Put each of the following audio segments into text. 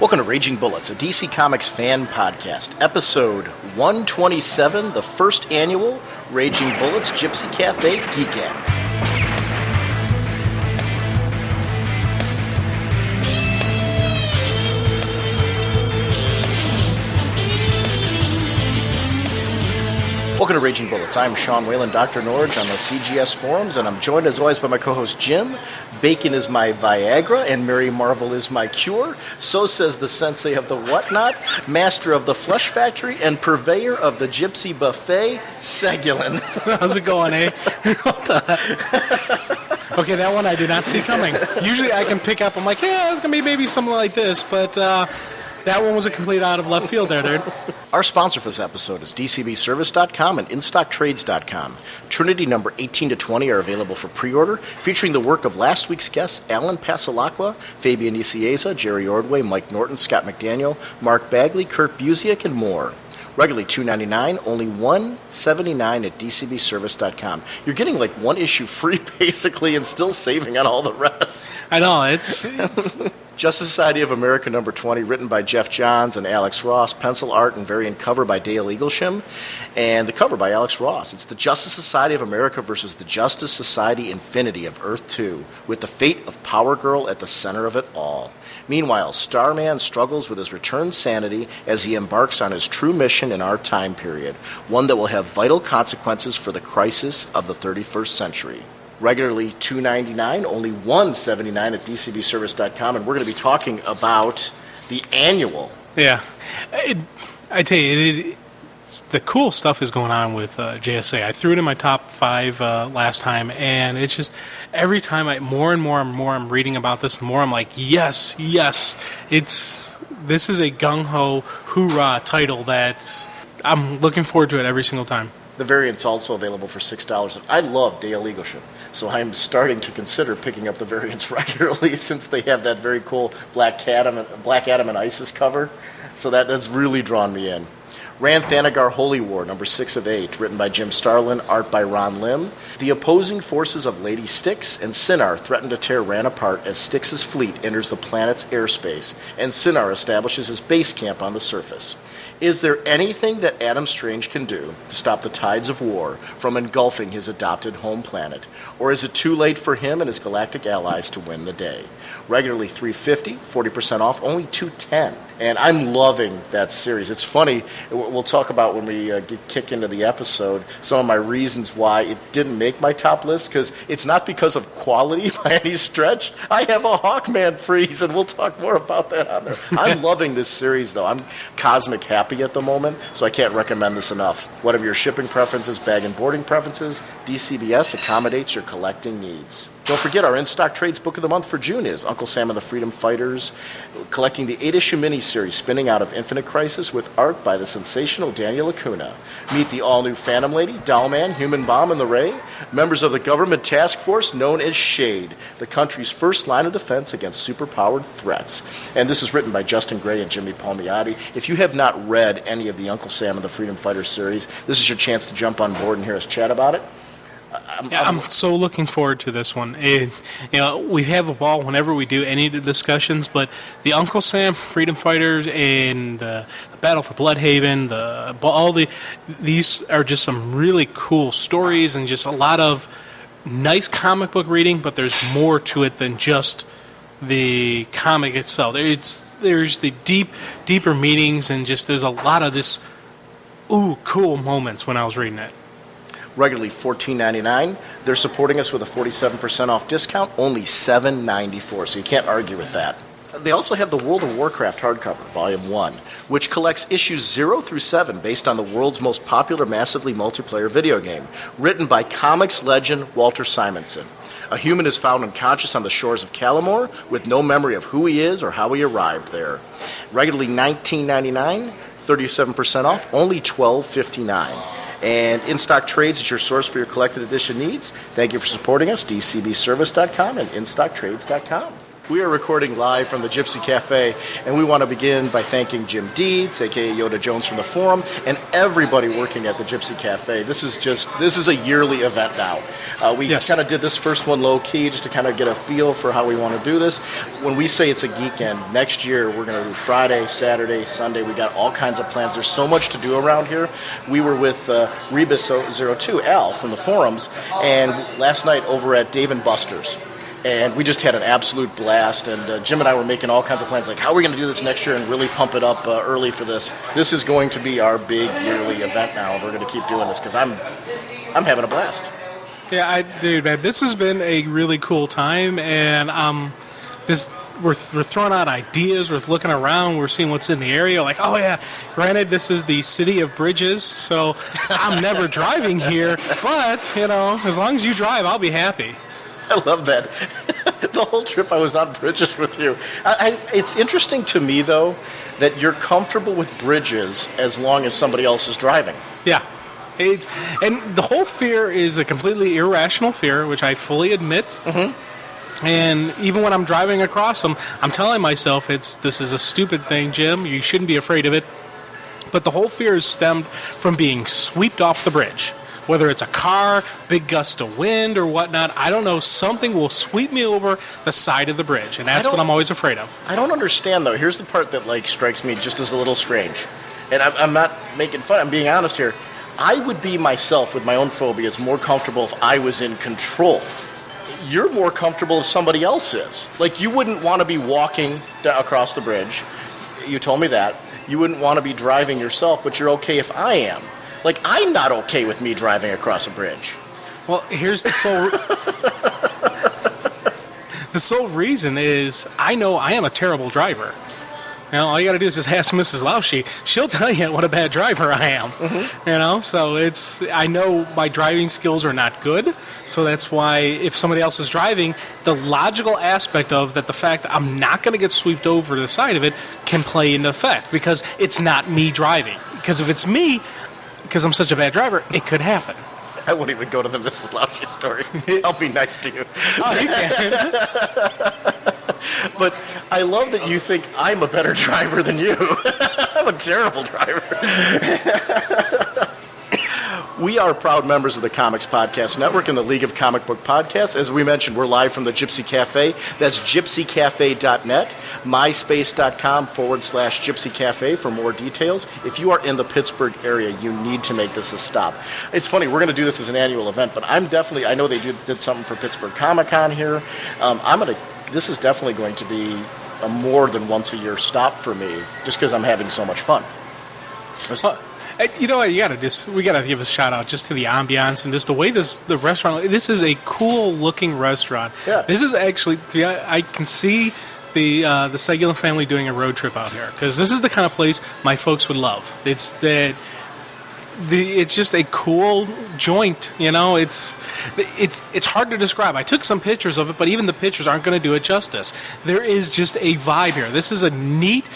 Welcome to Raging Bullets, a DC Comics fan podcast, episode 127, the first annual Raging Bullets Gypsy Café Geekend. Welcome to Raging Bullets. I'm Sean Whalen, Dr. Norge on the CGS forums, and I'm joined as always by my co-host Jim. Bacon is my Viagra, and Mary Marvel is my cure. So says the sensei of the whatnot, master of the Flesh Factory, and purveyor of the Gypsy Buffet, Segulin. How's it going, eh? Okay, that one I did not see coming. Usually I can pick up, I'm like, yeah, it's going to be maybe something like this, but that one was a complete out of left field there, dude. Our sponsor for this episode is DCBService.com and InStockTrades.com. Trinity number 18 to 20 are available for pre-order, featuring the work of last week's guests Alan Pasalacqua, Fabian Nicieza, Jerry Ordway, Mike Norton, Scott McDaniel, Mark Bagley, Kurt Busiek, and more. Regularly $2.99, only $1.79 at DCBService.com. You're getting like one issue free, basically, and still saving on all the rest. I know, it's... Justice Society of America number 20, written by Jeff Johns and Alex Ross, pencil art and variant cover by Dale Eaglesham, and the cover by Alex Ross. It's the Justice Society of America versus the Justice Society Infinity of Earth 2, with the fate of Power Girl at the center of it all. Meanwhile, Starman struggles with his returned sanity as he embarks on his true mission in our time period, one that will have vital consequences for the crisis of the 31st century. Regularly $2.99, only $1.79 at DCBService.com, and we're going to be talking about the annual. Yeah. I tell you, the cool stuff is going on with JSA. I threw it in my top 5 last time, and it's just every time more and more I'm reading about this, the more I'm like, yes. This is a gung-ho, hoorah title that I'm looking forward to it every single time. The variant's also available for $6. I love Dale Eaglesham, so I'm starting to consider picking up the variants regularly since they have that very cool Black Adam and Isis cover. So that's really drawn me in. Rann Thanagar Holy War, number 6 of 8, written by Jim Starlin, art by Ron Lim. The opposing forces of Lady Styx and Sinnar threaten to tear Rann apart as Styx's fleet enters the planet's airspace, and Sinnar establishes his base camp on the surface. Is there anything that Adam Strange can do to stop the tides of war from engulfing his adopted home planet? Or is it too late for him and his galactic allies to win the day? Regularly $3.50, 40% off, only $2.10. And I'm loving that series. It's funny, we'll talk about when we kick into the episode some of my reasons why it didn't make my top list, because it's not because of quality by any stretch. I have a Hawkman freeze, and we'll talk more about that on there. I'm loving this series, though. I'm cosmic happy at the moment, so I can't recommend this enough. Whatever your shipping preferences, bag and boarding preferences, DCBS accommodates your collecting needs. Don't forget, our in-stock trades book of the month for June is Uncle Sam and the Freedom Fighters, collecting the 8-issue miniseries spinning out of Infinite Crisis with art by the sensational Daniel Acuna. Meet the all-new Phantom Lady, Dollman, Human Bomb, and the Ray, members of the government task force known as SHADE, the country's first line of defense against superpowered threats. And this is written by Justin Gray and Jimmy Palmiotti. If you have not read any of the Uncle Sam and the Freedom Fighters series, this is your chance to jump on board and hear us chat about it. I'm so looking forward to this one. We have a ball whenever we do any of the discussions, but the Uncle Sam, Freedom Fighters, and the Battle for Bloodhaven, these are just some really cool stories and just a lot of nice comic book reading, but there's more to it than just the comic itself. There's the deeper meanings, and just there's a lot of this cool moments when I was reading it. Regularly $14.99. They're supporting us with a 47% off discount, only $7.94, so you can't argue with that. They also have the World of Warcraft hardcover, Volume 1, which collects issues 0 through 7 based on the world's most popular massively multiplayer video game, written by comics legend Walter Simonson. A human is found unconscious on the shores of Kalimor with no memory of who he is or how he arrived there. Regularly $19.99, 37% off, only $12.59. And In-Stock Trades is your source for your collected edition needs. Thank you for supporting us, DCBService.com and InStockTrades.com. We are recording live from the Gypsy Café, and we want to begin by thanking Jim Dietz, a.k.a. Yodajones from the forum, and everybody working at the Gypsy Café. This is a yearly event now. We kind of did this first one low-key just to kind of get a feel for how we want to do this. When we say it's a Geekend, next year we're going to do Friday, Saturday, Sunday. We got all kinds of plans. There's so much to do around here. We were with Rebus02, Al, from the forums, and last night over at Dave & Buster's. And we just had an absolute blast, and Jim and I were making all kinds of plans, like how are we going to do this next year and really pump it up early for this. This is going to be our big yearly event now, and we're going to keep doing this because I'm having a blast. Yeah, dude, man, this has been a really cool time, and we're throwing out ideas, we're looking around, we're seeing what's in the area, like, oh yeah, granted, this is the city of bridges, so I'm never driving here, but, as long as you drive, I'll be happy. I love that. The whole trip I was on bridges with you. It's interesting to me, though, that you're comfortable with bridges as long as somebody else is driving. Yeah. And the whole fear is a completely irrational fear, which I fully admit. Mm-hmm. And even when I'm driving across them, I'm telling myself, this is a stupid thing, Jim. You shouldn't be afraid of it. But the whole fear is stemmed from being swept off the bridge. Whether it's a car, big gust of wind, or whatnot, I don't know, something will sweep me over the side of the bridge, and that's what I'm always afraid of. I don't understand, though. Here's the part that, strikes me just as a little strange. And I'm not making fun. I'm being honest here. I would be myself with my own phobias more comfortable if I was in control. You're more comfortable if somebody else is. Like, you wouldn't want to be walking across the bridge. You told me that. You wouldn't want to be driving yourself, but you're okay if I am. Like, I'm not okay with me driving across a bridge. Well, here's the sole... the sole reason is I know I am a terrible driver. All you got to do is just ask Mrs. Lauschie. She'll tell you what a bad driver I am. Mm-hmm. So I know my driving skills are not good, so that's why if somebody else is driving, the logical aspect of that, the fact that I'm not going to get swept over to the side of it can play into effect because it's not me driving. Because if it's me... Because I'm such a bad driver, it could happen. I won't even go to the Mrs. Lauschie story. I'll be nice to you. Oh, you can. But I love that you think I'm a better driver than you. I'm a terrible driver. We are proud members of the Comics Podcast Network and the League of Comic Book Podcasts. As we mentioned, we're live from the Gypsy Café. That's gypsycafe.net, myspace.com/Gypsy Cafe for more details. If you are in the Pittsburgh area, you need to make this a stop. It's funny, we're going to do this as an annual event, but I know they did something for Pittsburgh Comic-Con here. This is definitely going to be a more than once a year stop for me, just because I'm having so much fun. You know what? We gotta give a shout out just to the ambiance and just the way the restaurant. This is a cool looking restaurant. Yeah. This is actually. I can see the Seguin family doing a road trip out here because this is the kind of place my folks would love. It's just a cool joint, It's hard to describe. I took some pictures of it, but even the pictures aren't going to do it justice. There is just a vibe here. This is a neat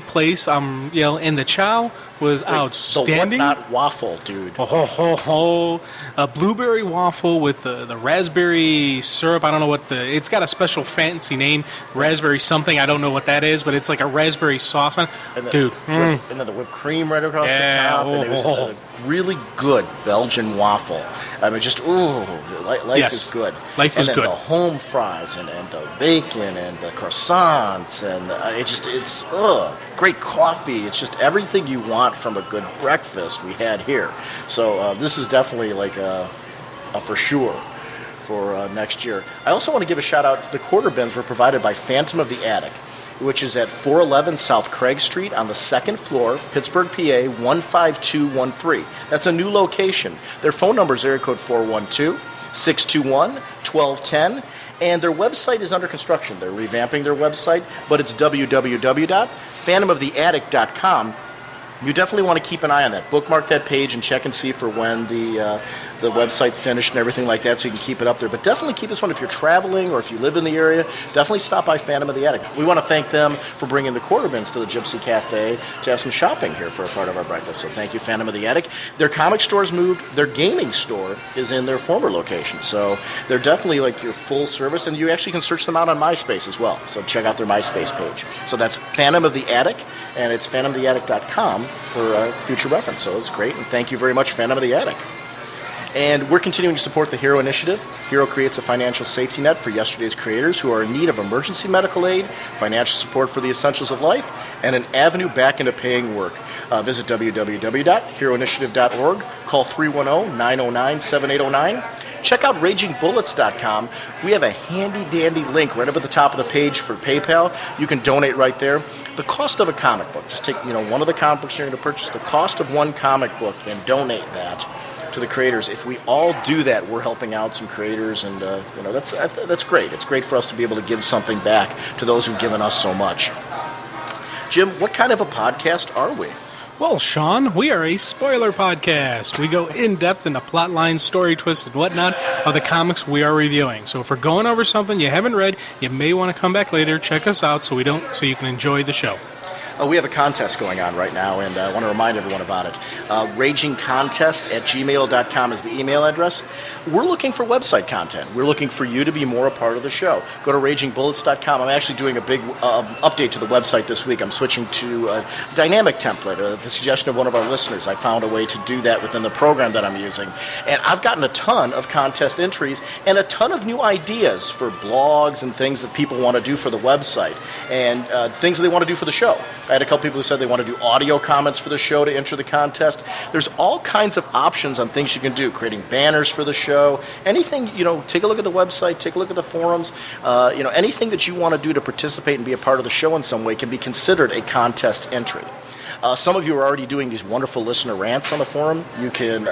place. And the chow was outstanding. The whatnot waffle, dude. A blueberry waffle with the raspberry syrup. I don't know it's got a special fancy name, raspberry something. I don't know what that is, but it's like a raspberry sauce on it. Dude. And then the whipped cream right across the top. And it was just a really good Belgian waffle. I mean, life is good. Life is good. And the home fries and the bacon and the croissants and it's great coffee. It's just everything you want from a good breakfast we had here. So this is definitely like a for sure for next year. I also want to give a shout out to the quarter bins were provided by Phantom of the Attic, which is at 411 South Craig Street on the second floor, Pittsburgh, PA 15213. That's a new location. Their phone number is area code 412-621-1210. And their website is under construction. They're revamping their website, but it's www.phantomoftheattic.com. You definitely want to keep an eye on that. Bookmark that page and check and see for when the the website's finished and everything like that, so you can keep it up there. But definitely keep this one if you're traveling or if you live in the area. Definitely stop by Phantom of the Attic. We want to thank them for bringing the quarter bins to the Gypsy Café to have some shopping here for a part of our breakfast. So thank you, Phantom of the Attic. Their comic store's moved. Their gaming store is in their former location. So they're definitely like your full service, and you actually can search them out on MySpace as well. So check out their MySpace page. So that's Phantom of the Attic, and it's phantomoftheattic.com for future reference. So it's great, and thank you very much, Phantom of the Attic. And we're continuing to support the HERO Initiative. HERO creates a financial safety net for yesterday's creators who are in need of emergency medical aid, financial support for the essentials of life, and an avenue back into paying work. Visit www.heroinitiative.org. Call 310-909-7809. Check out RagingBullets.com. We have a handy-dandy link right up at the top of the page for PayPal. You can donate right there. The cost of a comic book, just take one of the comic books you're going to purchase, the cost of one comic book, and donate that to the creators. If we all do that, we're helping out some creators, and that's great. It's great for us to be able to give something back to those who've given us so much. Jim, what kind of a podcast are we? Well, Sean, we are a spoiler podcast. We go in-depth into plot lines, story twists, and whatnot of the comics we are reviewing. So if we're going over something you haven't read, you may want to come back later, check us out so you can enjoy the show. We have a contest going on right now, and I want to remind everyone about it. Ragingcontest@gmail.com is the email address. We're looking for website content. We're looking for you to be more a part of the show. Go to ragingbullets.com. I'm actually doing a big update to the website this week. I'm switching to a dynamic template, the suggestion of one of our listeners. I found a way to do that within the program that I'm using. And I've gotten a ton of contest entries and a ton of new ideas for blogs and things that people want to do for the website and things that they want to do for the show. I had a couple people who said they want to do audio comments for the show to enter the contest. There's all kinds of options on things you can do, creating banners for the show, anything, take a look at the website, take a look at the forums, anything that you want to do to participate and be a part of the show in some way can be considered a contest entry. Some of you are already doing these wonderful listener rants on the forum. You can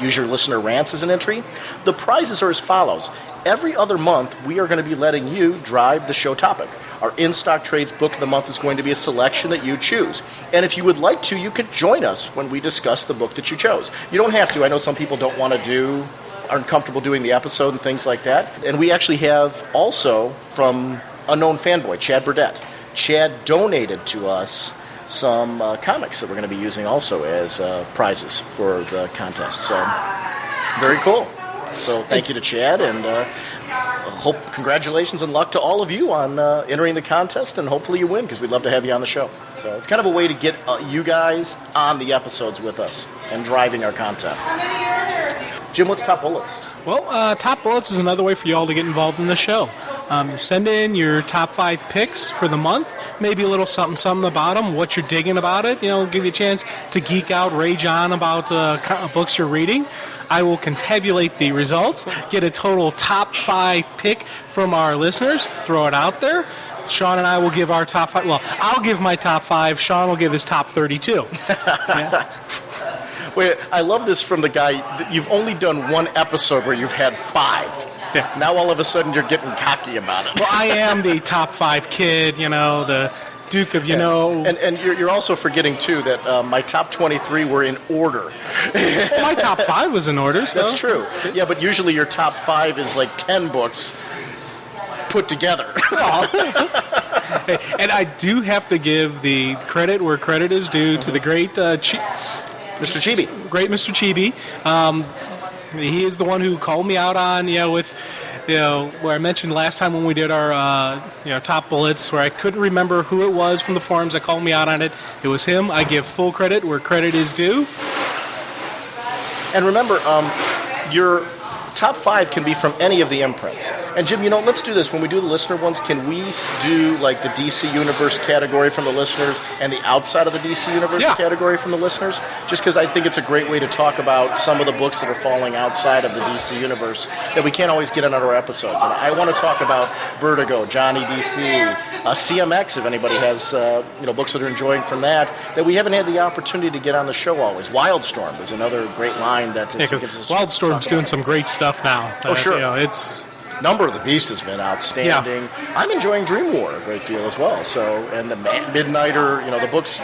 use your listener rants as an entry. The prizes are as follows. Every other month, we are going to be letting you drive the show topic. Our In-Stock Trades Book of the Month is going to be a selection that you choose. And if you would like to, you could join us when we discuss the book that you chose. You don't have to. I know some people don't want to aren't comfortable doing the episode and things like that. And we actually have also from Unknown Fanboy, Chad Burdett. Chad donated to us some comics that we're going to be using also as prizes for the contest. So, very cool. So thank you to Chad, and congratulations and luck to all of you on entering the contest, and hopefully you win, because we'd love to have you on the show. So it's kind of a way to get you guys on the episodes with us and driving our content. Jim, what's Top Bullets? Well, Top Bullets is another way for you all to get involved in the show. You send in your top 5 picks for the month, maybe a little something at the bottom, what you're digging about it, give you a chance to geek out, rage on about books you're reading. I will contabulate the results, get a total top 5 pick from our listeners, throw it out there. Sean and I will give our top 5. Well, I'll give my top 5. Sean will give his top 32. Yeah. Wait, I love this from the guy. You've only done one episode where you've had 5. Yeah. Now all of a sudden you're getting cocky about it. Well, I am the top 5 kid, the Duke of, And you're also forgetting, too, that my top 23 were in order. Well, my top 5 was in order, so. That's true. Yeah, but usually your top 5 is like 10 books put together. And I do have to give the credit where credit is due to the great Mr. Chibi. Great Mr. Chibi. He is the one who called me out on, where I mentioned last time when we did our, Top Bullets, where I couldn't remember who it was from the forums that called me out on it. It was him. I give full credit where credit is due. And remember, your top 5 can be from any of the imprints. And Jim, let's do this. When we do the listener ones, can we do like the DC Universe category from the listeners and the outside of the DC Universe category from the listeners? Just because I think it's a great way to talk about some of the books that are falling outside of the DC Universe that we can't always get in other episodes. And I want to talk about Vertigo, Johnny DC, CMX, if anybody has books that are enjoying from that we haven't had the opportunity to get on the show always. Wildstorm is another great line that gives us Wildstorm's doing some great stuff now. Oh, sure. It's Number of the Beast has been outstanding. Yeah. I'm enjoying Dream War a great deal as well. So, and the Midnighter, the books,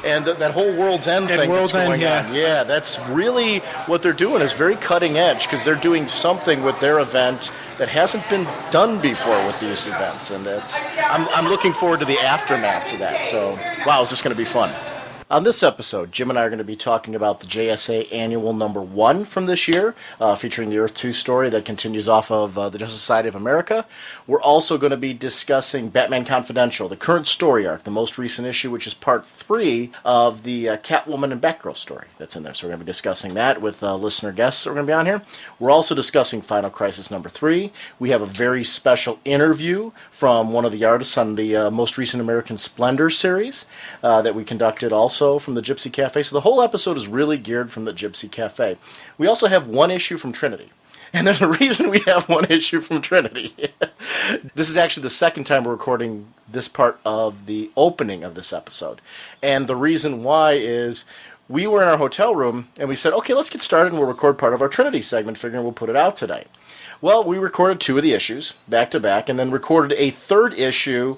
And that whole World's End thing World's that's going End, on. Yeah, that's really what they're doing is very cutting edge because they're doing something with their event that hasn't been done before with these events. And I'm looking forward to the aftermath of that. So, wow, is this going to be fun? On this episode, Jim and I are going to be talking about the JSA Annual Number 1 from this year, featuring the Earth 2 story that continues off of the Justice Society of America. We're also going to be discussing Batman Confidential, the current story arc, the most recent issue, which is part 3 of the Catwoman and Batgirl story that's in there. So we're going to be discussing that with listener guests that are going to be on here. We're also discussing Final Crisis number 3. We have a very special interview from one of the artists on the most recent American Splendor series that we conducted also from the Gypsy Café. So the whole episode is really geared from the Gypsy Café. We also have one issue from Trinity. And there's a reason we have one issue from Trinity. This is actually the second time we're recording this part of the opening of this episode. And the reason why is we were in our hotel room and we said, okay, let's get started and we'll record part of our Trinity segment, figuring we'll put it out today. Well, we recorded 2 of the issues back to back and then recorded a third issue.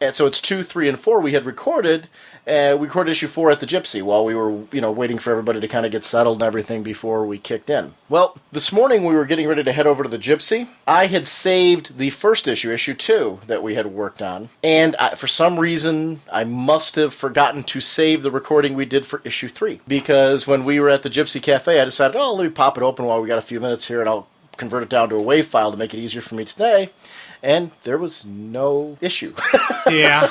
And so it's 2, 3, and 4 we had recorded. We recorded issue 4 at the Gypsy while we were, waiting for everybody to kind of get settled and everything before we kicked in. Well, this morning we were getting ready to head over to the Gypsy. I had saved the first issue, issue 2, that we had worked on. And for some reason, I must have forgotten to save the recording we did for issue 3. Because when we were at the Gypsy Cafe, I decided, let me pop it open while we got a few minutes here and I'll convert it down to a WAV file to make it easier for me today. And there was no issue. Yeah.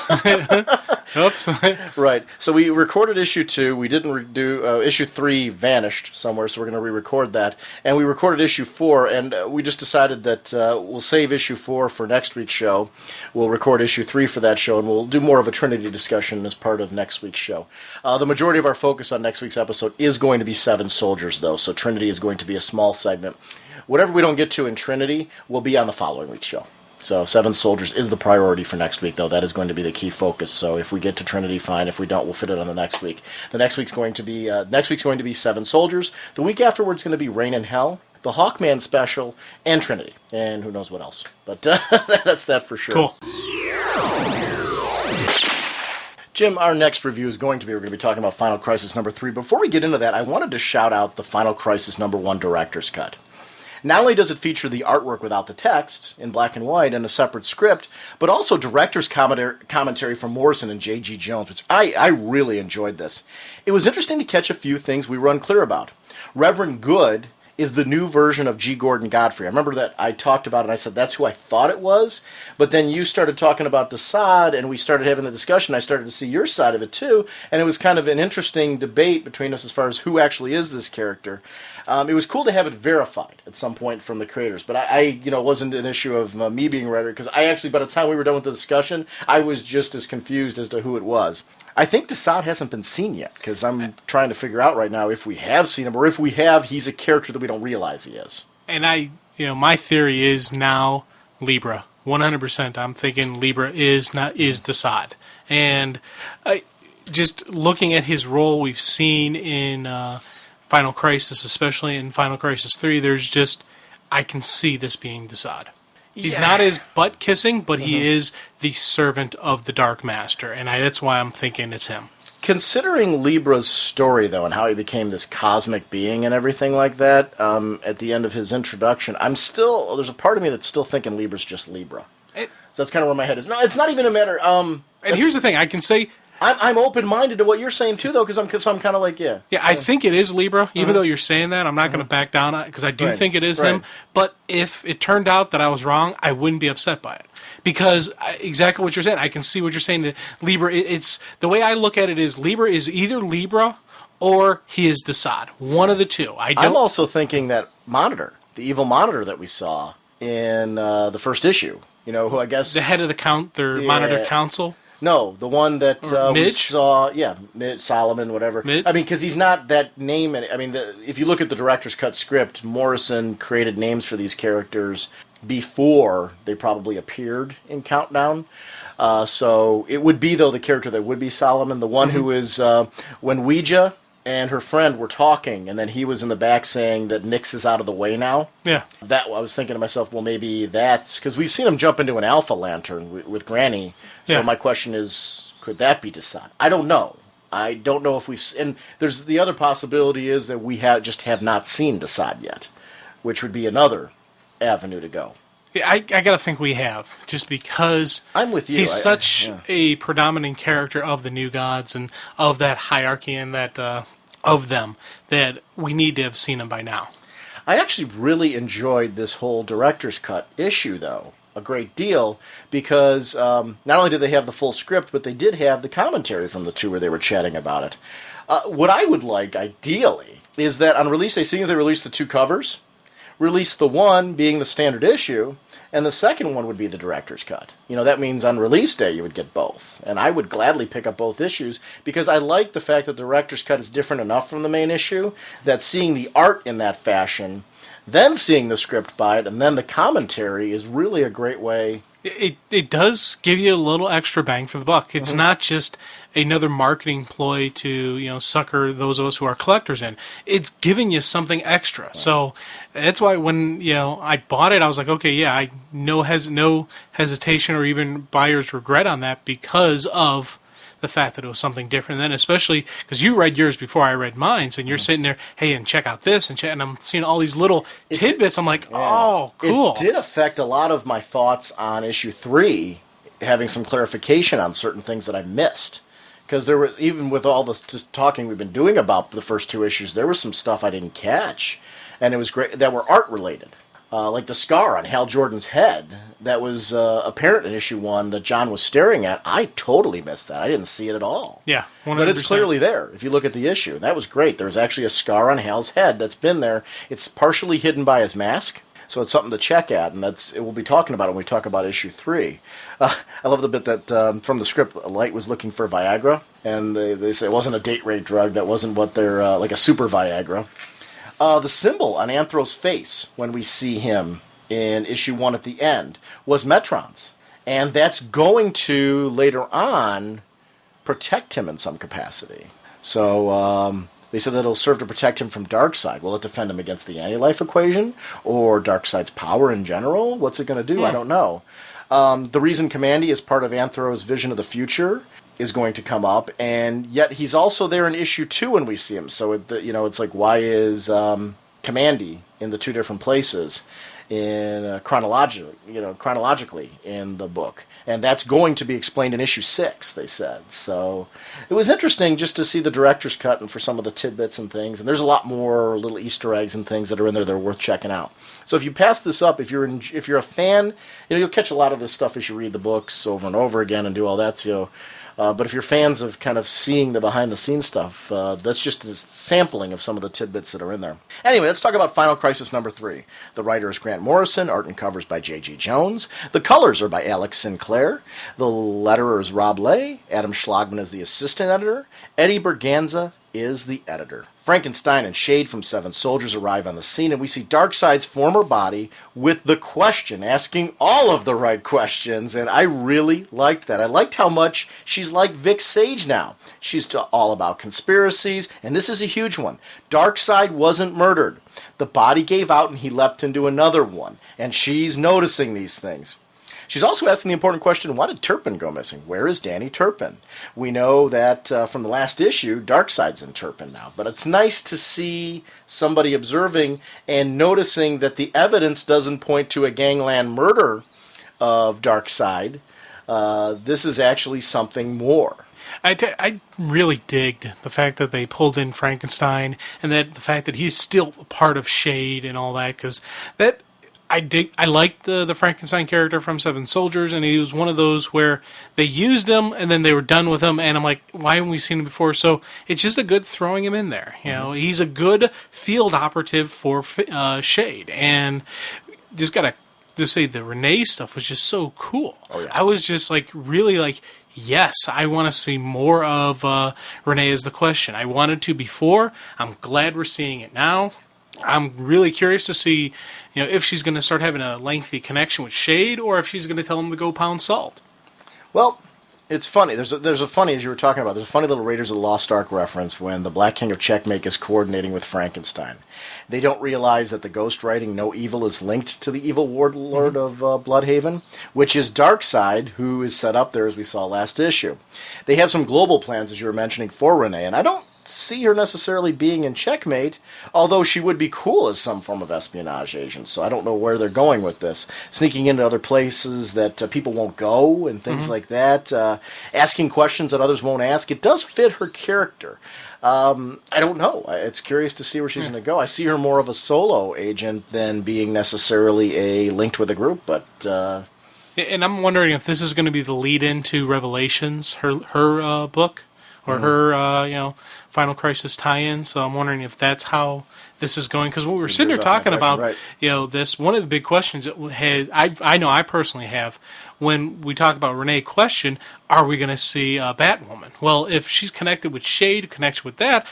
Oops. Right. So we recorded issue 2. We didn't do issue 3 vanished somewhere, so we're going to re-record that. And we recorded issue 4, and we just decided that we'll save issue 4 for next week's show. We'll record issue 3 for that show, and we'll do more of a Trinity discussion as part of next week's show. The majority of our focus on next week's episode is going to be Seven Soldiers, though, so Trinity is going to be a small segment. Whatever we don't get to in Trinity will be on the following week's show. So Seven Soldiers is the priority for next week, though. That is going to be the key focus. So if we get to Trinity, fine. If we don't, we'll fit it on the next week. The next week's going to be Seven Soldiers. The week afterwards is going to be Rain in Hell, the Hawkman special, and Trinity. And who knows what else. But that's that for sure. Cool. Jim, our next review is we're going to be talking about Final Crisis number 3. Before we get into that, I wanted to shout out the Final Crisis number 1 director's cut. Not only does it feature the artwork without the text, in black and white, and a separate script, but also director's commentary from Morrison and J.G. Jones, which I really enjoyed this. It was interesting to catch a few things we were unclear about. Reverend Good is the new version of G. Gordon Godfrey. I remember that I talked about it and I said that's who I thought it was, but then you started talking about Desaad and we started having a discussion. I started to see your side of it too, and it was kind of an interesting debate between us as far as who actually is this character. It was cool to have it verified at some point from the creators, but I wasn't an issue of me being right, because I actually, by the time we were done with the discussion, I was just as confused as to who it was. I think Desaad hasn't been seen yet, because I'm trying to figure out right now if we have seen him, or if we have, he's a character that we don't realize he is. And my theory is now Libra. 100%. I'm thinking Libra is Desaad. And just looking at his role we've seen in Final Crisis, especially in Final Crisis 3, I can see this being Desaad. He's not as butt-kissing, but he is the servant of the Dark Master, and that's why I'm thinking it's him. Considering Libra's story, though, and how he became this cosmic being and everything like that, at the end of his introduction, there's a part of me that's still thinking Libra's just Libra. So that's kind of where my head is. No, it's not even a matter... and here's the thing, I can say... I'm open-minded to what you're saying, too, though, because I'm kind of like, yeah. Yeah, I think it is Libra, even though you're saying that. I'm not going to back down on it, because I do think it is him. But if it turned out that I was wrong, I wouldn't be upset by it. Because exactly what you're saying, I can see what you're saying. That Libra, the way I look at it is Libra is either Libra or he is Desaad. One of the two. I'm also thinking that Monitor, the evil Monitor that we saw in the first issue, who I guess... The head of the Monitor Council? No, the one that we Midge? saw, Midge, Solomon, whatever. Midge? I mean, because he's not that name. I mean, if you look at the director's cut script, Morrison created names for these characters before they probably appeared in Countdown. So it would be, though, the character that would be Solomon, the one who is, when Ouija and her friend were talking, and then he was in the back saying that Nyx is out of the way now. Yeah. I was thinking to myself, well, maybe that's... Because we've seen him jump into an Alpha Lantern with Granny. So my question is, could that be Desaad? I don't know. I don't know if and there's the other possibility is that we have not seen Desaad yet, which would be another avenue to go. Yeah, I got to think we have, just because I'm with you. He's such a predominant character of the New Gods and of that hierarchy and that of them that we need to have seen him by now. I actually really enjoyed this whole director's cut issue, though, a great deal, because not only did they have the full script, but they did have the commentary from the two where they were chatting about it. What I would like, ideally, is that on release day, seeing as they released the two covers, release the one being the standard issue, and the second one would be the director's cut. That means on release day you would get both. And I would gladly pick up both issues because I like the fact that the director's cut is different enough from the main issue that seeing the art in that fashion, then seeing the script by it, and then the commentary is really a great way. It does give you a little extra bang for the buck. It's not just another marketing ploy to sucker those of us who are collectors in. It's giving you something extra. Right. So that's why when I bought it, I was like, okay, yeah, I no hesitation or even buyer's regret on that because of the fact that it was something different. And then especially because you read yours before I read mine, and you're sitting there, hey, and check out this, and I'm seeing all these little tidbits. I'm like, oh, cool. It did affect a lot of my thoughts on issue 3, having some clarification on certain things that I missed. Because there was, even with all this talking we've been doing about the first 2 issues, there was some stuff I didn't catch. And it was great that were art related. Like the scar on Hal Jordan's head that was apparent in issue 1 that John was staring at. I totally missed that. I didn't see it at all. Yeah, 100%. But it's clearly there if you look at the issue. That was great. There was actually a scar on Hal's head that's been there. It's partially hidden by his mask, so it's something to check at, and we'll be talking about it when we talk about issue 3. I love the bit that from the script, Light was looking for Viagra, and they say it wasn't a date rape drug. That wasn't what they're like a super Viagra. The symbol on Anthro's face when we see him in issue 1 at the end was Metron's. And that's going to, later on, protect him in some capacity. So they said that it'll serve to protect him from Darkseid. Will it defend him against the anti-life equation? Or Darkseid's power in general? What's it going to do? I don't know. The reason Kamandi is part of Anthro's vision of the future is going to come up, and yet he's also there in issue 2 when we see him. So it's like, why is Kamandi in the 2 different places in chronologically in the book? And that's going to be explained in issue 6, they said. So it was interesting just to see the director's cut and for some of the tidbits and things. And there's a lot more little Easter eggs and things that are in there that are worth checking out. So if you pass this up, if you're a fan, you'll catch a lot of this stuff as you read the books over and over again and do all that. So. But if you're fans of kind of seeing the behind-the-scenes stuff, that's just a sampling of some of the tidbits that are in there. Anyway, let's talk about Final Crisis number 3. The writer is Grant Morrison, art and covers by J.G. Jones. The colors are by Alex Sinclair. The letterer is Rob Lay. Adam Schlagman is the assistant editor. Eddie Berganza is the editor. Frankenstein and Shade from Seven Soldiers arrive on the scene, and we see Darkseid's former body with the Question, asking all of the right questions, and I really liked that. I liked how much she's like Vic Sage now. She's all about conspiracies, and this is a huge one. Darkseid wasn't murdered. The body gave out, and he leapt into another one, and she's noticing these things. She's also asking the important question, why did Turpin go missing? Where is Danny Turpin? We know that from the last issue, Darkseid's in Turpin now. But it's nice to see somebody observing and noticing that the evidence doesn't point to a gangland murder of Darkseid. This is actually something more. I really digged the fact that they pulled in Frankenstein and that the fact that he's still part of Shade and all that, because that... I liked the Frankenstein character from Seven Soldiers, and he was one of those where they used him and then they were done with him, and I'm like, why haven't we seen him before? So it's just a good throwing him in there. He's a good field operative for Shade, and just gotta just say the Renee stuff was just so cool. Oh, yeah. I was just like really like, yes, I want to see more of Renee as the Question. I wanted to before. I'm glad we're seeing it now. I'm really curious to see, if she's going to start having a lengthy connection with Shade, or if she's going to tell him to go pound salt. Well, It's funny. There's a funny, as you were talking about, there's a funny little Raiders of the Lost Ark reference when the Black King of Checkmate is coordinating with Frankenstein. They don't realize that the ghostwriting No Evil is linked to the evil warlord of Bloodhaven, which is Darkseid, who is set up there, as we saw last issue. They have some global plans, as you were mentioning, for Renee, and I don't see her necessarily being in Checkmate, although she would be cool as some form of espionage agent, so I don't know where they're going with this. Sneaking into other places that people won't go and things like that, asking questions that others won't ask. It does fit her character. I don't know. It's curious to see where she's going to go. I see her more of a solo agent than being necessarily a linked with a group, but... And I'm wondering if this is going to be the lead-in to Revelations, her book, or her, Final Crisis tie-in. So I'm wondering if that's how this is going. Because when we were sitting here talking about, this, one of the big questions that I know I personally have, when we talk about Renee Question, are we going to see Batwoman? Well, if she's connected with Shade, connected with that,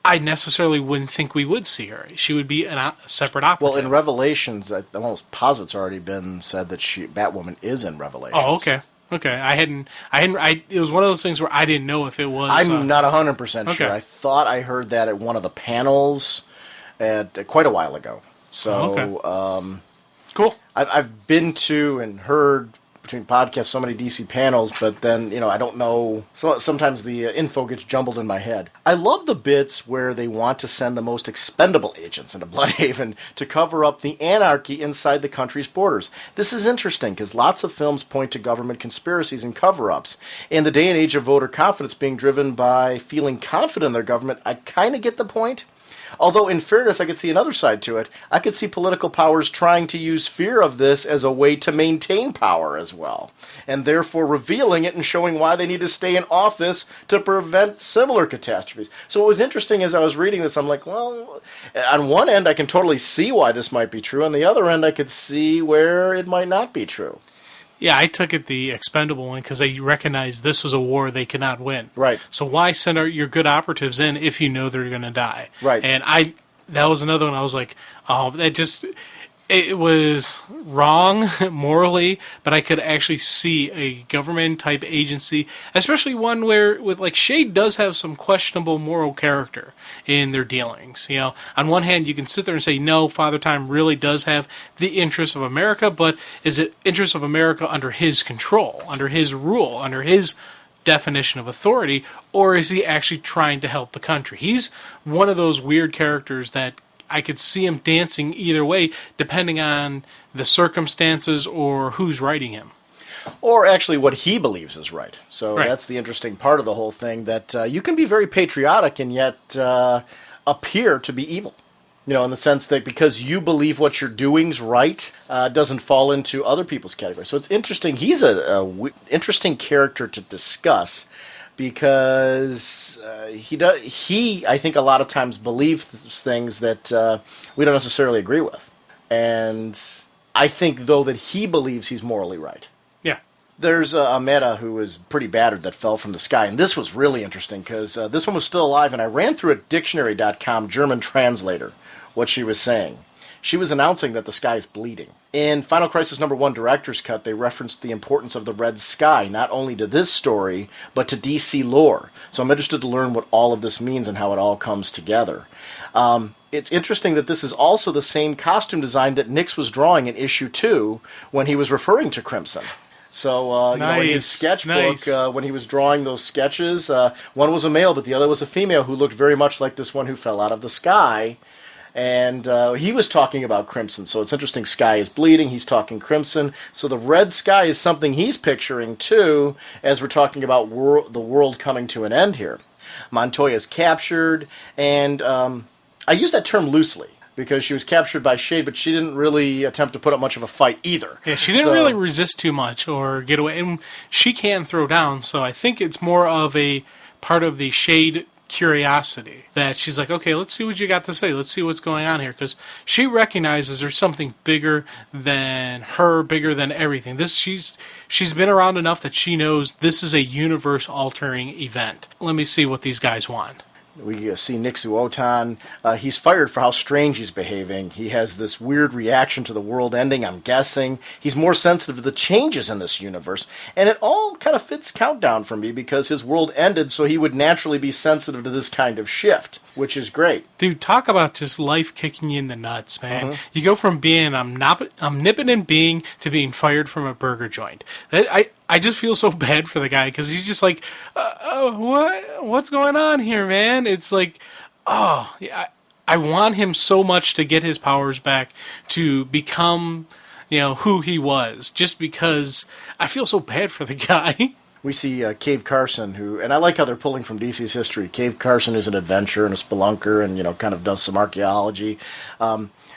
I necessarily wouldn't think we would see her. She would be a separate operative. Well, in Revelations, I'm almost positive it's already been said that Batwoman is in Revelations. Oh, okay. Okay, it was one of those things where I didn't know if it was... I'm not 100% sure. I thought I heard that at one of the panels at quite a while ago. So, cool. I've been to and heard between podcasts so many DC panels, but then, I don't know. Sometimes the info gets jumbled in my head. I love the bits where they want to send the most expendable agents into Bloodhaven to cover up the anarchy inside the country's borders. This is interesting because lots of films point to government conspiracies and cover-ups. In the day and age of voter confidence being driven by feeling confident in their government, I kind of get the point. Although, in fairness, I could see another side to it. I could see political powers trying to use fear of this as a way to maintain power as well, and therefore revealing it and showing why they need to stay in office to prevent similar catastrophes. So it was interesting as I was reading this, I'm like, well, on one end I can totally see why this might be true, on the other end I could see where it might not be true. Yeah, I took it the expendable one because they recognized this was a war they could not win. Right. So why send your good operatives in if you know they're going to die? Right. And that was another one I was like, oh, it was wrong morally, but I could actually see a government-type agency, especially one with Shade does have some questionable moral character in their dealings. On one hand, you can sit there and say, no, Father Time really does have the interests of America, but is it interests of America under his control, under his rule, under his definition of authority, or is he actually trying to help the country? He's one of those weird characters that I could see him dancing either way, depending on the circumstances or who's writing him. Or actually what he believes is right. So That's the interesting part of the whole thing, that you can be very patriotic and yet appear to be evil. In the sense that because you believe what you're doing's right, doesn't fall into other people's categories. So it's interesting. He's a interesting character to discuss, because he, I think, a lot of times believes things that we don't necessarily agree with. And I think, though, that he believes he's morally right. Yeah. There's a meta who was pretty battered that fell from the sky, and this was really interesting, because this one was still alive, and I ran through at dictionary.com, German translator, what she was saying. She was announcing that the sky is bleeding. In Final Crisis #1 Director's Cut, they referenced the importance of the red sky, not only to this story, but to DC lore. So I'm interested to learn what all of this means and how it all comes together. It's interesting that this is also the same costume design that Nix was drawing in issue 2 when he was referring to Crimson. So, in his sketchbook, when he was drawing those sketches, one was a male, but the other was a female who looked very much like this one who fell out of the sky. And he was talking about Crimson, so it's interesting. Sky is bleeding, he's talking Crimson. So the red sky is something he's picturing, too, as we're talking about the world coming to an end here. Montoya's captured, and I use that term loosely, because she was captured by Shade, but she didn't really attempt to put up much of a fight either. Yeah, she didn't really resist too much or get away. And she can throw down, so I think it's more of a part of the Shade curiosity that she's like, okay, let's see what you got to say. Let's see what's going on here, because she recognizes there's something bigger than her, bigger than everything. She's been around enough that she knows this is a universe-altering event. Let me see what these guys want. We see Nixuotan. He's fired for how strange he's behaving. He has this weird reaction to the world ending, I'm guessing. He's more sensitive to the changes in this universe. And it all kind of fits Countdown for me because his world ended, so he would naturally be sensitive to this kind of shift, which is great. Dude, talk about just life kicking you in the nuts, man. You go from being omnipotent being to being fired from a burger joint. I just feel so bad for the guy because he's just like, what's going on here, man? It's like, I want him so much to get his powers back, to become, who he was, just because I feel so bad for the guy. We see Cave Carson, and I like how they're pulling from DC's history. Cave Carson is an adventurer and a spelunker and, kind of does some archaeology.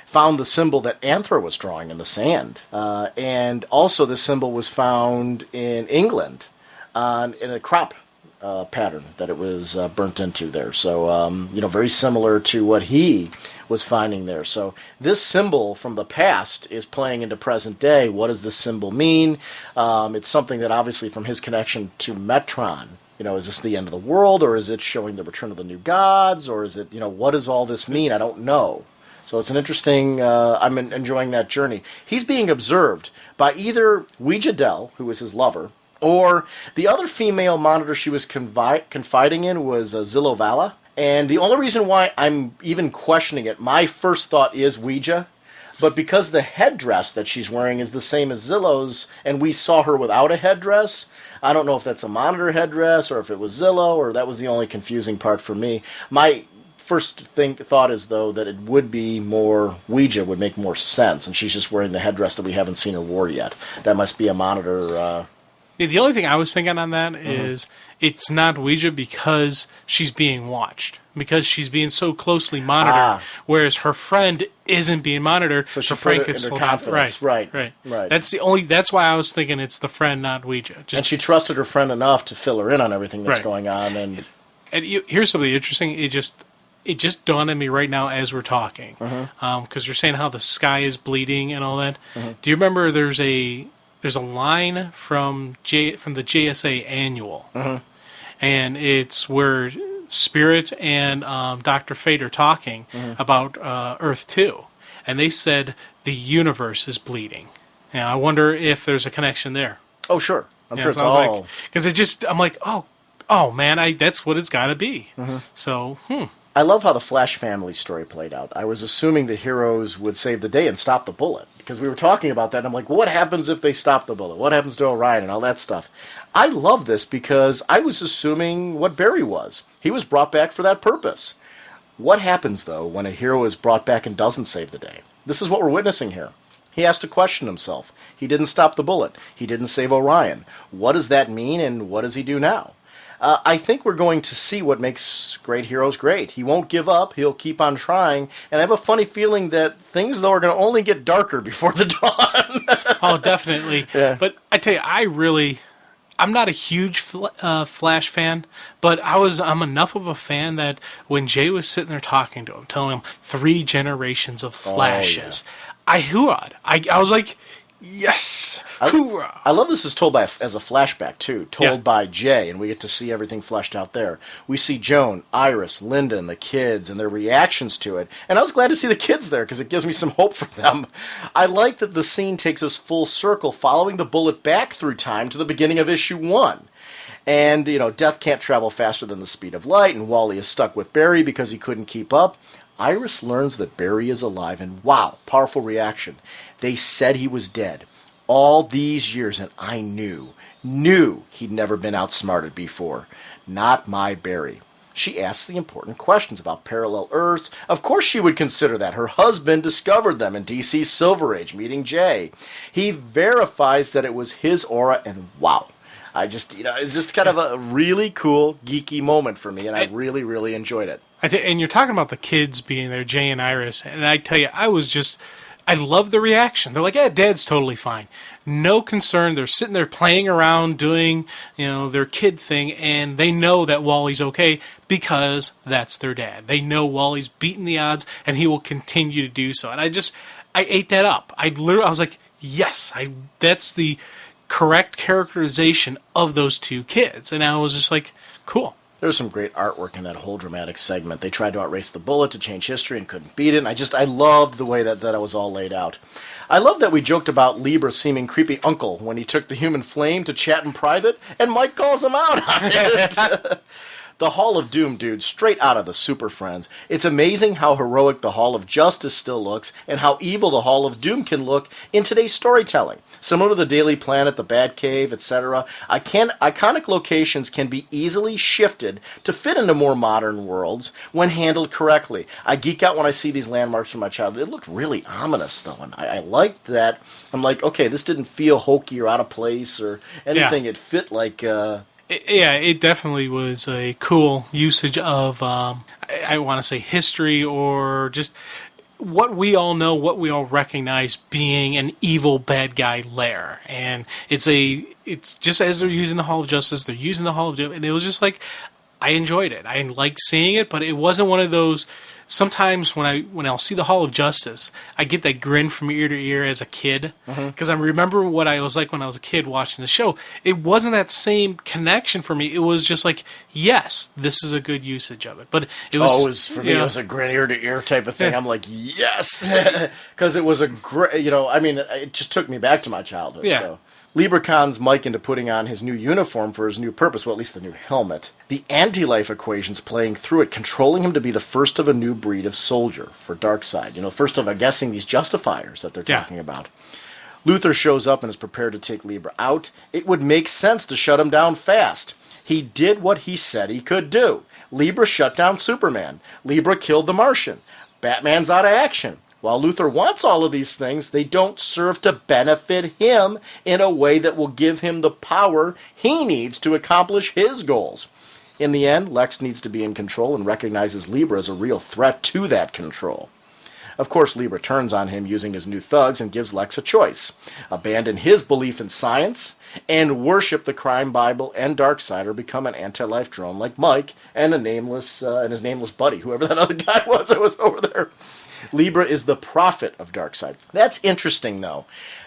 Found the symbol that Anthro was drawing in the sand. And also the symbol was found in England in a crop pattern that it was burnt into there. So, very similar to what he was finding there. So this symbol from the past is playing into present day. What does this symbol mean? It's something that obviously from his connection to Metron, is this the end of the world, or is it showing the return of the new gods, or is it, what does all this mean? I don't know. So it's an interesting, I'm enjoying that journey. He's being observed by either Ouija Dell, who is his lover, or the other female monitor she was confiding in was Zillovala. And the only reason why I'm even questioning it, my first thought is Ouija, but because the headdress that she's wearing is the same as Zillow's, and we saw her without a headdress, I don't know if that's a monitor headdress or if it was Zillow, or that was the only confusing part for me. My first thought is, though, that it would be more Ouija would make more sense, and she's just wearing the headdress that we haven't seen her wear yet. That must be a monitor. The only thing I was thinking on that is it's not Ouija because she's being watched, because she's being so closely monitored, whereas her friend isn't being monitored. So her friend could slow down. Right. That's why I was thinking it's the friend, not Ouija. And she trusted her friend enough to fill her in on everything that's going on. And here's something interesting. It just dawned on me right now as we're talking, because you're saying how the sky is bleeding and all that. Do you remember there's a line from the JSA annual, and it's where Spirit and Dr. Fate are talking about Earth 2, and they said the universe is bleeding. And I wonder if there's a connection there. Oh, sure. I'm sure it's all... Because I'm like, oh man, that's what it's got to be. So, I love how the Flash family story played out. I was assuming the heroes would save the day and stop the bullet, because we were talking about that, and I'm like, well, what happens if they stop the bullet? What happens to Orion and all that stuff? I love this because I was assuming what Barry was. He was brought back for that purpose. What happens, though, when a hero is brought back and doesn't save the day? This is what we're witnessing here. He has to question himself. He didn't stop the bullet. He didn't save Orion. What does that mean, and what does he do now? I think we're going to see what makes great heroes great. He won't give up. He'll keep on trying. And I have a funny feeling that things, though, are going to only get darker before the dawn. Oh, definitely. Yeah. But I tell you, I'm not a huge Flash fan, but I'm enough of a fan that when Jay was sitting there talking to him, telling him 3 generations of Flashes, I hoored. I was like, yes, hoorah. I love this is told as a flashback, too, by Jay, and we get to see everything fleshed out there. We see Joan, Iris, Linda, and the kids, and their reactions to it. And I was glad to see the kids there, because it gives me some hope for them. I like that the scene takes us full circle, following the bullet back through time to the beginning of issue 1. And, Death can't travel faster than the speed of light, and Wally is stuck with Barry because he couldn't keep up. Iris learns that Barry is alive, and wow, powerful reaction. They said he was dead all these years, and I knew he'd never been outsmarted before. Not my Barry. She asks the important questions about parallel Earths. Of course she would consider that. Her husband discovered them in DC's Silver Age, meeting Jay. He verifies that it was his aura, and wow. I just, it's just kind of a really cool, geeky moment for me, and I really, really enjoyed it. And you're talking about the kids being there, Jay and Iris, and I tell you, I love the reaction. They're like, yeah, Dad's totally fine. No concern. They're sitting there playing around, doing, their kid thing, and they know that Wally's okay because that's their dad. They know Wally's beaten the odds, and he will continue to do so. And I ate that up. I was like, yes, that's the correct characterization of those 2 kids. And I was just like, cool. There's some great artwork in that whole dramatic segment. They tried to outrace the Bullet to change history and couldn't beat it. And I loved the way that it was all laid out. I love that we joked about Libra's seeming creepy uncle when he took the human flame to chat in private, and Mike calls him out on it. The Hall of Doom, dude, straight out of the Super Friends. It's amazing how heroic the Hall of Justice still looks, and how evil the Hall of Doom can look in today's storytelling. Similar to the Daily Planet, the Batcave, etc., iconic locations can be easily shifted to fit into more modern worlds when handled correctly. I geek out when I see these landmarks from my childhood. It looked really ominous, though, and I liked that. I'm like, okay, this didn't feel hokey or out of place or anything. Yeah. It fit like... it definitely was a cool usage of, I want to say, history, or just what we all know, what we all recognize being an evil bad guy lair. And it's just as they're using the Hall of Justice, they're using the Hall of Doom, and it was just like, I enjoyed it. I liked seeing it, but it wasn't one of those. Sometimes when I'll see the Hall of Justice, I get that grin from ear to ear as a kid, because I remember what I was like when I was a kid watching the show. It wasn't that same connection for me. It was just like, yes, this is a good usage of it. But it was for me. It was a grin ear to ear type of thing. I'm like, yes, because it was a great. It just took me back to my childhood. Yeah. So. Libra cons Mike into putting on his new uniform for his new purpose, well, at least the new helmet. The anti-life equations playing through it, controlling him to be the first of a new breed of soldier for Darkseid. First of, I'm guessing, these justifiers that they're talking about. Luthor shows up and is prepared to take Libra out. It would make sense to shut him down fast. He did what he said he could do. Libra shut down Superman. Libra killed the Martian. Batman's out of action. While Luthor wants all of these things, they don't serve to benefit him in a way that will give him the power he needs to accomplish his goals. In the end, Lex needs to be in control and recognizes Libra as a real threat to that control. Of course, Libra turns on him using his new thugs and gives Lex a choice. Abandon his belief in science and worship the crime Bible and Darkseid, or become an anti-life drone like Mike and his nameless buddy, whoever that other guy was that was over there. Libra is the prophet of Darkseid. That's interesting, though,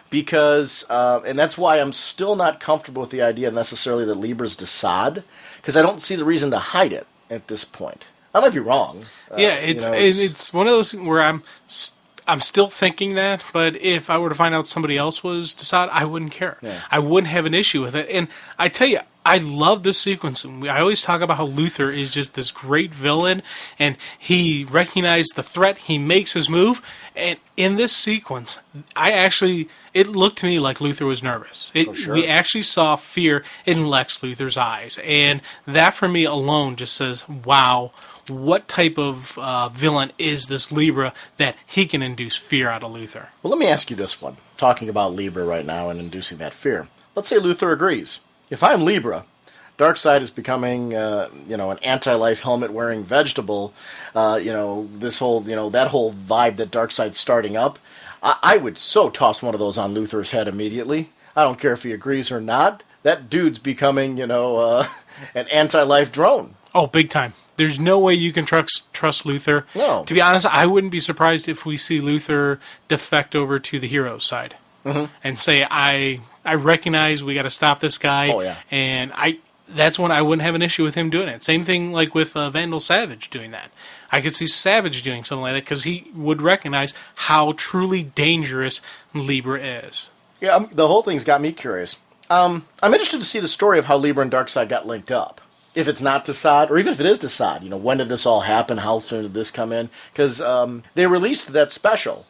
because, and that's why I'm still not comfortable with the idea necessarily that Libra's Desaad, because I don't see the reason to hide it at this point. I might be wrong. It's one of those where I'm still thinking that, but if I were to find out somebody else was Desaad, I wouldn't care. Yeah. I wouldn't have an issue with it. And I tell you, I love this sequence. I always talk about how Luthor is just this great villain, and he recognized the threat, he makes his move, and in this sequence, it looked to me like Luthor was nervous. Sure. We actually saw fear in Lex Luthor's eyes, and that for me alone just says, wow, what type of villain is this Libra that he can induce fear out of Luthor? Well, let me ask you this one, talking about Libra right now and inducing that fear. Let's say Luthor agrees. If I'm Libra, Darkseid is becoming, an anti-life helmet-wearing vegetable. This whole, that whole vibe that Darkseid's starting up. I would so toss one of those on Luthor's head immediately. I don't care if he agrees or not. That dude's becoming, an anti-life drone. Oh, big time. There's no way you can trust Luthor. No. To be honest, I wouldn't be surprised if we see Luthor defect over to the hero side and say, I recognize we got to stop this guy. Oh, yeah. And that's when I wouldn't have an issue with him doing it. Same thing like with Vandal Savage doing that. I could see Savage doing something like that because he would recognize how truly dangerous Libra is. Yeah, the whole thing's got me curious. I'm interested to see the story of how Libra and Darkseid got linked up. If it's not Desaad, or even if it is Desaad, when did this all happen? How soon did this come in? Because they released that special,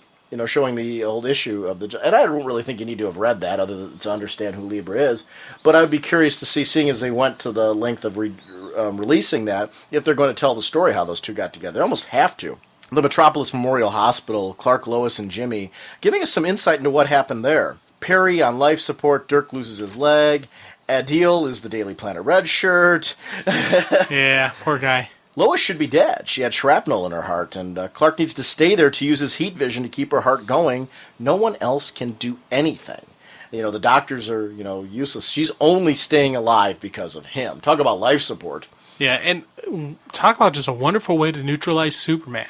showing the old issue of and I don't really think you need to have read that other than to understand who Libra is. But I would be curious to see, seeing as they went to the length of releasing that, if they're going to tell the story how those two got together. They almost have to. The Metropolis Memorial Hospital, Clark, Lois, and Jimmy, giving us some insight into what happened there. Perry on life support, Dirk loses his leg, Adil is the Daily Planet red shirt. Yeah, poor guy. Lois should be dead. She had shrapnel in her heart, and Clark needs to stay there to use his heat vision to keep her heart going. No one else can do anything. The doctors are, useless. She's only staying alive because of him. Talk about life support. Yeah, and talk about just a wonderful way to neutralize Superman.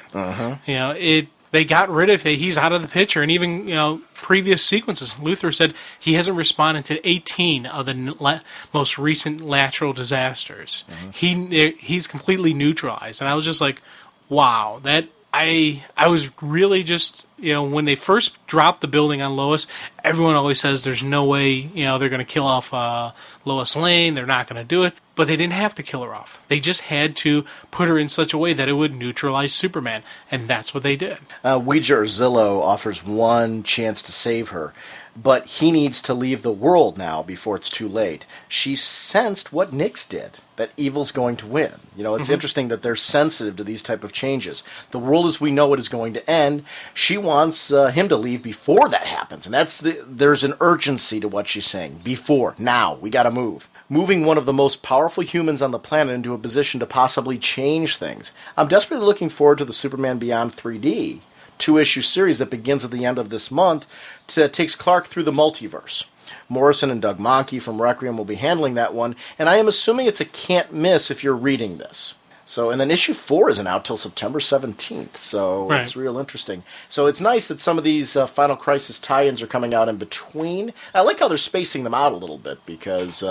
they got rid of it. He's out of the picture. And even, previous sequences, Luthor said he hasn't responded to 18 of the most recent natural disasters. He's completely neutralized. And I was just like, wow, I was really just, when they first dropped the building on Lois, everyone always says there's no way, they're going to kill off Lois Lane. They're not going to do it. But they didn't have to kill her off. They just had to put her in such a way that it would neutralize Superman. And that's what they did. Ouija Zillow offers one chance to save her, but he needs to leave the world now before it's too late. She sensed what Nyx did, that evil's going to win. It's interesting that they're sensitive to these type of changes. The world as we know it is going to end. She wants him to leave before that happens, and there's an urgency to what she's saying. Before, now, we got to move. Moving one of the most powerful humans on the planet into a position to possibly change things. I'm desperately looking forward to the Superman Beyond 3D 2-issue series that begins at the end of this month takes Clark through the multiverse. Morrison and Doug Mahnke from Requiem will be handling that one, and I am assuming it's a can't miss if you're reading this. So, and then issue 4 isn't out till September 17th, so It's real interesting. So it's nice that some of these Final Crisis tie-ins are coming out in between. I like how they're spacing them out a little bit, because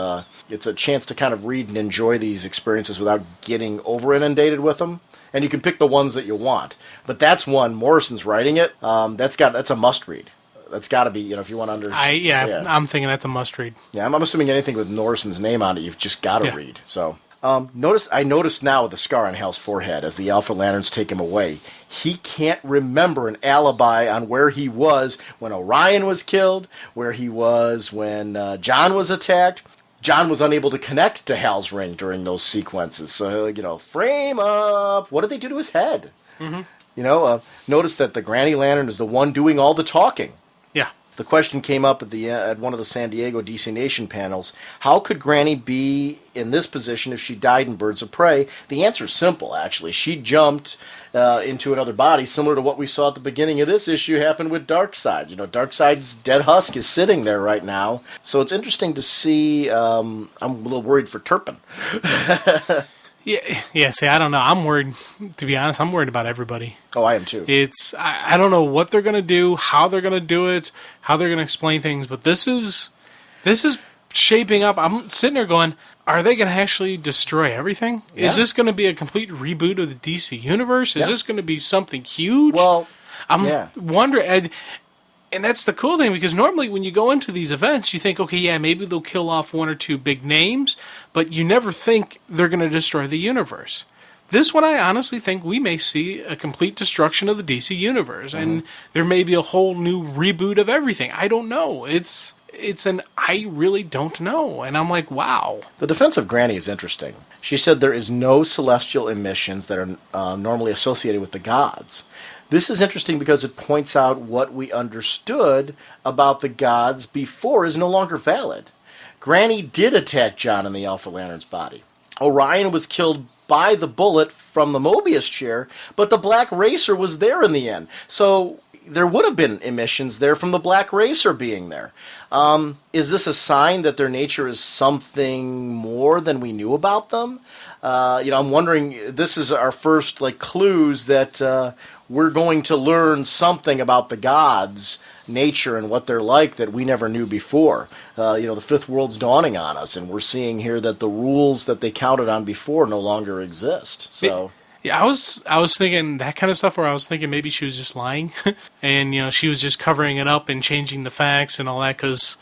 it's a chance to kind of read and enjoy these experiences without getting over-inundated with them. And you can pick the ones that you want. But that's one, Morrison's writing it, that's a must-read. That's got to be, if you want to understand. I'm thinking that's a must-read. Yeah, I'm assuming anything with Morrison's name on it, you've just got to read, so... I noticed now with the scar on Hal's forehead as the Alpha Lanterns take him away, he can't remember an alibi on where he was when Orion was killed, where he was when John was attacked. John was unable to connect to Hal's ring during those sequences. So, frame up. What did they do to his head? Notice that the Granny Lantern is the one doing all the talking. Yeah. The question came up at one of the San Diego DC Nation panels. How could Granny be in this position if she died in Birds of Prey? The answer is simple, actually. She jumped into another body, similar to what we saw at the beginning of this issue happen with Darkseid. Darkseid's dead husk is sitting there right now. So it's interesting to see. I'm a little worried for Turpin. Yeah. See, I don't know. I'm worried. To be honest, I'm worried about everybody. Oh, I am too. I don't know what they're going to do, how they're going to do it, how they're going to explain things. But this is shaping up. I'm sitting there going, are they going to actually destroy everything? Yeah. Is this going to be a complete reboot of the DC universe? Is this going to be something huge? Well, I'm wondering. And that's the cool thing, because normally when you go into these events, you think, okay, maybe they'll kill off one or two big names, but you never think they're going to destroy the universe. This one, I honestly think we may see a complete destruction of the DC universe, and there may be a whole new reboot of everything. I don't know. I really don't know. And I'm like, wow. The defense of Granny is interesting. She said there is no celestial emissions that are normally associated with the gods. This is interesting because it points out what we understood about the gods before is no longer valid. Granny did attack John in the Alpha Lantern's body. Orion was killed by the bullet from the Mobius chair, but the Black Racer was there in the end. So there would have been emissions there from the Black Racer being there. Is this a sign that their nature is something more than we knew about them? I'm wondering, this is our first clues that we're going to learn something about the gods' nature and what they're like that we never knew before. The fifth world's dawning on us, and we're seeing here that the rules that they counted on before no longer exist. So. Yeah, I was thinking that kind of stuff where I was thinking maybe she was just lying, and she was just covering it up and changing the facts and all that because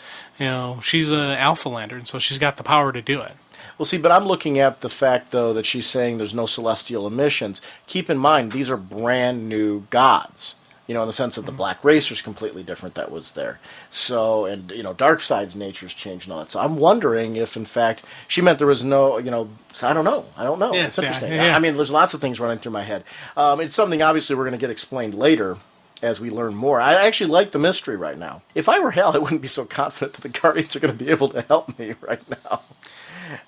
she's an Alpha Lantern, so she's got the power to do it. Well, see, but I'm looking at the fact, though, that she's saying there's no celestial emissions. Keep in mind, these are brand new gods, in the sense that the Black Racer's completely different that was there. So, and, Darkseid's nature's changed and all that. So I'm wondering if, in fact, she meant there was no, I don't know. Yeah, it's interesting. Yeah. I mean, there's lots of things running through my head. It's something, obviously, we're going to get explained later as we learn more. I actually like the mystery right now. If I were Hal, I wouldn't be so confident that the Guardians are going to be able to help me right now.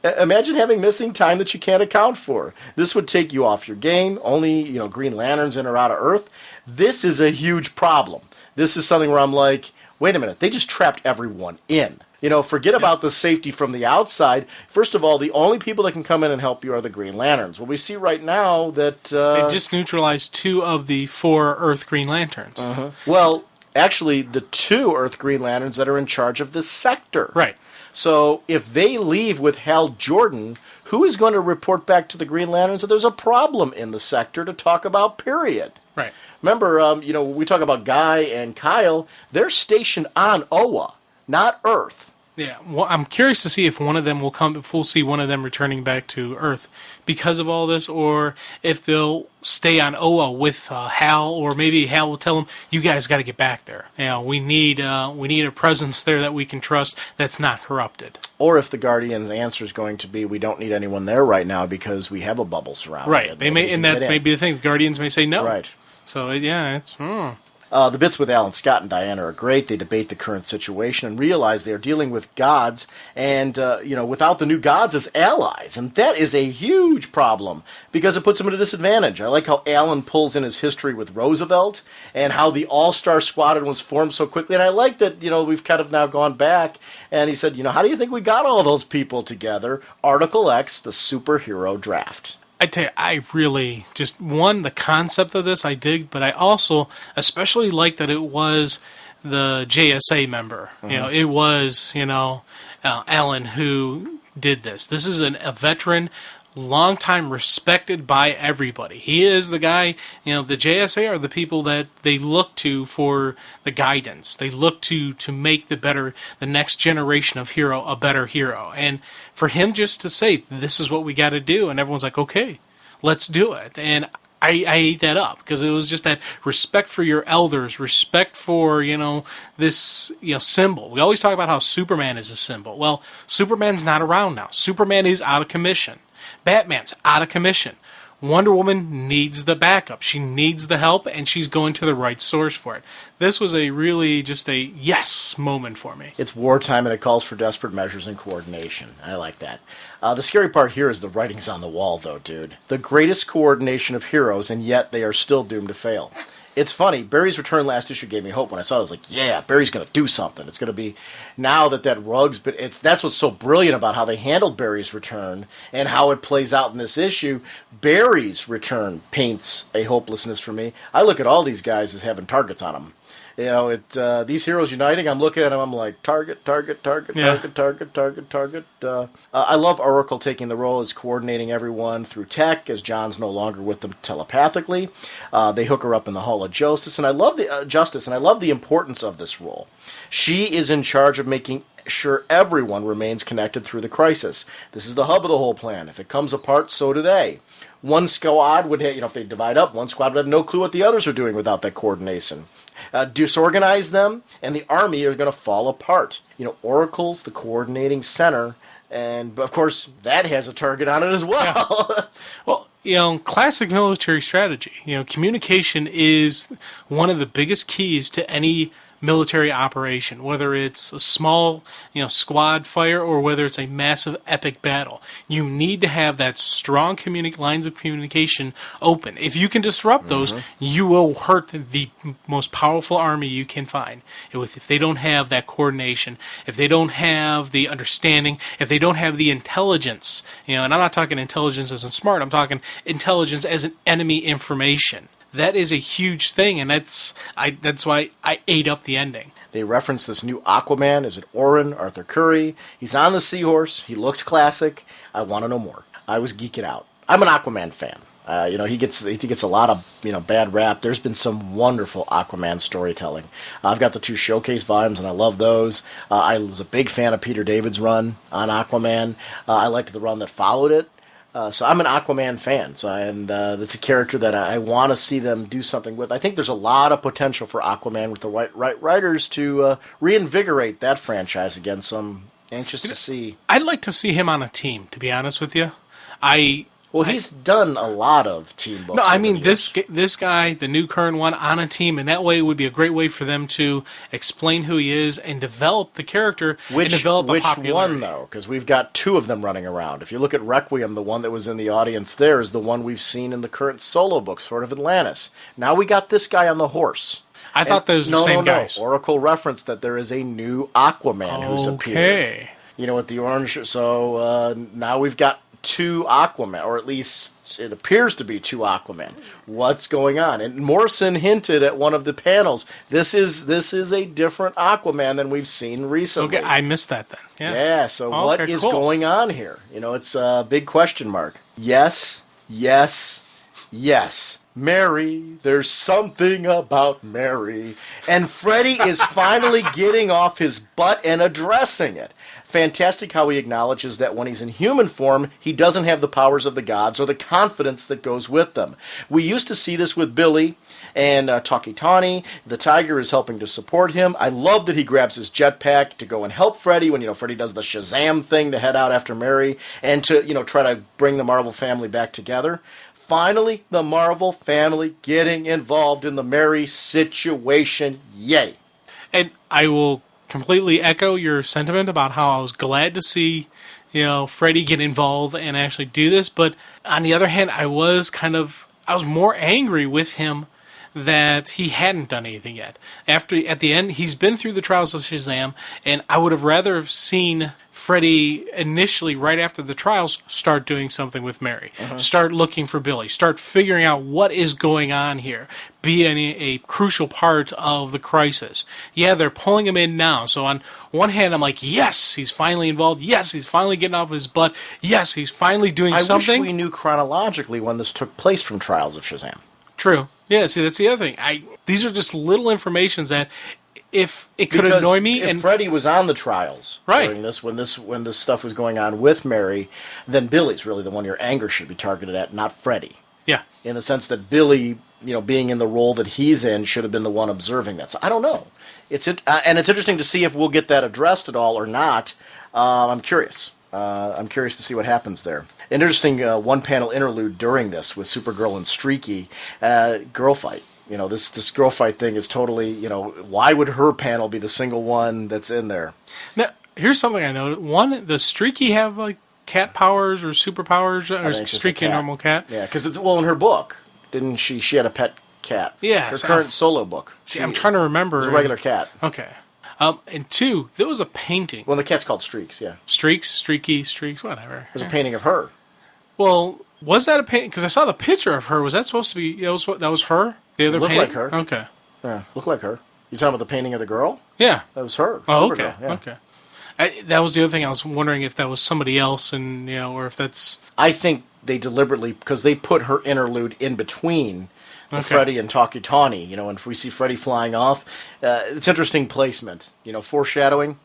Imagine having missing time that you can't account for. This would take you off your game. Only, Green Lanterns in or out of Earth. This is a huge problem. This is something where I'm like, wait a minute, they just trapped everyone in. Forget about the safety from the outside. First of all, the only people that can come in and help you are the Green Lanterns. Well, we see right now that... They've just neutralized 2 of the 4 Earth Green Lanterns. Well, actually, the 2 Earth Green Lanterns that are in charge of this sector. Right. So if they leave with Hal Jordan, who is going to report back to the Green Lanterns that there's a problem in the sector to talk about, period? Right. Remember, we talk about Guy and Kyle. They're stationed on Oa, not Earth. Yeah, well, I'm curious to see if one of them will come. If we'll see one of them returning back to Earth because of all this, or if they'll stay on Oa with Hal, or maybe Hal will tell them, "You guys got to get back there. We need a presence there that we can trust that's not corrupted." Or if the Guardians' answer is going to be, "We don't need anyone there right now because we have a bubble surrounding right. it." They may, and that's maybe the thing. The Guardians may say no. Right. So yeah, it's. The bits with Alan Scott and Diana are great. They debate the current situation and realize they are dealing with gods and, without the new gods as allies. And that is a huge problem because it puts them at a disadvantage. I like how Alan pulls in his history with Roosevelt and how the All-Star Squadron was formed so quickly. And I like that, we've kind of now gone back and he said, how do you think we got all those people together? Article X, the superhero draft. I tell you, I really just, the concept of this I dig, but I also especially like that it was the JSA member. It was, Alan who did this. This is a veteran, long time respected by everybody. He is the guy, the JSA are the people that they look to for the guidance. They look to make the next generation of hero a better hero. And for him just to say, this is what we got to do, and everyone's like, okay, let's do it. And I ate that up because it was just that respect for your elders, respect for, this, symbol. We always talk about how Superman is a symbol. Well, Superman's not around now. Superman is out of commission. Batman's out of commission. Wonder Woman needs the backup. She needs the help, and she's going to the right source for it. This was just a yes moment for me. It's wartime, and it calls for desperate measures and coordination. I like that. The scary part here is the writing's on the wall, though, dude. The greatest coordination of heroes, and yet they are still doomed to fail. It's funny, Barry's return last issue gave me hope. When I saw it, I was like, yeah, Barry's going to do something. It's going to be, now that rug's, but that's what's so brilliant about how they handled Barry's return and how it plays out in this issue. Barry's return paints a hopelessness for me. I look at all these guys as having targets on them. These heroes uniting, I'm looking at them, I'm like, target. I love Oracle taking the role as coordinating everyone through tech, as John's no longer with them telepathically. They hook her up in the Hall of Justice, and I love the importance of this role. She is in charge of making sure everyone remains connected through the crisis. This is the hub of the whole plan. If it comes apart, so do they. One squad would have, if they divide up, one squad would have no clue what the others are doing without that coordination. Disorganize them, and the army are going to fall apart. Oracle's the coordinating center, but of course, that has a target on it as well. Yeah. Well, classic military strategy. Communication is one of the biggest keys to any military operation, whether it's a small, squad fire or whether it's a massive epic battle. You need to have that strong lines of communication open. If you can disrupt those, you will hurt the most powerful army you can find. If they don't have that coordination, if they don't have the understanding, if they don't have the intelligence, and I'm not talking intelligence as in smart, I'm talking intelligence as an enemy information. That is a huge thing, and that's why I ate up the ending. They reference this new Aquaman. Is it Orin, Arthur Curry? He's on the seahorse. He looks classic. I want to know more. I was geeking out. I'm an Aquaman fan. He gets a lot of bad rap. There's been some wonderful Aquaman storytelling. I've got the 2 showcase volumes, and I love those. I was a big fan of Peter David's run on Aquaman. I liked the run that followed it. So I'm an Aquaman fan, and that's a character that I want to see them do something with. I think there's a lot of potential for Aquaman with the right writers to reinvigorate that franchise again, so I'm anxious to see. I'd like to see him on a team, to be honest with you. He's done a lot of team books. No, I mean this guy, the new current one, on a team, and that way it would be a great way for them to explain who he is and develop the character and develop a popularity. Which one, though? Because we've got 2 of them running around. If you look at Requiem, the one that was in the audience there is the one we've seen in the current solo book, Sword of Atlantis. Now we got this guy on the horse. I thought those were the same guys. Oracle referenced that there is a new Aquaman who's appeared. With the orange. So now we've got 2 Aquaman, or at least it appears to be 2 Aquaman. What's going on? And Morrison hinted at one of the panels. This is a different Aquaman than we've seen recently. Okay, I missed that then. Yeah. So what is going on here? It's a big question mark. Yes. Mary, there's something about Mary. And Freddy is finally getting off his butt and addressing it. Fantastic how he acknowledges that when he's in human form, he doesn't have the powers of the gods or the confidence that goes with them. We used to see this with Billy and Takitani. The tiger is helping to support him. I love that he grabs his jetpack to go and help Freddy when, Freddy does the Shazam thing to head out after Mary and to, try to bring the Marvel family back together. Finally, the Marvel family getting involved in the Mary situation. Yay. And I will completely echo your sentiment about how I was glad to see, Freddy get involved and actually do this. But on the other hand, I was more angry with him that he hadn't done anything yet. At the end, he's been through the trials of Shazam, and I would have rather have seen Freddy initially, right after the trials, start doing something with Mary. Start looking for Billy. Start figuring out what is going on here. Be a crucial part of the crisis. Yeah, they're pulling him in now. So on one hand, I'm like, yes, he's finally involved. Yes, he's finally getting off his butt. Yes, he's finally doing something. I wish we knew chronologically when this took place from Trials of Shazam. True. Yeah, see, that's the other thing. These are just little informations that if it could annoy me. If Freddy was on the trials during this, when this stuff was going on with Mary, then Billy's really the one your anger should be targeted at, not Freddy. Yeah. In the sense that Billy, being in the role that he's in, should have been the one observing that. So I don't know. And it's interesting to see if we'll get that addressed at all or not. I'm curious. I'm curious to see what happens there. An interesting one-panel interlude during this with Supergirl and Streaky, girl fight. This girl fight thing is totally, why would her panel be the single one that's in there? Now, here's something I noticed. One, does Streaky have, like, cat powers or superpowers? Or is Streaky a normal cat? Yeah, because in her book, didn't she had a pet cat. Yeah. Her current solo book. I'm trying to remember. It was a regular cat. Okay. And 2, there was a painting. Well, the cat's called Streaks, yeah. Streaks, whatever. There's a painting of her. Well, was that a painting? Because I saw the picture of her. Was that supposed to be, that was her? The other looked painting? like her. Okay. Yeah, looked like her. You talking about the painting of the girl? Yeah. That was her. Oh, okay. Yeah. Okay. That was the other thing. I was wondering if that was somebody else, and or if that's. I think they deliberately, because they put her interlude in between Freddy and Takitani. And if we see Freddy flying off, it's interesting placement. Foreshadowing.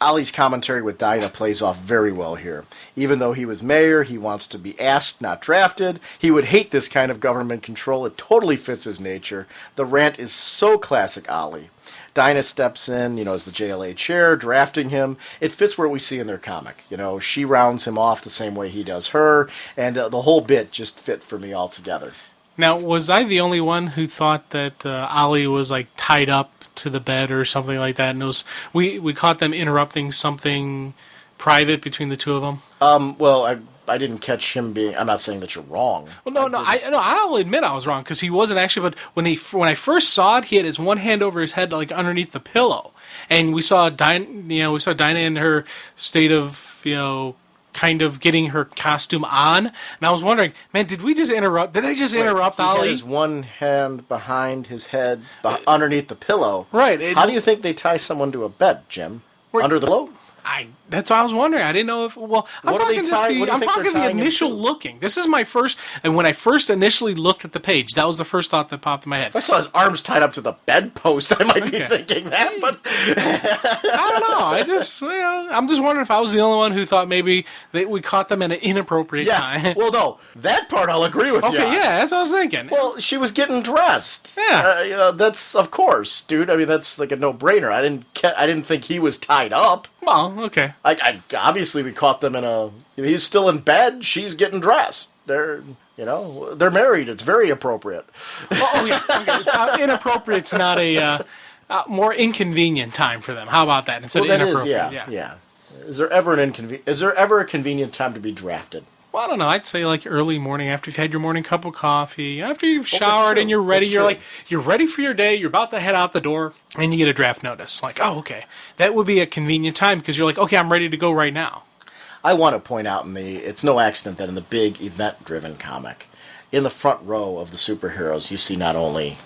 Ollie's commentary with Dinah plays off very well here. Even though he was mayor, he wants to be asked, not drafted. He would hate this kind of government control. It totally fits his nature. The rant is so classic Ollie. Dinah steps in, as the JLA chair, drafting him. It fits where we see in their comic. She rounds him off the same way he does her, and the whole bit just fit for me altogether. Now, was I the only one who thought that Ollie was, like, tied up to the bed or something like that, and we caught them interrupting something private between the two of them? Well, I didn't catch him being. I'm not saying that you're wrong. Well, I'll admit I was wrong because he wasn't actually. But when I first saw it, he had his one hand over his head, like underneath the pillow, and we saw Dinah in her state of kind of getting her costume on, and I was wondering, man, did we just interrupt? Did they just interrupt Ollie? He had his one hand behind his head, underneath the pillow. Right. How do you think they tie someone to a bed, Jim? Under the pillow? That's what I was wondering. I didn't know if. Well, I'm talking the initial looking. This is my first, and when I first initially looked at the page, that was the first thought that popped in my head. If I saw his arms tied up to the bedpost, I might be thinking that, but I don't know. I'm just wondering if I was the only one who thought maybe that we caught them at an inappropriate time. Yes. Well, no, that part I'll agree with you. Okay, yeah, that's what I was thinking. Well, she was getting dressed. Yeah. That's of course, dude. I mean, that's like a no-brainer. I didn't think he was tied up. Well, okay. Obviously we caught them in a. He's still in bed. She's getting dressed. They're married. It's very appropriate. Oh yeah. Okay. Inappropriate's not a more inconvenient time for them. How about that? Instead of inappropriate. Yeah. Is there ever a convenient time to be drafted? Well, I don't know. I'd say like early morning after you've had your morning cup of coffee, after you've that's showered true. and you're ready. That's You're true. like, you're ready for your day. You're about to head out the door and you get a draft notice. Like, oh, okay. That would be a convenient time because you're like, okay, I'm ready to go right now. I want to point out it's no accident that in the big event-driven comic, in the front row of the superheroes, you see not only,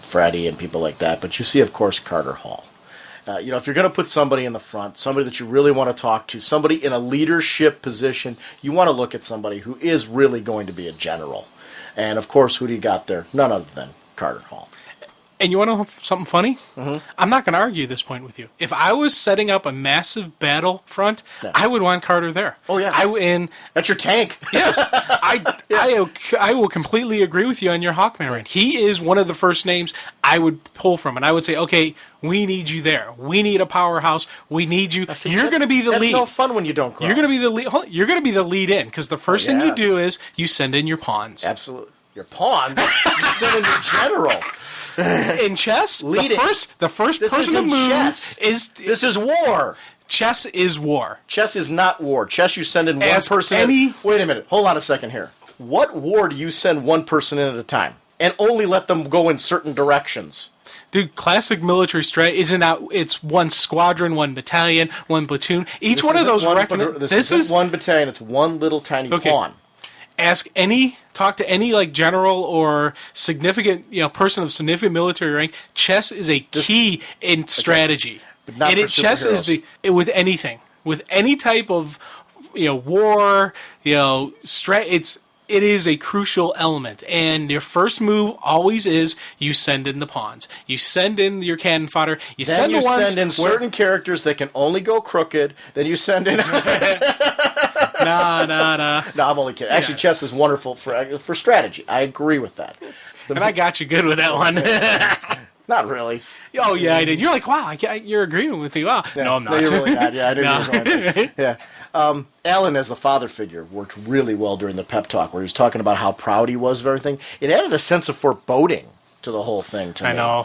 Freddy and people like that, but you see, of course, Carter Hall. If you're going to put somebody in the front, somebody that you really want to talk to, somebody in a leadership position, you want to look at somebody who is really going to be a general. And, of course, who do you got there? None other than Carter Hall. And you want to know something funny? Mm-hmm. I'm not going to argue this point with you. If I was setting up a massive battle front, I would want Carter there. Oh, yeah. That's your tank. Yeah. I will completely agree with you on your Hawkman rant. He is one of the first names I would pull from, and I would say, okay, we need you there. We need a powerhouse. We need you. You're going to be the lead. That's no fun when you don't grow. You're going to be the lead. You're going to be the lead in, because the first thing you do is you send in your pawns. Absolutely. Your pawns? You send in your general. In chess, the first person to move is... This is war. Chess is war. Chess is not war. Chess, you send in one person in. Wait a minute. Hold on a second here. What war do you send one person in at a time? And only let them go in certain directions? Dude, classic military strategy isn't out. It's one squadron, one battalion, one platoon. Each one of those... This is one battalion. It's one little tiny pawn. Talk to any like general or significant person of significant military rank. Chess is a key in strategy. But not for chess is with anything, with any type of war. It is a crucial element, and your first move always is you send in the pawns, you send in your cannon fodder, you send in certain characters that can only go crooked. Then you send in. Nah. No, I'm only kidding. Actually, chess is wonderful for strategy. I agree with that. And I got you good with that one. Not really. Oh, yeah, I did. You're like, wow, you're agreeing with me. Wow. Yeah. No, I'm not. No, you're really not. Yeah, I didn't. Yeah. Alan, as the father figure, worked really well during the pep talk where he was talking about how proud he was of everything. It added a sense of foreboding to the whole thing to me. I know.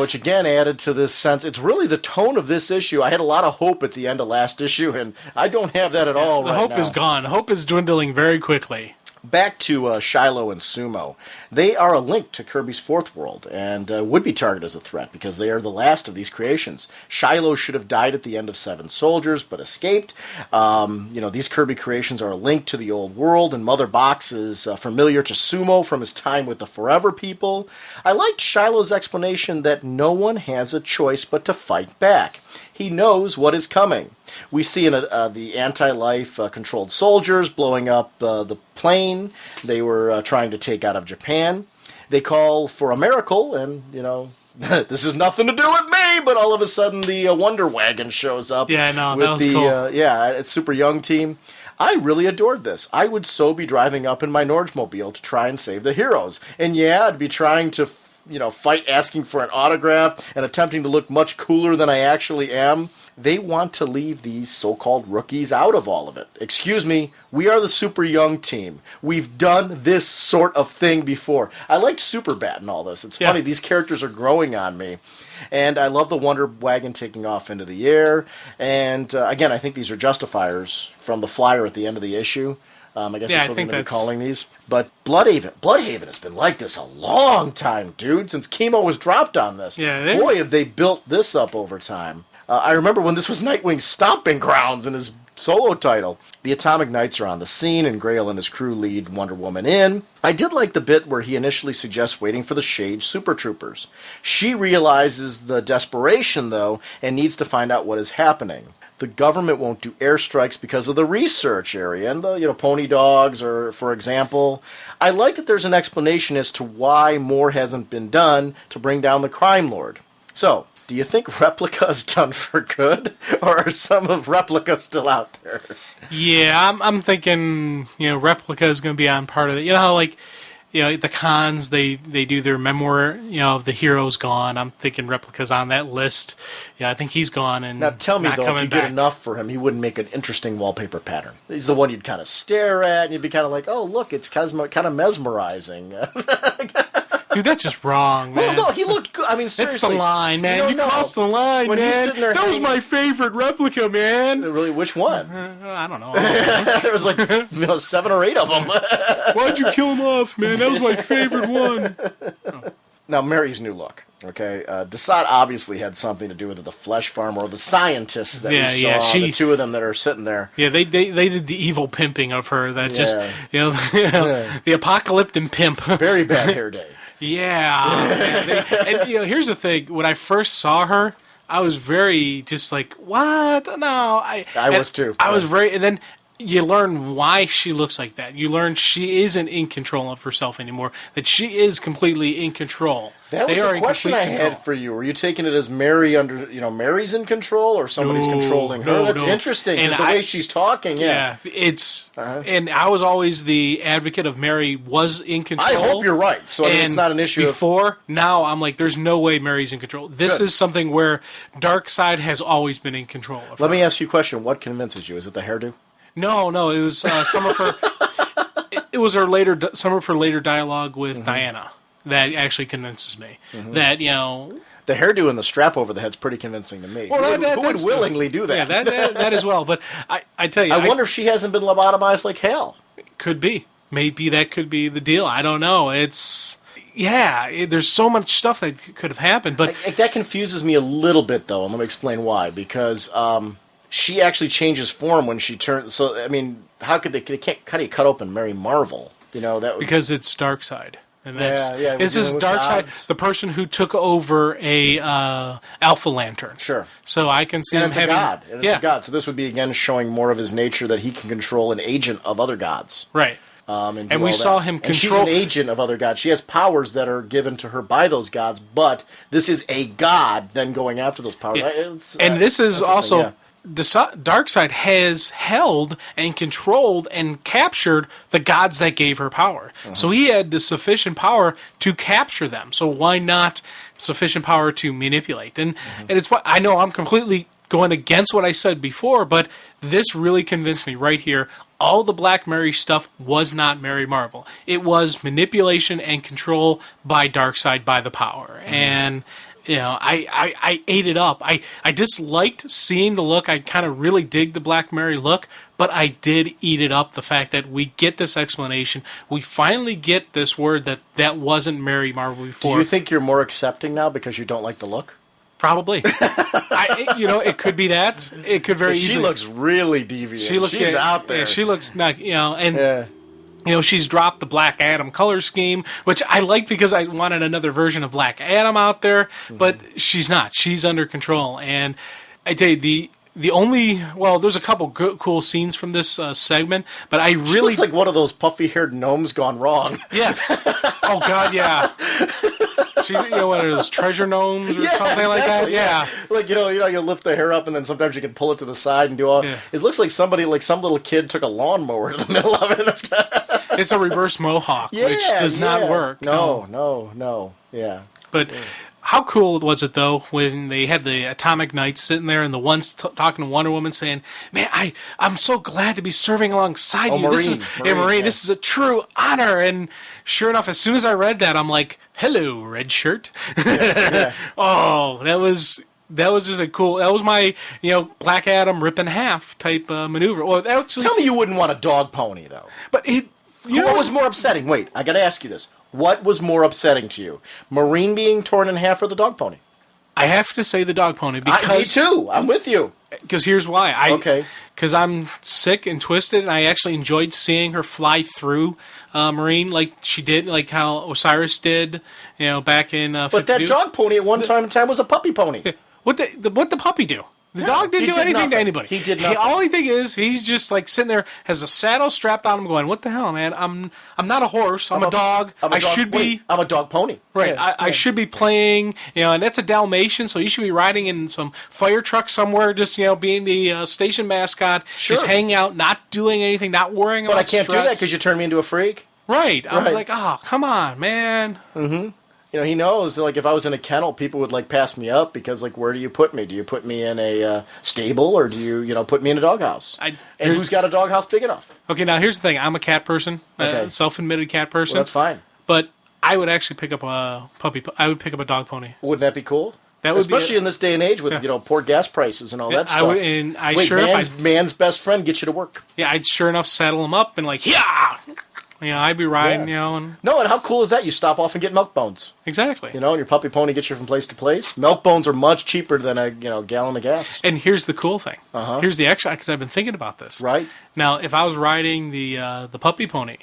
Which again added to this sense. It's really the tone of this issue. I had a lot of hope at the end of last issue, and I don't have that at all right now. The hope is gone. Hope is dwindling very quickly. Back to Shiloh and Sumo. They are a link to Kirby's Fourth World and would be targeted as a threat because they are the last of these creations. Shiloh should have died at the end of Seven Soldiers but escaped. These Kirby creations are a link to the old world, and Mother Box is familiar to Sumo from his time with the Forever People. I liked Shiloh's explanation that no one has a choice but to fight back. He knows what is coming. We see in the anti-life controlled soldiers blowing up the plane they were trying to take out of Japan. They call for a miracle, and, this has nothing to do with me, but all of a sudden the Wonder Wagon shows up. Yeah, I know, that was cool. It's Super Young team. I really adored this. I would so be driving up in my Norgemobile to try and save the heroes. And I'd be trying to fight asking for an autograph and attempting to look much cooler than I actually am. They want to leave these so-called rookies out of all of it. Excuse me, we are the Super Young team. We've done this sort of thing before. I liked Superbat and all this. It's funny, these characters are growing on me. And I love the Wonder Wagon taking off into the air. And again, I think these are justifiers from the flyer at the end of the issue. I guess that's what we're going to be calling these. But Bloodhaven has been like this a long time, dude, since Chemo was dropped on this. Yeah, boy, have they built this up over time. I remember when this was Nightwing's stomping grounds in his solo title. The Atomic Knights are on the scene, and Grail and his crew lead Wonder Woman in. I did like the bit where he initially suggests waiting for the Shade Super Troopers. She realizes the desperation, though, and needs to find out what is happening. The government won't do airstrikes because of the research area and the pony dogs, or for example. I like that there's an explanation as to why more hasn't been done to bring down the crime lord. So, do you think Replica is done for good, or are some of Replica still out there? Yeah, I'm thinking Replica is going to be on part of it. The cons, they do their memoir, of the heroes gone. I'm thinking Replica's on that list. Yeah, I think he's gone and now tell me, not though, if you back. did enough for him, he wouldn't make an interesting wallpaper pattern. He's the one you'd kind of stare at, and you'd be kind of like, oh, look, it's kind of mesmerizing. Dude, that's just wrong, man. Well, no, he looked good. I mean, It's the seriously. line, man. You crossed the line, When he's man. sitting there That was hanging- my favorite replica, man. Really, which one? I don't know. There was like 7 or 8 of them. Why'd you kill him off, man? That was my favorite one. Now, Mary's new look. Okay, Desaad obviously had something to do with it. The flesh farmer or the scientists that we saw, the two of them that are sitting there. Yeah, they did the evil pimping of her. That just the apocalyptic pimp. Very bad hair day. Yeah. And here's the thing. When I first saw her, I was very just like, what? No. I was too. I was very, and then you learn why she looks like that. You learn she isn't in control of herself anymore, that she is completely in control. That was the question I had for you. Were you taking it as Mary Mary's in control or somebody's controlling her? That's interesting, because the way she's talking, it's... And I was always the advocate of Mary was in control. I hope you're right. So I mean, it's not an issue now I'm like, there's no way Mary's in control. This is something where Darkseid has always been in control of her. Let me ask you a question. What convinces you? Is it the hairdo? No, it was some of her... It was some of her later dialogue with Diana that actually convinces me that, the hairdo and the strap over the head's pretty convincing to me. Well, who would willingly do that? Yeah, that as well. But I tell you, I wonder if she hasn't been lobotomized like hell. Could be. Maybe that could be the deal. I don't know. There's so much stuff that could have happened. But that confuses me a little bit, though, and let me explain why. Because she actually changes form when she turns. So, I mean, how do you cut open Mary Marvel? Because it's Darkseid. And this is Darkseid, the person who took over a Alpha Lantern. Sure. So I can see him having... It's a god. So this would be, again, showing more of his nature that he can control an agent of other gods. Right. And we saw him control... And she's an agent of other gods. She has powers that are given to her by those gods, but this is a god then going after those powers. Yeah. This is also... Yeah. Darkseid has held and controlled and captured the gods that gave her power. So he had the sufficient power to capture them. So why not sufficient power to manipulate? And it's I know I'm completely going against what I said before, but this really convinced me right here. All the Black Mary stuff was not Mary Marvel. It was manipulation and control by Darkseid, by the power. And... I ate it up. I disliked seeing the look. I kind of really dig the Black Mary look, but I did eat it up, the fact that we get this explanation. We finally get this word that wasn't Mary Marvel before. Do you think you're more accepting now because you don't like the look? Probably. It could be that. It could very easily. She looks really deviant. She's out there. Yeah, she looks not, she's dropped the Black Adam color scheme, which I like because I wanted another version of Black Adam out there, but she's not. She's under control. And I tell you, the only... Well, there's a couple cool scenes from this segment, but I really... She looks like one of those puffy-haired gnomes gone wrong. Yes. Oh, God, yeah. She's, what are those, treasure gnomes or something like that? Yeah. Like, you lift the hair up and then sometimes you can pull it to the side and do all... Yeah. It looks like some little kid took a lawnmower in the middle of it. It's a reverse mohawk, which does not work. No. Yeah. But how cool was it, though, when they had the Atomic Knights sitting there and the ones talking to Wonder Woman saying, man, I'm so glad to be serving alongside you. Marine. This is a true honor. And sure enough, as soon as I read that, I'm like, hello, red shirt. Yeah. Oh, that was just a cool... That was my, Black Adam rip in half type maneuver. Well, actually, tell me you wouldn't want a dog pony, though. But what was more upsetting? Wait, I got to ask you this. What was more upsetting to you? Marine being torn in half or the dog pony? I have to say the dog pony because... Me too. I'm with you. Because here's why. Okay. Because I'm sick and twisted, and I actually enjoyed seeing her fly through Marine like she did, like how Osiris did, back in 52. But that dog pony at one time was a puppy pony. What the puppy do? The dog didn't do anything to anybody. He did nothing. All he thing is, he's just like sitting there, has a saddle strapped on him, going, "What the hell, man? I'm not a horse. I'm a dog. I'm a dog pony. Right. Yeah, I should be playing. And that's a Dalmatian, so you should be riding in some fire truck somewhere, just being the station mascot, just hanging out, not doing anything, not worrying about. But I can't do that because you turn me into a freak. Right. I was like, oh, come on, man. Mm-hmm. He knows, like, if I was in a kennel, people would, like, pass me up because, like, where do you put me? Do you put me in a stable or do you, put me in a doghouse? And who's got a doghouse big enough? Okay, now here's the thing. I'm a cat person, self-admitted cat person. Well, that's fine. But I would actually pick up a puppy. I would pick up a dog pony. Wouldn't that be cool? That would Especially in this day and age with poor gas prices and all that stuff. Man's best friend gets you to work. Yeah, I'd sure enough saddle him up and I'd be riding, and how cool is that? You stop off and get milk bones. Exactly. And your puppy pony gets you from place to place. Milk bones are much cheaper than a gallon of gas. And here's the cool thing. Here's the extra, because I've been thinking about this. Right. Now, if I was riding the puppy pony,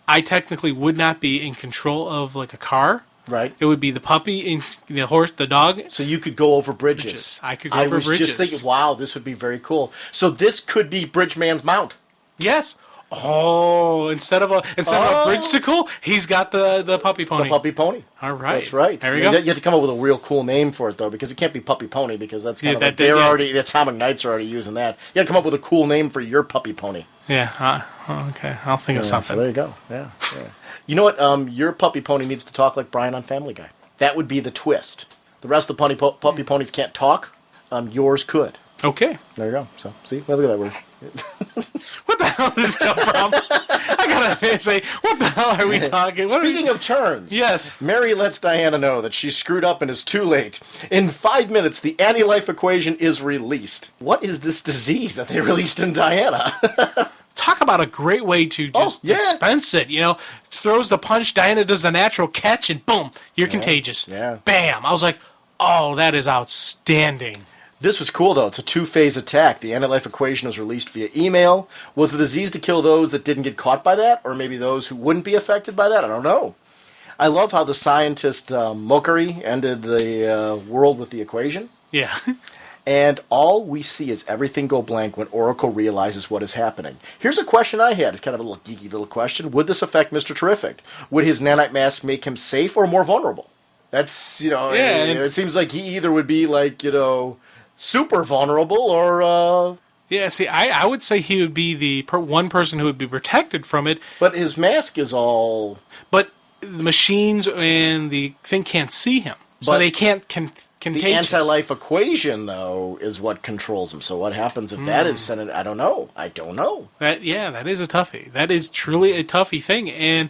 I technically would not be in control of like a car. Right. It would be the puppy, the horse, the dog. So you could go over bridges. I could go over bridges. I was just thinking, wow, this would be very cool. So this could be Bridgeman's mount. Yes. Oh, instead of a bridgesicle, he's got the puppy pony. The puppy pony. All right. That's right. There we go. You have to come up with a real cool name for it, though, because it can't be puppy pony, because that's kind of like the Atomic Knights are already using that. You have to come up with a cool name for your puppy pony. Yeah. Okay. I'll think of something. So there you go. Yeah. You know what? Your puppy pony needs to talk like Brian on Family Guy. That would be the twist. The rest of the puppy ponies can't talk. Yours could. Okay. There you go. So, see? Well, look at that word. What the hell did this come from? I gotta say, what the hell are we talking? Speaking of turns. Yes. Mary lets Diana know that she's screwed up and is too late. In 5 minutes, the anti-life equation is released. What is this disease that they released in Diana? Talk about a great way to just dispense it. Throws the punch, Diana does the natural catch, and boom, you're contagious. Yeah. Bam. I was like, oh, that is outstanding. This was cool, though. It's a two-phase attack. The anti-life equation was released via email. Was the disease to kill those that didn't get caught by that, or maybe those who wouldn't be affected by that? I don't know. I love how the scientist Mokari ended the world with the equation. Yeah. And all we see is everything go blank when Oracle realizes what is happening. Here's a question I had. It's kind of a little geeky little question. Would this affect Mr. Terrific? Would his nanite mask make him safe or more vulnerable? That's, it seems like he either would be like, super vulnerable or... Yeah, see, I would say he would be the one person who would be protected from it. But his mask is all... But the machines and the thing can't see him. So they can't contagious. The anti-life equation, though, is what controls him. So what happens if that is sent? I don't know. That is a toughie. That is truly a toughie thing. And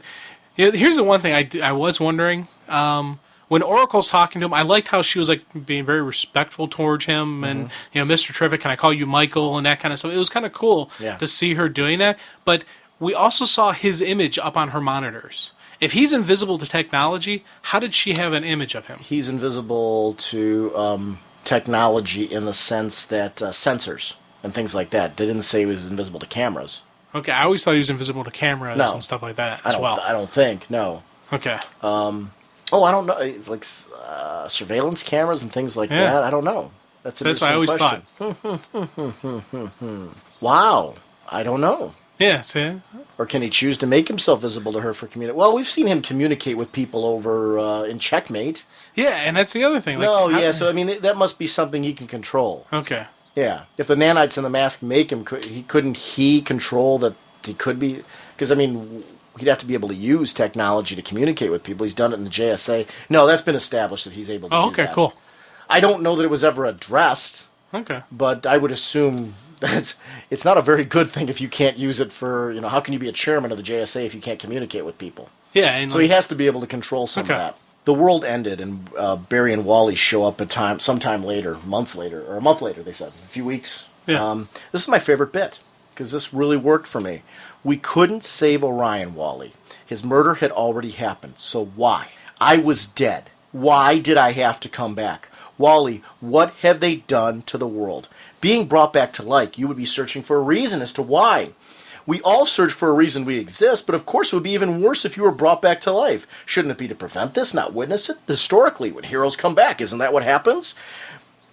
here's the one thing I was wondering. When Oracle's talking to him, I liked how she was like being very respectful towards him, and Mr. Terrific, can I call you Michael, and that kind of stuff. It was kind of cool to see her doing that. But we also saw his image up on her monitors. If he's invisible to technology, how did she have an image of him? He's invisible to technology in the sense that sensors and things like that. They didn't say he was invisible to cameras. Okay, I always thought he was invisible to cameras and stuff like that as well. I don't think, no. Okay. I don't know. Like surveillance cameras and things like that. I don't know. That's what I always thought. Wow. I don't know. Yeah, see? Or can he choose to make himself visible to her for communicate? Well, we've seen him communicate with people over in Checkmate. Yeah, and that's the other thing. So, that must be something he can control. Okay. Yeah. If the nanites in the mask make him, couldn't he control that he could be? Because, he'd have to be able to use technology to communicate with people. He's done it in the JSA. No, that's been established that he's able to do that. Okay, cool. I don't know that it was ever addressed. Okay. But I would assume... It's not a very good thing if you can't use it for, how can you be a chairman of the JSA if you can't communicate with people? Yeah. So he has to be able to control some of that. The world ended, and Barry and Wally show up sometime later, a month later, they said, a few weeks. Yeah. This is my favorite bit, because this really worked for me. We couldn't save Orion, Wally. His murder had already happened, so why? I was dead. Why did I have to come back? Wally, what have they done to the world? Being brought back to life, you would be searching for a reason as to why. We all search for a reason we exist, but of course it would be even worse if you were brought back to life. Shouldn't it be to prevent this, not witness it? Historically, when heroes come back, isn't that what happens?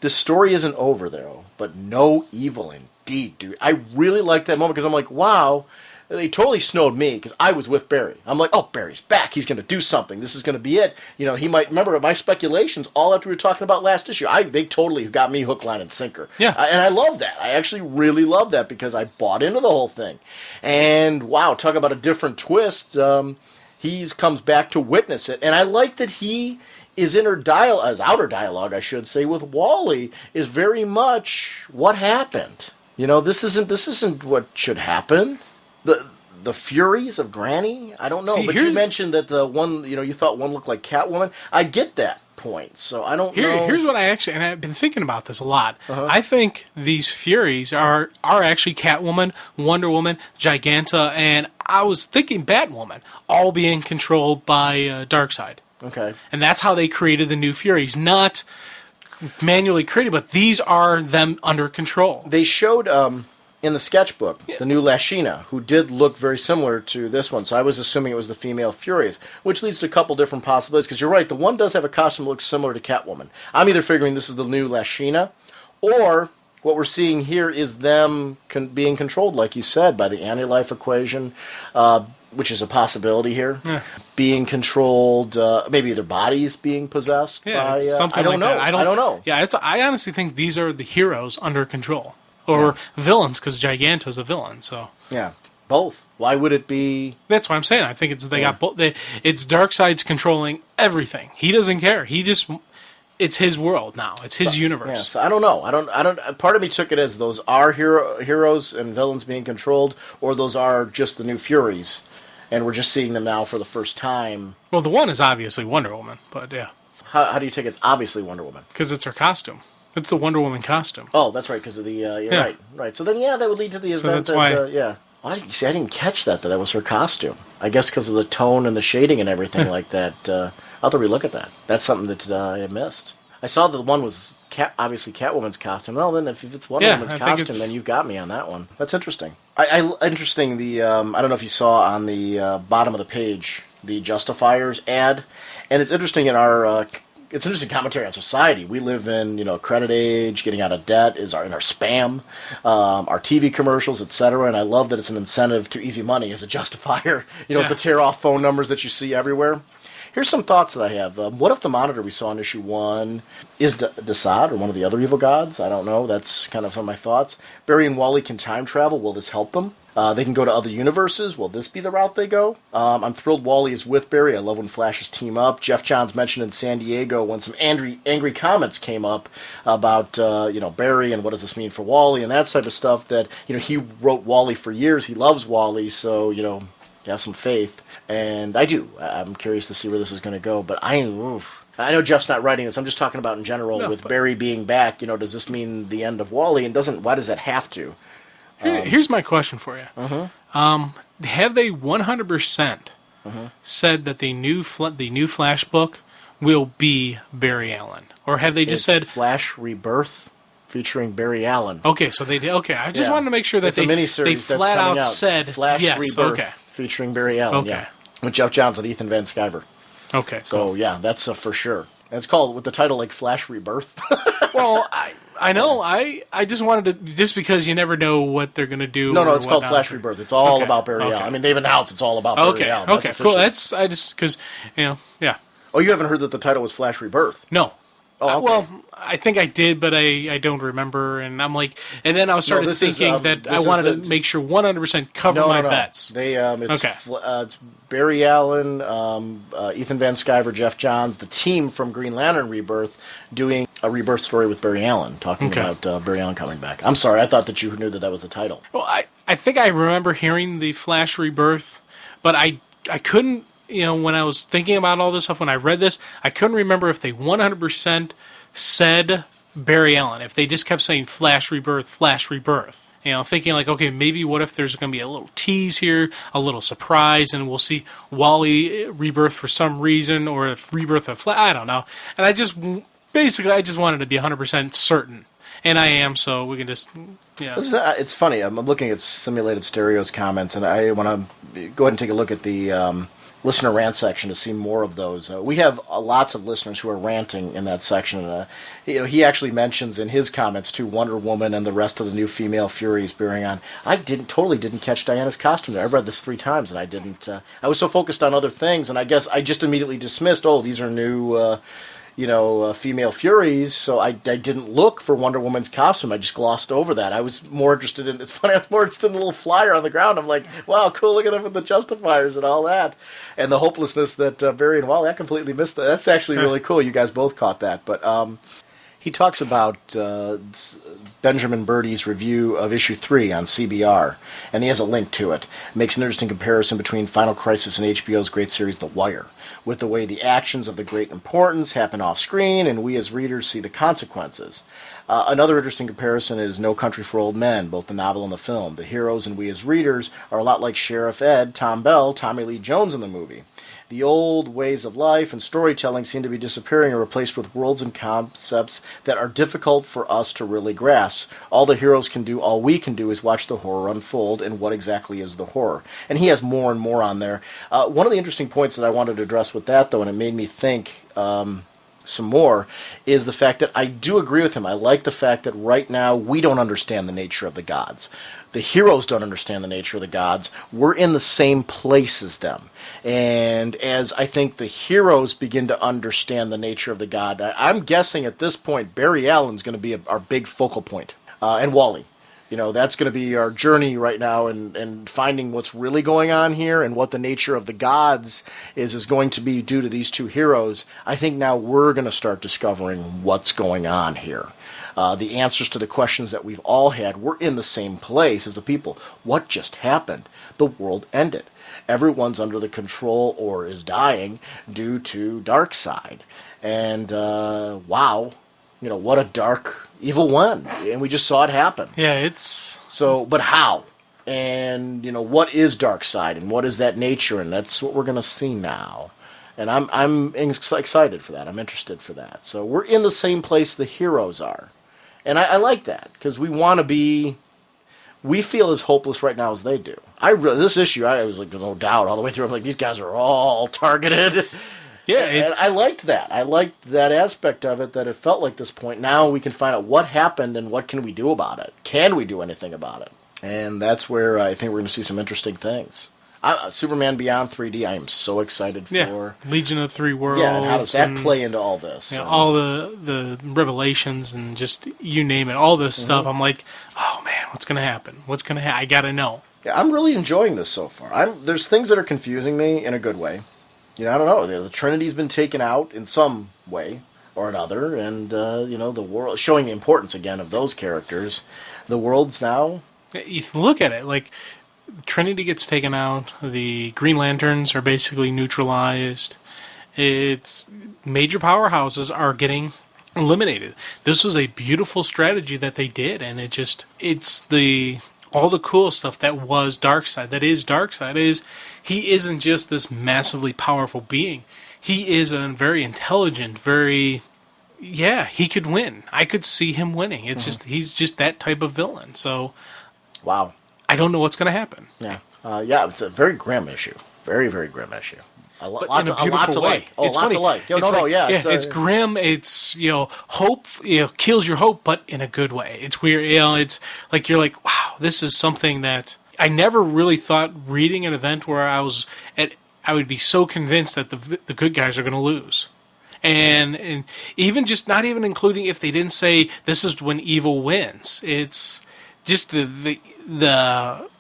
The story isn't over, though, but no evil indeed, dude. I really like that moment because I'm like, wow, they totally snowed me because I was with Barry. I'm like, oh, Barry's back. He's going to do something. This is going to be it. He might remember my speculations all after we were talking about last issue. They totally got me hook, line, and sinker. Yeah. And I love that. I actually really love that because I bought into the whole thing. And wow, talk about a different twist. He comes back to witness it. And I like that he is outer dialogue, I should say, with Wally is very much what happened. This isn't what should happen. the Furies of Granny? I don't know. See, but you mentioned that one, you thought one looked like Catwoman. I get that point, so I don't know. Here's what and I've been thinking about this a lot. I think these Furies are actually Catwoman, Wonder Woman, Giganta, and I was thinking Batwoman, all being controlled by Darkseid. Okay. And that's how they created the new Furies, not manually created, but these are them under control. They showed in the sketchbook the new Lashina, who did look very similar to this one, so I was assuming it was the female Furies, which leads to a couple different possibilities, because you're right, the one does have a costume that looks similar to Catwoman. I'm either figuring this is the new Lashina, or what we're seeing here is them being controlled, like you said, by the anti-life equation, which is a possibility here. Yeah. Being controlled, maybe their bodies being possessed by something I don't like know. That. I don't know. Yeah, I honestly think these are the heroes under control. Or villains, because Giganta's a villain, so... Yeah, both. Why would it be... That's what I'm saying. I think they got both. It's Darkseid's controlling everything. He doesn't care. It's his world now. It's his universe. Yeah, so I don't know. I don't. Part of me took it as those are heroes and villains being controlled, or those are just the new Furies, and we're just seeing them now for the first time. Well, the one is obviously Wonder Woman, but yeah. How do you take it's obviously Wonder Woman? Because it's her costume. It's the Wonder Woman costume. Oh, that's right, because of the... Right. So then, that would lead to the event. So that's why... Well, see, I didn't catch that was her costume. I guess because of the tone and the shading and everything like that. I'll have to relook at that. That's something that I missed. I saw that the one was obviously Catwoman's costume. Well, then if it's Wonder Woman's costume, then you've got me on that one. That's interesting. Interesting, I don't know if you saw on the bottom of the page, the Justifiers ad. And it's interesting in our... It's interesting commentary on society. We live in, credit age, getting out of debt in our spam, our TV commercials, etc. And I love that it's an incentive to easy money as a justifier. With the tear-off phone numbers that you see everywhere. Here's some thoughts that I have. What if the monitor we saw in issue 1 is Desaad or one of the other evil gods? I don't know. That's kind of some of my thoughts. Barry and Wally can time travel. Will this help them? They can go to other universes. Will this be the route they go? I'm thrilled Wally is with Barry. I love when Flashes team up. Jeff Johns mentioned in San Diego when some angry comments came up about Barry and what does this mean for Wally and that type of stuff, that he wrote Wally for years. He loves Wally, so have some faith. And I do. I'm curious to see where this is going to go. But I know Jeff's not writing this. I'm just talking about in general with Barry being back. Does this mean the end of Wally? And why does that have to? Here's my question for you. Have they 100% said that the new Flash book will be Barry Allen, or have they just said Flash Rebirth featuring Barry Allen? Okay, so they did. Okay, I just wanted to make sure that they flat out said Flash Rebirth featuring Barry Allen. Okay, with Jeff Johns and Ethan Van Sciver. Okay, so cool. That's for sure. And it's called with the title like Flash Rebirth. Well, I know. I just wanted to, just because you never know what they're going to do. No, it's called Flash Rebirth. It's all about Barry Allen. I mean, they've announced it's all about Barry Allen. Okay, cool. Because yeah. Oh, you haven't heard that the title was Flash Rebirth? No. Oh, okay. Well, I think I did, but I don't remember. And I'm like, and then I started thinking that I wanted to make sure 100% cover my bets. It's Barry Allen, Ethan Van Sciver, Jeff Johns, the team from Green Lantern Rebirth, doing a rebirth story with Barry Allen, talking about Barry Allen coming back. I'm sorry, I thought that you knew that was the title. Well, I think I remember hearing the Flash Rebirth, but I couldn't. When I was thinking about all this stuff, when I read this, I couldn't remember if they 100% said Barry Allen, if they just kept saying Flash Rebirth, Flash Rebirth. Thinking like, okay, maybe what if there's going to be a little tease here, a little surprise, and we'll see Wally Rebirth for some reason, or if Rebirth of Flash, I don't know. And I just wanted to be 100% certain. And I am, so we can just, It's funny, I'm looking at Simulated Stereo's comments, and I want to go ahead and take a look at the listener rant section to see more of those. We have lots of listeners who are ranting in that section. He actually mentions in his comments too Wonder Woman and the rest of the new female Furies bearing on. I totally didn't catch Diana's costume there. I read this 3 times and I didn't. I was so focused on other things, and I guess I just immediately dismissed. Oh, these are new. Female Furies, so I didn't look for Wonder Woman's costume. I just glossed over that. I was more interested in, it's funny, I was more interested in the little flyer on the ground. I'm like, wow, cool, look at them with the Justifiers and all that. And the hopelessness that Barry and Wally, I completely missed that. That's actually really cool. You guys both caught that. But, He talks about Benjamin Birdie's review of issue 3 on CBR, and he has a link to it. Makes an interesting comparison between Final Crisis and HBO's great series The Wire, with the way the actions of the great importance happen off-screen, and we as readers see the consequences. Another interesting comparison is No Country for Old Men, both the novel and the film. The heroes and we as readers are a lot like Sheriff Ed, Tom Bell, Tommy Lee Jones in the movie. The old ways of life and storytelling seem to be disappearing and replaced with worlds and concepts that are difficult for us to really grasp. All the heroes can do, all we can do is watch the horror unfold, and what exactly is the horror? And he has more and more on there. One of the interesting points that I wanted to address with that, though, and it made me think some more, is the fact that I do agree with him. I like the fact that right now we don't understand the nature of the gods. The heroes don't understand the nature of the gods. We're in the same place as them. And as I think the heroes begin to understand the nature of the god, I'm guessing at this point Barry Allen's going to be our big focal point. And Wally. You know, that's going to be our journey right now and finding what's really going on here and what the nature of the gods is going to be due to these two heroes. I think now we're going to start discovering what's going on here. The answers to the questions that we've all had. We're in the same place as the people. What just happened? The world ended. Everyone's under the control or is dying due to Darkseid. And wow, you know, what a dark, evil one. And we just saw it happen. Yeah, it's... So, but how? And, you know, what is Darkseid and what is that nature? And that's what we're going to see now. And I'm excited for that. I'm interested for that. So we're in the same place the heroes are. And I like that, because we want to be... We feel as hopeless right now as they do. This issue, I was like, no doubt, all the way through. I'm like, these guys are all targeted. Yeah, and I liked that. I liked that aspect of it, that it felt like this point. Now we can find out what happened and what can we do about it. Can we do anything about it? And that's where I think we're going to see some interesting things. Superman Beyond 3D, I am so excited for. Yeah, Legion of Three Worlds. Yeah, and how does that play into all this? Yeah, all the revelations and just, you name it, all this stuff. I'm like, oh man, what's going to happen? What's going to happen? I got to know. Yeah, I'm really enjoying this so far. There's things that are confusing me in a good way. You know, I don't know. The Trinity's been taken out in some way or another, and, you know, the world, showing the importance again of those characters. The world's now... You look at it, like... Trinity gets taken out. The Green Lanterns are basically neutralized. It's major powerhouses are getting eliminated. This was a beautiful strategy that they did, and it's all the cool stuff that was Darkseid. That is Darkseid. He isn't just this massively powerful being. He is a very intelligent, he could win. I could see him winning. It's just he's just that type of villain. So, wow. I don't know what's going to happen. Yeah, it's a very grim issue. Very, very grim issue. A lot to like. Oh, a lot to like. It's grim. It's, hope. Kills your hope, but in a good way. It's weird. It's like you're like, wow, this is something that I never really thought reading an event where I would be so convinced that the good guys are going to lose. And even just not even including if they didn't say this is when evil wins. It's just the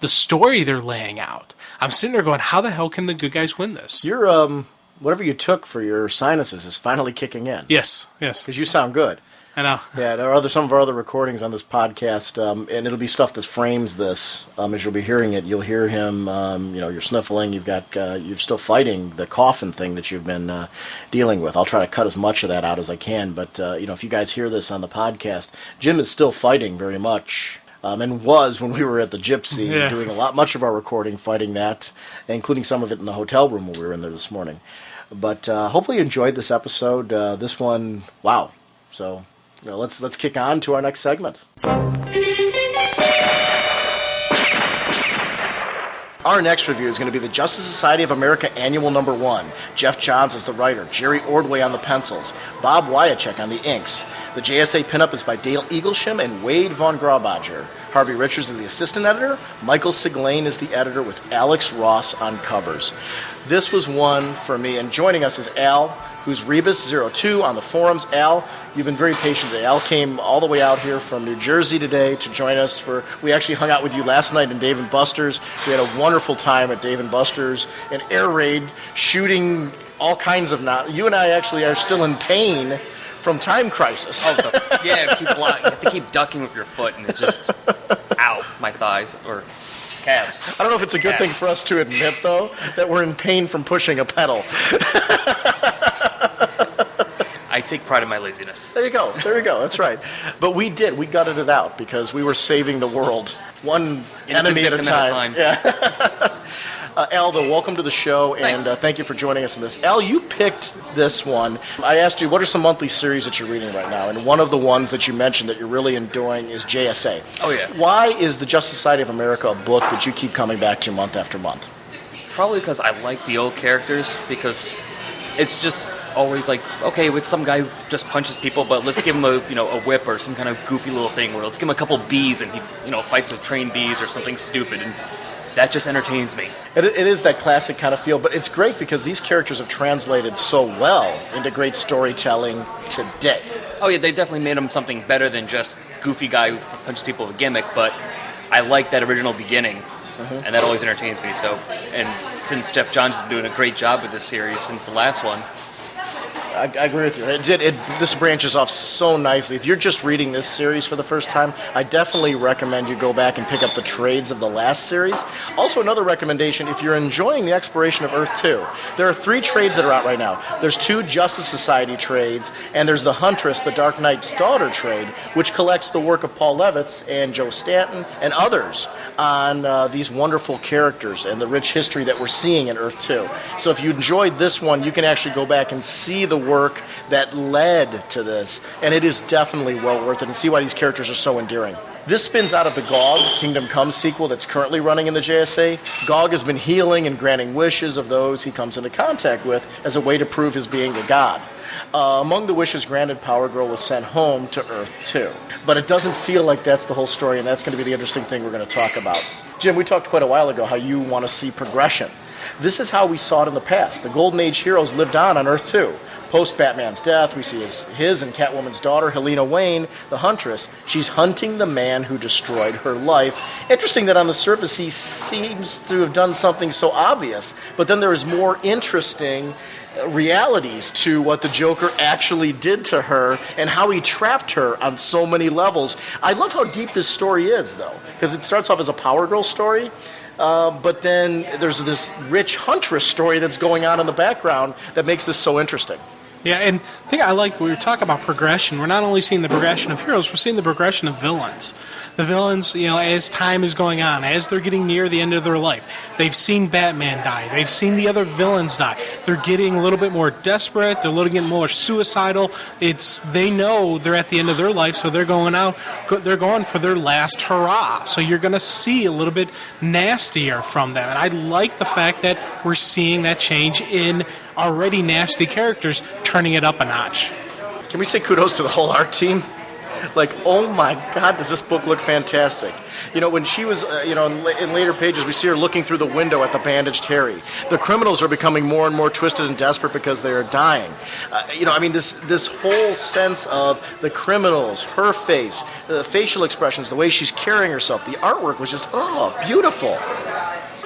story they're laying out. I'm sitting there going, how the hell can the good guys win this? Your whatever you took for your sinuses is finally kicking in. Yes. Because you sound good. I know. Yeah, there are some of our other recordings on this podcast, and it'll be stuff that frames this. As you'll be hearing it, you'll hear him. You're sniffling. You're still fighting the coughin thing that you've been dealing with. I'll try to cut as much of that out as I can. But if you guys hear this on the podcast, Jim is still fighting very much. And was when we were at the Gypsy doing much of our recording, fighting that, including some of it in the hotel room when we were in there this morning. But hopefully you enjoyed this episode. This one, wow. So let's kick on to our next segment. Our next review is going to be the Justice Society of America Annual Number 1. Jeff Johns is the writer, Jerry Ordway on the pencils, Bob Wyacek on the inks. The JSA pinup is by Dale Eaglesham and Wade Von Graubacher. Harvey Richards is the assistant editor. Michael Siglane is the editor with Alex Ross on covers. This was one for me, and joining us is Al, who's Rebus02 on the forums. Al, you've been very patient today. Al came all the way out here from New Jersey today to join us we actually hung out with you last night in Dave & Buster's. We had a wonderful time at Dave & Buster's, an air raid, shooting all kinds of... You and I actually are still in pain from Time Crisis. Oh, you have to keep ducking with your foot, and it just, ow, my thighs, or calves. I don't know if it's a good thing for us to admit, though, that we're in pain from pushing a pedal. I take pride in my laziness. There you go. That's right. But we gutted it out because we were saving the world one enemy at a time. Yeah. Al, welcome to the show, and thank you for joining us in this. Al, you picked this one. I asked you, what are some monthly series that you're reading right now? And one of the ones that you mentioned that you're really enjoying is JSA. Oh, yeah. Why is the Justice Society of America a book that you keep coming back to month after month? Probably because I like the old characters, because it's just always like, okay, with some guy who just punches people, but let's give him a whip or some kind of goofy little thing, or let's give him a couple bees and he fights with trained bees or something stupid, and that just entertains me. It is that classic kind of feel, but it's great because these characters have translated so well into great storytelling today. Oh yeah, they definitely made them something better than just goofy guy who punches people with a gimmick, but I like that original beginning, and that always entertains me. So, and since Jeff Johns has been doing a great job with this series since the last one, I agree with you. This branches off so nicely. If you're just reading this series for the first time, I definitely recommend you go back and pick up the trades of the last series. Also, another recommendation, if you're enjoying the exploration of Earth 2, there are 3 trades that are out right now. There's 2 Justice Society trades, and there's the Huntress, the Dark Knight's Daughter trade, which collects the work of Paul Levitz and Joe Stanton and others on these wonderful characters and the rich history that we're seeing in Earth 2. So if you enjoyed this one, you can actually go back and see the work that led to this, and it is definitely well worth it, and see why these characters are so endearing. This spins out of the Gog Kingdom Come sequel that's currently running in the JSA. Gog has been healing and granting wishes of those he comes into contact with as a way to prove his being a god. Among the wishes granted, Power Girl was sent home to Earth 2. But it doesn't feel like that's the whole story, and that's going to be the interesting thing we're going to talk about. Jim, we talked quite a while ago how you want to see progression. This is how we saw it in the past. The Golden Age heroes lived on Earth 2. Post-Batman's death, we see his and Catwoman's daughter, Helena Wayne, the Huntress. She's hunting the man who destroyed her life. Interesting that on the surface he seems to have done something so obvious, but then there is more interesting realities to what the Joker actually did to her and how he trapped her on so many levels. I love how deep this story is, though, because it starts off as a Power Girl story, but then there's this rich Huntress story that's going on in the background that makes this so interesting. Yeah, and the thing I like, we were talking about progression. We're not only seeing the progression of heroes, we're seeing the progression of villains. The villains, as time is going on, as they're getting near the end of their life, they've seen Batman die. They've seen the other villains die. They're getting a little bit more desperate. They're a little bit more suicidal. They know they're at the end of their life, so they're going out. They're going for their last hurrah. So you're going to see a little bit nastier from them. And I like the fact that we're seeing that change in already nasty characters, turning it up a notch. Can we say kudos to the whole art team? Like, oh my God, does this book look fantastic. When she was, in later pages, we see her looking through the window at the bandaged Harry. The criminals are becoming more and more twisted and desperate because they are dying. This whole sense of the criminals, her face, the facial expressions, the way she's carrying herself, the artwork was just, beautiful.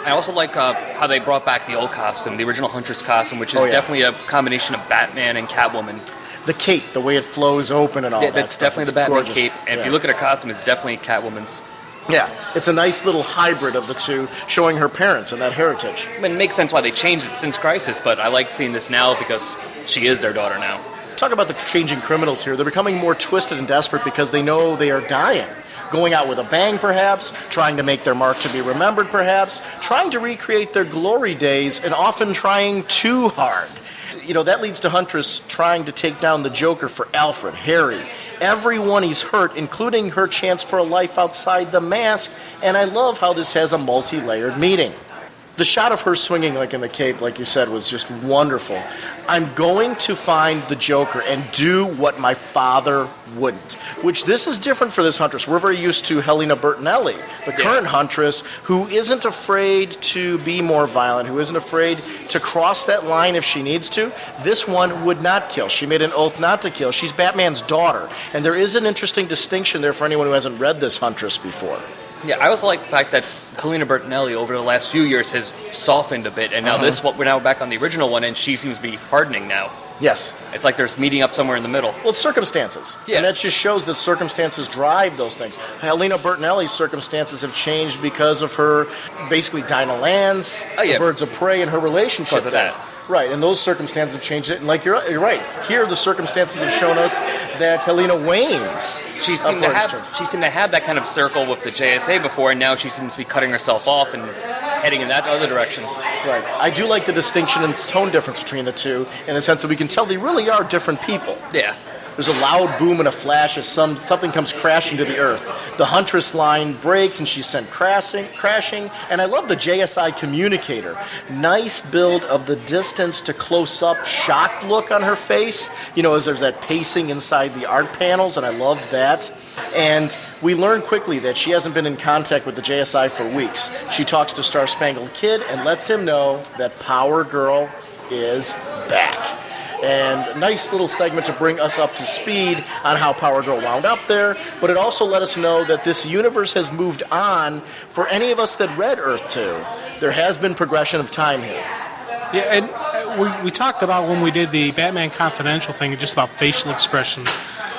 I also like how they brought back the old costume, the original Huntress costume, which is definitely a combination of Batman and Catwoman. The cape, the way it flows open and all that. That's definitely the Batman gorgeous cape. And if you look at her costume, it's definitely Catwoman's. Yeah, it's a nice little hybrid of the two, showing her parents and that heritage. It makes sense why they changed it since Crisis, but I like seeing this now because she is their daughter now. Talk about the changing criminals here. They're becoming more twisted and desperate because they know they are dying. Going out with a bang, perhaps, trying to make their mark to be remembered, perhaps, trying to recreate their glory days, and often trying too hard. That leads to Huntress trying to take down the Joker for Alfred, Harry, everyone he's hurt, including her chance for a life outside the mask, and I love how this has a multi-layered meaning. The shot of her swinging like in the cape, like you said, was just wonderful. I'm going to find the Joker and do what my father wouldn't. Which this is different for this Huntress. We're very used to Helena Bertinelli, the current Huntress, who isn't afraid to be more violent, who isn't afraid to cross that line if she needs to. This one would not kill. She made an oath not to kill. She's Batman's daughter. And there is an interesting distinction there for anyone who hasn't read this Huntress before. Yeah, I also like the fact that Helena Bertinelli over the last few years has softened a bit, and now we're now back on the original one, and she seems to be hardening now. Yes. It's like there's meeting up somewhere in the middle. Well, it's circumstances. Yeah. And that just shows that circumstances drive those things. Helena Bertinelli's circumstances have changed because of her, basically, Dinah Land's, the Birds of Prey, and her relationship. Because of that. Right, and those circumstances have changed it. And like you're right, here the circumstances have shown us that Helena wanes. She seemed to have that kind of circle with the JSA before, and now she seems to be cutting herself off and heading in that other direction. Right. I do like the distinction and tone difference between the two, in the sense that we can tell they really are different people. Yeah. There's a loud boom and a flash as something comes crashing to the earth. The Huntress line breaks and she's sent crashing. And I love the JSI communicator. Nice build of the distance to close up, shocked look on her face. As there's that pacing inside the art panels, and I loved that. And we learn quickly that she hasn't been in contact with the JSI for weeks. She talks to Star Spangled Kid and lets him know that Power Girl is back. And a nice little segment to bring us up to speed on how Power Girl wound up there, but it also let us know that this universe has moved on for any of us that read Earth 2. There has been progression of time here. Yeah, and we talked about when we did the Batman Confidential thing, just about facial expressions.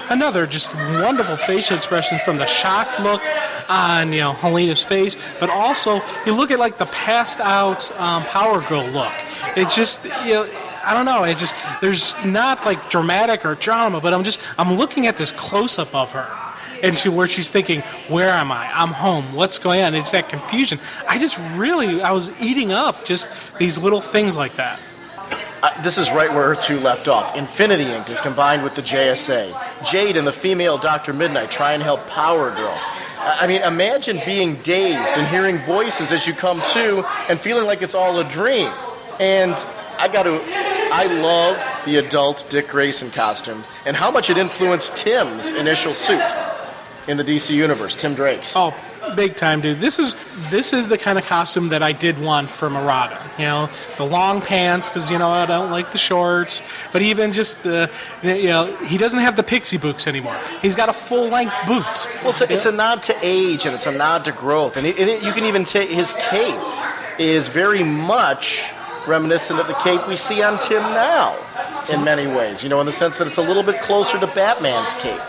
Another just wonderful facial expressions from the shocked look on Helena's face, but also you look at like the passed out Power Girl look. It just I don't know. It just there's not like dramatic or drama, but I'm looking at this close up of her, and where she's thinking, "Where am I? I'm home. What's going on?" It's that confusion. I was eating up just these little things like that. This is right where Earth 2 left off. Infinity Inc. is combined with the JSA. Jade and the female Dr. Midnight try and help Power Girl. I mean, imagine being dazed and hearing voices as you come to and feeling like it's all a dream. And I love the adult Dick Grayson costume and how much it influenced Tim's initial suit in the DC Universe, Tim Drake's. Oh, big time, dude. This is the kind of costume that I did want from a Robin. The long pants, because, I don't like the shorts. But even just he doesn't have the pixie boots anymore. He's got a full-length boot. Well, it's a nod to age and it's a nod to growth. And you can even take his cape is very much reminiscent of the cape we see on Tim now in many ways, in the sense that it's a little bit closer to Batman's cape,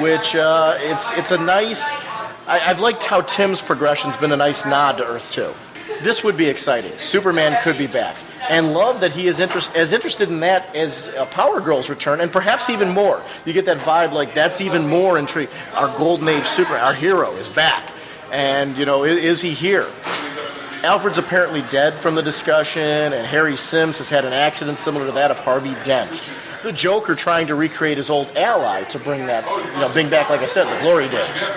which it's a nice... I've liked how Tim's progression's been a nice nod to Earth 2. This would be exciting. Superman could be back. And love that he is as interested in that as Power Girl's return, and perhaps even more. You get that vibe like that's even more intriguing. Our Golden Age Superman, our hero, is back. And, is he here? Alfred's apparently dead from the discussion, and Harry Sims has had an accident similar to that of Harvey Dent. The Joker trying to recreate his old ally to bring that, bring back, like I said, the glory days.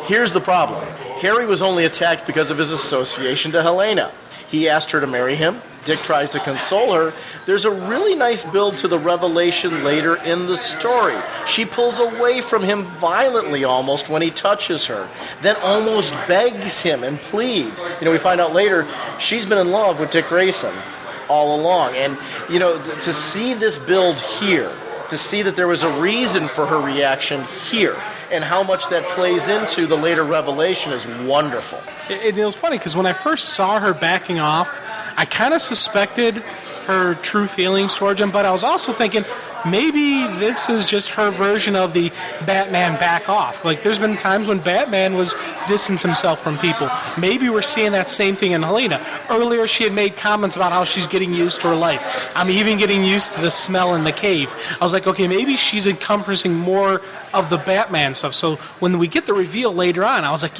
Here's the problem. Harry was only attacked because of his association to Helena. He asked her to marry him. Dick tries to console her. There's a really nice build to the revelation later in the story. She pulls away from him violently almost when he touches her, then almost begs him and pleads. We find out later she's been in love with Dick Grayson all along. And, to see this build here, to see that there was a reason for her reaction here, and how much that plays into the later revelation is wonderful. It was funny because when I first saw her backing off, I kind of suspected her true feelings towards him, but I was also thinking maybe this is just her version of the Batman back off. Like, there's been times when Batman was distance himself from people. Maybe we're seeing that same thing in Helena. Earlier, she had made comments about how she's getting used to her life. I'm even getting used to the smell in the cave. I was like, okay, maybe she's encompassing more of the Batman stuff. So when we get the reveal later on, I was like,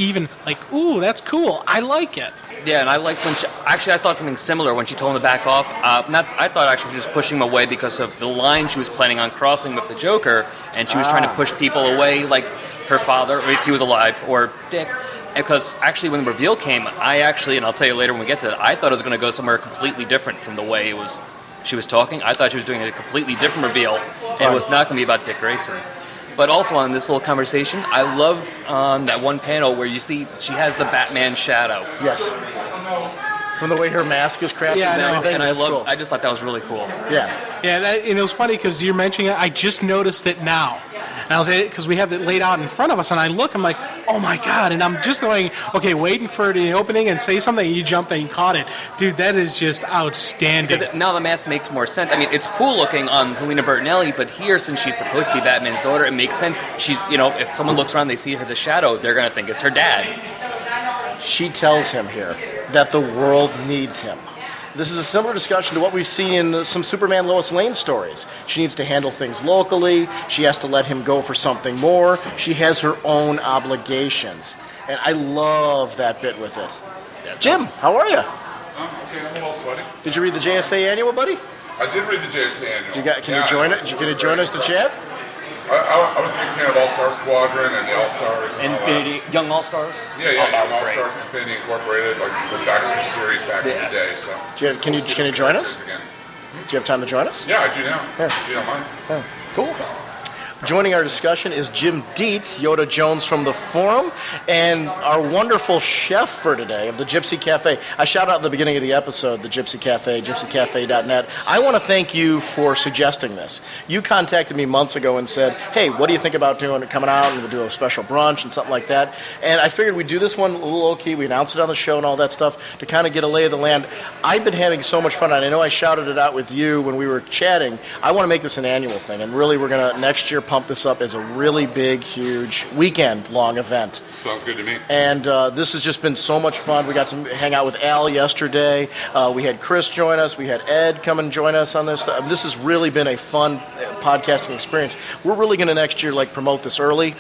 ooh, that's cool. I like it. Yeah, and I liked when I thought something similar when she told him to back off. I thought actually she was just pushing him away because of the line she was planning on crossing with the Joker, and she was trying to push people away, like her father, if he was alive, or Dick. Because actually when the reveal came, and I'll tell you later when we get to it, I thought it was going to go somewhere completely different from the way she was talking. I thought she was doing a completely different reveal, and it was not going to be about Dick Grayson. But also on this little conversation, I love that one panel where you see she has the Batman shadow. Yes. From the way her mask is crafted and everything. And cool. I just thought that was really cool. Yeah. Yeah, and it was funny because you're mentioning it. I just noticed it now. And I was because we have it laid out in front of us, and I look, I'm like, oh my god! And I'm just going, okay, waiting for the opening and say something. And you jumped and you caught it, dude. That is just outstanding. Because now the mask makes more sense. I mean, it's cool looking on Helena Bertinelli, but here, since she's supposed to be Batman's daughter, it makes sense. She's, if someone looks around, they see her the shadow, they're gonna think it's her dad. She tells him here that the world needs him. This is a similar discussion to what we've seen in some Superman Lois Lane stories. She needs to handle things locally. She has to let him go for something more. She has her own obligations. And I love that bit with it. Jim, how are you? Okay, I'm a little sweaty. Did you read the JSA annual, buddy? I did read the JSA annual. Can you join it? Can you join us to chat? I was a big fan of All-Star Squadron and the All-Stars. Infinity, Young All-Stars? Yeah, that Young was great. All-Stars, Infinity Incorporated, like the Baxter series back in the day. So. Can you join us? Again. Do you have time to join us? Yeah, I do now. Yeah. If you don't mind. Yeah. Cool. Joining our discussion is Jim Dietz, Yodajones from the forum, and our wonderful chef for today of the Gypsy Café. I shout out at the beginning of the episode, the Gypsy Café, gypsycafe.net. I want to thank you for suggesting this. You contacted me months ago and said, hey, what do you think about coming out and we'll do a special brunch and something like that? And I figured we'd do this one a little low-key. We announced it on the show and all that stuff to kind of get a lay of the land. I've been having so much fun, and I know I shouted it out with you when we were chatting. I want to make this an annual thing, and really we're going to, next year, pump this up as a really big, huge, weekend-long event. Sounds good to me. And this has just been so much fun. We got to hang out with Al yesterday. We had Chris join us. We had Ed come and join us on this. This has really been a fun podcasting experience. We're really going to next year promote this early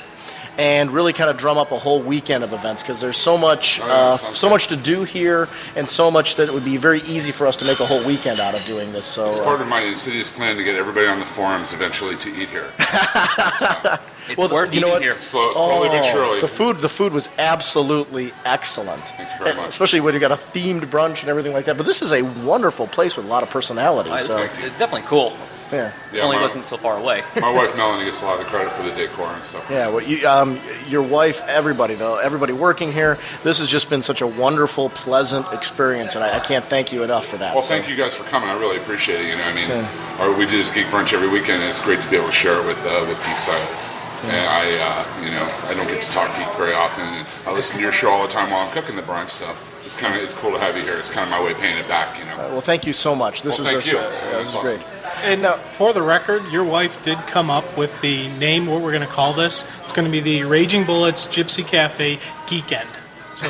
and really kind of drum up a whole weekend of events because there's so much to do here and so much that it would be very easy for us to make a whole weekend out of doing this. So it's part of my insidious plan to get everybody on the forums eventually to eat here. It's worth eating here. Slowly but surely. The food was absolutely excellent. Thank you very much. Especially when you got a themed brunch and everything like that. But this is a wonderful place with a lot of personality. It's So definitely cool. yeah. Only wasn't so far away. My wife Melanie gets a lot of the credit for the decor and stuff. Yeah, well, your wife, everybody working here, this has just been such a wonderful, pleasant experience, and I can't thank you enough for that. Well, thank you guys for coming. I really appreciate it. We do this Geek Brunch every weekend, and it's great to be able to share it with Geekside. And I don't get to talk geek very often. And I listen to your show all the time while I'm cooking the brunch, so it's cool to have you here. It's kind of my way of paying it back, Well, thank you so much. This is great. And for the record, your wife did come up with the name, what we're going to call this. It's going to be the Raging Bullets Gypsy Cafe Geekend. So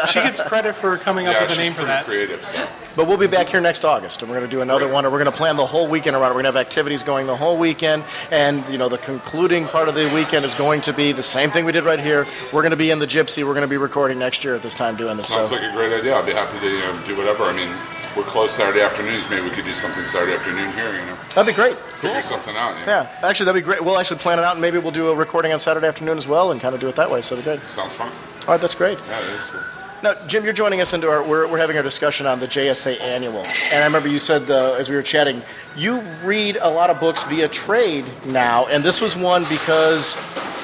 she gets credit for coming up with a name for that. Creative, so. But we'll be back here next August, and we're going to do another one, and we're going to plan the whole weekend around it. We're going to have activities going the whole weekend, and the concluding part of the weekend is going to be the same thing we did right here. We're going to be in the Gypsy. We're going to be recording next year at this time doing this. Sounds like a great idea. I'd be happy to do whatever. I mean, we're closed Saturday afternoons. Maybe we could do something Saturday afternoon here, That'd be great. Figure something out, Yeah, actually, that'd be great. We'll actually plan it out, and maybe we'll do a recording on Saturday afternoon as well and kind of do it that way, so it'd be good. Sounds fun. All right, that's great. Yeah, it is cool. Now, Jim, you're joining us into we're having our discussion on the JSA Annual. And I remember you said, as we were chatting, you read a lot of books via trade now, and this was one because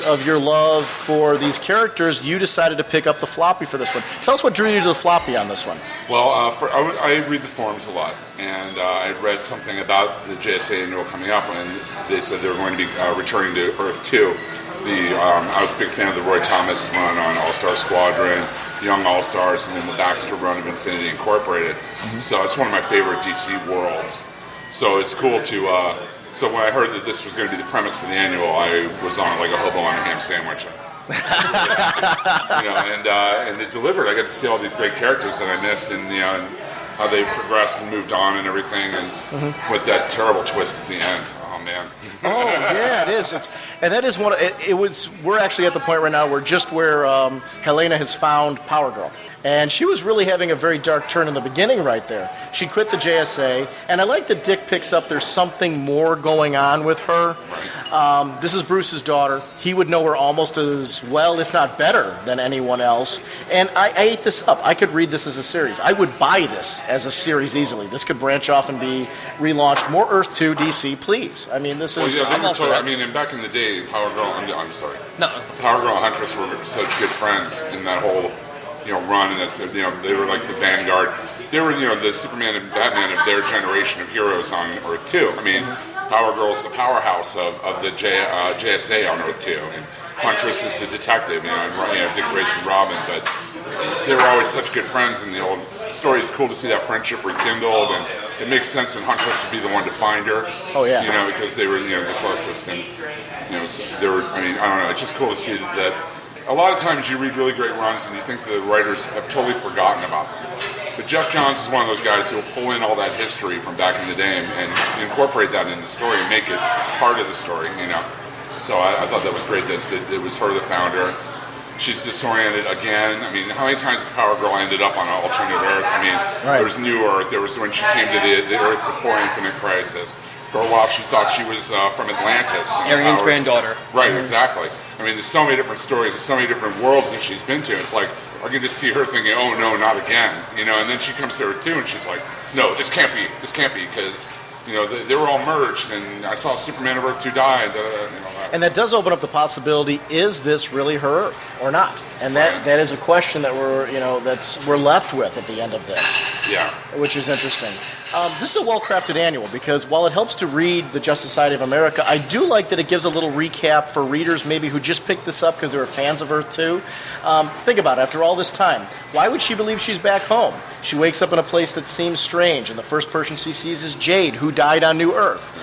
of your love for these characters, you decided to pick up the floppy for this one. Tell us what drew you to the floppy on this one. Well, I read the forums a lot, and I read something about the JSA Annual coming up, and they said they were going to be returning to Earth 2. I was a big fan of the Roy Thomas run on All-Star Squadron, Young All-Stars, and then the Baxter run of Infinity Incorporated. Mm-hmm. So it's one of my favorite DC worlds. So it's cool to... So when I heard that this was going to be the premise for the annual, I was on it like a hobo on a ham sandwich. And it delivered. I got to see all these great characters that I missed, and and how they progressed and moved on and everything, and with that terrible twist at the end. Oh man. Oh yeah, it is. That is one. It was. We're actually at the point right now where Helena has found Power Girl. And she was really having a very dark turn in the beginning right there. She quit the JSA, and I like that Dick picks up there's something more going on with her. This is Bruce's daughter. He would know her almost as well, if not better, than anyone else. And I ate this up. I could read this as a series. I would buy this as a series easily. This could branch off and be relaunched. More Earth 2 DC, please. I mean, this is... Well, yeah, and back in the day, Power Girl... I'm sorry. No. Power Girl and Huntress were such good friends in that whole... run, and they were like the vanguard. They were, the Superman and Batman of their generation of heroes on Earth 2. I mean, Power Girl's the powerhouse of the JSA on Earth 2, and Huntress is the detective, and Dick Grayson Robin, but they were always such good friends in the old story. It's cool to see that friendship rekindled, and it makes sense that Huntress would be the one to find her. Oh, yeah. Because they were, the closest, and, they were, I don't know, it's just cool to see that a lot of times you read really great runs and you think the writers have totally forgotten about them. But Jeff Johns is one of those guys who will pull in all that history from back in the day and incorporate that in the story and make it part of the story, So I thought that was great that it was her that found her. She's disoriented again. I mean, how many times has Power Girl ended up on an alternate Earth? I mean, There was New Earth. There was when she came to the Earth before Infinite Crisis. For a while, she thought she was from Atlantis. Arian's granddaughter. Right, exactly. I mean, there's so many different stories, there's so many different worlds that she's been to. It's like, I can just see her thinking, oh, no, not again. And then she comes to Earth 2, and she's like, no, this can't be, because... they were all merged, and I saw Superman of Earth 2 die, And that does open up the possibility: is this really her Earth or not? And that is a question that we're left with at the end of this. Yeah, which is interesting. This is a well-crafted annual because while it helps to read the Justice Society of America, I do like that it gives a little recap for readers maybe who just picked this up because they were fans of Earth 2. Think about it. After all this time, why would she believe she's back home? She wakes up in a place that seems strange, and the first person she sees is Jade, who died on New Earth.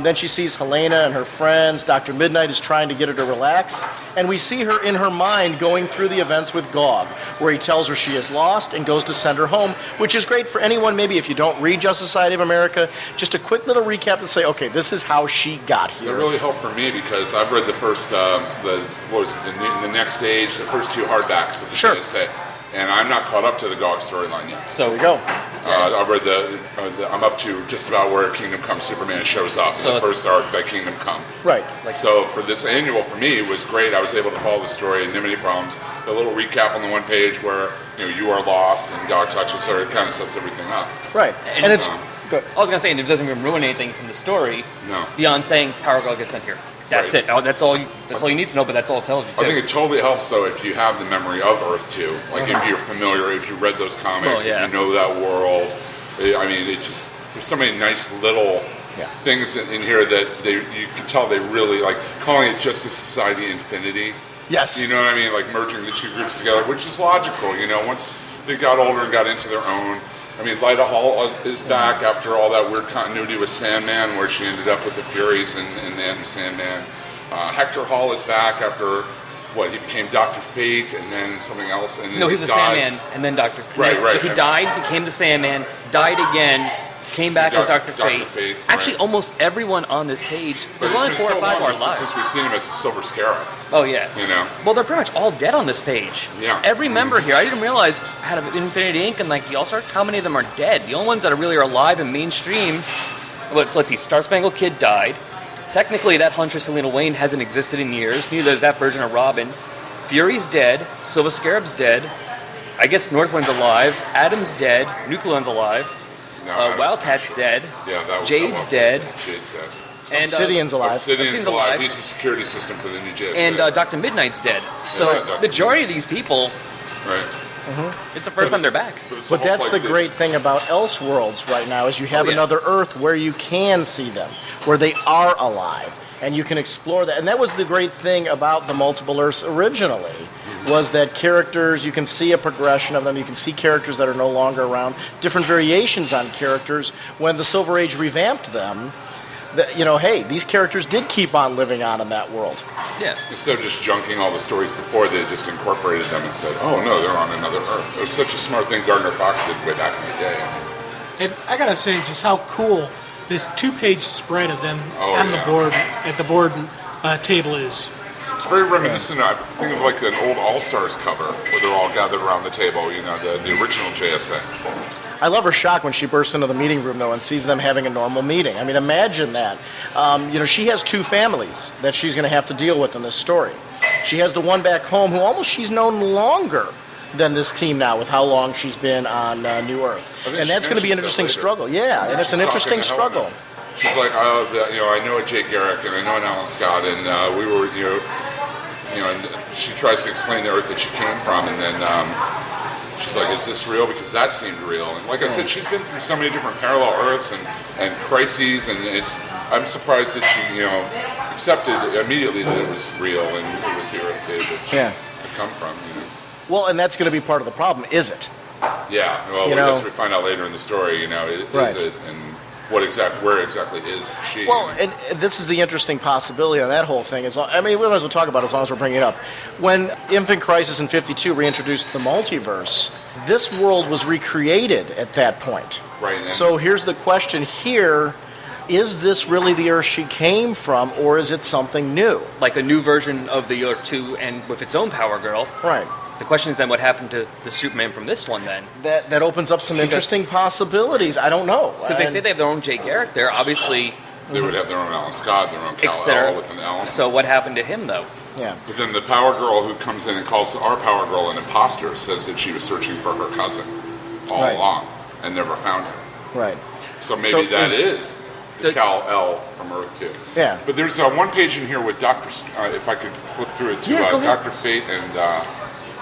Then she sees Helena and her friends. Dr. Midnight is trying to get her to relax, and we see her in her mind going through the events with Gog, where he tells her she is lost and goes to send her home, which is great for anyone, maybe if you don't read Justice Society of America, just a quick little recap to say, okay, this is how she got here. It really helped for me because I've read the first, the Next Age, the first two hardbacks of the JSA. And I'm not caught up to the Gog storyline yet. So we go. I've read I'm up to just about where Kingdom Come Superman shows up. So the first arc by Kingdom Come. Right. So for this annual, for me, it was great. I was able to follow the story and Nimini Problems. A little recap on the one page where you are lost and Gog touches her. It kind of sets everything up. Right. And it's good. I was going to say, it doesn't even ruin anything from the story. No. Beyond saying Power Girl gets sent here. That's it. Oh, that's all you need to know, but that's all it tells you, too. I think it totally helps, though, if you have the memory of Earth 2. Like, if you're familiar, if you read those comics, if you know that world. I mean, it's just, there's so many nice little things in here that you can tell they really, like, calling it Justice Society Infinity. Yes. You know what I mean? Like, merging the two groups together, which is logical, once they got older and got into their own. I mean, Lyda Hall is back after all that weird continuity with Sandman, where she ended up with the Furies and then Sandman. Hector Hall is back after, he became Dr. Fate and then something else. And then no, he's a Sandman and then Dr. Fate. Right. He died, became the Sandman, died again, came back as Dr. Fate. Actually, almost everyone on this page, there's only 4 or 5 more alive. Since we've seen him as the Silver Scarab. Oh, yeah. Well, they're pretty much all dead on this page. Yeah. Every member here, I didn't realize, out of Infinity Inc. and the All-Stars, how many of them are dead. The only ones that really are alive and mainstream, let's see, Star Spangled Kid died. Technically, that Huntress Selena Wayne hasn't existed in years. Neither is that version of Robin. Fury's dead. Silver Scarab's dead. I guess Northwind's alive. Adam's dead. Nucleon's alive. Wildcat's dead. Yeah, Jade's dead. Jade's dead. And Obsidian's alive. Obsidian's alive. He's the security system for the new JSA. And Dr. Midnight's dead. So, majority of these people... Right. It's the first time they're back. But that's the great thing about Elseworlds right now is you have another Earth where you can see them, where they are alive, and you can explore that. And that was the great thing about the Multiple Earths originally, was that characters, you can see a progression of them, you can see characters that are no longer around, different variations on characters. When the Silver Age revamped them, hey, these characters did keep on living on in that world. Yeah. Instead of just junking all the stories before, they just incorporated them and said, oh, no, they're on another Earth. It was such a smart thing Gardner Fox did way back in the day. And I got to say just how cool this 2-page spread of them on the board, at the board table is. It's very reminiscent. I think of like an old All-Stars cover where they're all gathered around the table, the original JSA. I love her shock when she bursts into the meeting room, though, and sees them having a normal meeting. I mean, imagine that. She has 2 families that she's going to have to deal with in this story. She has the one back home who she's known longer than this team now with how long she's been on New Earth. And that's going to be an interesting struggle. Yeah, and it's an interesting struggle. She's like, I know a Jay Garrick and I know an Alan Scott, and we were, and she tries to explain the Earth that she came from, and then... she's like, is this real? Because that seemed real. And like I said, she's been through so many different parallel Earths and crises, and I'm surprised that she, accepted immediately that it was real and it was the Earth 2 that she had come from. Well, and that's going to be part of the problem, is it? Yeah. Well, as we find out later in the story, is it and where exactly is she? Well, and this is the interesting possibility on that whole thing. We might as well talk about it as long as we're bringing it up. When Infinite Crisis in 52 reintroduced the multiverse, this world was recreated at that point. Right. So here's the question here. Is this really the Earth she came from, or is it something new? Like a new version of the Earth 2 and with its own Power Girl. Right. The question is then what happened to the Superman from this one then? That opens up some interesting possibilities. I don't know. Because they say they have their own Jay Garrick there. Obviously, they would have their own Alan Scott, their own Kal-El with an L. So what happened to him, though? Yeah. But then the Power Girl who comes in and calls our Power Girl an imposter says that she was searching for her cousin all along and never found him. Right. So maybe that is the Kal-El from Earth 2. Yeah. But there's one page in here with Dr. If I could flip through it to Dr. Fate and the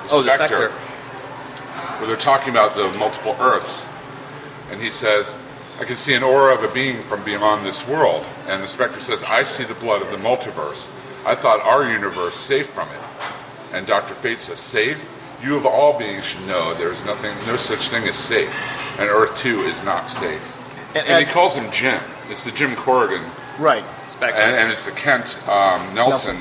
Spectre, where they're talking about the multiple Earths. And he says, I can see an aura of a being from beyond this world. And the Spectre says, I see the blood of the multiverse. I thought our universe safe from it. And Dr. Fate says, safe? You of all beings should know there is no such thing as safe. And Earth 2 is not safe. And he calls him Jim. It's the Jim Corrigan. Right. Spectre. And it's the Kent Nelson.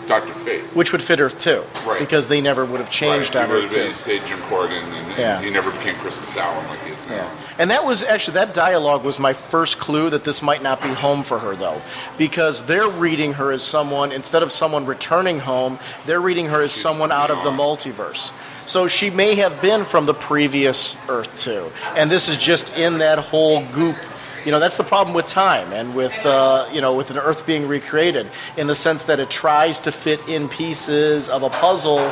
Dr. Fate. Which would fit Earth 2. Right. Because they never would have changed on Earth 2. He stayed Jim Corrigan, and he never became Christmas Allen like he is now. Yeah. And that was actually, that dialogue was my first clue that this might not be home for her, though. Because they're reading her as someone, instead of someone returning home, they're reading her as someone out of the multiverse. So she may have been from the previous Earth 2. And this is just in that whole goop. That's the problem with time and with an Earth being recreated, in the sense that it tries to fit in pieces of a puzzle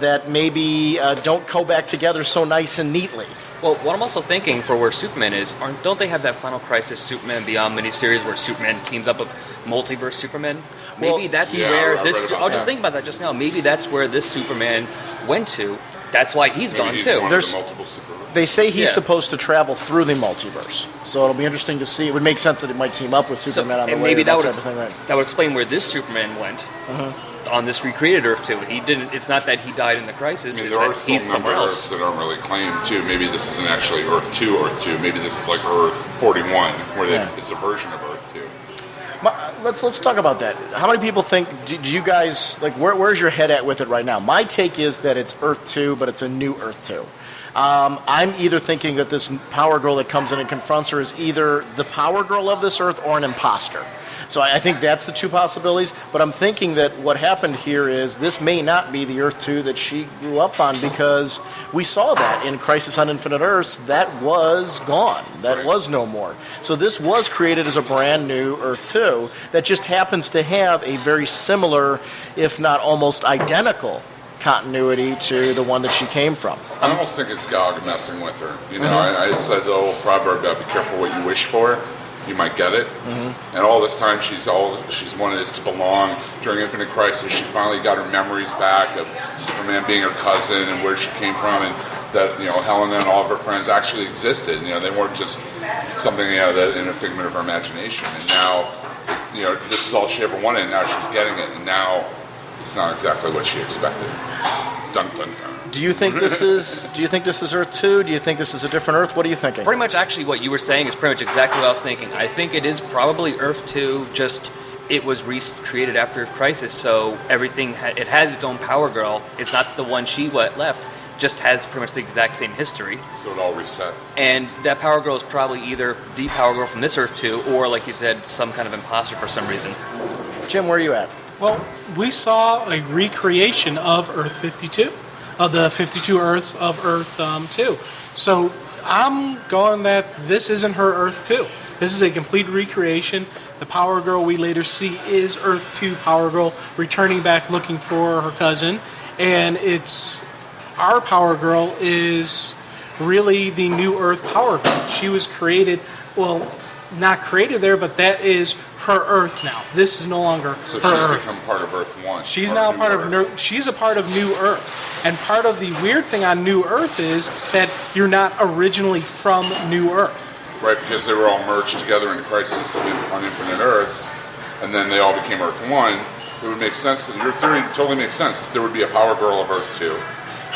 that maybe don't go back together so nice and neatly. Well, what I'm also thinking for where Superman is, don't they have that Final Crisis Superman Beyond miniseries where Superman teams up with multiverse Superman? Maybe that's where this... I was just thinking about that just now. Maybe that's where this Superman went to. That's why he's gone too. There's multiple Superman. They say he's supposed to travel through the multiverse, so it'll be interesting to see. It would make sense that it might team up with Superman on the way. Maybe that would explain where this Superman went on this recreated Earth 2. He didn't. It's not that he died in the Crisis. There are still a number of Earths that aren't really claimed too. Maybe this isn't actually Earth 2. Maybe this is like Earth 41, where it's a version of Earth 2. Let's talk about that. How many people think? Do you guys like? Where's your head at with it right now? My take is that it's Earth 2, but it's a new Earth 2. I'm either thinking that this Power Girl that comes in and confronts her is either the Power Girl of this Earth or an imposter. So I think that's the two possibilities. But I'm thinking that what happened here is this may not be the Earth 2 that she grew up on, because we saw that in Crisis on Infinite Earths. That was gone. That was no more. So this was created as a brand new Earth 2 that just happens to have a very similar, if not almost identical, continuity to the one that she came from. I almost think it's God messing with her. I said the old proverb about be careful what you wish for, you might get it. And all this time she's wanted is to belong. During Infinite Crisis, she finally got her memories back of Superman being her cousin and where she came from, and that Helena and all of her friends actually existed. They weren't just something that in a figment of her imagination. And now, this is all she ever wanted, and now she's getting it. And now it's not exactly what she expected. Dun dun dun. Do you think this is Earth 2? Do you think this is a different Earth? What are you thinking? Pretty much, actually, what you were saying is pretty much exactly what I was thinking. I think it is probably Earth 2, just it was recreated after Crisis, so everything, it has its own Power Girl. It's not the one she left, just has pretty much the exact same history. So it all reset. And that Power Girl is probably either the Power Girl from this Earth 2, or, like you said, some kind of imposter for some reason. Jim, where are you at? Well, we saw a recreation of Earth 52, of the 52 Earths of Earth 2. So I'm going that this isn't her Earth 2. This is a complete recreation. The Power Girl we later see is Earth 2 Power Girl returning back looking for her cousin. And our Power Girl is really the new Earth Power Girl. She was created, not created there, but that is her Earth now. This is no longer so her Earth. She's become part of Earth 1. She's now she's a part of New Earth. And part of the weird thing on New Earth is that you're not originally from New Earth. Right, because they were all merged together in Crisis on Infinite Earths, and then they all became Earth 1. It would make sense. Your theory totally makes sense. That there would be a Power Girl of Earth 2.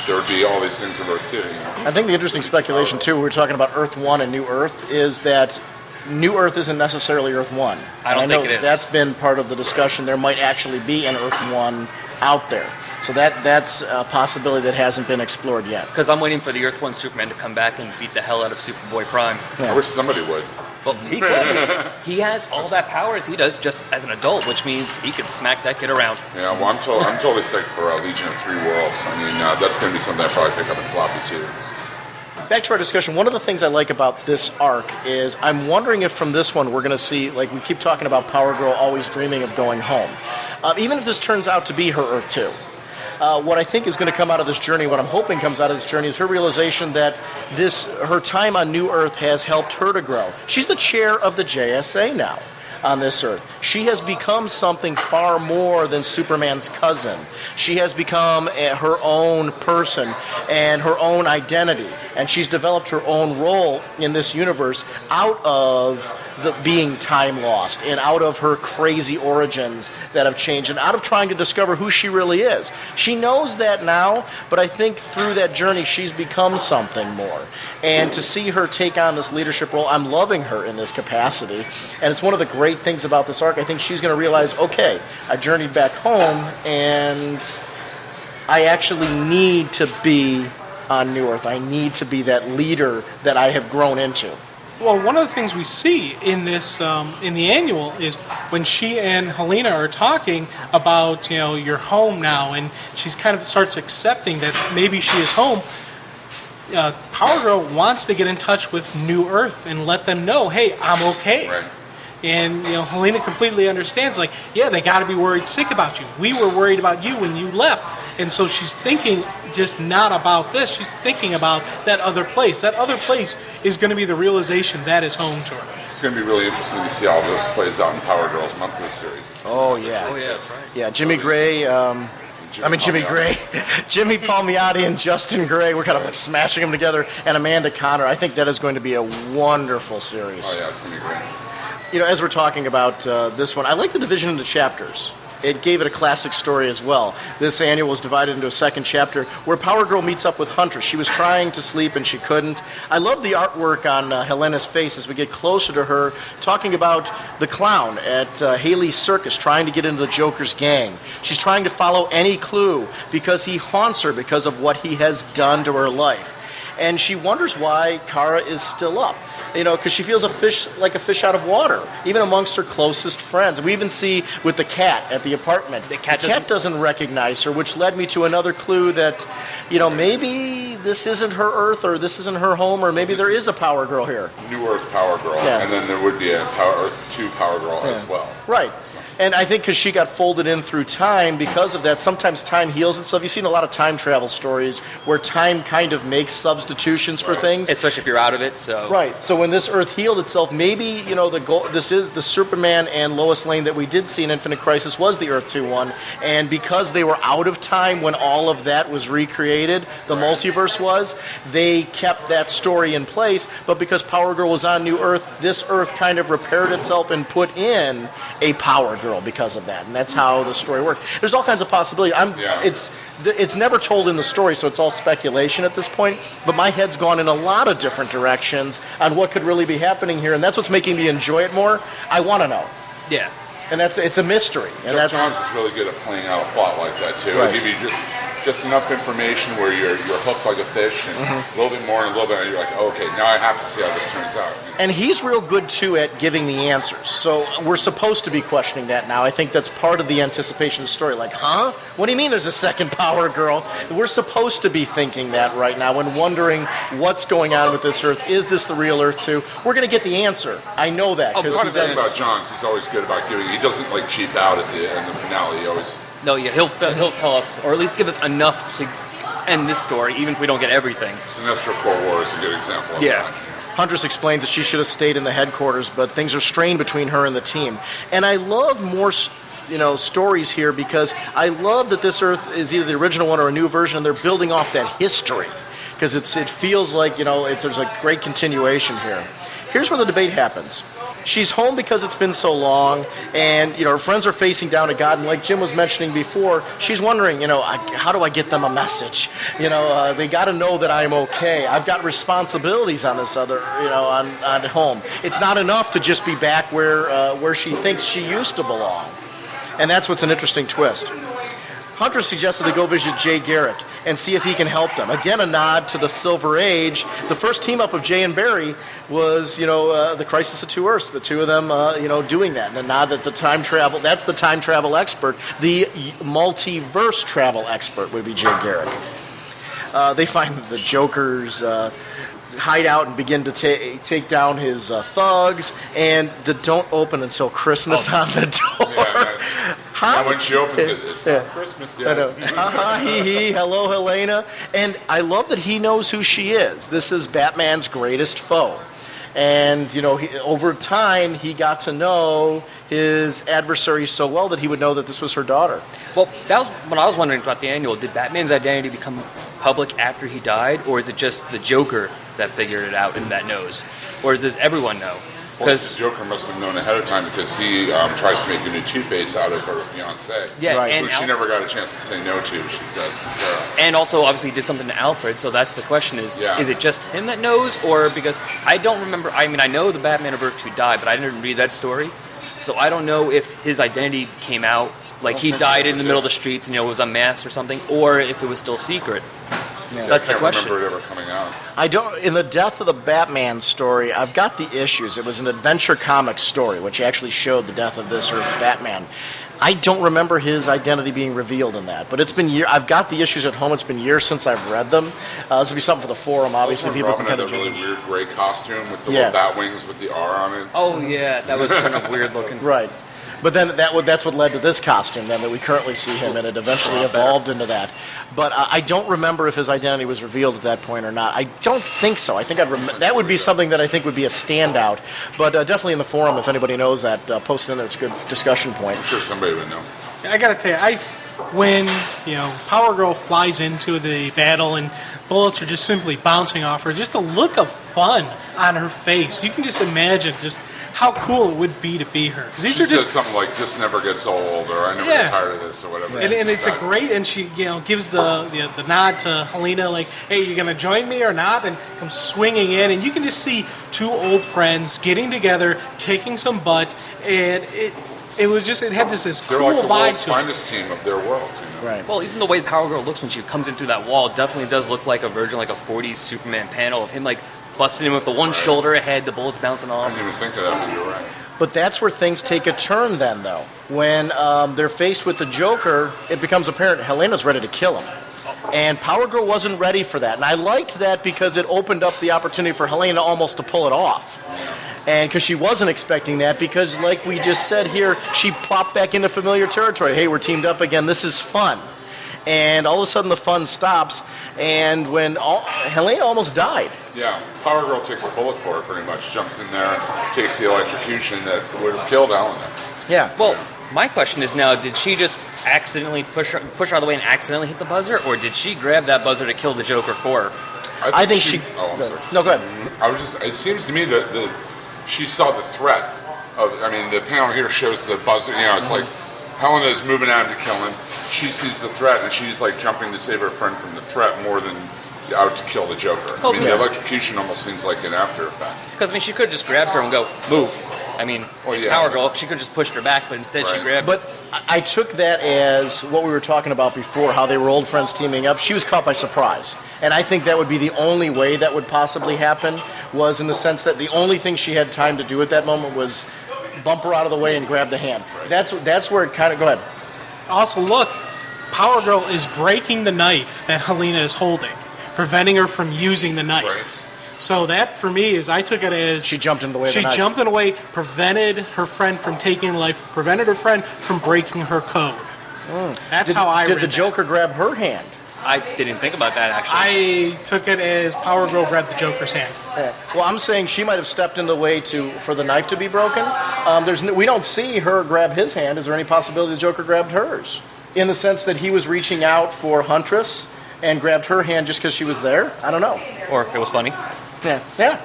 There would be all these things of Earth 2. I think the interesting speculation, too, we were talking about Earth 1 and New Earth, is that New Earth isn't necessarily Earth 1. I don't think it is. That's been part of the discussion. There might actually be an Earth 1 out there. So that's a possibility that hasn't been explored yet. Because I'm waiting for the Earth 1 Superman to come back and beat the hell out of Superboy Prime. Yeah. I wish somebody would. Well, he could. He has all that power as he does just as an adult, which means he could smack that kid around. Yeah, well, I'm totally psyched for Legion of Three Worlds. I mean, that's going to be something I'll probably pick up in floppy too. Back to our discussion, one of the things I like about this arc is I'm wondering if from this one we're going to see, like we keep talking about Power Girl always dreaming of going home. Even if this turns out to be her Earth 2. What I think is going to come out of this journey, what I'm hoping comes out of this journey, is her realization that her time on New Earth has helped her to grow. She's the chair of the JSA now on this Earth. She has become something far more than Superman's cousin. She has become her own person and her own identity, and she's developed her own role in this universe out of being time lost and out of her crazy origins that have changed and out of trying to discover who she really is. She knows that now, but I think through that journey she's become something more. And to see her take on this leadership role, I'm loving her in this capacity. And it's one of the great things about this arc. I think she's going to realize, okay, I journeyed back home and I actually need to be on New Earth. I need to be that leader that I have grown into. Well, one of the things we see in this in the annual is when she and Helena are talking about, you're home now, and she's kind of starts accepting that maybe she is home. Power Girl wants to get in touch with New Earth and let them know, hey, I'm okay. Right. And Helena completely understands, like, yeah, they got to be worried sick about you. We were worried about you when you left. And so she's thinking just not about this. She's thinking about that other place. That other place is going to be the realization that is home to her. It's going to be really interesting to see how this plays out in Power Girls monthly series. Oh, yeah. Oh, yeah, that's right. Yeah, Jimmy Gray... Jimmy Gray, Jimmy Palmiotti and Justin Gray, we're kind of like smashing them together, and Amanda Connor. I think that is going to be a wonderful series. Oh, yeah, it's going to be great. As we're talking about this one, I like the division into chapters. It gave it a classic story as well. This annual was divided into a second chapter where Power Girl meets up with Huntress. She was trying to sleep and she couldn't. I love the artwork on Helena's face as we get closer to her, talking about the clown at Haley's Circus trying to get into the Joker's gang. She's trying to follow any clue because he haunts her because of what he has done to her life. And she wonders why Kara is still up. Because she feels like a fish out of water, even amongst her closest friends. We even see with the cat at the apartment. The cat doesn't recognize her, which led me to another clue that, maybe this isn't her Earth or this isn't her home, or maybe there is a Power Girl here. New Earth Power Girl, yeah. And then there would be a Earth 2 Power Girl as well. Right. And I think because she got folded in through time, because of that, sometimes time heals itself. You've seen a lot of time travel stories where time kind of makes substitutions for things. Especially if you're out of it, so... Right. So when this Earth healed itself, maybe, the goal, this is the Superman and Lois Lane that we did see in Infinite Crisis was the Earth 2 one. And because they were out of time when all of that was recreated, the multiverse was, they kept that story in place. But because Power Girl was on New Earth, this Earth kind of repaired itself and put in a Power Girl because of that, and that's how the story worked. There's all kinds of possibilities. It's never told in the story, so it's all speculation at this point, but my head's gone in a lot of different directions on what could really be happening here, and that's what's making me enjoy it more. I want to know. Yeah. And it's a mystery. And Jeff Johns is really good at playing out a plot like that, too. Right. He'll give you just enough information where you're hooked like a fish, and a little bit more and a little bit, and you're like, okay, now I have to see how this turns out. And he's real good, too, at giving the answers. So we're supposed to be questioning that now. I think that's part of the anticipation of the story. Like, huh? What do you mean there's a second Power Girl? We're supposed to be thinking that right now and wondering what's going on with this Earth. Is this the real Earth, too? We're going to get the answer. I know that. Part of the thing about Johns, he's always good about giving. He doesn't, cheap out at the end of the finale. He always... No, yeah, he'll tell us, or at least give us enough to end this story, even if we don't get everything. Sinestro Corps War is a good example of that. Huntress explains that she should have stayed in the headquarters, but things are strained between her and the team. And I love more stories here because I love that this Earth is either the original one or a new version, and they're building off that history because it feels like there's a great continuation here. here's where the debate happens. She's home because it's been so long, and her friends are facing down to God. And like Jim was mentioning before, she's wondering, how do I get them a message? They got to know that I'm okay. I've got responsibilities on this other, on home. It's not enough to just be back where she thinks she used to belong, and that's what's an interesting twist. Hunter suggested they go visit Jay Garrick and see if he can help them. Again, a nod to the Silver Age. The first team-up of Jay and Barry was, the Crisis of Two Earths, the two of them, doing that. And a nod that that's the time travel expert. The multiverse travel expert would be Jay Garrick. They find the Joker's hide out and begin to take down his thugs, and the don't open until Christmas on the door. Yeah. Now when she opens it, it's not Christmas yet. I know. Ha hee hee, hello Helena. And I love that he knows who she is. This is Batman's greatest foe. And, over time, he got to know his adversary so well that he would know that this was her daughter. Well, that was what I was wondering about the annual. Did Batman's identity become public after he died, or is it just the Joker that figured it out and that knows? Or does everyone know? Well, the Joker must have known ahead of time because he tries to make a new Two-Face out of her fiancé. Yeah, right. and who she never got a chance to say no to, she says. And also, obviously, he did something to Alfred, so that's the question is it just him that knows? Or because I don't remember, I know the Batman of Earth 2 died, but I didn't read that story. So I don't know if his identity came out, like he died in the middle of the streets and was unmasked or something, or if it was still secret. Yeah. So that's the question. I can't remember it ever coming out. I don't. In the death of the Batman story, I've got the issues. It was an Adventure Comics story, which actually showed the death of this Earth's Batman. I don't remember his identity being revealed in that, but it's been years. I've got the issues at home. It's been years since I've read them. This would be something for the forum. Obviously, people can kind of. Robin had a really weird gray costume with the little bat wings with the R on it. Oh yeah, that was kind of weird looking. Right. But then that's what led to this costume then that we currently see him in. It eventually evolved into that. But I don't remember if his identity was revealed at that point or not. I don't think so. I think that would be something that I think would be a standout. But definitely in the forum, if anybody knows that, post in there. It's a good discussion point. I'm sure somebody would know. I gotta tell you, when Power Girl flies into the battle and bullets are just simply bouncing off her, just the look of fun on her face, you can just imagine just how cool it would be to be her. Because these She are just says something like, "This never gets old," or "I never get tired of this," or whatever. and it's a great, and she gives the nod to Helena, like, "Hey, you gonna join me or not?" And comes swinging in, and you can just see two old friends getting together, kicking some butt, and it was just, it had this They're cool like the vibe world's to it. finest team of their world. Right. Well, even the way Power Girl looks when she comes in through that wall definitely does look like a version, like a 40s Superman panel of him, like busting him with the one shoulder ahead, the bullets bouncing I off. didn't even think of that, but you're right. But that's where things take a turn then, though. When they're faced with the Joker, it becomes apparent Helena's ready to kill him. And Power Girl wasn't ready for that. And I liked that because it opened up the opportunity for Helena almost to pull it off. And because she wasn't expecting that, because like we just said here, she popped back into familiar territory. Hey, we're teamed up again. This is fun. And all of a sudden the fun stops, and when Helena almost died. Yeah, Power Girl takes a bullet for her pretty much, jumps in there, takes the electrocution that would have killed Helena. Yeah. Well, my question is now, did she just accidentally push her out of the way and accidentally hit the buzzer, or did she grab that buzzer to kill the Joker for her? I think she... Oh, I'm sorry. No, go ahead. It seems to me that she saw the threat of... I mean, the panel here shows the buzzer, it's like Helena is moving out to kill him. She sees the threat, and she's like jumping to save her friend from the threat more than out to kill the Joker. Well, the electrocution almost seems like an after effect. Because, she could have just grabbed her and go, move. It's Power Girl. She could have just pushed her back, but instead she grabbed her. But I took that as what we were talking about before, how they were old friends teaming up. She was caught by surprise. And I think that would be the only way that would possibly happen, was in the sense that the only thing she had time to do at that moment was bump her out of the way and grab the hand. Right. That's where it kind of... Go ahead. Also, look, Power Girl is breaking the knife that Helena is holding, preventing her from using the knife. Right. So that, for me, is I took it as... She jumped in the way of the She knife. jumped in the way, prevented her friend from taking life, prevented her friend from breaking her code. That's how I Did read the that. Joker grab her hand? I didn't think about that, actually. I took it as Power Girl grabbed the Joker's hand. Well, I'm saying she might have stepped in the way for the knife to be broken. We don't see her grab his hand. Is there any possibility the Joker grabbed hers? In the sense that he was reaching out for Huntress and grabbed her hand just because she was there? I don't know. Or it was funny. Yeah.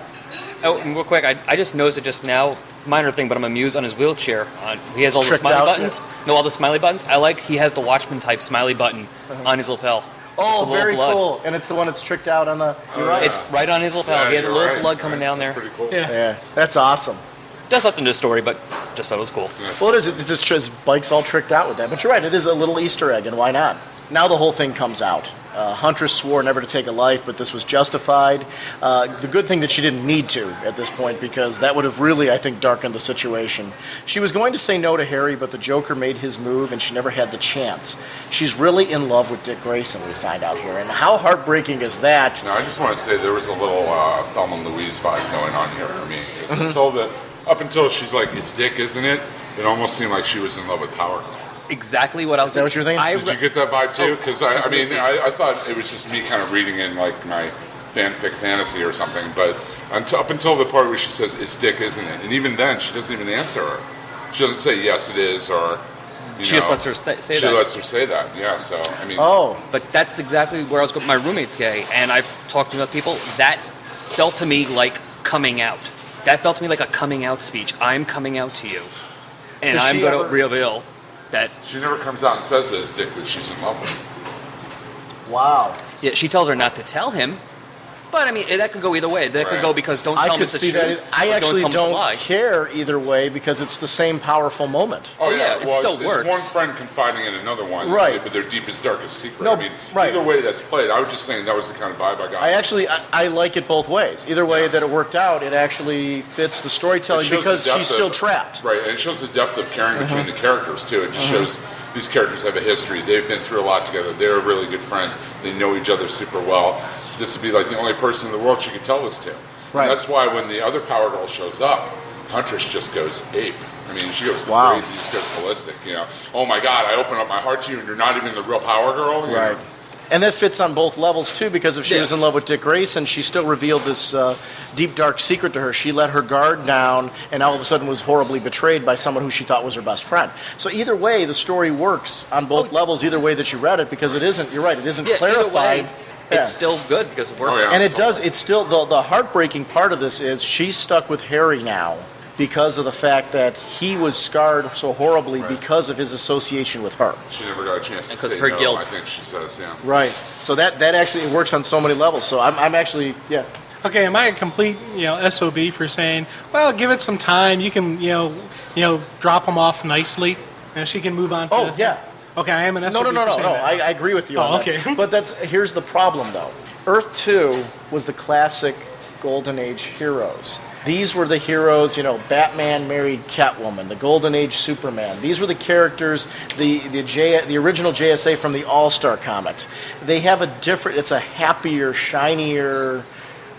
Oh, and real quick, I just noticed it just now. Minor thing, but I'm amused on his wheelchair. He has all the tricked smiley out, buttons. yeah. No, all the smiley buttons. I like he has the Watchmen type smiley button on his lapel. Oh, The little very blood. cool. And it's the one that's tricked out on the... You're right. It's right on his lapel. Yeah, He has a you're little right. blood coming down there. That's pretty cool. Yeah. Yeah, that's awesome. Does nothing to the story, but just thought it was cool. Well, it is. It's just his bike's all tricked out with that. But you're right. It is a little Easter egg, and why not? Now the whole thing comes out. Huntress swore never to take a life, but this was justified. The good thing that she didn't need to at this point, because that would have really, I think, darkened the situation. She was going to say no to Harry, but the Joker made his move, and she never had the chance. She's really in love with Dick Grayson, we find out here. And how heartbreaking is that? Now, I just want to say there was a little Thelma and Louise vibe going on here for me. 'Cause up until she's like, it's Dick, isn't it? It almost seemed like she was in love with Power Girl. Exactly what I was Is that what you're thinking? I Did you get that vibe too? Because I thought it was just me kind of reading in like my fanfic fantasy or something. But up until the part where she says, it's Dick, isn't it? And even then, she doesn't even answer her. She doesn't say, yes, it is, or... She just lets her say that. She lets her say that, yeah. So, I mean... Oh, But that's exactly where I was going. My roommate's gay, and I've talked to other people. That felt to me like coming out. That felt to me like a coming out speech. I'm coming out to you. And Does I'm she going ever- to reveal that... She never comes out and says that it's Dick that she's in love with. wow. Yeah, she tells her not to tell him. But, I mean, that could go either way. That could Right. go because don't I tell him could it's the see truth. that. I or actually tell him it's a don't lie. care either way because it's the same powerful moment. Oh, yeah, it still it's works. one friend confiding in another one, Right. But their deepest, darkest secret. No, I mean, right. either way that's played. I was just saying that was the kind of vibe I got. I like it both ways. Either way that it worked out, it actually fits the storytelling It shows because the depth she's still of- trapped. Right, and it shows the depth of caring between the characters, too. It just shows these characters have a history. They've been through a lot together. They're really good friends. They know each other super well. This would be like the only person in the world she could tell this to. Right. And that's why when the other Power Girl shows up, Huntress just goes ape. I mean, she goes Wow. crazy. She goes ballistic, Oh, my God, I open up my heart to you, and you're not even the real Power Girl? Right. And that fits on both levels, too, because if she Yeah. was in love with Dick Grayson, she still revealed this deep, dark secret to her. She let her guard down and all of a sudden was horribly betrayed by someone who she thought was her best friend. So either way, the story works on both levels, either way that you read it, because it isn't, you're right, it isn't Yeah, either clarified. way, Yeah. it's still good because it worked. Oh, yeah. And it does, it's still, the heartbreaking part of this is she's stuck with Harry now because of the fact that he was scarred so horribly because of his association with her. She never got a chance to Because say of her no, guilt. I think she says, yeah. Right. So that actually works on so many levels. So I'm actually, yeah. Okay, am I a complete, SOB for saying, well, give it some time. You can, drop them off nicely, and she can move on to... Oh, yeah. Okay, I am an SOB No. for saying that. I agree with you Oh, on that. okay. But here's the problem, though. Earth 2 was the classic Golden Age heroes. These were the heroes, Batman married Catwoman, the Golden Age Superman. These were the characters, the original JSA from the All-Star comics. They have it's a happier, shinier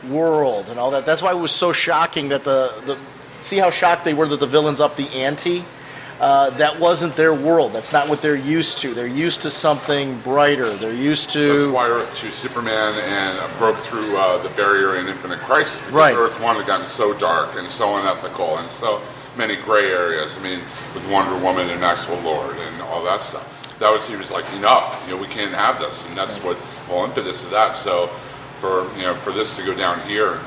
world and all that. That's why it was so shocking that see how shocked they were that the villains upped the ante? That wasn't their world. That's not what they're used to. They're used to something brighter. They're used to... That's why Earth 2 Superman broke through the barrier in Infinite Crisis. Because Right. Earth 1 had gotten so dark and so unethical and so many gray areas. I mean, with Wonder Woman and Maxwell Lord and all that stuff. He was like, enough. We can't have this. And that's what the whole impetus of that. So for this to go down here...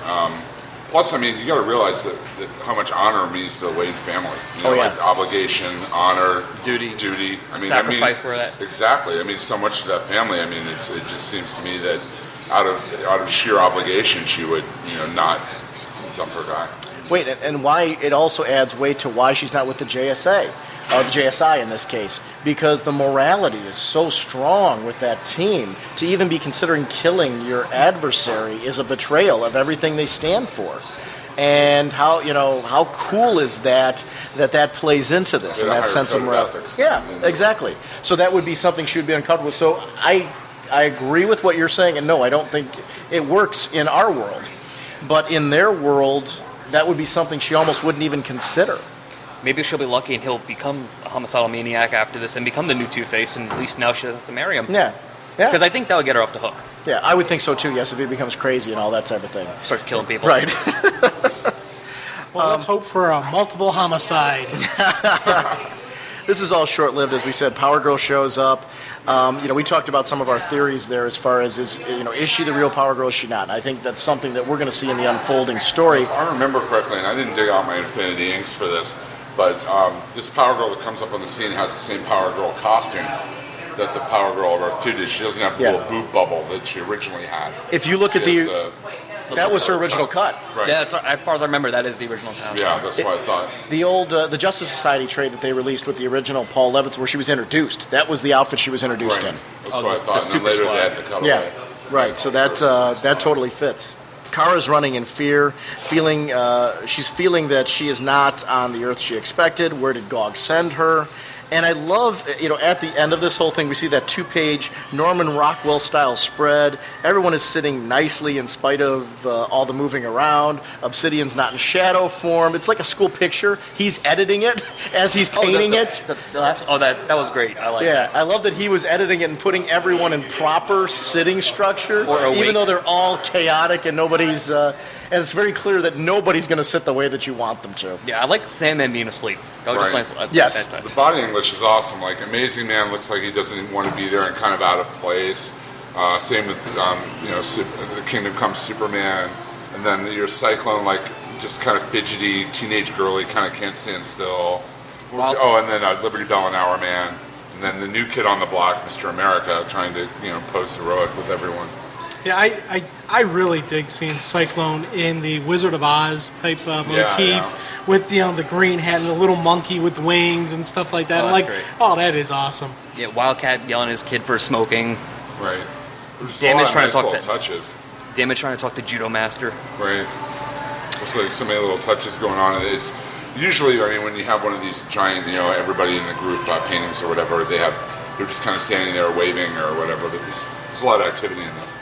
plus, I mean, you got to realize that how much honor means to the Wayne family. Like obligation, honor, Duty. I mean, Sacrifice for that. Exactly. I mean, so much to that family. I mean, it just seems to me that out of sheer obligation, she would, not dump her guy. Wait, and why it also adds weight to why she's not with the JSA, the JSI in this case, because the morality is so strong with that team. To even be considering killing your adversary is a betrayal of everything they stand for. And how cool is that plays into this and Yeah, that sense of higher morality. ethics. Yeah, exactly. So that would be something she would be uncomfortable with. So I agree with what you're saying, and no, I don't think it works in our world. But in their world, that would be something she almost wouldn't even consider. Maybe she'll be lucky and he'll become a homicidal maniac after this and become the new Two-Face, and at least now she doesn't have to marry him. Yeah. Because I think that would get her off the hook. Yeah, I would think so too, yes, if he becomes crazy and all that type of thing. Starts killing people. Right. Well, let's hope for a multiple homicide. this is all short-lived. As we said, Power Girl shows up. We talked about some of our theories there as far as is she the real Power Girl? Is she not? And I think that's something that we're going to see in the unfolding story. If I remember correctly, and I didn't dig out my Infinity inks for this, but this Power Girl that comes up on the scene has the same Power Girl costume that the Power Girl of Earth 2 did. She doesn't have the little boob bubble that she originally had. If you look at that was her original cut. Right. Yeah, that's, as far as I remember, that is the original costume. Yeah, that's what I thought. The old the Justice Society trade that they released with the original Paul Levitz, where she was introduced. That was the outfit she was introduced in. That's what I thought. And then later they had the cutaway. Yeah, right. So that totally fits. Kara's running in fear, she's feeling that she is not on the Earth she expected. Where did Gog send her? And I love, at the end of this whole thing, we see that 2-page Norman Rockwell-style spread. Everyone is sitting nicely in spite of all the moving around. Obsidian's not in shadow form. It's like a school picture. He's editing it as he's painting it. The last, that was great. I like that. Yeah, I love that he was editing it and putting everyone in proper sitting structure, even though they're all chaotic and nobody's... and it's very clear that nobody's going to sit the way that you want them to. Yeah, I like Sandman being asleep. That was just nice. Yes. The body English is awesome. Like, Amazing Man looks like he doesn't want to be there and kind of out of place. Same with, the Kingdom Come Superman. And then your Cyclone, like, just kind of fidgety, teenage girly, kind of can't stand still. And then Liberty Bell and Hour Man. And then the new kid on the block, Mr. America, trying to, pose heroic with everyone. Yeah, I really dig seeing Cyclone in the Wizard of Oz type motif with the green hat and the little monkey with wings and stuff like that. That's great. That is awesome. Yeah, Wildcat yelling at his kid for smoking. Right. Damage trying to talk to touches. Damage trying to talk to Judo Master. Right. There's like so many little touches going on. It's usually, when you have one of these giant, everybody in the group paintings or whatever, they're just kind of standing there waving or whatever. But there's a lot of activity in this.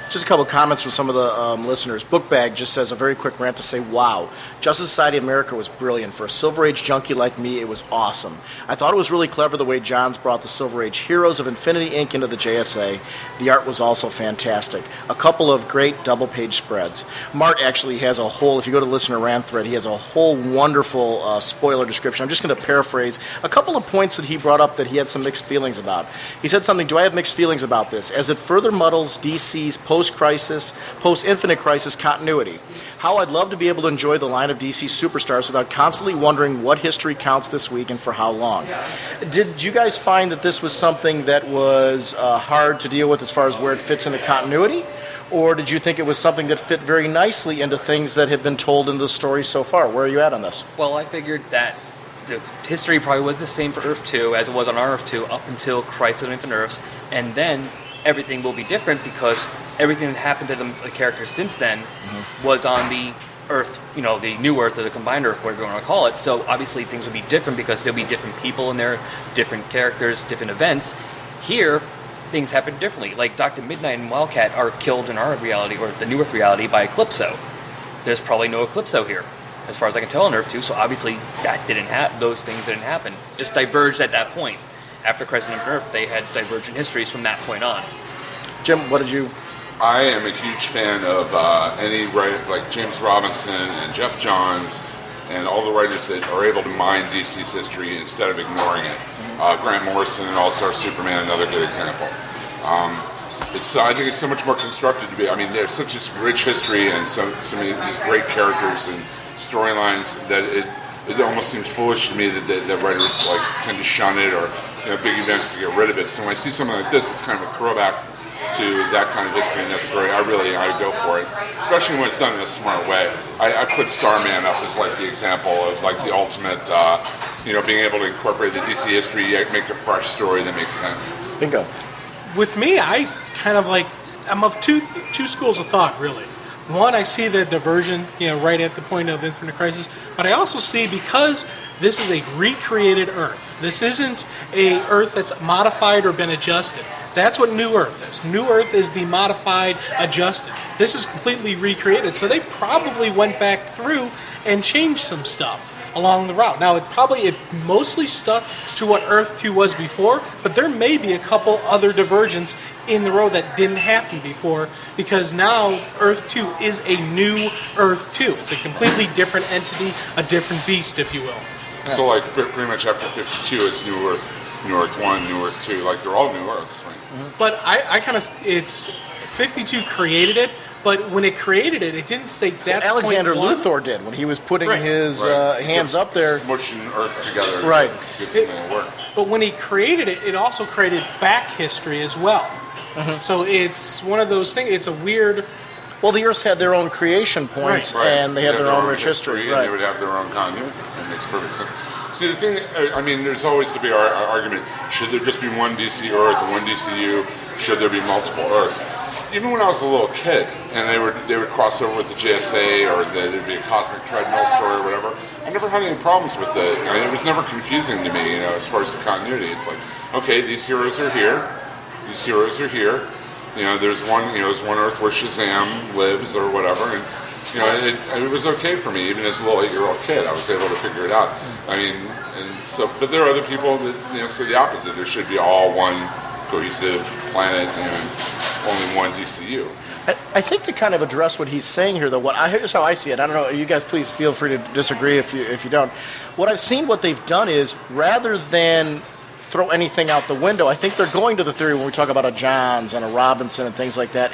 Just a couple comments from some of the listeners. Bookbag just says a very quick rant to say, wow, Justice Society America was brilliant. For a Silver Age junkie like me, it was awesome. I thought it was really clever the way Johns brought the Silver Age heroes of Infinity Inc. into the JSA. The art was also fantastic. A couple of great double-page spreads. Mart actually has a whole, if you go to the listener rant thread, he has a whole wonderful spoiler description. I'm just going to paraphrase a couple of points that he brought up that he had some mixed feelings about. He said something, do I have mixed feelings about this? As it further muddles DC's post-crisis, post-Infinite Crisis continuity. How I'd love to be able to enjoy the line of DC superstars without constantly wondering what history counts this week and for how long. Did you guys find that this was something that was hard to deal with as far as where it fits into continuity? Or did you think it was something that fit very nicely into things that have been told in the story so far? Where are you at on this? Well, I figured that the history probably was the same for Earth 2 as it was on our Earth 2 up until Crisis on Infinite Earths, and then everything will be different because everything that happened to the characters since then was on the Earth, the new Earth or the combined Earth, whatever you want to call it. So obviously things will be different because there'll be different people in there, different characters, different events. Here, things happen differently. Like Dr. Midnight and Wildcat are killed in our reality, or the new Earth reality, by Eclipso. There's probably no Eclipso here, as far as I can tell on Earth 2, so obviously those things didn't happen. Just diverged at that point. After Crisis on Infinite Earth, they had divergent histories from that point on. Jim, what did you... I am a huge fan of any writer like James Robinson and Jeff Johns and all the writers that are able to mine DC's history instead of ignoring it. Grant Morrison and All-Star Superman, another good example. I think it's so much more constructed to be. There's such a rich history and so many of these great characters and storylines that it almost seems foolish to me that writers tend to shun it or big events to get rid of it. So when I see something like this, it's kind of a throwback to that kind of history and that story. I go for it, especially when it's done in a smart way. I put Starman up as the example of the ultimate, being able to incorporate the DC history, yet make a fresh story that makes sense. Bingo. With me, I kind of I'm of two schools of thought, really. One, I see the diversion, right at the point of Infinite Crisis, but I also see, because this is a recreated Earth. This isn't a Earth that's modified or been adjusted. That's what New Earth is. New Earth is the modified, adjusted. This is completely recreated, so they probably went back through and changed some stuff along the route. Now, it mostly stuck to what Earth 2 was before, but there may be a couple other diversions in the road that didn't happen before, because now Earth 2 is a new Earth 2. It's a completely different entity, a different beast, if you will. So like pretty much after 52, it's New Earth 1, New Earth 2. Like they're all New Earths, right? But I kind of, it's 52 created it, but when it created it, it didn't say that's Alexander point one. Luthor did when he was putting Right. his Right. hands up there. Smushing Earths together. Right. Gets them to work. But when he created it, it also created back history as well. So it's one of those things. It's a weird. Well, the Earths had their own creation points, Right. and they had their own rich history. and Right. they would have their own continuity. That makes perfect sense. See, the thing, I mean, there's always to be our argument, should there just be one DC Earth and one DCU? Should there be multiple Earths? Even when I was a little kid, and they would cross over with the JSA, or there'd be a Cosmic Treadmill story or whatever, I never had any problems with it. I mean, it was never confusing to me, as far as the continuity. It's like, okay, these heroes are here, these heroes are here. There's one Earth where Shazam lives or whatever, and it was okay for me, even as a little 8-year-old kid. I was able to figure it out. I mean, but there are other people that say the opposite. There should be all one cohesive planet and only one DCU. I think to kind of address what he's saying here, though, here's how I see it. I don't know. You guys, please feel free to disagree if you don't. What I've seen, what they've done is, rather than throw anything out the window, I think they're going to the theory when we talk about a Johns and a Robinson and things like that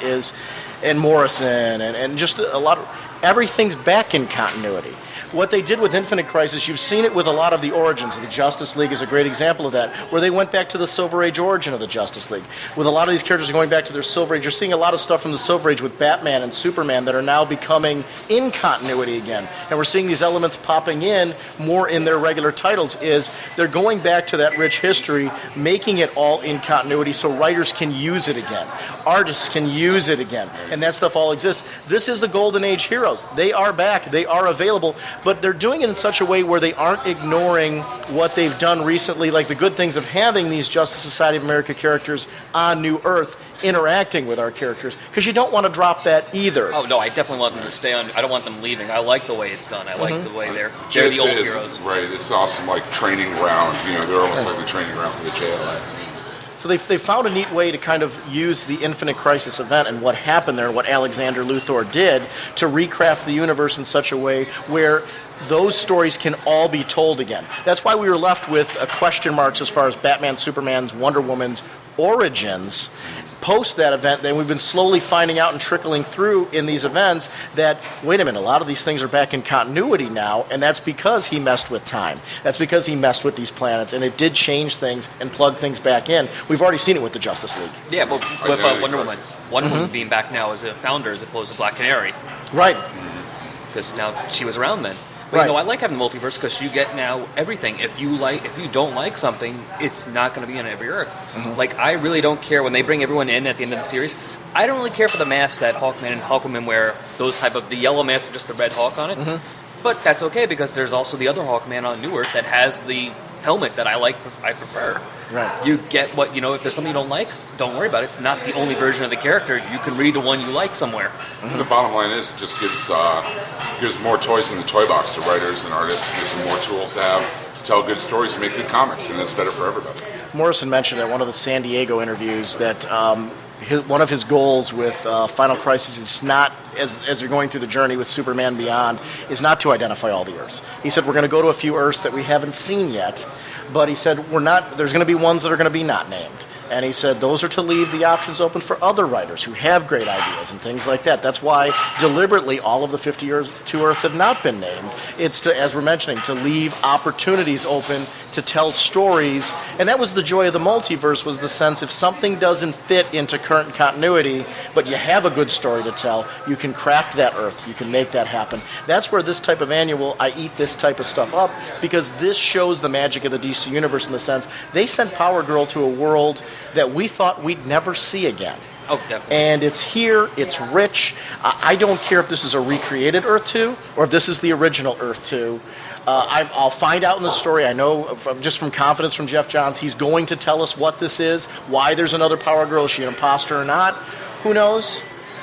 and Morrison and just a lot of everything's back in continuity. What they did with Infinite Crisis, you've seen it with a lot of the origins. The Justice League is a great example of that, where they went back to the Silver Age origin of the Justice League. With a lot of these characters going back to their Silver Age, you're seeing a lot of stuff from the Silver Age with Batman and Superman that are now becoming in continuity again. And we're seeing these elements popping in more in their regular titles, is they're going back to that rich history, making it all in continuity so writers can use it again. Artists can use it again. And that stuff all exists. This is the Golden Age heroes. They are back. They are available. But they're doing it in such a way where they aren't ignoring what they've done recently, like the good things of having these Justice Society of America characters on New Earth interacting with our characters, because you don't want to drop that either. Oh, no, I definitely want them to stay on. I don't want them leaving. I like the way it's done. I like the way they're the old heroes. Right, it's awesome, like training ground. They're almost like the training ground for the JLA. So they found a neat way to kind of use the Infinite Crisis event and what happened there and what Alexander Luthor did to recraft the universe in such a way where those stories can all be told again. That's why we were left with question marks as far as Batman, Superman's, Wonder Woman's origins. Post that event, then we've been slowly finding out and trickling through in these events that, wait a minute, a lot of these things are back in continuity now, and that's because he messed with time. That's because he messed with these planets, and it did change things and plug things back in. We've already seen it with the Justice League. Yeah, but with Wonder Woman. Wonder Woman being back now as a founder as opposed to Black Canary. Right. Because now she was around then. But Right. I like having the multiverse because you get now everything. If you don't like something, it's not going to be on every Earth. Like, I really don't care when they bring everyone in at the end of the series. I don't really care for the masks that Hawkman and Hawkwoman wear, those type of the yellow mask with just the red hawk on it. But that's okay because there's also the other Hawkman on New Earth that has the helmet that I prefer. Right. You get what, if there's something you don't like, don't worry about it. It's not the only version of the character. You can read the one you like somewhere. The bottom line is it just gives more toys in the toy box to writers and artists, gives them more tools to have to tell good stories and make good comics, and that's better for everybody. Morrison mentioned at one of the San Diego interviews that one of his goals with Final Crisis is not, as they're going through the journey with Superman Beyond, is not to identify all the Earths. He said, we're going to go to a few Earths that we haven't seen yet, but he said, there's going to be ones that are going to be not named. And he said those are to leave the options open for other writers who have great ideas and things like that. That's why deliberately all of the 52 Earths have not been named. It's to, as we're mentioning, to leave opportunities open to tell stories. And that was the joy of the multiverse, was the sense if something doesn't fit into current continuity, but you have a good story to tell, you can craft that Earth, you can make that happen. That's where this type of annual, I eat this type of stuff up, because this shows the magic of the DC Universe in the sense they sent Power Girl to a world that we thought we'd never see again. Oh, definitely. And it's here, it's rich. I don't care if this is a recreated Earth 2 or if this is the original Earth 2. I'll find out in the story. I know just from confidence from Jeff Johns, he's going to tell us what this is, why there's another Power Girl, is she an imposter or not? Who knows?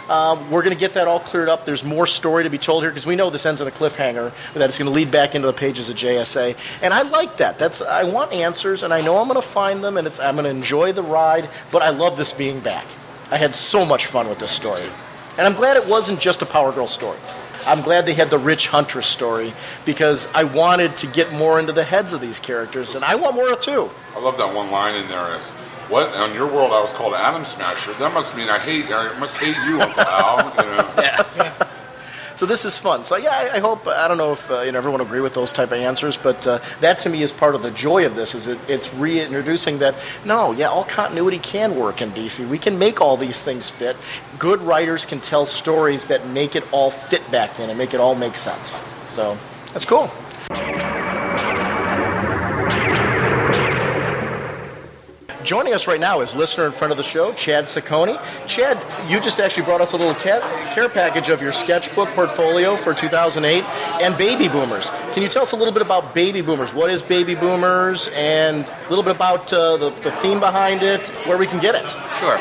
We're going to get that all cleared up. There's more story to be told here because we know this ends in a cliffhanger that it's going to lead back into the pages of JSA. And I like that. I want answers, and I know I'm going to find them, and I'm going to enjoy the ride, but I love this being back. I had so much fun with this story. And I'm glad it wasn't just a Power Girl story. I'm glad they had the Rich Huntress story because I wanted to get more into the heads of these characters, and I want more too. I love that one line in there is, "What on your world I was called Atom Smasher? That must mean I must hate you, Uncle Al." You know? Yeah. So this is fun. So yeah, I hope, I don't know if everyone will agree with those type of answers, but that to me is part of the joy of this, is it's reintroducing that, no, yeah, all continuity can work in DC. We can make all these things fit. Good writers can tell stories that make it all fit back in and make it all make sense. So that's cool. Joining us right now is listener in front of the show, Chad Cicconi. Chad, you just actually brought us a little care package of your sketchbook portfolio for 2008 and Baby Boomers. Can you tell us a little bit about Baby Boomers? What is Baby Boomers, and a little bit about the theme behind it, where we can get it? Sure.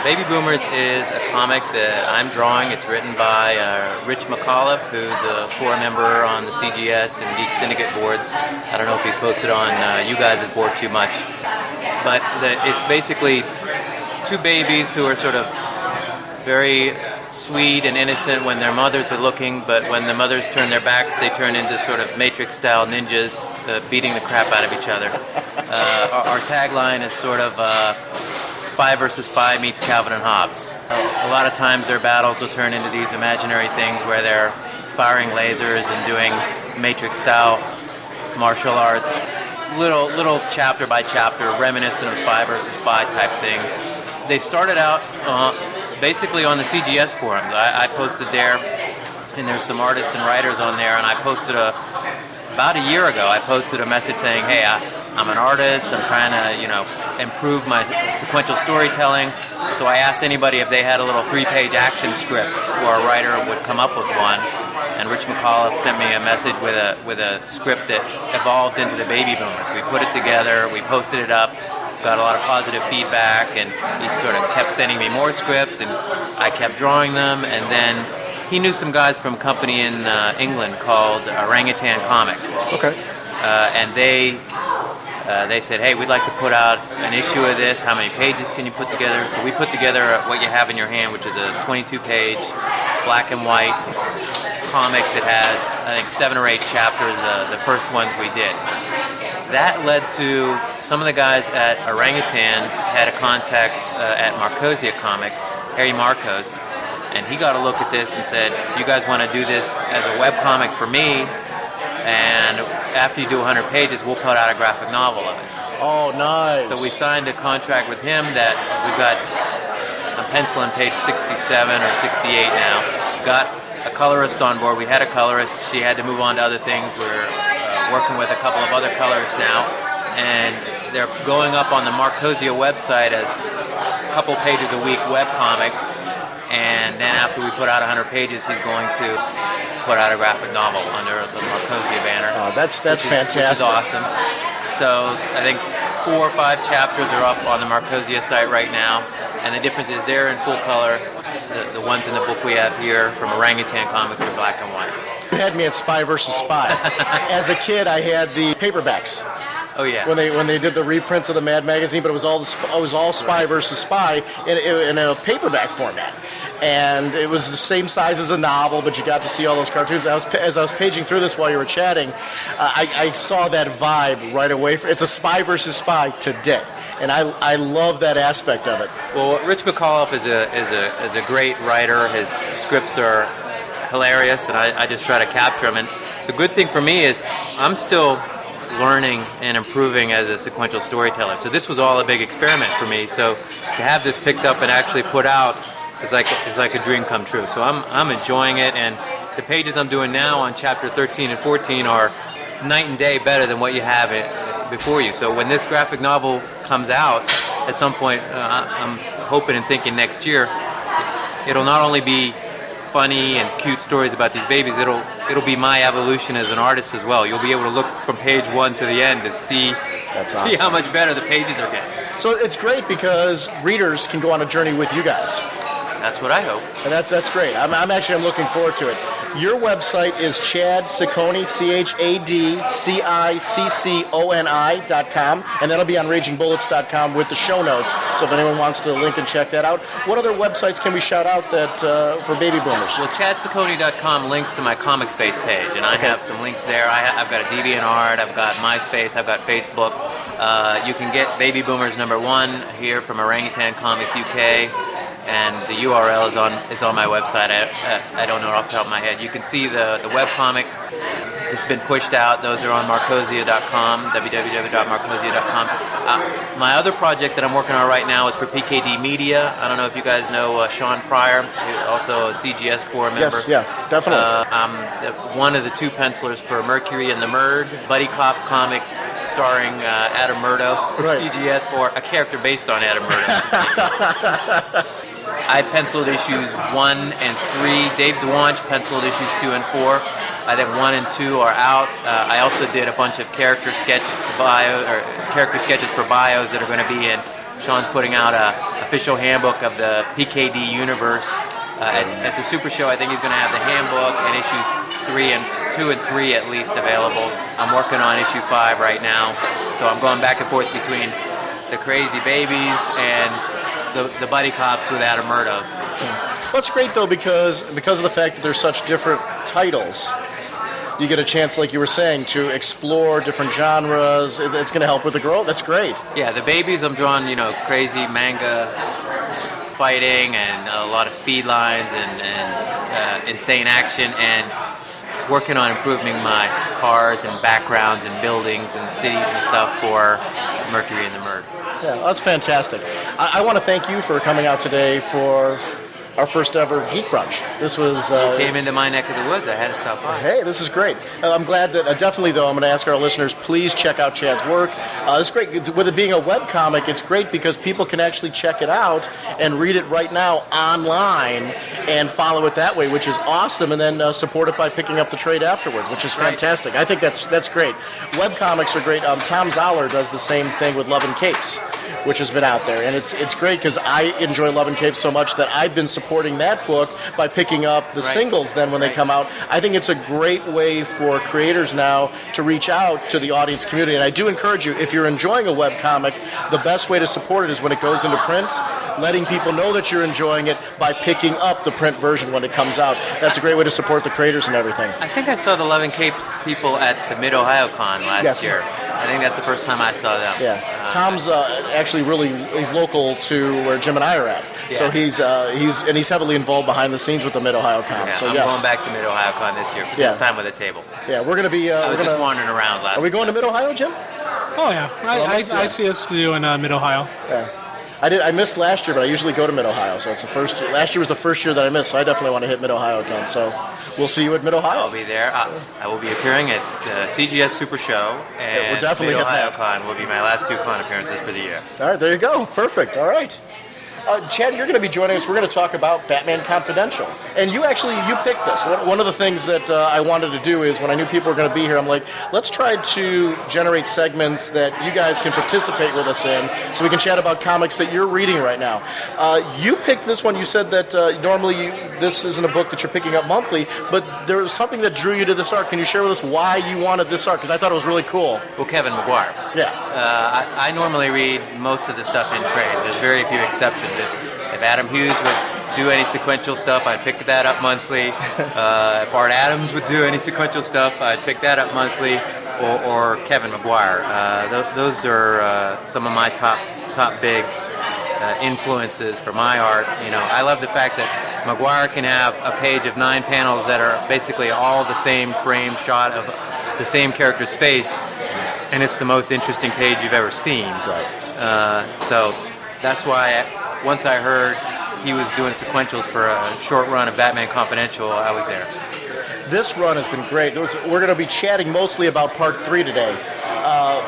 Baby Boomers is a comic that I'm drawing. It's written by Rich McAuliffe, who's a core member on the CGS and Geek Syndicate boards. I don't know if he's posted on you guys' board too much. But it's basically two babies who are sort of very sweet and innocent when their mothers are looking, but when the mothers turn their backs, they turn into sort of Matrix-style ninjas beating the crap out of each other. Our tagline is sort of Spy versus Spy meets Calvin and Hobbes. A lot of times their battles will turn into these imaginary things where they're firing lasers and doing Matrix-style martial arts. Little chapter by chapter, reminiscent of Spy versus Spy type things. They started out basically on the CGS forums. I posted there, and there's some artists and writers on there, and I posted about a year ago, I posted a message saying, hey, I'm an artist, I'm trying to, improve my sequential storytelling. So I asked anybody if they had a little 3-page action script, or a writer would come up with one. And Rich McAuliffe sent me a message with a script that evolved into the Baby Boomers. We put it together, we posted it up, got a lot of positive feedback, and he sort of kept sending me more scripts, and I kept drawing them, and then he knew some guys from a company in England called Orangutan Comics. Okay. And they said, hey, we'd like to put out an issue of this. How many pages can you put together? So we put together what you have in your hand, which is a 22-page black and white comic that has, I think, 7 or 8 chapters, the first ones we did. That led to some of the guys at Orangutan had a contact at Marcosia Comics, Harry Marcos, and he got a look at this and said, you guys want to do this as a webcomic for me, and after you do 100 pages, we'll put out a graphic novel of it. Oh, nice. So we signed a contract with him that we've got, I'm penciling page 67 or 68 now, got a colorist on board. We had a colorist. She had to move on to other things. We're working with a couple of other colorists now, and they're going up on the Marcosia website as a couple pages a week webcomics, and then after we put out 100 pages, he's going to put out a graphic novel under the Marcosia banner. Oh, that's fantastic. Which is awesome. So I think 4 or 5 chapters are up on the Marcosia site right now, and the difference is they're in full color. The ones in the book we have here from Orangutan Comics are black and white. You had me at Spy versus Spy. As a kid, I had the paperbacks. Oh yeah. When they did the reprints of the Mad magazine, but it was all Spy versus Spy in a paperback format, and it was the same size as a novel, but you got to see all those cartoons. As I was paging through this while you were chatting, I saw that vibe right away. It's a Spy versus Spy today, and I love that aspect of it. Well, Rich McAuliffe is a great writer. His scripts are hilarious, and I just try to capture them. And the good thing for me is I'm still learning and improving as a sequential storyteller. So this was all a big experiment for me. So to have this picked up and actually put out is like a dream come true. So I'm enjoying it, and the pages I'm doing now on chapter 13 and 14 are night and day better than what you have before you. So when this graphic novel comes out at some point, I'm hoping and thinking next year, it'll not only be funny and cute stories about these babies, it'll be my evolution as an artist as well. You'll be able to look from page 1 to the end to see awesome. How much better the pages are getting. So it's great because readers can go on a journey with you guys. That's what I hope. And that's great. I'm looking forward to it. Your website is Chad Cicconi, ChadCicconi.com, and that'll be on RagingBullets.com with the show notes. So if anyone wants to link and check that out. What other websites can we shout out that for baby boomers? Well, ChadCicconi.com links to my Comic Space page, and I have some links there. I've got a DeviantArt, I've got MySpace, I've got Facebook. You can get Baby Boomers #1 here from Orangutan Comics UK. And the URL is on my website. I don't know it off the top of my head. You can see the webcomic that's been pushed out. Those are on Marcosia.com, www.marcosia.com. My other project that I'm working on right now is for PKD Media. I don't know if you guys know Sean Pryor, who's also a CGS 4 member. Yes, yeah, definitely. I'm one of the 2 pencilers for Mercury and the Murd, buddy cop comic starring Adam Murdo for CGS, or a character based on Adam Murdo. I penciled issues 1 and 3. Dave DeWanch penciled issues 2 and 4. I think 1 and 2 are out. I also did a bunch of character sketches for bios that are going to be in. Sean's putting out an official handbook of the PKD universe. At the Super Show, I think he's going to have the handbook and issues 2 and 3 at least available. I'm working on issue 5 right now, so I'm going back and forth between the crazy babies and the buddy cops with Adam Murdo. Well, it's great though because of the fact that there's such different titles. You get a chance, like you were saying, to explore different genres. It's going to help with the growth. That's great. Yeah, the babies, I'm drawing, crazy manga fighting and a lot of speed lines and insane action, and working on improving my cars and backgrounds and buildings and cities and stuff for Mercury and the Murd. Yeah, that's fantastic. I want to thank you for coming out today for our first ever Geek Brunch. This was... You came into my neck of the woods. I had to stop by. Hey, this is great. I'm glad that... definitely, though, I'm going to ask our listeners, please check out Chad's work. It's great. With it being a webcomic, it's great because people can actually check it out and read it right now online and follow it that way, which is awesome, and then support it by picking up the trade afterwards, which is fantastic. I think that's great. Webcomics are great. Tom Zoller does the same thing with Love and Capes, which has been out there, and it's great because I enjoy Love and Capes so much that I've been supporting that book by picking up the singles then when they come out. I think it's a great way for creators now to reach out to the audience community, and I do encourage you, if you're enjoying a webcomic, the best way to support it is when it goes into print, letting people know that you're enjoying it by picking up the print version when it comes out. That's a great way to support the creators and everything. I think I saw the Love and Capes people at the Mid-Ohio Con last year. I think that's the first time I saw them. Yeah. Tom's actually he's local to where Jim and I are at. Yeah. So he's heavily involved behind the scenes with the Mid-Ohio Con. Yeah, so I'm going back to Mid-Ohio Con this year, this time with a table. Yeah, we're going to be... I was just wandering around last Are we going to Mid-Ohio, Jim? Oh, yeah. I see us doing Mid-Ohio. Yeah. I missed last year, but I usually go to Mid-Ohio, so it's the first year. Last year was the first year that I missed, so I definitely want to hit Mid-Ohio again. So we'll see you at Mid-Ohio. I'll be there. I will be appearing at the CGS Super Show, and we'll definitely Mid-Ohio Con will be my last 2 con appearances for the year. All right, there you go. Perfect. All right. Chad, you're going to be joining us. We're going to talk about Batman Confidential. And you picked this. One of the things that I wanted to do is when I knew people were going to be here, I'm like, let's try to generate segments that you guys can participate with us in so we can chat about comics that you're reading right now. You picked this one. You said that normally this isn't a book that you're picking up monthly, but there was something that drew you to this art. Can you share with us why you wanted this art? Because I thought it was really cool. Well, Kevin Maguire. Yeah. I normally read most of the stuff in trades. There's very few exceptions. If Adam Hughes would do any sequential stuff, I'd pick that up monthly. If Art Adams would do any sequential stuff, I'd pick that up monthly. Or Kevin Maguire. Those are some of my top big influences for my art. I love the fact that Maguire can have a page of 9 panels that are basically all the same frame shot of the same character's face, and it's the most interesting page you've ever seen. Right. So that's why once I heard he was doing sequentials for a short run of Batman Confidential, I was there. This run has been great. We're going to be chatting mostly about Part 3 today.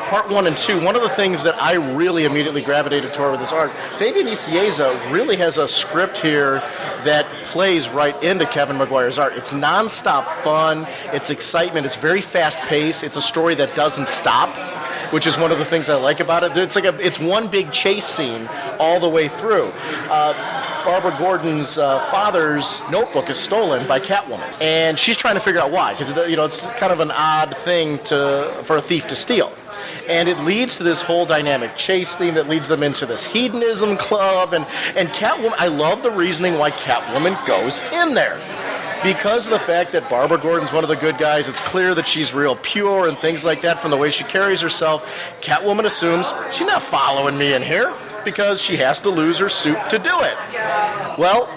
Part 1 and 2, one of the things that I really immediately gravitated toward with this art, Fabian Nicieza really has a script here that plays right into Kevin Maguire's art. It's nonstop fun, it's excitement, it's very fast-paced, it's a story that doesn't stop, which is one of the things I like about it. It's one big chase scene all the way through. Barbara Gordon's father's notebook is stolen by Catwoman, and she's trying to figure out why, because it's kind of an odd thing for a thief to steal. And it leads to this whole dynamic chase theme that leads them into this hedonism club. And Catwoman, I love the reasoning why Catwoman goes in there. Because of the fact that Barbara Gordon's one of the good guys, it's clear that she's real pure and things like that from the way she carries herself. Catwoman assumes she's not following me in here because she has to lose her suit to do it. Well,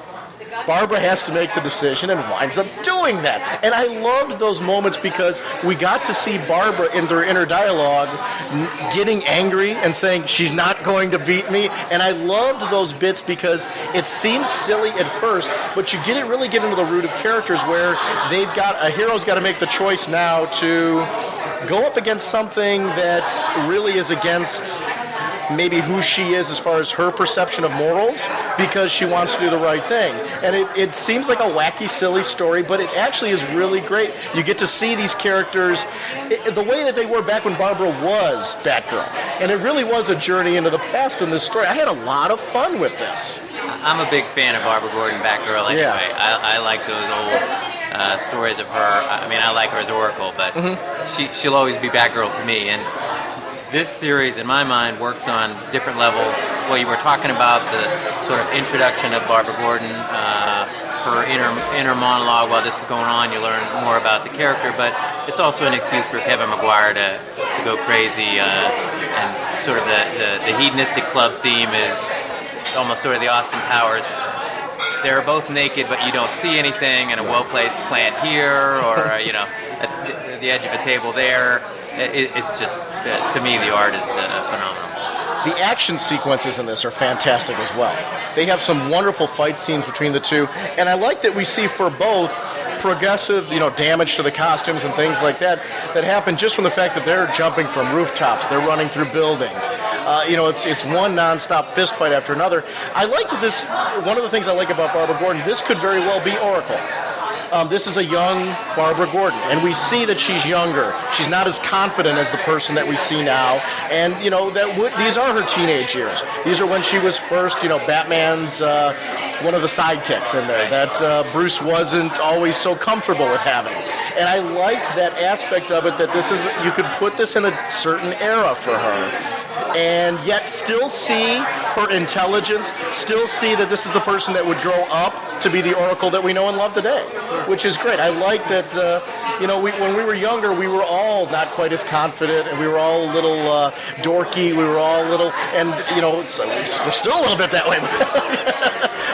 Barbara has to make the decision and winds up doing that. And I loved those moments because we got to see Barbara in their inner dialogue getting angry and saying she's not going to beat me. And I loved those bits because it seems silly at first, but you really get into the root of characters where a hero's got to make the choice now to go up against something that really is against maybe who she is as far as her perception of morals because she wants to do the right thing. And it seems like a wacky, silly story, but it actually is really great. You get to see these characters the way that they were back when Barbara was Batgirl. And it really was a journey into the past in this story. I had a lot of fun with this. I'm a big fan of Barbara Gordon Batgirl anyway. Yeah. I like those old stories of her. I mean, I like her as Oracle, but she'll always be Batgirl to me. And this series, in my mind, works on different levels. Well, you were talking about the sort of introduction of Barbara Gordon, her inner monologue while this is going on. You learn more about the character, but it's also an excuse for Kevin Maguire to go crazy. And sort of the hedonistic club theme is almost sort of the Austin Powers. They're both naked, but you don't see anything, and a well-placed plant here, or at the edge of a table there. It's just, to me, the art is phenomenal. The action sequences in this are fantastic as well. They have some wonderful fight scenes between the two, and I like that we see for both progressive, damage to the costumes and things like that happen just from the fact that they're jumping from rooftops, they're running through buildings. It's one nonstop fist fight after another. I like that this. One of the things I like about Barbara Gordon, this could very well be Oracle. This is a young Barbara Gordon, and we see that she's younger. She's not as confident as the person that we see now, and these are her teenage years. These are when she was first, Batman's one of the sidekicks in there that Bruce wasn't always so comfortable with having. And I liked that aspect of it, that you could put this in a certain era for her, and yet still see her intelligence, still see that this is the person that would grow up to be the Oracle that we know and love today, which is great. I like that, when we were younger, we were all not quite as confident, and we were all a little dorky, we were all a little, and, we're still a little bit that way.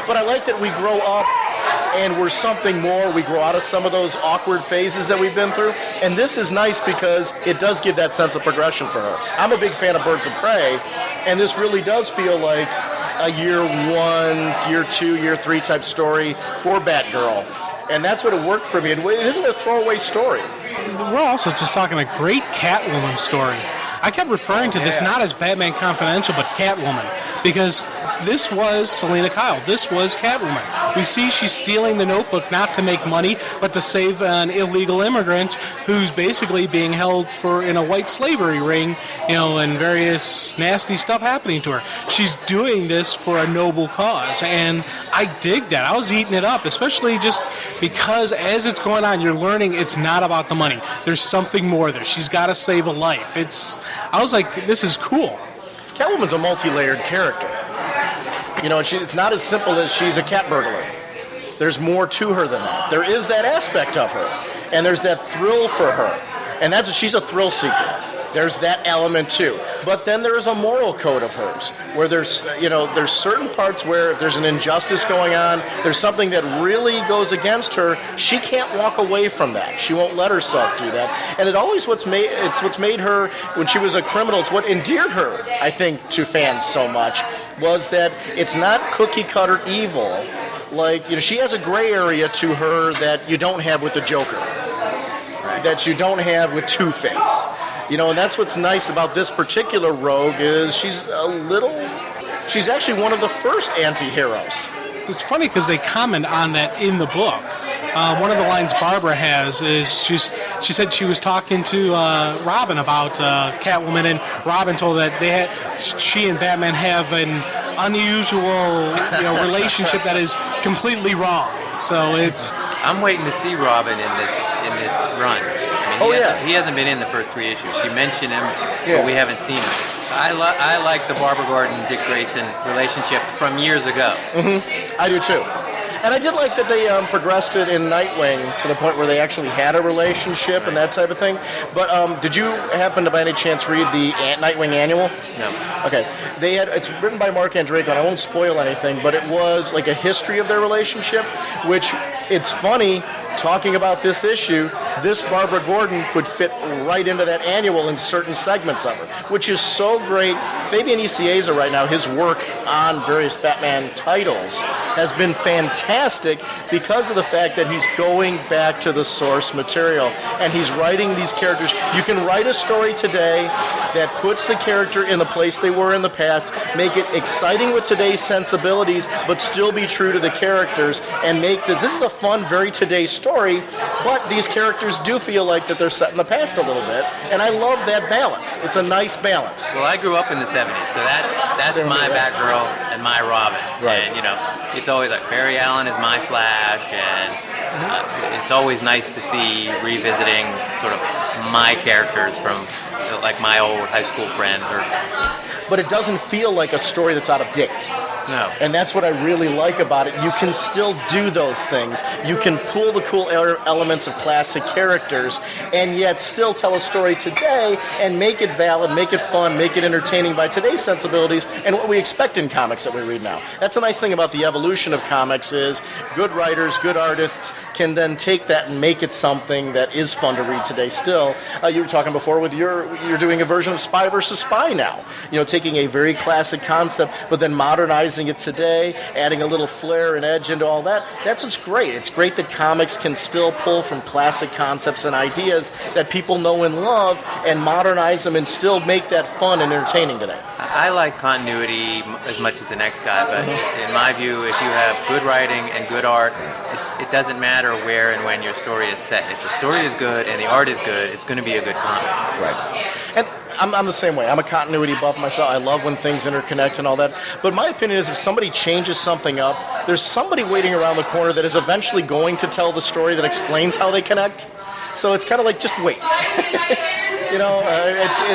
But I like that we grow up and we're something more. We grow out of some of those awkward phases that we've been through. And this is nice because it does give that sense of progression for her. I'm a big fan of Birds of Prey, and this really does feel like a year 1, year 2, year 3 type story for Batgirl. And that's what it worked for me. It isn't a throwaway story. We're also just talking a great Catwoman story. I kept referring to this not as Batman Confidential, but Catwoman, because this was Selena Kyle. This was Catwoman. We see she's stealing the notebook not to make money, but to save an illegal immigrant who's basically being held in a white slavery ring, and various nasty stuff happening to her. She's doing this for a noble cause, and I dig that. I was eating it up, especially just because as it's going on, you're learning it's not about the money. There's something more there. She's got to save a life. I was like, this is cool. Catwoman's a multi-layered character. It's not as simple as she's a cat burglar. There's more to her than that. There is that aspect of her, and there's that thrill for her, and she's a thrill seeker. There's that element too. But then there is a moral code of hers, where there's certain parts where if there's an injustice going on, there's something that really goes against her, she can't walk away from that. She won't let herself do that. And what's made her, when she was a criminal, it's what endeared her, I think, to fans so much, was that it's not cookie cutter evil. Like, she has a gray area to her that you don't have with the Joker, that you don't have with Two-Face. And that's what's nice about this particular rogue is she's actually one of the first anti-heroes. It's funny because they comment on that in the book. One of the lines Barbara has is she said she was talking to Robin about Catwoman, and Robin told that she and Batman have unusual, relationship that is completely wrong. So it's. I'm waiting to see Robin in this run. He hasn't been in the first 3 issues. She mentioned him, but we haven't seen him. I like the Barbara Gordon Dick Grayson relationship from years ago. I do too. And I did like that they progressed it in Nightwing to the point where they actually had a relationship and that type of thing. But did you happen to, by any chance, read the Nightwing Annual? No. Okay. It's written by Mark Andreyko, and I won't spoil anything, but it was like a history of their relationship, which it's funny, talking about this issue, this Barbara Gordon could fit right into that annual in certain segments of it, which is so great. Fabian Icieza right now, his work on various Batman titles has been fantastic because of the fact that he's going back to the source material and he's writing these characters. You can write a story today that puts the character in the place they were in the past, make it exciting with today's sensibilities, but still be true to the characters, and make this is a fun, very today's story, but these characters do feel like that they're set in the past a little bit, and I love that balance. It's a nice balance. Well, I grew up in the 70s, so that's my Batgirl and my Robin. Right. And, it's always like Barry Allen is my Flash, and it's always nice to see revisiting sort of my characters from like my old high school friends. But it doesn't feel like a story that's out of date. No. And that's what I really like about it. You can still do those things. You can pull the cool elements of classic characters and yet still tell a story today and make it valid, make it fun, make it entertaining by today's sensibilities and what we expect in comics that we read now. That's the nice thing about the evolution of comics is good writers, good artists can then take that and make it something that is fun to read today still. You were talking before with you're doing a version of Spy versus Spy now. Taking a very classic concept but then modernizing it today, adding a little flair and edge into all that. That's what's great. It's great that comics can still pull from classic concepts and ideas that people know and love and modernize them and still make that fun and entertaining today. I like continuity as much as the next guy, but in my view, if you have good writing and good art, it doesn't matter where and when your story is set. If the story is good and the art is good, it's going to be a good comic. Right. And I'm the same way. I'm a continuity buff myself. I love when things interconnect and all that. But my opinion is if somebody changes something up, there's somebody waiting around the corner that is eventually going to tell the story that explains how they connect. So it's kind of like, just wait.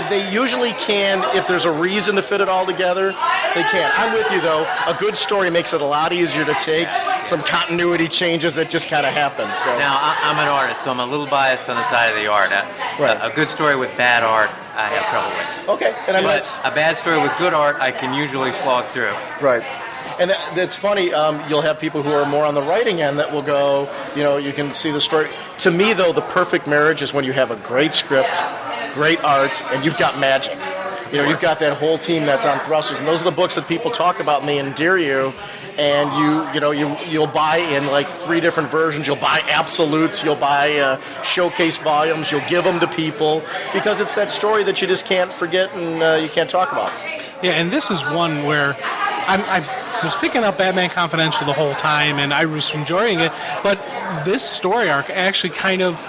They usually can, if there's a reason to fit it all together, they can. I'm with you, though. A good story makes it a lot easier to take some continuity changes that just kind of happen. So now, I'm an artist, so I'm a little biased on the side of the art. Right. A good story with bad art, I have trouble with. Okay. And but a bad story with good art, I can usually slog through. Right. And that's funny. You'll have people who are more on the writing end that will go, you can see the story. To me, though, the perfect marriage is when you have a great script, great art, and you've got magic. You've got that whole team that's on thrusters, and those are the books that people talk about and they endear you. And you'll buy in like 3 different versions. You'll buy absolutes. You'll buy showcase volumes. You'll give them to people because it's that story that you just can't forget and you can't talk about. Yeah, and this is one where I was picking up Batman Confidential the whole time, and I was enjoying it. But this story arc actually kind of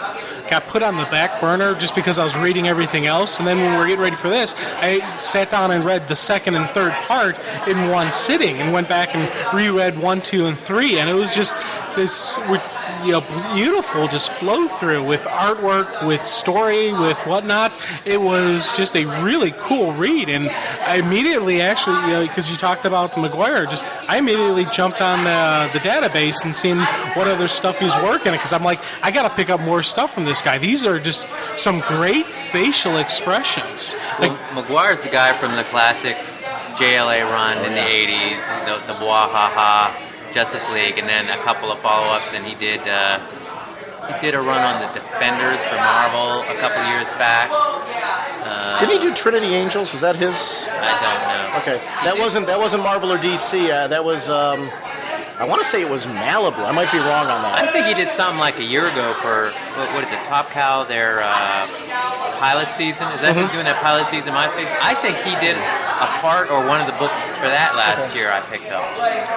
got put on the back burner just because I was reading everything else. And then when we were getting ready for this, I sat down and read the second and third part in one sitting and went back and reread 1, 2, and 3. And it was just this beautiful just flow through with artwork, with story, with whatnot. It was just a really cool read. And I immediately actually, because you talked about the Maguire, I immediately jumped on the database and seen what other stuff he's working on because I'm like, I got to pick up more stuff from this guy. These are just some great facial expressions. Well, Maguire's the guy from the classic JLA run in the 80s, the Bwahaha, Justice League, and then a couple of follow-ups, and he did a run on the Defenders for Marvel a couple years back. Didn't he do Trinity Angels? Was that his? I don't know. Okay, that wasn't Marvel or DC. That was I want to say it was Malibu. I might be wrong on that. I think he did something like a year ago for what is it? Top Cow, their pilot season. Is that who's doing that pilot season? I think he did a part or one of the books for that last year. I picked up.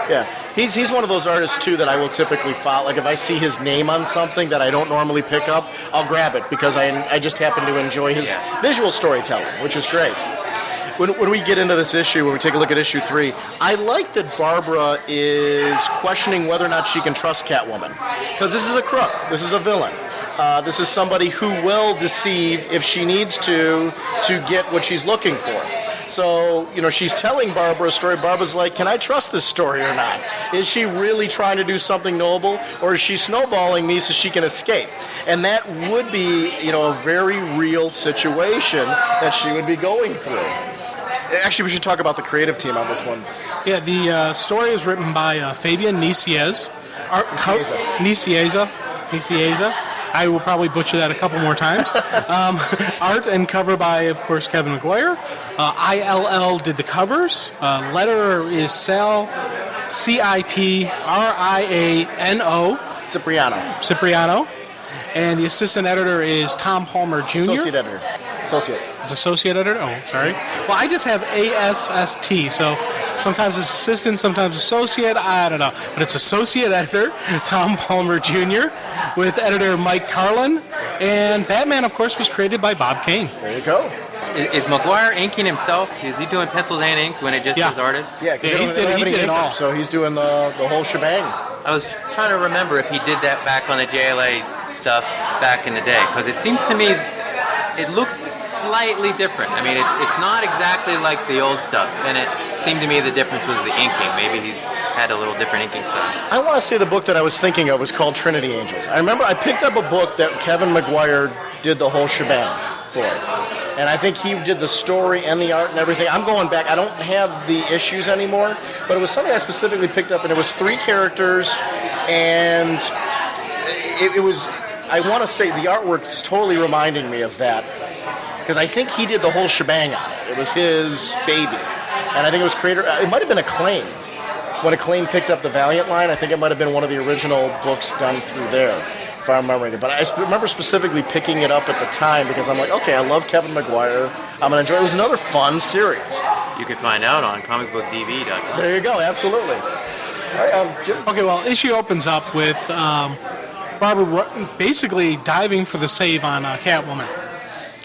Yeah. He's one of those artists, too, that I will typically follow. Like, if I see his name on something that I don't normally pick up, I'll grab it because I just happen to enjoy his visual storytelling, which is great. when we get into this issue, when we take a look at issue 3, I like that Barbara is questioning whether or not she can trust Catwoman. Because this is a crook. This is a villain. This is somebody who will deceive if she needs to get what she's looking for. So, she's telling Barbara a story. Barbara's like, can I trust this story or not? Is she really trying to do something noble, or is she snowballing me so she can escape? And that would be, a very real situation that she would be going through. Actually, we should talk about the creative team on this one. Yeah, the story is written by Fabian Nicieza. Nicieza. I will probably butcher that a couple more times. Art and cover by, of course, Kevin McGuire. ILL did the covers. Letterer is Sal, Cipriano. Cipriano. And the assistant editor is Tom Palmer Jr. Associate editor. It's associate editor? Oh, sorry. Well, I just have ASST, so sometimes it's assistant, sometimes associate, I don't know. But it's associate editor, Tom Palmer Jr., with editor Mike Carlin. And Batman, of course, was created by Bob Kane. There you go. Is McGuire inking himself? Is he doing pencils and inks when it just says artist? Yeah, he did it all. So he's doing the whole shebang. I was trying to remember if he did that back on the JLA stuff back in the day, because it seems to me it looks slightly different. I mean, it's not exactly like the old stuff, and it seemed to me the difference was the inking. Maybe he's had a little different inking style. I want to say the book that I was thinking of was called Trinity Angels. I remember I picked up a book that Kevin McGuire did the whole shebang for. And I think he did the story and the art and everything. I'm going back. I don't have the issues anymore, but it was something I specifically picked up, and it was 3 characters, and it was, I want to say the artwork is totally reminding me of that, because I think he did the whole shebang on it. It was his baby. And I think it was it might have been Acclaim. When Acclaim picked up the Valiant line, I think it might have been one of the original books done through there, if I'm remembering it. But I remember specifically picking it up at the time because I'm like, okay, I love Kevin McGuire. I'm going to enjoy it. It was another fun series. You can find out on comicbookdv.com. There you go, absolutely. All right, Jim. Okay, well, issue opens up with Barbara basically diving for the save on Catwoman.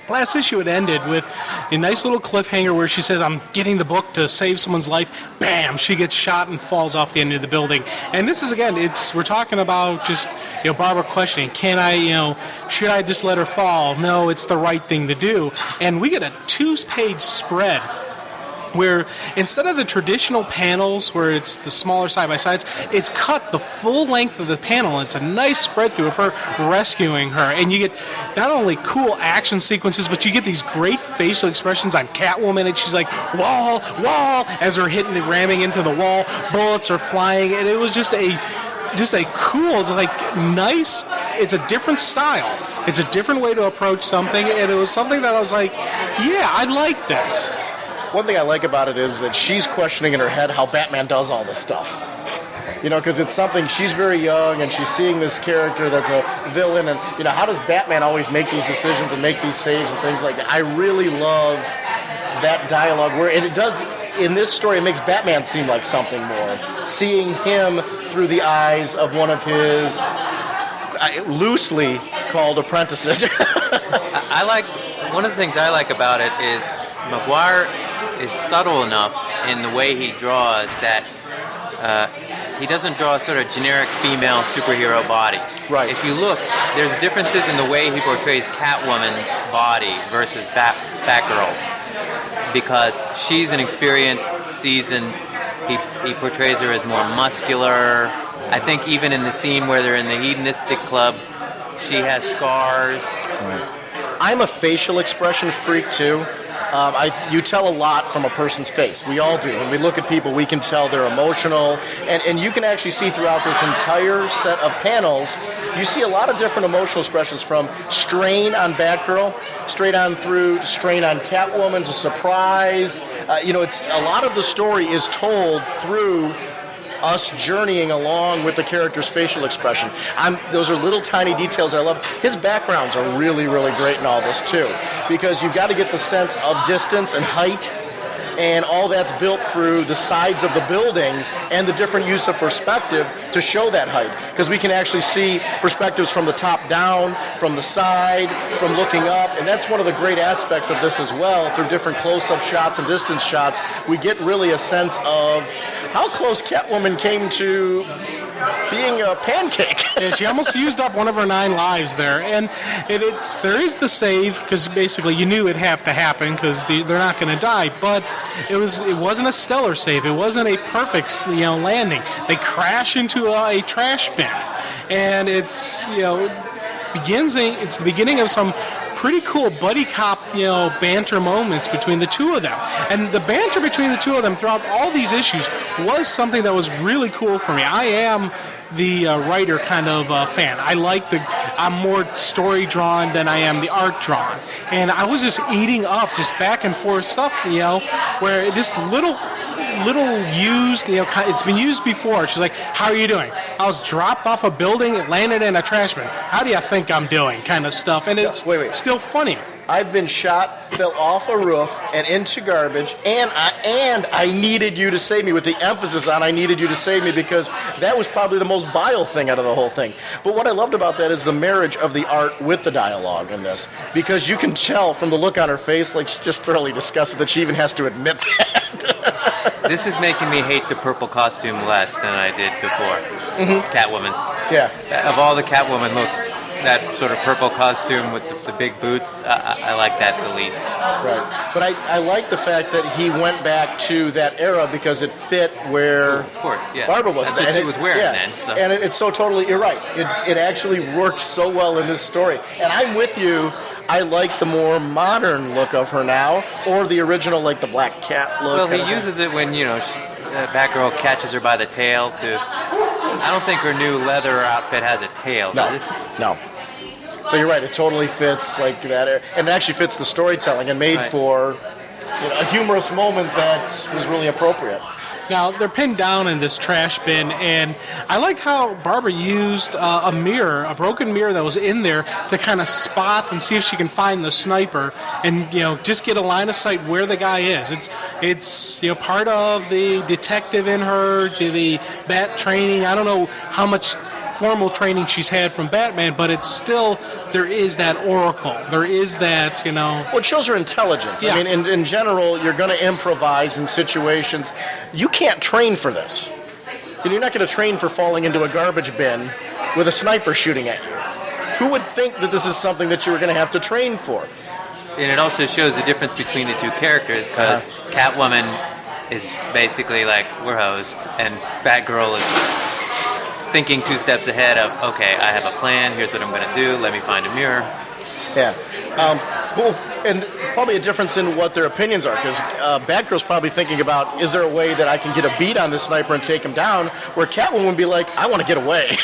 Last issue it ended with a nice little cliffhanger where she says, I'm getting the book to save someone's life. Bam! She gets shot and falls off the end of the building. And this is, again, we're talking about just, Barbara questioning, should I just let her fall? No, it's the right thing to do. And we get a 2-page spread where instead of the traditional panels where it's the smaller side-by-sides, it's cut the full length of the panel. It's a nice spread through of her rescuing her. And you get not only cool action sequences, but you get these great facial expressions on Catwoman, and she's like, wall, as her ramming into the wall. Bullets are flying, and it was just a cool, nice, it's a different style. It's a different way to approach something, and it was something that I was like, yeah, I like this. One thing I like about it is that she's questioning in her head how Batman does all this stuff. Because it's something, she's very young and she's seeing this character that's a villain, and, how does Batman always make these decisions and make these saves and things like that? I really love that dialogue and it does, in this story, it makes Batman seem like something more. Seeing him through the eyes of one of his loosely called apprentices. One of the things I like about it is McGuire is subtle enough in the way he draws that he doesn't draw sort of generic female superhero body. Right. If you look, there's differences in the way he portrays Catwoman body versus Batgirl's, because she's an experienced, seasoned. He portrays her as more muscular. I think even in the scene where they're in the hedonistic club, she has scars. Right. I'm a facial expression freak too. You tell a lot from a person's face. We all do. When we look at people, we can tell they're emotional. And you can actually see throughout this entire set of panels, you see a lot of different emotional expressions, from strain on Batgirl, straight on through strain on Catwoman, to surprise. It's a lot of the story is told through us journeying along with the character's facial expression. Those are little tiny details I love. His backgrounds are really, really great in all this too, because you've got to get the sense of distance and height and all that's built through the sides of the buildings and the different use of perspective to show that height. Because we can actually see perspectives from the top down, from the side, from looking up, and that's one of the great aspects of this as well. Through different close-up shots and distance shots, we get really a sense of how close Catwoman came to being a pancake. Yeah, she almost used up one of her 9 lives there, and there is the save because basically you knew it'd have to happen because they're not going to die. But it wasn't a stellar save. It wasn't a perfect landing. They crash into a trash bin, and it's the beginning of some pretty cool buddy cop, banter moments between the two of them. And the banter between the two of them throughout all these issues was something that was really cool for me. I am the writer kind of fan. I'm more story drawn than I am the art drawn. And I was just eating up just back and forth stuff, where it just little used, it's been used before. She's like, how are you doing? I was dropped off a building, landed in a trash bin. How do you think I'm doing? Kind of stuff. And it's still funny. I've been shot, fell off a roof, and into garbage, and I needed you to save me, with the emphasis on I needed you to save me, because that was probably the most vile thing out of the whole thing. But what I loved about that is the marriage of the art with the dialogue in this, because you can tell from the look on her face, like she's just thoroughly disgusted that she even has to admit that. This is making me hate the purple costume less than I did before. Mm-hmm. Catwoman's. Yeah. Of all the Catwoman looks, that sort of purple costume with the big boots, I like that the least. Right. But I like the fact that he went back to that era because it fit where Barbara was. That's what she was wearing then. So. And it's so totally, you're right. It actually works so well in this story. And I'm with you. I like the more modern look of her now, or the original, like the Black Cat look. Well, he uses it when, Batgirl catches her by the tail to... I don't think her new leather outfit has a tail, does it? No. So you're right, it totally fits like that, and it actually fits the storytelling and made for a humorous moment that was really appropriate. Now, they're pinned down in this trash bin, and I liked how Barbara used a broken mirror that was in there to kind of spot and see if she can find the sniper and, just get a line of sight where the guy is. It's part of the detective in her, to the bat training. I don't know how much formal training she's had from Batman, but it's still, there is that oracle. There is that, Well, it shows her intelligence. Yeah. I mean, in general, you're going to improvise in situations. You can't train for this. You're not going to train for falling into a garbage bin with a sniper shooting at you. Who would think that this is something that you were going to have to train for? And it also shows the difference between the two characters, because Catwoman is basically like, we're hosed, and Batgirl is thinking 2 steps ahead of, okay, I have a plan, here's what I'm going to do, let me find a mirror. Yeah. Cool. And probably a difference in what their opinions are, because Batgirl's probably thinking about, is there a way that I can get a beat on this sniper and take him down, where Catwoman would be like, I want to get away,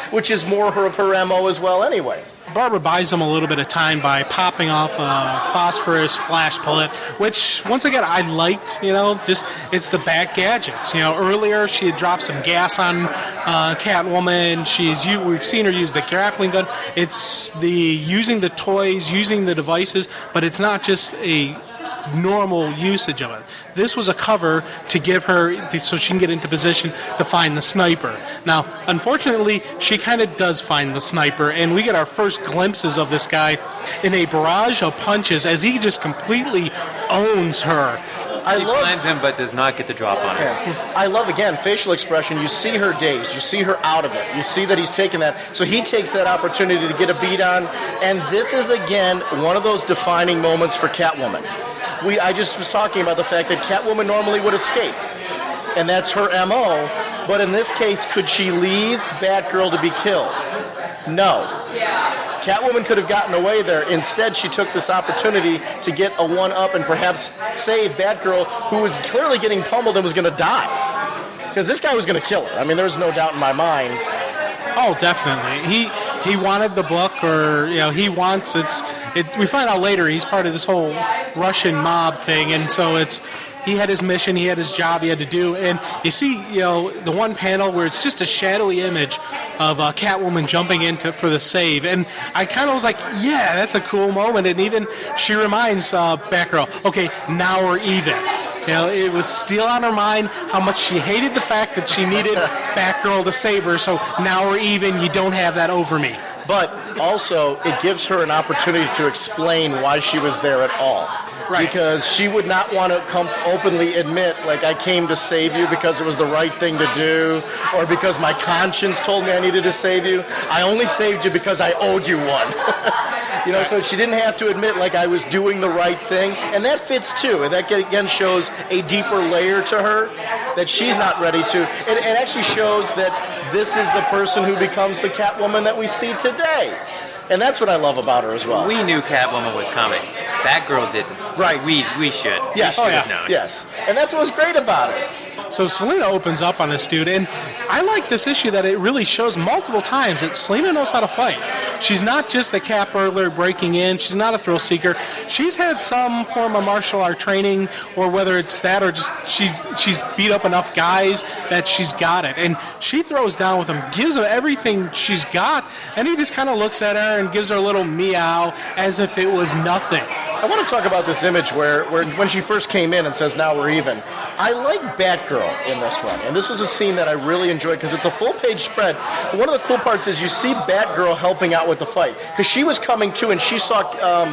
which is more of her MO as well anyway. Barbara buys them a little bit of time by popping off a phosphorus flash bullet, which, once again, I liked, it's the Bat gadgets. Earlier she had dropped some gas on Catwoman. We've seen her use the grappling gun. It's using the toys, using the devices, but it's not just a normal usage of it. This was a cover to give her, so she can get into position to find the sniper. Now, unfortunately, she kind of does find the sniper, and we get our first glimpses of this guy in a barrage of punches as he just completely owns her. He finds him, but does not get the drop on her. Yeah. I love, again, facial expression. You see her dazed. You see her out of it. You see that he's taken that. So he takes that opportunity to get a beat on. And this is, again, one of those defining moments for Catwoman. I just was talking about the fact that Catwoman normally would escape. And that's her MO. But in this case, could she leave Batgirl to be killed? No. Catwoman could have gotten away there. Instead, she took this opportunity to get a one-up and perhaps save Batgirl, who was clearly getting pummeled and was going to die. Because this guy was going to kill her. I mean, there's no doubt in my mind. Oh, definitely. He wanted the book, or he wants we find out later he's part of this whole Russian mob thing, and so it's he had his mission, he had his job he had to do, and you see, the one panel where it's just a shadowy image of Catwoman jumping into for the save, and I kind of was like, yeah, that's a cool moment, and even she reminds Batgirl, okay, now we're even. It was still on her mind how much she hated the fact that she needed Batgirl to save her, so now we're even, you don't have that over me. But also, it gives her an opportunity to explain why she was there at all. Right. Because she would not want to openly admit, like, I came to save you because it was the right thing to do, or because my conscience told me I needed to save you. I only saved you because I owed you one. So she didn't have to admit, like, I was doing the right thing. And that fits, too. And that, again, shows a deeper layer to her that she's not ready to. It actually shows that this is the person who becomes the Catwoman that we see today. And that's what I love about her as well. We knew Catwoman was coming. Batgirl didn't. Right. We should. Yes. We should have known. Yes. And that's what was great about it. So Selena opens up on this dude, and I like this issue that it really shows multiple times that Selena knows how to fight. She's not just a cat burglar breaking in. She's not a thrill seeker. She's had some form of martial art training, or whether it's that or just she's beat up enough guys that she's got it. And she throws down with him, gives him everything she's got, and he just kind of looks at her and gives her a little meow as if it was nothing. I want to talk about this image where when she first came in and says, now we're even. I like Batgirl in this one, and this was a scene that I really enjoyed because it's a full-page spread. But one of the cool parts is you see Batgirl helping out with the fight because she was coming too, and she saw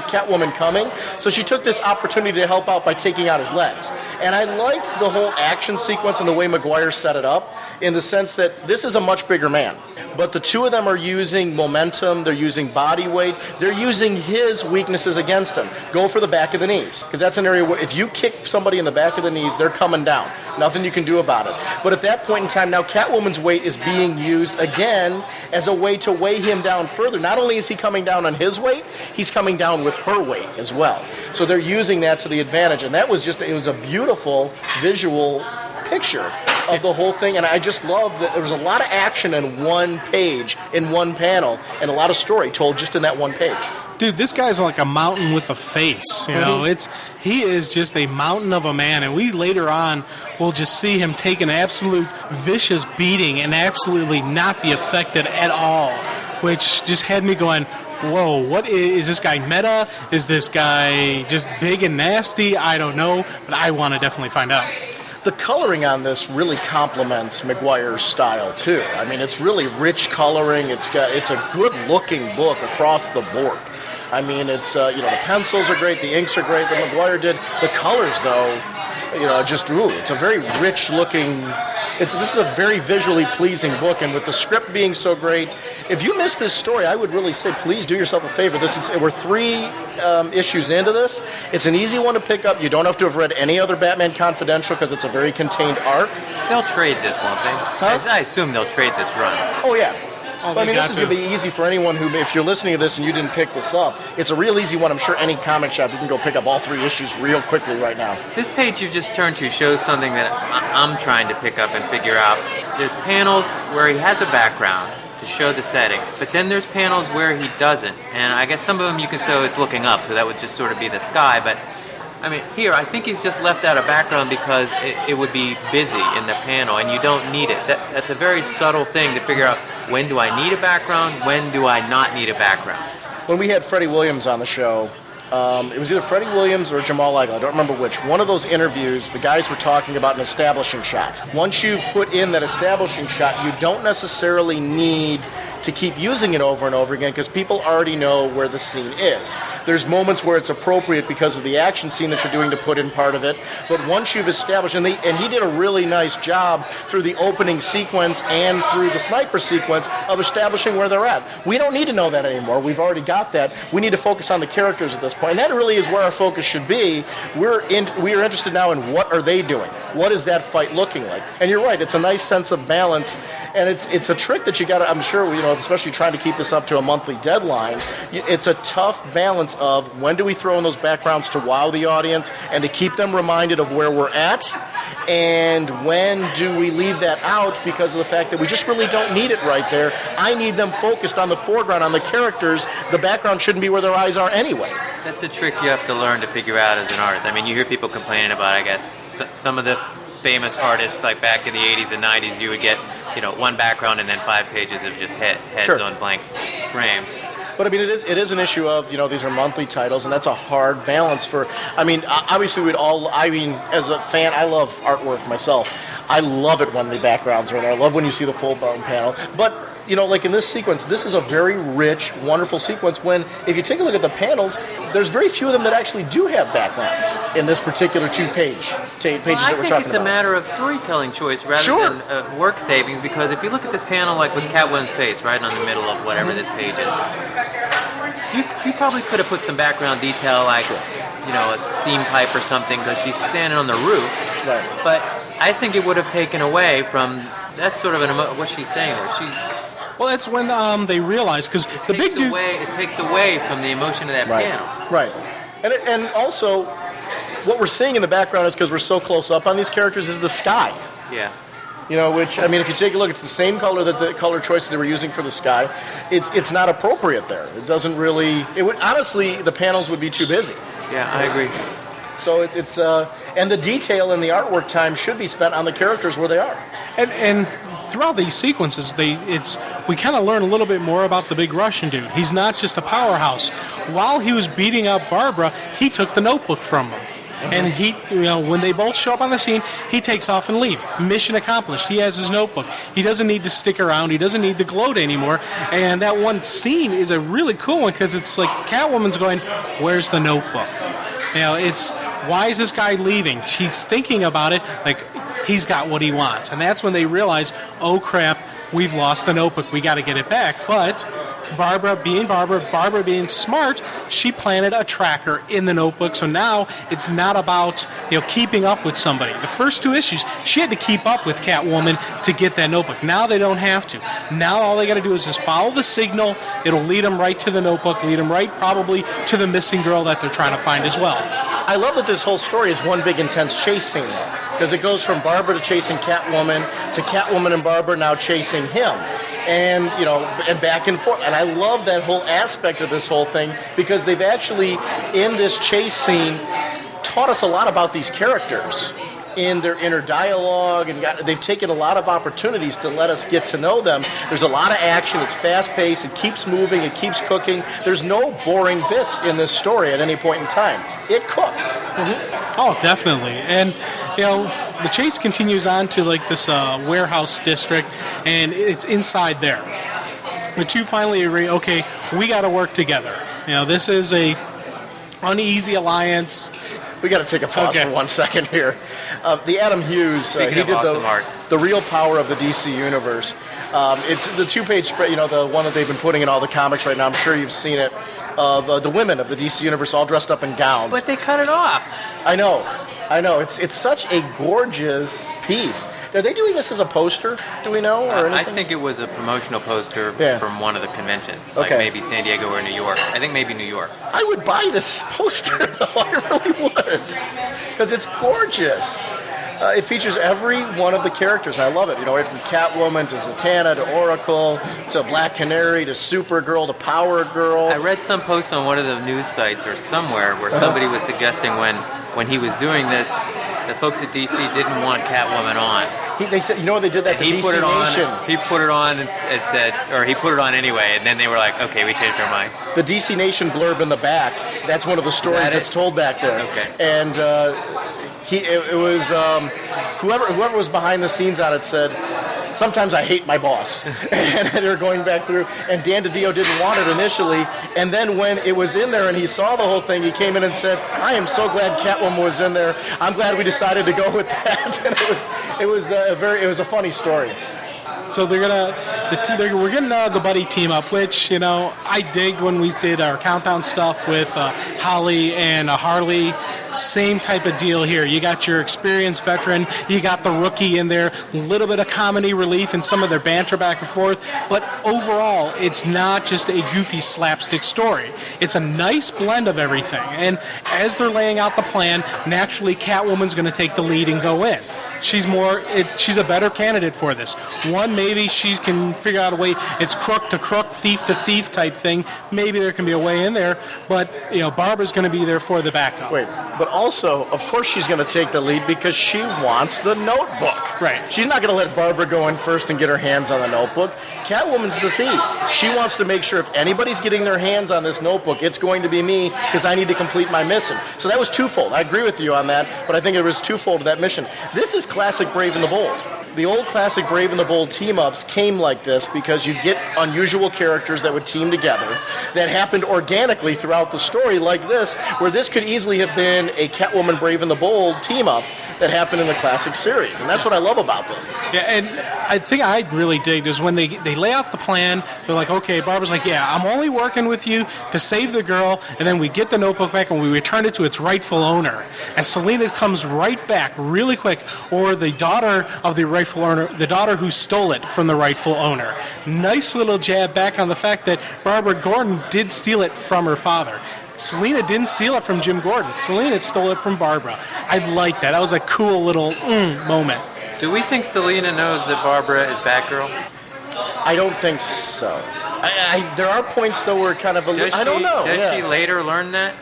Catwoman coming, so she took this opportunity to help out by taking out his legs. And I liked the whole action sequence and the way Maguire set it up in the sense that this is a much bigger man. But the two of them are using momentum, they're using body weight, they're using his weaknesses against him. Go for the back of the knees. Because that's an area where if you kick somebody in the back of the knees, they're coming down. Nothing you can do about it. But at that point in time, now Catwoman's weight is being used again as a way to weigh him down further. Not only is he coming down on his weight, he's coming down with her weight as well. So they're using that to the advantage. And that was it was a beautiful visual picture of the whole thing, and I just love that there was a lot of action in one page, in one panel, and a lot of story told just in that one page. Dude, this guy's like a mountain with a face. He is just a mountain of a man, and we later on will just see him take an absolute vicious beating and absolutely not be affected at all, which just had me going, whoa, what is this guy meta? Is this guy just big and nasty? I don't know, but I want to definitely find out. The coloring on this really complements Maguire's style too. I mean, it's really rich coloring. It's a good-looking book across the board. I mean, it's the pencils are great, the inks are great. That Maguire did the colors though. It's a very rich-looking. This is a very visually pleasing book, and with the script being so great, if you missed this story, I would really say please do yourself a favor. We're 3 issues into this. It's an easy one to pick up. You don't have to have read any other Batman Confidential because it's a very contained arc. They'll trade this, won't they? Huh? I assume they'll trade this run. Oh yeah. But, this is going to be easy for anyone who, if you're listening to this and you didn't pick this up, it's a real easy one. I'm sure any comic shop, you can go pick up all 3 issues real quickly right now. This page you've just turned to shows something that I'm trying to pick up and figure out. There's panels where he has a background to show the setting, but then there's panels where he doesn't. And I guess some of them you can show it's looking up, so that would just sort of be the sky. But, I mean, here, I think he's just left out a background because it would be busy in the panel, and you don't need it. That's a very subtle thing to figure out. When do I need a background? When do I not need a background? When we had Freddie Williams on the show, it was either Freddie Williams or Jamal Eichel, I don't remember which. One of those interviews, the guys were talking about an establishing shot. Once you've put in that establishing shot, you don't necessarily need to keep using it over and over again because people already know where the scene is. There's moments where it's appropriate because of the action scene that you're doing to put in part of it, but once you've established, and he did a really nice job through the opening sequence and through the sniper sequence of establishing where they're at. We don't need to know that anymore. We've already got that. We need to focus on the characters at this point, and that really is where our focus should be. We are interested now in what are they doing? What is that fight looking like? And you're right, it's a nice sense of balance, and it's a trick that you got to, I'm sure, especially trying to keep this up to a monthly deadline, it's a tough balance of when do we throw in those backgrounds to wow the audience and to keep them reminded of where we're at, and when do we leave that out because of the fact that we just really don't need it right there. I need them focused on the foreground, on the characters. The background shouldn't be where their eyes are anyway. That's a trick you have to learn to figure out as an artist. I mean, you hear people complaining about, I guess, some of the famous artists, like back in the 80s and 90s, you would get, one background and then 5 pages of just heads Sure. on blank frames. But I mean, it is an issue of, these are monthly titles, and that's a hard balance for. I mean, obviously as a fan, I love artwork myself. I love it when the backgrounds are in there. I love when you see the full bone panel. But like in this sequence, this is a very rich, wonderful sequence. When if you take a look at the panels, there's very few of them that actually do have backgrounds in this particular pages that we're talking about. I think it's a matter of storytelling choice rather than work savings, because if you look at this panel, like with Catwoman's face right on the middle of whatever this page is, you probably could have put some background detail, like a steam pipe or something, because she's standing on the roof. Right. But I think it would have taken away from. That's sort of what's she saying there? Well, that's when they realize, because the big dude... It takes away from the emotion of that panel. Right. And also, what we're seeing in the background is, because we're so close up on these characters, is the sky. Yeah. Which, I mean, if you take a look, it's the same color that the color choice they were using for the sky. It's not appropriate there. It doesn't really... honestly, the panels would be too busy. Yeah, I agree. So it's and the detail and the artwork time should be spent on the characters where they are. And throughout these sequences, we kind of learn a little bit more about the big Russian dude. He's not just a powerhouse. While he was beating up Barbara, he took the notebook from him. And he, when they both show up on the scene, he takes off and leaves. Mission accomplished. He has his notebook. He doesn't need to stick around. He doesn't need to gloat anymore. And that one scene is a really cool one, because it's like Catwoman's going, "Where's the notebook?" It's, why is this guy leaving? She's thinking about it, like, he's got what he wants. And that's when they realize, oh crap, we've lost the notebook. We got to get it back. But Barbara being smart, she planted a tracker in the notebook. So now it's not about keeping up with somebody. The first 2 issues, she had to keep up with Catwoman to get that notebook. Now they don't have to. Now all they got to do is just follow the signal. It'll lead them right to the notebook, lead them right probably to the missing girl that they're trying to find as well. I love that this whole story is one big intense chase scene, though, because it goes from Barbara to chasing Catwoman to Catwoman and Barbara now chasing him. And, and back and forth. And I love that whole aspect of this whole thing, because they've actually, in this chase scene, taught us a lot about these characters in their inner dialogue, and they've taken a lot of opportunities to let us get to know them. There's a lot of action. It's fast-paced. It keeps moving. It keeps cooking. There's no boring bits in this story at any point in time. It cooks. Mm-hmm. Oh, definitely. And, the chase continues on to, like, this warehouse district, and it's inside there. The two finally agree, okay, we got to work together. This is a uneasy alliance. We got to take a pause for 1 second here. The Adam Hughes, he did the real power of the DC universe. It's the 2-page spread, the one that they've been putting in all the comics right now. I'm sure you've seen it, of the women of the DC universe all dressed up in gowns. But they cut it off. I know. It's such a gorgeous piece. Are they doing this as a poster? Do we know, or anything? I think it was a promotional poster from one of the conventions, like maybe San Diego or New York. I think maybe New York. I would buy this poster, though. I really would, because it's gorgeous. It features every one of the characters. I love it. Right from Catwoman to Zatanna to Oracle to Black Canary to Supergirl to Power Girl. I read some post on one of the news sites or somewhere where somebody was suggesting when he was doing this, the folks at DC didn't want Catwoman on. They said, they did that to DC Nation. He put it on and said, or he put it on anyway, and then they were like, okay, we changed our mind. The DC Nation blurb in the back, that's one of the stories that's told back there. Okay. And it was whoever was behind the scenes on it said, sometimes I hate my boss. And they're going back through, and Dan DiDio didn't want it initially, and then when it was in there and he saw the whole thing, he came in and said, I am so glad Catwoman was in there. I'm glad we decided to go with that. And it was a funny story. So we're getting the buddy team up, which I digged when we did our countdown stuff with Holly and Harley. Same type of deal here. You got your experienced veteran, you got the rookie in there, a little bit of comedy relief and some of their banter back and forth, but overall it's not just a goofy slapstick story. It's a nice blend of everything, and as they're laying out the plan, naturally Catwoman's going to take the lead and go in. she's a better candidate for this. One, maybe she can figure out a way. It's crook to crook, thief to thief type thing. Maybe there can be a way in there, but Barbara's going to be there for the backup. Wait, but also, of course, she's going to take the lead because she wants the notebook. Right. She's not going to let Barbara go in first and get her hands on the notebook. Catwoman's the thief. She wants to make sure if anybody's getting their hands on this notebook, it's going to be me because I need to complete my mission. So that was twofold. I agree with you on that, but I think it was twofold to that mission. This is classic Brave and the Bold. The old classic Brave and the Bold team-ups came like this because you get unusual characters that would team together that happened organically throughout the story like this, where this could easily have been a Catwoman Brave and the Bold team-up that happened in the classic series. And that's what I love about this. Yeah, and I think I really dig is when they lay out the plan, they're like, okay, Barbara's like, yeah, I'm only working with you to save the girl, and then we get the notebook back and we return it to its rightful owner. And Selina comes right back really quick, or the daughter of the rightful owner, the daughter who stole it from the rightful owner. Nice little jab back on the fact that Barbara Gordon did steal it from her father. Selina didn't steal it from Jim Gordon. Selina stole it from Barbara. I like that. That was a cool little moment. Do we think Selina knows that Barbara is Batgirl? I don't think so. There are points, though, where kind of I don't know. Does she later learn that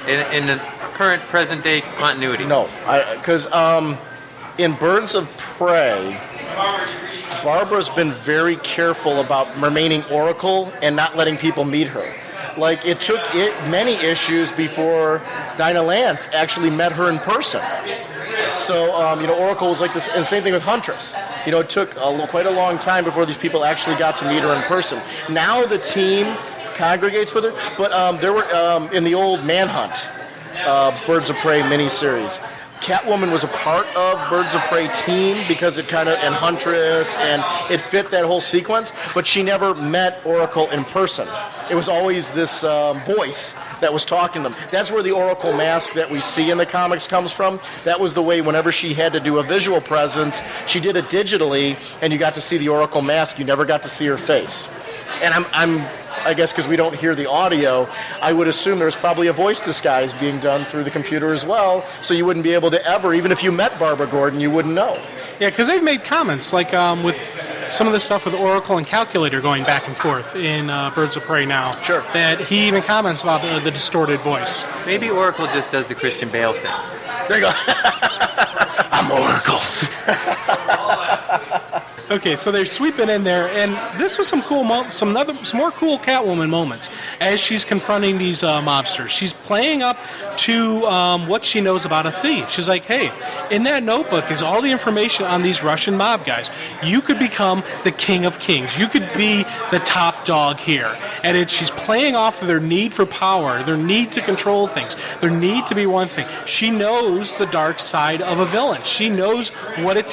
in the current present-day continuity? No, because in Birds of Prey, Barbara's been very careful about remaining Oracle and not letting people meet her. Like, it took many issues before Dinah Lance actually met her in person. So, Oracle was like this, and same thing with Huntress. It took quite a long time before these people actually got to meet her in person. Now the team congregates with her, but there were, in the old Manhunt, Birds of Prey miniseries, Catwoman was a part of Birds of Prey team because it and Huntress, and it fit that whole sequence, but she never met Oracle in person. It was always this voice that was talking to them. That's where the Oracle mask that we see in the comics comes from. That was the way whenever she had to do a visual presence, she did it digitally, and you got to see the Oracle mask. You never got to see her face. And I guess because we don't hear the audio, I would assume there's probably a voice disguise being done through the computer as well, so you wouldn't be able to ever, even if you met Barbara Gordon, you wouldn't know. Yeah, because they've made comments, like with some of the stuff with Oracle and Calculator going back and forth in Birds of Prey now. Sure. That he even comments about the distorted voice. Maybe Oracle just does the Christian Bale thing. There you go. I'm Oracle. Okay, so they're sweeping in there, and this was some cool, some more cool Catwoman moments as she's confronting these mobsters. She's playing up to what she knows about a thief. She's like, "Hey, in that notebook is all the information on these Russian mob guys. You could become the king of kings. You could be the top dog here." And she's playing off of their need for power, their need to control things, their need to be one thing. She knows the dark side of a villain. She knows what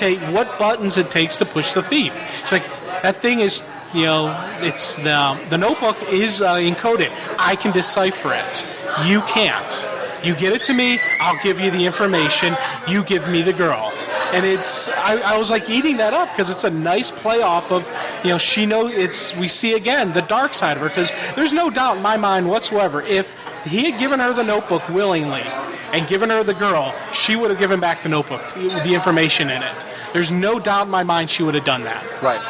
buttons it takes to push the thief. She's like, that thing is, it's the notebook is encoded. I can decipher it. You can't. You get it to me, I'll give you the information. You give me the girl. And I was like eating that up because it's a nice play off of, she knows we see again the dark side of her, because there's no doubt in my mind whatsoever if he had given her the notebook willingly and given her the girl, she would have given back the notebook, the information in it. There's no doubt in my mind she would have done that. Right.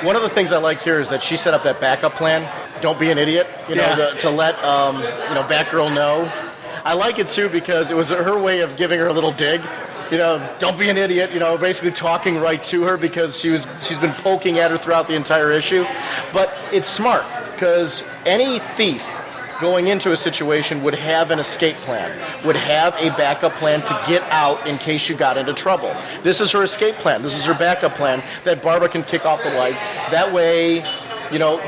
One of the things I like here is that she set up that backup plan. Don't be an idiot, to let Batgirl know. I like it too because it was her way of giving her a little dig. Don't be an idiot, basically talking right to her because she's been poking at her throughout the entire issue. But it's smart because any thief going into a situation would have an escape plan, would have a backup plan to get out in case you got into trouble. This is her escape plan. This is her backup plan that Barbara can kick off the lights. That way,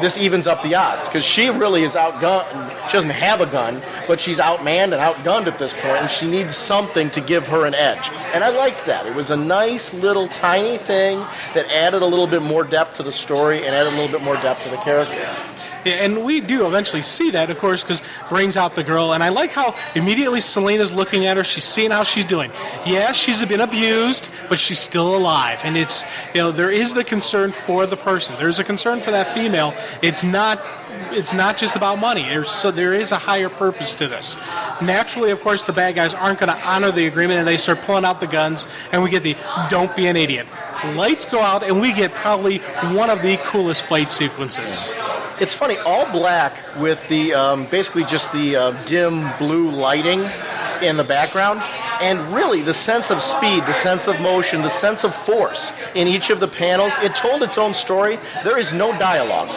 this evens up the odds because she really is outgunned. She doesn't have a gun, but she's outmanned and outgunned at this point, and she needs something to give her an edge. And I liked that. It was a nice little tiny thing that added a little bit more depth to the story and added a little bit more depth to the character. Yeah, and we do eventually see that, of course, because brings out the girl. And I like how immediately Selena's looking at her. She's seeing how she's doing. Yeah, she's been abused, but she's still alive. And it's, there is the concern for the person. There's a concern for that female. It's not just about money. There is a higher purpose to this. Naturally, of course, the bad guys aren't going to honor the agreement, and they start pulling out the guns, and we get the "don't be an idiot." Lights go out, and we get probably one of the coolest fight sequences. It's funny, all black with the basically just the dim blue lighting in the background, and really the sense of speed, the sense of motion, the sense of force in each of the panels. It told its own story. There is no dialogue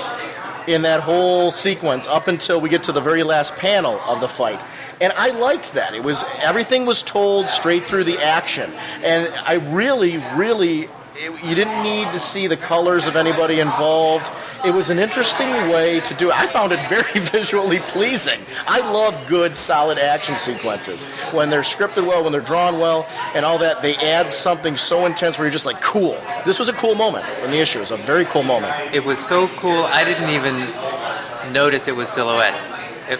in that whole sequence up until we get to the very last panel of the fight. And I liked that. Everything was told straight through the action. And I really, you didn't need to see the colors of anybody involved. It was an interesting way to do it. I found it very visually pleasing. I love good, solid action sequences. When they're scripted well, when they're drawn well, and all that, they add something so intense where you're just like, cool. This was a cool moment in the issue. It was a very cool moment. It was so cool, I didn't even notice it was silhouettes.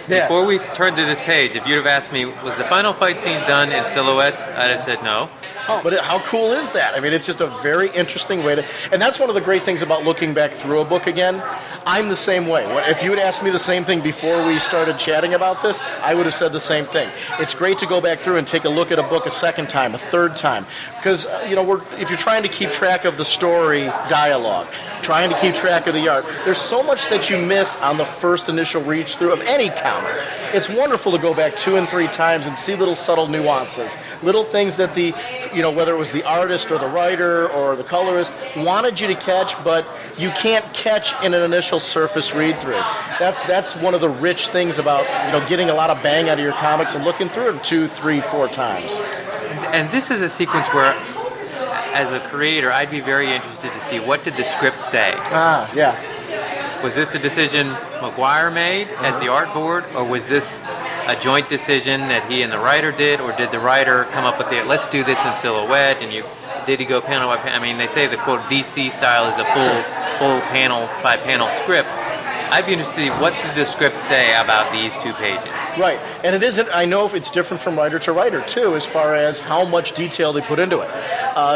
Before we turned to this page, if you'd have asked me, was the final fight scene done in silhouettes, I'd have said no. But how cool is that? I mean, it's just a very interesting way to... And that's one of the great things about looking back through a book again. I'm the same way. If you had asked me the same thing before we started chatting about this, I would have said the same thing. It's great to go back through and take a look at a book a second time, a third time. Because, if you're trying to keep track of the story dialogue, trying to keep track of the art, there's so much that you miss on the first initial reach-through of any comic. It's wonderful to go back 2 and 3 times and see little subtle nuances, little things that whether it was the artist or the writer or the colorist wanted you to catch, but you can't catch in an initial surface read-through. That's one of the rich things about getting a lot of bang out of your comics and looking through them 2, 3, 4 times. And this is a sequence where, as a creator, I'd be very interested to see what did the script say. Yeah. Was this a decision McGuire made at the art board, or was this a joint decision that he and the writer did, or did the writer come up with let's do this in silhouette, and did he go panel by panel? I mean, they say the quote DC style is a full panel by panel script. I'd be interested to see what did the script say about these 2 pages. Right, and it isn't. I know if it's different from writer to writer too, as far as how much detail they put into it,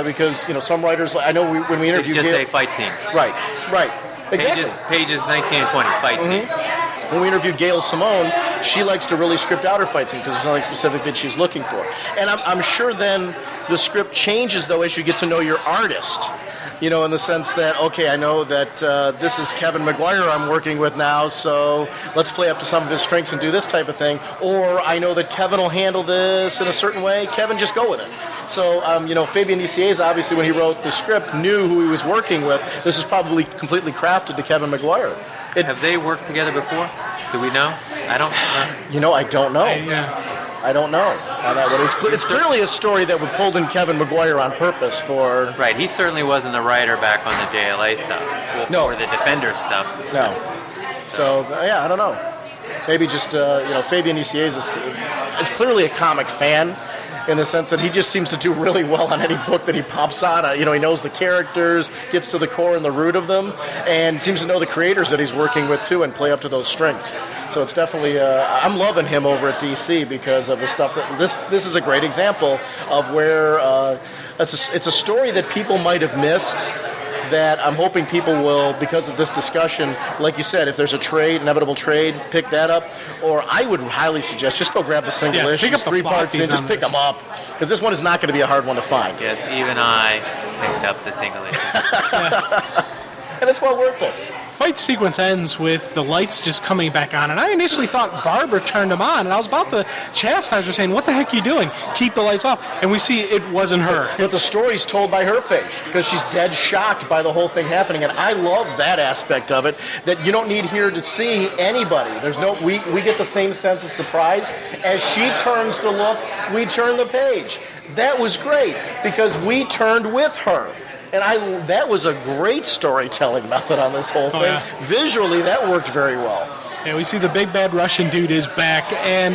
because some writers. I know when we interviewed. Just say fight scene. Right. Exactly. Pages 19 and 20, fight scene. When we interviewed Gail Simone, she likes to really script out her fight scene because there's something specific that she's looking for. And I'm sure then the script changes, though, as you get to know your artist. In the sense that, okay, I know that this is Kevin McGuire I'm working with now, so let's play up to some of his strengths and do this type of thing. Or I know that Kevin will handle this in a certain way. Kevin, just go with it. So, Fabian Nicieza, obviously, when he wrote the script, knew who he was working with. This is probably completely crafted to Kevin McGuire. Have they worked together before? Do we know? I don't know. I don't know. I don't know on that one. It's clearly a story that was pulled in Kevin McGuire on purpose for... Right, he certainly wasn't the writer back on the JLA stuff. Or the Defender stuff. No. So, I don't know. Maybe just, Fabian Nicieza is clearly a comic fan in the sense that he just seems to do really well on any book that he pops on. He knows the characters, gets to the core and the root of them, and seems to know the creators that he's working with, too, and play up to those strengths. So it's definitely, I'm loving him over at DC because of the stuff that, this is a great example of where it's a story that people might have missed, that I'm hoping people will, because of this discussion, like you said, if there's a inevitable trade, pick that up. Or I would highly suggest just go grab the single issue, pick up the 3 parts in, just pick them up. Because this one is not going to be a hard one to find. Yes, even I picked up the single issue. And it's well worth it. Fight sequence ends with the lights just coming back on, and I initially thought Barbara turned them on, and I was about to chastise her, saying, what the heck are you doing? Keep the lights off. And we see it wasn't her. But the story's told by her face, because she's dead shocked by the whole thing happening, and I love that aspect of it, that you don't need here to see anybody. We get the same sense of surprise. As she turns to look, we turn the page. That was great, because we turned with her. And that was a great storytelling method on this whole thing. Visually, that worked very well. Yeah, we see the big bad Russian dude is back, and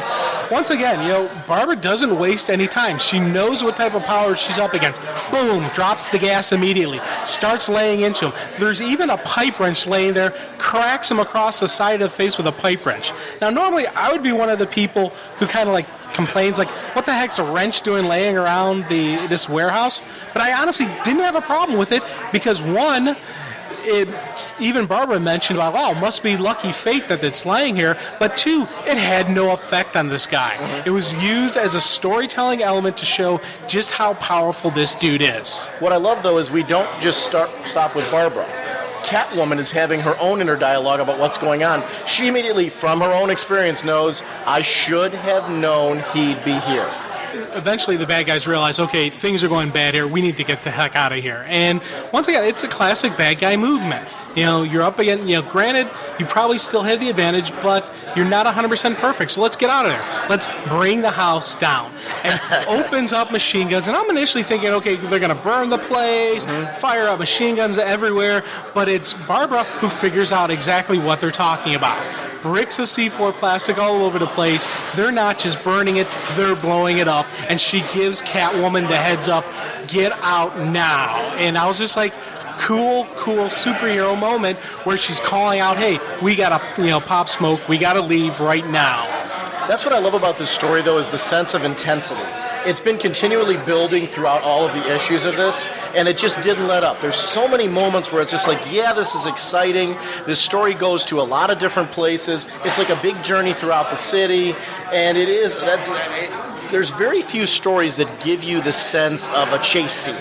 once again, Barbara doesn't waste any time. She knows what type of power she's up against. Boom, drops the gas immediately, starts laying into him. There's even a pipe wrench laying there, cracks him across the side of the face with a pipe wrench. Now, normally, I would be one of the people who kind of complains, what the heck's a wrench doing laying around this warehouse? But I honestly didn't have a problem with it because, one, even Barbara mentioned about, wow, must be lucky fate that it's laying here. But two, it had no effect on this guy. Mm-hmm. It was used as a storytelling element to show just how powerful this dude is. What I love, though, is we don't just stop with Barbara. Catwoman is having her own inner dialogue about what's going on. She immediately, from her own experience, knows, I should have known he'd be here. Eventually the bad guys realize, okay, things are going bad here. We need to get the heck out of here. And once again, it's a classic bad guy movement. You're up against, granted, you probably still have the advantage, but you're not 100% perfect. So let's get out of there. Let's bring the house down. And opens up machine guns. And I'm initially thinking, okay, they're going to burn the place, fire up machine guns everywhere. But it's Barbara who figures out exactly what they're talking about. Bricks of C4 plastic all over the place. They're not just burning it, they're blowing it up. And she gives Catwoman the heads up, get out now. And I was just like, cool superhero moment where she's calling out, hey, we gotta pop smoke, we gotta leave right now. That's what I love about this story, though, is the sense of intensity. It's been continually building throughout all of the issues of this, and it just didn't let up. There's so many moments where it's just like, yeah, this is exciting. This story goes to a lot of different places. It's like a big journey throughout the city, and there's very few stories that give you the sense of a chase scene.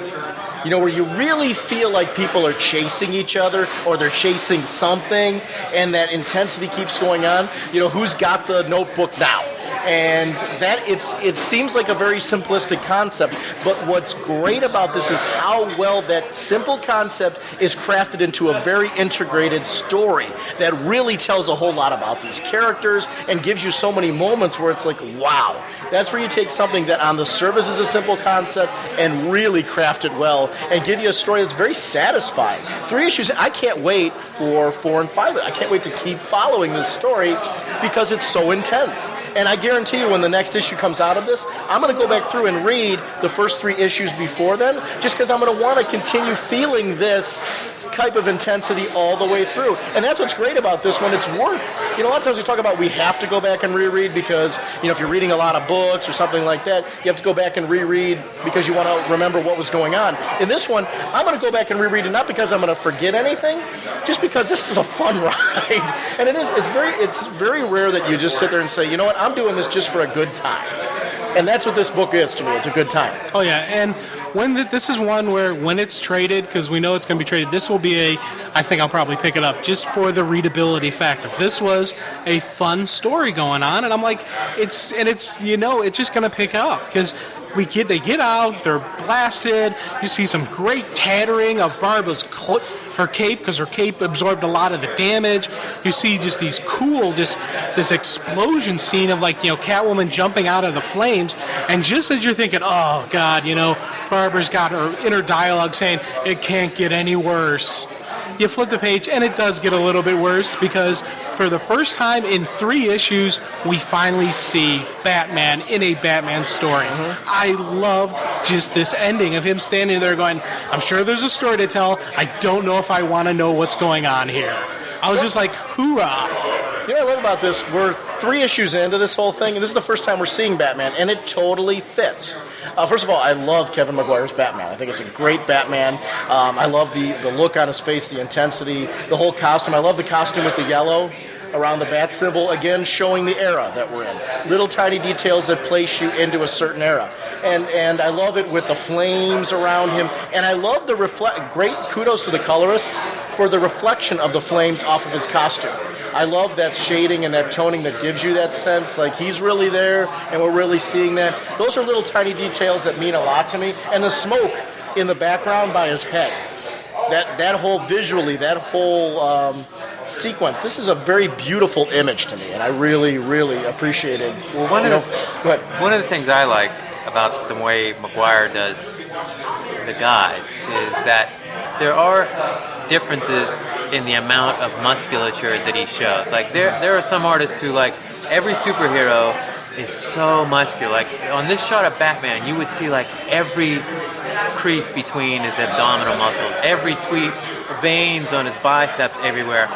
Where you really feel like people are chasing each other or they're chasing something, and that intensity keeps going on. Who's got the notebook now? And that it seems like a very simplistic concept, but what's great about this is how well that simple concept is crafted into a very integrated story that really tells a whole lot about these characters and gives you so many moments where it's like, wow. That's where you take something that on the surface is a simple concept and really craft it well and give you a story that's very satisfying. 3 issues, I can't wait for 4 and 5. I can't wait to keep following this story because it's so intense. And I guarantee you when the next issue comes out of this, I'm going to go back through and read the first 3 issues before then, just because I'm going to want to continue feeling this type of intensity all the way through. And that's what's great about this one. It's worth, a lot of times we talk about we have to go back and reread because, if you're reading a lot of books or something like that, you have to go back and reread because you want to remember what was going on. In this one, I'm going to go back and reread it not because I'm going to forget anything, just because this is a fun ride. And it's very rare that you just sit there and say, you know what, I'm doing this just for a good time. And that's what this book is to me. It's a good time. Oh, yeah. And this is one where when it's traded, because we know it's going to be traded, this will be I think I'll probably pick it up just for the readability factor. This was a fun story going on, and I'm like, it's just going to pick up because they get out, they're blasted. You see some great tattering of Barbara's her cape, because her cape absorbed a lot of the damage. You see just these cool, this explosion scene of Catwoman jumping out of the flames, and just as you're thinking, oh God, Barbara's got her inner dialogue saying it can't get any worse. You flip the page, and it does get a little bit worse because for the first time in 3 issues, we finally see Batman in a Batman story. Mm-hmm. I loved just this ending of him standing there going, I'm sure there's a story to tell. I don't know if I want to know what's going on here. I was just like, hoorah. You know what I love about this? We're 3 issues into this whole thing, and this is the first time we're seeing Batman, and it totally fits. First of all, I love Kevin Maguire's Batman. I think it's a great Batman. I love the look on his face, the intensity, the whole costume. I love the costume with the yellow around the bat symbol, again, showing the era that we're in. Little tiny details that place you into a certain era. And I love it with the flames around him. And I love the great kudos to the colorists for the reflection of the flames off of his costume. I love that shading and that toning that gives you that sense like he's really there and we're really seeing that. Those are little tiny details that mean a lot to me. And the smoke in the background by his head. That whole visually, that whole sequence. This is a very beautiful image to me, and I really, really appreciate it. Well, one of the things I like about the way Maguire does the guys is that there are differences in the amount of musculature that he shows. Like there are some artists who every superhero is so muscular. Like on this shot of Batman, you would see like every crease between his abdominal muscles, every tweet, veins on his biceps everywhere,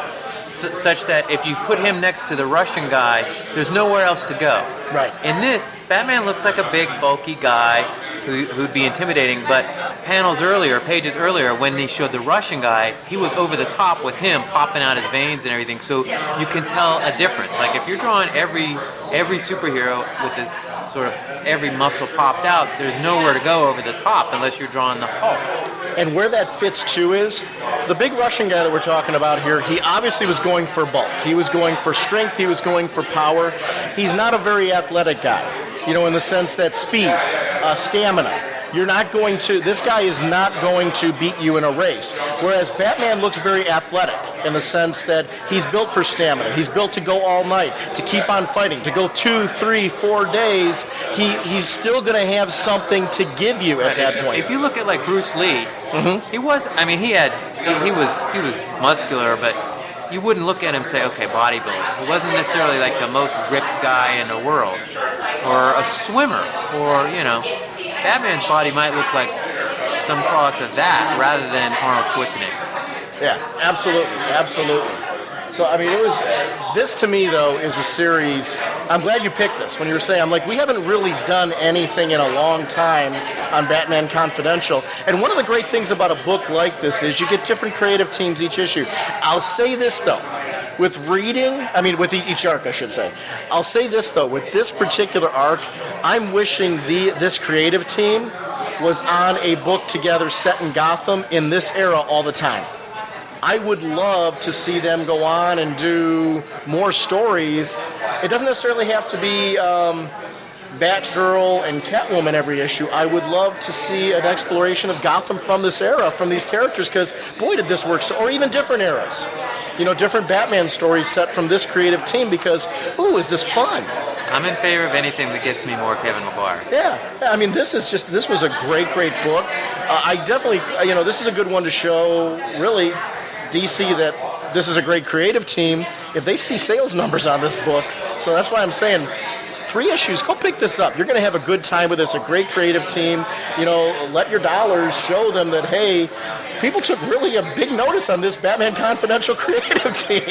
such that if you put him next to the Russian guy, there's nowhere else to go. Right. In this, Batman looks like a big, bulky guy who'd be intimidating, but pages earlier, when he showed the Russian guy, he was over the top with him, popping out his veins and everything, so you can tell a difference. Like if you're drawing every superhero with this sort of every muscle popped out, there's nowhere to go over the top unless you're drawing the Hulk. And where that fits too is, the big Russian guy that we're talking about here, he obviously was going for bulk. He was going for strength, he was going for power. He's not a very athletic guy, in the sense that speed, stamina. This guy is not going to beat you in a race. Whereas Batman looks very athletic in the sense that he's built for stamina. He's built to go all night, to keep on fighting, to go 2, 3, 4 days. He's still going to have something to give you at that point. If you look at like Bruce Lee, he was muscular, but you wouldn't look at him and say, okay, bodybuilder. He wasn't necessarily like the most ripped guy in the world, or a swimmer, or Batman's body might look like some cross of that rather than Arnold Schwarzenegger. Yeah, absolutely. So, this to me, though, is a series. I'm glad you picked this. When you were saying, I'm like, we haven't really done anything in a long time on Batman Confidential. And one of the great things about a book like this is you get different creative teams each issue. I'll say this, though. With each arc, I should say. I'll say this, though. With this particular arc, I'm wishing this creative team was on a book together set in Gotham in this era all the time. I would love to see them go on and do more stories. It doesn't necessarily have to be Batgirl and Catwoman every issue. I would love to see an exploration of Gotham from this era, from these characters, because boy, did this work. Or even different eras. Different Batman stories set from this creative team because, is this fun? I'm in favor of anything that gets me more Kevin Maguire. Yeah. This was a great book. I definitely, this is a good one to show, really, DC that this is a great creative team. If they see sales numbers on this book, so that's why I'm saying 3 issues, go pick this up. You're going to have a good time with it. It's a great creative team. Let your dollars show them that, hey, people took really a big notice on this Batman Confidential creative team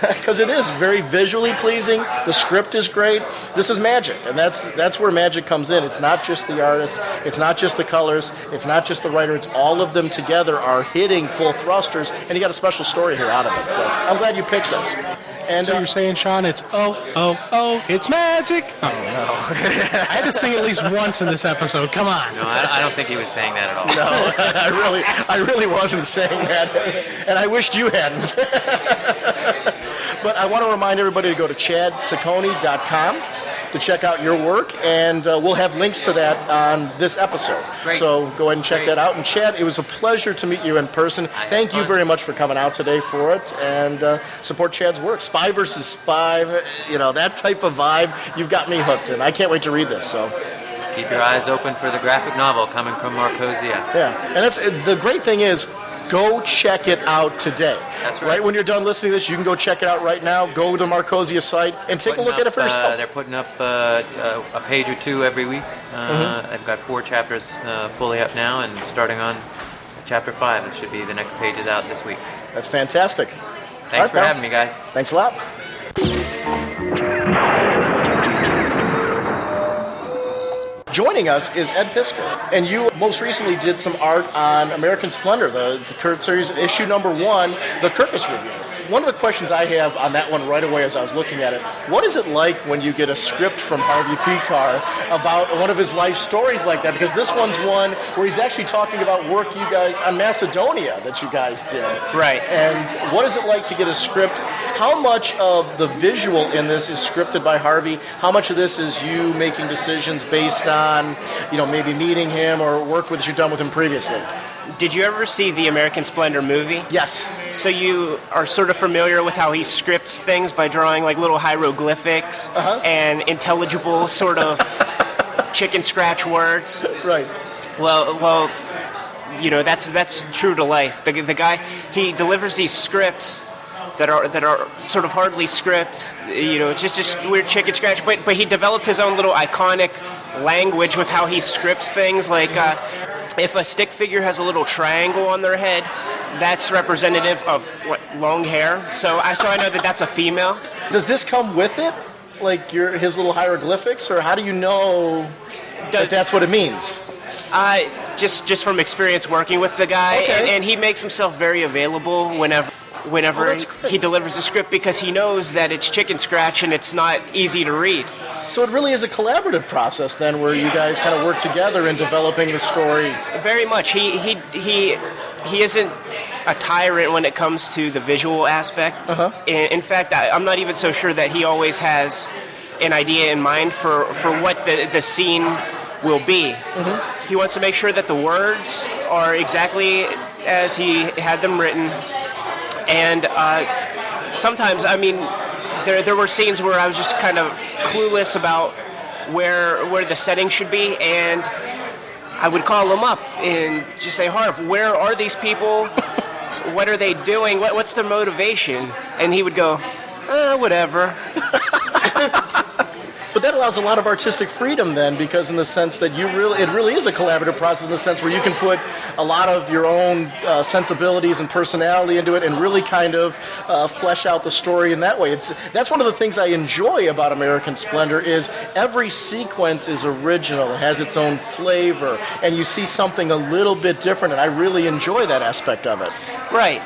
because it is very visually pleasing. The script is great. This is magic, and that's where magic comes in. It's not just the artist. It's not just the colors. It's not just the writer. It's all of them together are hitting full thrusters, and you got a special story here out of it. So I'm glad you picked this. And so you're saying, Sean, it's it's magic? Oh, no. I had to sing at least once in this episode. Come on. No, I don't think he was saying that at all. No, I really wasn't saying that, and I wished you hadn't. But I want to remind everybody to go to ChadCicconi.com to check out your work, and we'll have links to that on this episode. Great. So go ahead and check that out. And Chad, it was a pleasure to meet you in person. Thank you very much for coming out today for it, and support Chad's work. Spy versus Spy, that type of vibe, you've got me hooked, and I can't wait to read this. So keep your eyes open for the graphic novel coming from Marcosia. Yeah, and the great thing is, go check it out today. That's right. When you're done listening to this, you can go check it out right now. Go to Marcosia's site and take a look at it for yourself. They're putting up a page or 2 every week. I've got 4 chapters fully up now, and starting on chapter 5, it should be the next pages out this week. That's fantastic. Thanks for having me, guys. Thanks a lot. Joining us is Ed Piskor, and you most recently did some art on American Splendor, the current series, issue number 1, the Kirkus Review. One of the questions I have on that one right away as I was looking at it, what is it like when you get a script from Harvey Pekar about one of his life stories like that? Because this one's one where he's actually talking about work you guys on Macedonia that you guys did. Right. And what is it like to get a script? How much of the visual in this is scripted by Harvey? How much of this is you making decisions based on, maybe meeting him or work that you've done with him previously? Did you ever see the American Splendor movie? Yes. So you are sort of familiar with how he scripts things by drawing like little hieroglyphics and intelligible sort of chicken scratch words? Right. Well, that's true to life. The guy, he delivers these scripts that are sort of hardly scripts. It's just weird chicken scratch. But he developed his own little iconic language with how he scripts things. Like if a stick figure has a little triangle on their head, that's representative of long hair. So I know that that's a female. Does this come with it, like his little hieroglyphics, or how do you know that that's what it means? Just from experience working with the guy, and he makes himself very available whenever he delivers a script, because he knows that it's chicken scratch and it's not easy to read. So it really is a collaborative process then, where you guys kind of work together in developing the story. Very much. He isn't a tyrant when it comes to the visual aspect. In fact, I'm not even so sure that he always has an idea in mind for what the scene will be. He wants to make sure that the words are exactly as he had them written. And sometimes, there were scenes where I was just kind of clueless about where the setting should be, and I would call him up and just say, Harv, where are these people? What are they doing? What's their motivation? And he would go, whatever. But that allows a lot of artistic freedom then, because in the sense that it really is a collaborative process in the sense where you can put a lot of your own sensibilities and personality into it and really kind of flesh out the story in that way. That's one of the things I enjoy about American Splendor is every sequence is original. It has its own flavor, and you see something a little bit different, and I really enjoy that aspect of it. Right.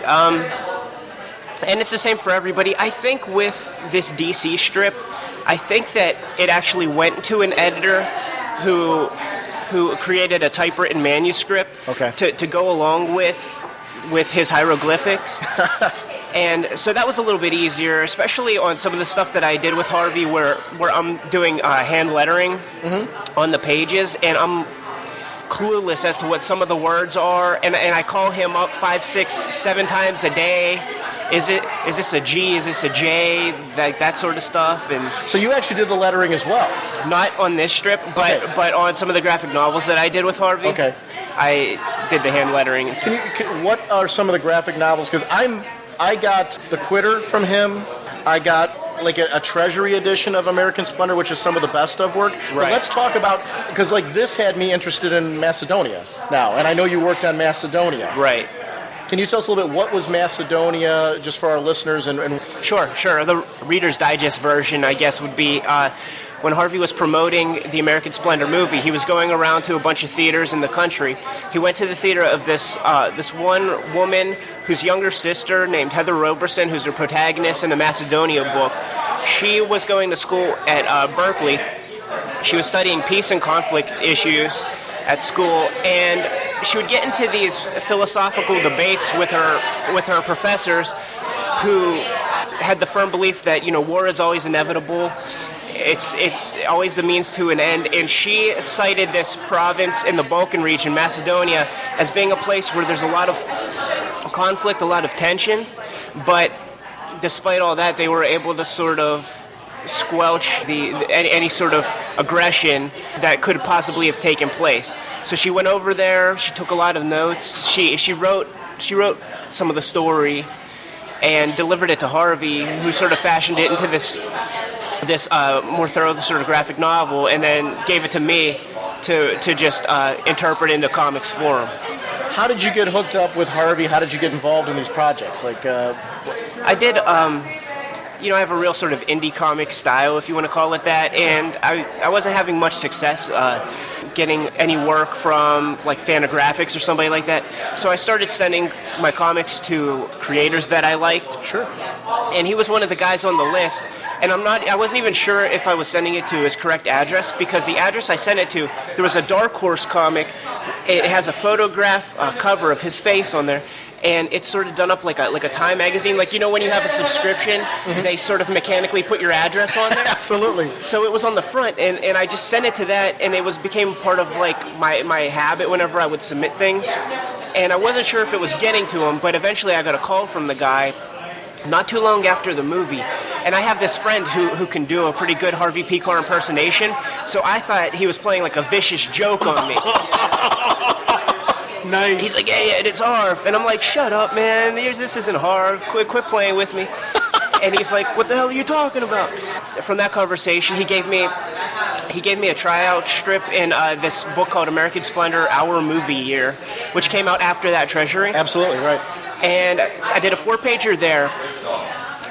And it's the same for everybody. I think with this DC strip, I think that it actually went to an editor who created a typewritten manuscript to go along with his hieroglyphics. And so that was a little bit easier, especially on some of the stuff that I did with Harvey where I'm doing hand lettering on the pages, and I'm clueless as to what some of the words are, and I call him up 5, 6, 7 times a day. Is this a G? Is this a J? That sort of stuff. And so you actually did the lettering as well? Not on this strip, but on some of the graphic novels that I did with Harvey. Okay. I did the hand lettering. What are some of the graphic novels? Because I got The Quitter from him. I got like a Treasury edition of American Splendor, which is some of the best of work. Right. But let's talk about, because like this had me interested in Macedonia now, and I know you worked on Macedonia. Right. Can you tell us a little bit, what was Macedonia, just for our listeners? And Sure. The Reader's Digest version, I guess, would be when Harvey was promoting the American Splendor movie, he was going around to a bunch of theaters in the country. He went to the theater of this one woman whose younger sister, named Heather Roberson, who's her protagonist in the Macedonia book. She was going to school at Berkeley. She was studying peace and conflict issues at school, and she would get into these philosophical debates with her professors, who had the firm belief that war is always inevitable. It's always the means to an end, and she cited this province in the Balkan region, Macedonia, as being a place where there's a lot of conflict, a lot of tension, but despite all that, they were able to sort of squelch any sort of aggression that could possibly have taken place. So she went over there. She took a lot of notes. She wrote some of the story and delivered it to Harvey, who sort of fashioned it into this more thorough sort of graphic novel, and then gave it to me to just interpret into comics form. How did you get hooked up with Harvey? How did you get involved in these projects? I did. I have a real sort of indie comic style, if you want to call it that, and I wasn't having much success getting any work from like Fantagraphics or somebody like that. So I started sending my comics to creators that I liked. Sure. And he was one of the guys on the list, and I wasn't even sure if I was sending it to his correct address, because the address I sent it to, there was a Dark Horse comic. It has a photograph cover of his face on there, and it's sort of done up like a Time magazine. Like, when you have a subscription, they sort of mechanically put your address on there. Absolutely. So it was on the front, and I just sent it to that, and it became part of like my habit whenever I would submit things. And I wasn't sure if it was getting to him, but eventually I got a call from the guy not too long after the movie. And I have this friend who can do a pretty good Harvey Pekar impersonation, so I thought he was playing like a vicious joke on me. Nice. He's like, hey, Ed, it's Harv. And I'm like, shut up, man. This isn't Harv. Quit playing with me. And he's like, what the hell are you talking about? From that conversation, he gave me a tryout strip in this book called American Splendor, Our Movie Year, which came out after that, Treasury. Absolutely, right. And I did a 4-pager there.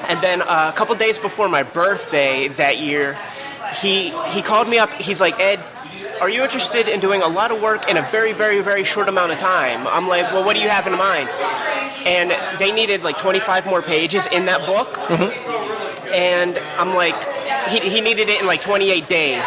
And then a couple days before my birthday that year, he called me up. He's like, Ed, are you interested in doing a lot of work in a very, very, very short amount of time? I'm like, well, what do you have in mind? And they needed like 25 more pages in that book. Mm-hmm. And I'm like, he needed it in like 28 days.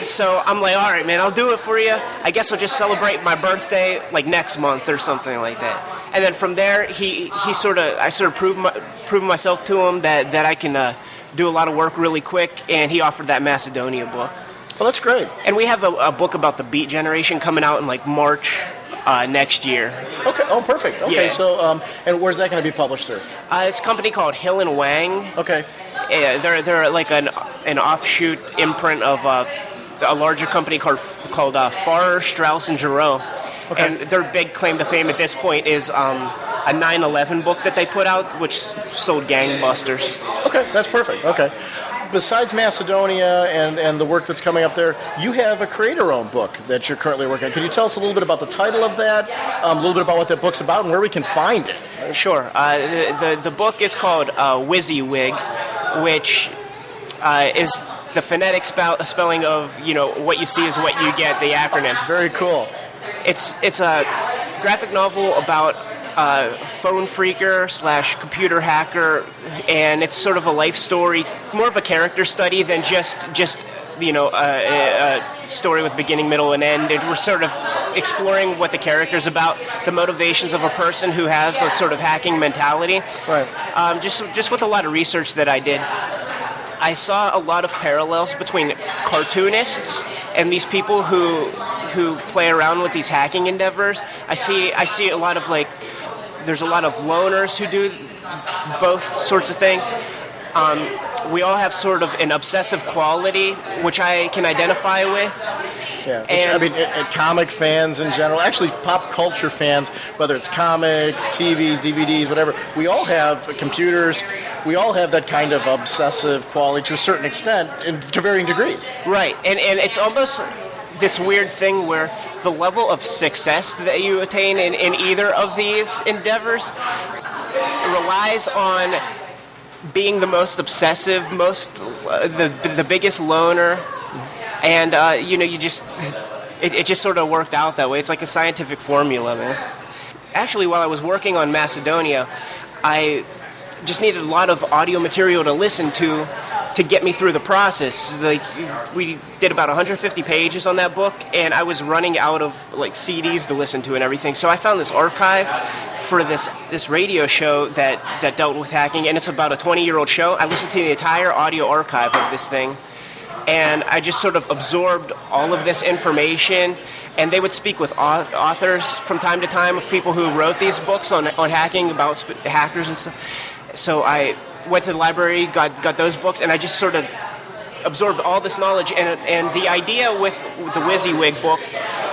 So I'm like, all right, man, I'll do it for you. I guess I'll just celebrate my birthday like next month or something like that. And then from there, I sort of proved myself to him that I can do a lot of work really quick, and he offered that Macedonia book. Well, that's great. And we have a book about the Beat Generation coming out in like March next year. Okay. Oh, perfect. Okay. Yeah. So, and where's that going to be published through? It's a company called Hill and Wang. Okay. Yeah, they're like an offshoot imprint of a larger company called Farrar, Straus and Giroux. Okay. And their big claim to fame at this point is a 9/11 book that they put out, which sold gangbusters. Okay, that's perfect. Okay. Besides Macedonia and the work that's coming up there, you have a creator-owned book that you're currently working on. Can you tell us a little bit about the title of that, a little bit about what that book's about, and where we can find it? Sure. The book is called Wizzywig, which is the phonetic spelling of, what you see is what you get, the acronym. Very cool. It's a graphic novel about phone phreaker / computer hacker, and it's sort of a life story, more of a character study than just a story with beginning, middle, and end. We're sort of exploring what the character's about, the motivations of a person who has a sort of hacking mentality. Right. Just with a lot of research that I did, I saw a lot of parallels between cartoonists and these people who play around with these hacking endeavors. I see a lot of there's a lot of loners who do both sorts of things. We all have sort of an obsessive quality, which I can identify with. Yeah, comic fans in general, actually pop culture fans, whether it's comics, TVs, DVDs, whatever, we all have computers, we all have that kind of obsessive quality to a certain extent, and to varying degrees. Right, and it's almost this weird thing where the level of success that you attain in either of these endeavors relies on being the most obsessive, the biggest loner, and it just sort of worked out that way. It's like a scientific formula, man. Actually, while I was working on Macedonia, I just needed a lot of audio material to listen to get me through the process. We did about 150 pages on that book, and I was running out of CDs to listen to and everything. So I found this archive for this radio show that dealt with hacking, and it's about a 20-year-old show. I listened to the entire audio archive of this thing, and I just sort of absorbed all of this information. And they would speak with authors from time to time of people who wrote these books on hacking, about hackers and stuff. So I went to the library, got those books, and I just sort of absorbed all this knowledge. And the idea with the Wizzywig book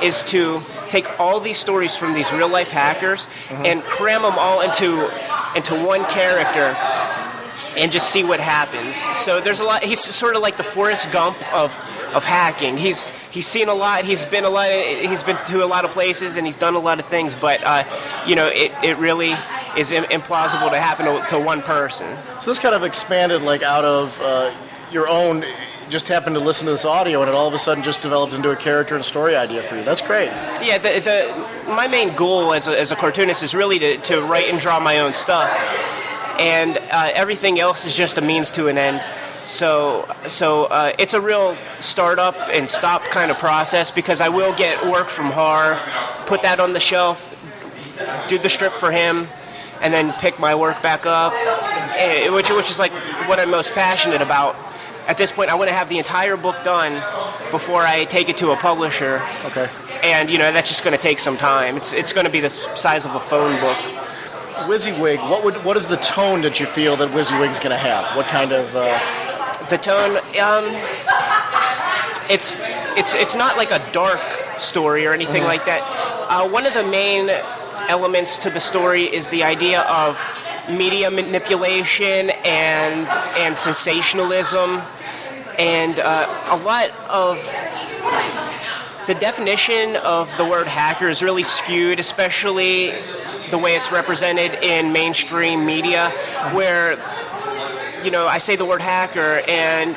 is to take all these stories from these real-life hackers and cram them all into one character and just see what happens. So there's a lot. He's sort of like the Forrest Gump of hacking. He's seen a lot. He's been to a lot of places, and he's done a lot of things. But it really is implausible to happen to one person. So this kind of expanded out of your own. Just happened to listen to this audio, and it all of a sudden just developed into a character and story idea for you. That's great. Yeah, my main goal as a cartoonist is really to write and draw my own stuff, and everything else is just a means to an end. So it's a real start-up and stop kind of process, because I will get work from Harv, put that on the shelf, do the strip for him, and then pick my work back up, which is what I'm most passionate about. At this point, I want to have the entire book done before I take it to a publisher. Okay. And that's just going to take some time. It's going to be the size of a phone book. Wizzywig, what is the tone that you feel that Wizzywig's going to have? What kind of the tone? It's not like a dark story or anything like that. One of the main elements to the story is the idea of media manipulation and sensationalism, and a lot of the definition of the word hacker is really skewed, especially the way it's represented in mainstream media, where, I say the word hacker, and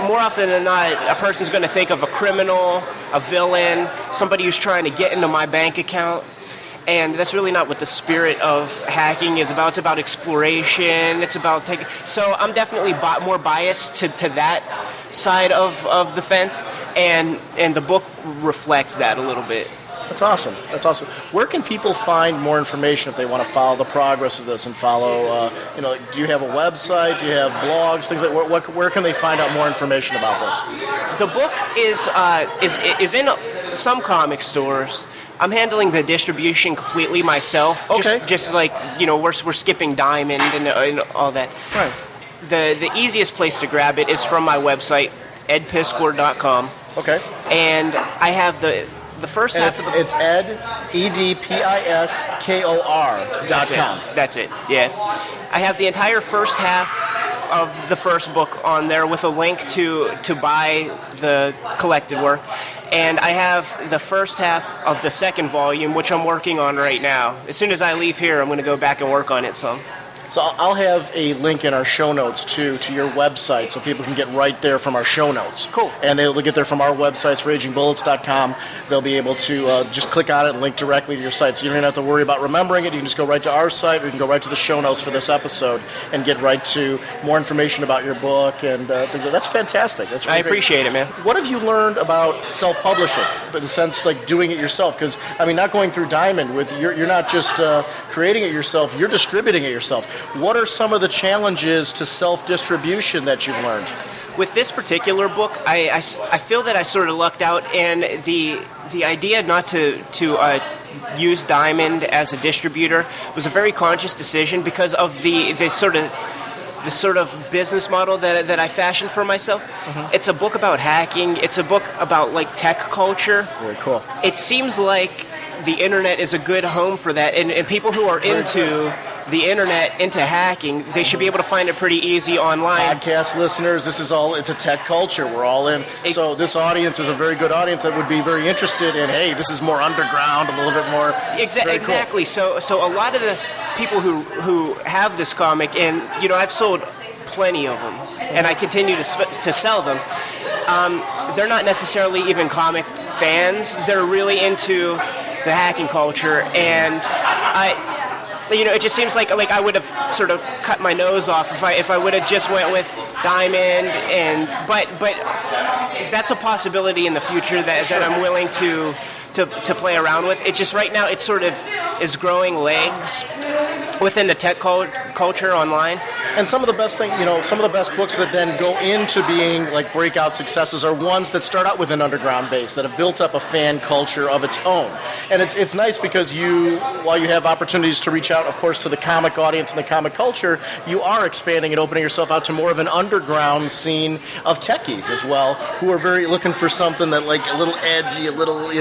more often than not, a person's going to think of a criminal, a villain, somebody who's trying to get into my bank account. And that's really not what the spirit of hacking is about. It's about exploration. It's about taking. So I'm definitely more biased to that side of the fence, and the book reflects that a little bit. That's awesome. That's awesome. Where can people find more information if they want to follow the progress of this and follow? Do you have a website? Do you have blogs? Things like where can they find out more information about this? The book is in some comic stores. I'm handling the distribution completely myself. Okay. Just like, we're skipping Diamond and all that. Right. The easiest place to grab it is from my website, edpiskor.com. Okay. And I have the first half of the... It's edpiskor.com. That's it, yeah. I have the entire first half of the first book on there with a link to buy the collected work. And I have the first half of the second volume, which I'm working on right now. As soon as I leave here, I'm going to go back and work on it some. So I'll have a link in our show notes, too, to your website, so people can get right there from our show notes. Cool. And they'll get there from our websites, ragingbullets.com. They'll be able to just click on it and link directly to your site. So you don't have to worry about remembering it. You can just go right to our site, or you can go right to the show notes for this episode and get right to more information about your book and things like that. That's fantastic. That's really I appreciate it, man. What have you learned about self-publishing, in the sense like doing it yourself? Because, not going through Diamond, you're not just creating it yourself, you're distributing it yourself. What are some of the challenges to self-distribution that you've learned? With this particular book, I feel that I sort of lucked out, and the idea not to use Diamond as a distributor was a very conscious decision because of the sort of business model that I fashioned for myself. Mm-hmm. It's a book about hacking. It's a book about like tech culture. Very cool. It seems like the internet is a good home for that, and people who are into the internet, into hacking, they should be able to find it pretty easy online. Podcast listeners, it's a tech culture. We're all in. So this audience is a very good audience that would be very interested in, hey, this is more underground, a little bit more. Exactly. Cool. So a lot of the people who have this comic, and I've sold plenty of them, and I continue to sell them. They're not necessarily even comic fans. They're really into the hacking culture, and it just seems like I would have sort of cut my nose off if I would have just went with Diamond, but that's a possibility in the future that I'm willing to play around with. It's just right now it sort of is growing legs within the tech culture online. And some of the best some of the best books that then go into being like breakout successes are ones that start out with an underground base, that have built up a fan culture of its own. And it's nice because while you have opportunities to reach out, of course, to the comic audience and the comic culture, you are expanding and opening yourself out to more of an underground scene of techies as well, who are very looking for something that like a little edgy, a little,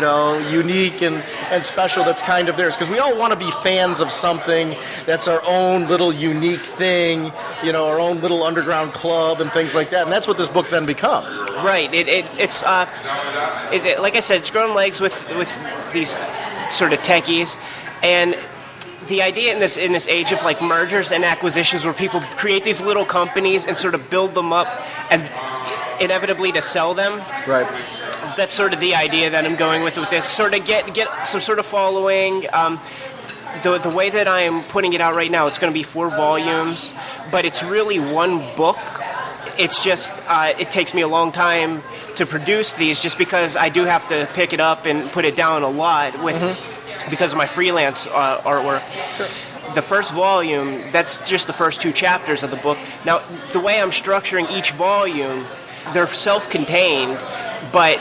unique and special that's kind of theirs. Because we all want to be fans of something that's our own little unique thing, our own little underground club and things like that, and that's what this book then becomes. Right. It's like I said, it's grown legs with these sort of techies, and the idea in this age of like mergers and acquisitions, where people create these little companies and sort of build them up, and inevitably to sell them. Right. That's sort of the idea that I'm going with this. Sort of get some sort of following. The way that I am putting it out right now, it's going to be 4 volumes, but it's really one book. It's just, it takes me a long time to produce these just because I do have to pick it up and put it down a lot because of my freelance artwork. Sure. The first volume, that's just the first 2 chapters of the book. Now, the way I'm structuring each volume, they're self-contained, but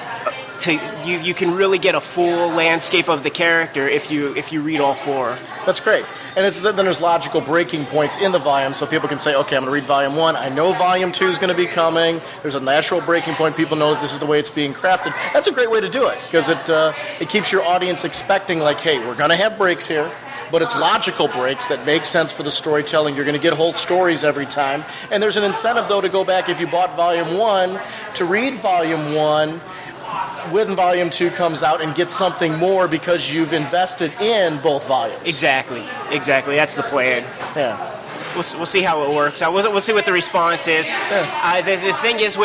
you can really get a full landscape of the character if you read all 4. That's great. And then there's logical breaking points in the volume, so people can say, okay, I'm going to read volume 1. I know volume 2 is going to be coming. There's a natural breaking point. People know that this is the way it's being crafted. That's a great way to do it, because it keeps your audience expecting, like, hey, we're going to have breaks here, but it's logical breaks that make sense for the storytelling. You're going to get whole stories every time. And there's an incentive, though, to go back, if you bought volume 1, to read volume 1 when volume 2 comes out and get something more because you've invested in both volumes. Exactly. That's the plan. Yeah. We'll see how it works. We'll see what the response is. Yeah. The thing is,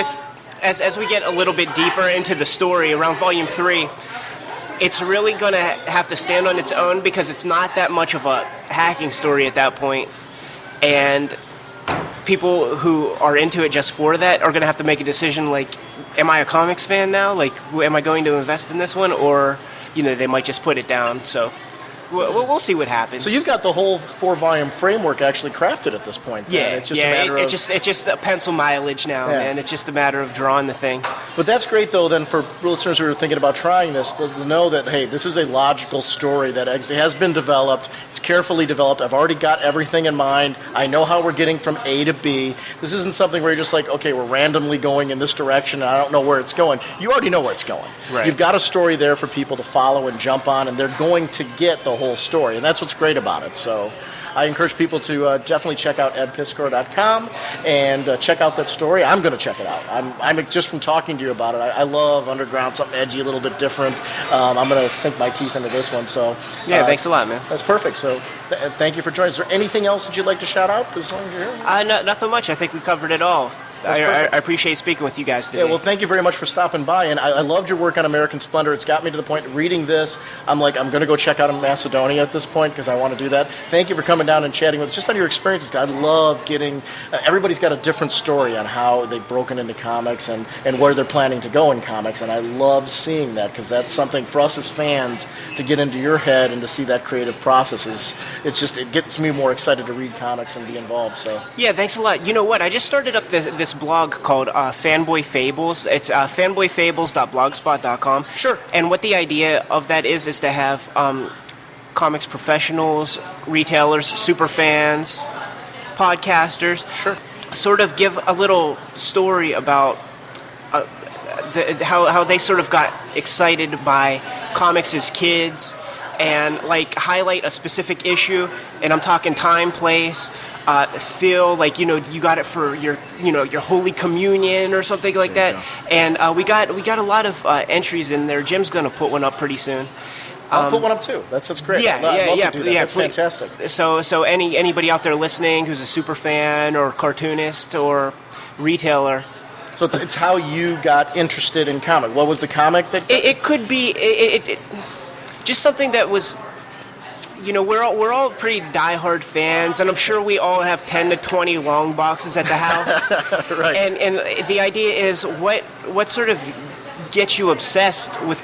as we get a little bit deeper into the story around volume 3, it's really going to have to stand on its own because it's not that much of a hacking story at that point. And people who are into it just for that are going to have to make a decision, like, am I a comics fan now? Like, am I going to invest in this one? Or, they might just put it down. So we'll see what happens. So you've got the whole 4-volume framework actually crafted at this point. Yeah, it's just a matter of... it's just a pencil mileage now, man. It's just a matter of drawing the thing. But that's great, though, then, for listeners who are thinking about trying this, to know that, hey, this is a logical story that has been developed. It's carefully developed. I've already got everything in mind. I know how we're getting from A to B. This isn't something where you're just like, okay, we're randomly going in this direction, and I don't know where it's going. You already know where it's going. Right. You've got a story there for people to follow and jump on, and they're going to get the whole story, and that's what's great about it. So I encourage people to definitely check out edpiskor.com and check out that story. I'm going to check it out. I'm just from talking to you about it. I love underground, something edgy, a little bit different. I'm going to sink my teeth into this one. So thanks a lot, man. That's perfect. So thank you for joining. Is there anything else that you'd like to shout out as long as you're here? Nothing much. I think we covered it all. I appreciate speaking with you guys today. Yeah, well, thank you very much for stopping by, and I loved your work on American Splendor. It's got me to the point, reading this, I'm going to go check out Macedonia at this point, because I want to do that. Thank you for coming down and chatting with us, just on your experiences. I love getting, everybody's got a different story on how they've broken into comics and where they're planning to go in comics, and I love seeing that, because that's something for us as fans to get into your head and to see that creative process. It gets me more excited to read comics and be involved. So yeah, thanks a lot. You know what? I just started up this blog called Fanboy Fables. It's fanboyfables.blogspot.com. Sure. And what the idea of that is to have comics professionals, retailers, super fans, podcasters, sure, sort of give a little story about how they sort of got excited by comics as kids, and like highlight a specific issue. And I'm talking time, place, feel, like, you got it for your Holy Communion or something like that. And we got a lot of entries in there. Jim's going to put one up pretty soon. I'll put one up too. That's great. Yeah. That's please. fantastic. So anybody out there listening who's a super fan or cartoonist or retailer. So it's how you got interested in comic. What was the comic that? It could be just something that was. We're all pretty diehard fans, and I'm sure we all have 10 to 20 long boxes at the house. Right. And the idea is what sort of gets you obsessed with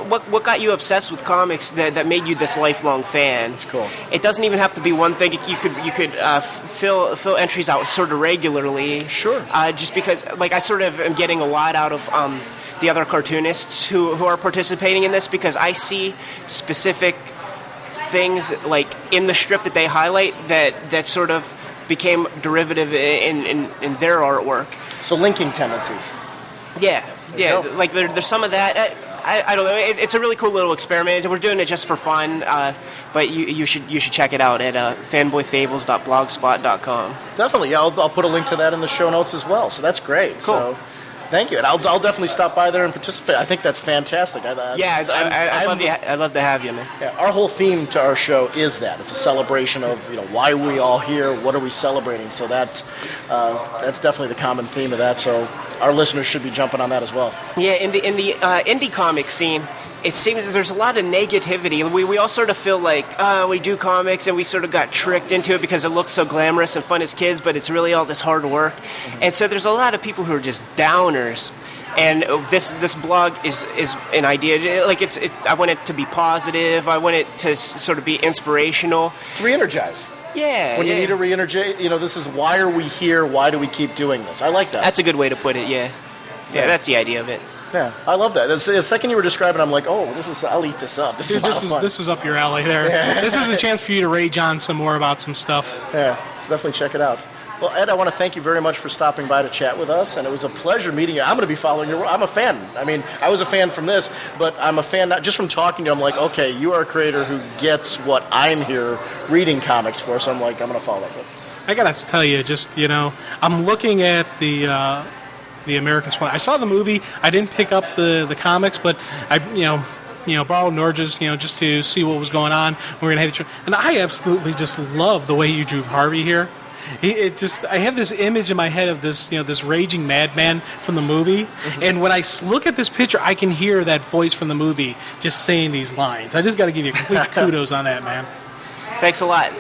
what got you obsessed with comics that made you this lifelong fan. That's cool. It doesn't even have to be one thing. You could fill entries out sort of regularly. Sure. Just because, like, I sort of am getting a lot out of the other cartoonists who are participating in this, because I see specific things like in the strip that they highlight that sort of became derivative in their artwork. So linking tendencies. Yeah, like there's some of that. I don't know. It's a really cool little experiment. We're doing it just for fun, but you should check it out at fanboyfables.blogspot.com. Definitely, yeah. I'll put a link to that in the show notes as well. So that's great. Cool. So thank you, and I'll definitely stop by there and participate. I think that's fantastic. I'd love to have you, man. Yeah, our whole theme to our show is that it's a celebration of why are we all here, what are we celebrating. So that's definitely the common theme of that. So our listeners should be jumping on that as well. Yeah, in the indie comic scene, it seems that there's a lot of negativity. We all sort of feel like, we do comics and we sort of got tricked into it because it looks so glamorous and fun as kids, but it's really all this hard work. Mm-hmm. And so there's a lot of people who are just downers. And this blog is an idea. Like I want it to be positive. I want it to sort of be inspirational. To re-energize. Yeah. When you need to re-energize, this is why are we here? Why do we keep doing this? I like that. That's a good way to put it, yeah. Yeah, that's the idea of it. Yeah, I love that. The second you were describing, I'm like, oh, I'll eat this up. This is a lot of fun. This is up your alley there. Yeah. This is a chance for you to rage on some more about some stuff. Yeah, so definitely check it out. Well, Ed, I want to thank you very much for stopping by to chat with us, and it was a pleasure meeting you. I'm going to be following your work. I'm a fan. I mean, I was a fan from this, but I'm a fan not just from talking to you. I'm like, okay, you are a creator who gets what I'm here reading comics for, so I'm like, I'm going to follow up with it. I got to tell you, just, I'm looking at the American Splendor. I saw the movie. I didn't pick up the comics, but I, borrowed Norge's, just to see what was going on. We're going to have and I absolutely just love the way you drew Harvey here. I have this image in my head of this, this raging madman from the movie, and when I look at this picture, I can hear that voice from the movie just saying these lines. I just got to give you complete kudos on that, man. Thanks a lot.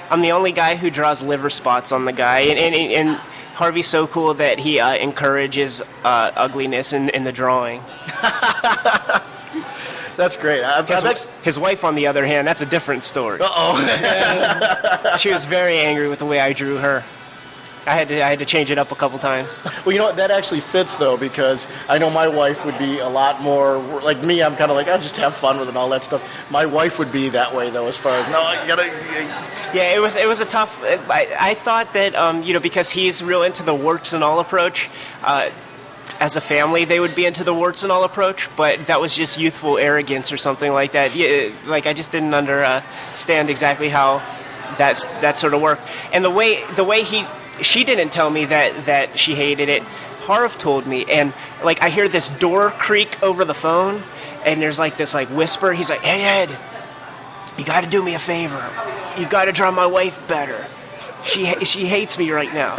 I'm the only guy who draws liver spots on the guy, and Harvey's so cool that he encourages ugliness in the drawing. That's great. His wife, on the other hand, that's a different story. Uh-oh. She was very angry with the way I drew her. I had to change it up a couple times. Well, you know what? That actually fits, though, because I know my wife would be a lot more like me. I'm kind of like, I'll just have fun with it and all that stuff. My wife would be that way, though, as far as, no, you got to... Yeah, it was a tough... I thought that, because he's real into the warts and all approach, as a family, they would be into the warts and all approach, but that was just youthful arrogance or something like that. Yeah, I just didn't understand exactly how that sort of worked. And the way she didn't tell me that she hated it. Harv told me, and I hear this door creak over the phone, and there's this whisper. He's like, "Hey Ed, you got to do me a favor. You got to draw my wife better. She hates me right now."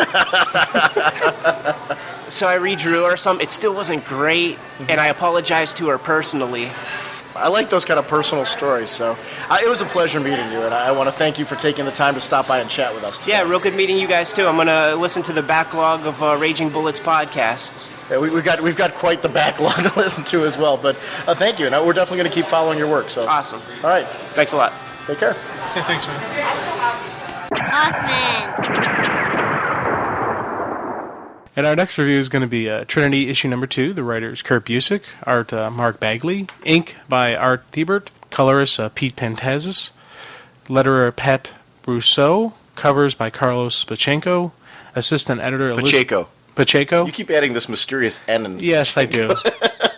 So I redrew her some. It still wasn't great, and I apologized to her personally. I like those kind of personal stories, so it was a pleasure meeting you, and I want to thank you for taking the time to stop by and chat with us today. Yeah, real good meeting you guys, too. I'm going to listen to the backlog of Raging Bullets podcasts. Yeah, we've got quite the backlog to listen to as well, but thank you, and we're definitely going to keep following your work. So awesome. All right. Thanks a lot. Take care. Hey, thanks, man. Watchmen. And our next review is going to be Trinity issue number 2. The writer is Kurt Busiek, art Mark Bagley, ink by Art Thibert, colorist Pete Pantazis, letterer Pat Brousseau, covers by Carlos Pachenko, assistant editor Pacheco. You keep adding this mysterious N. And yes, I do.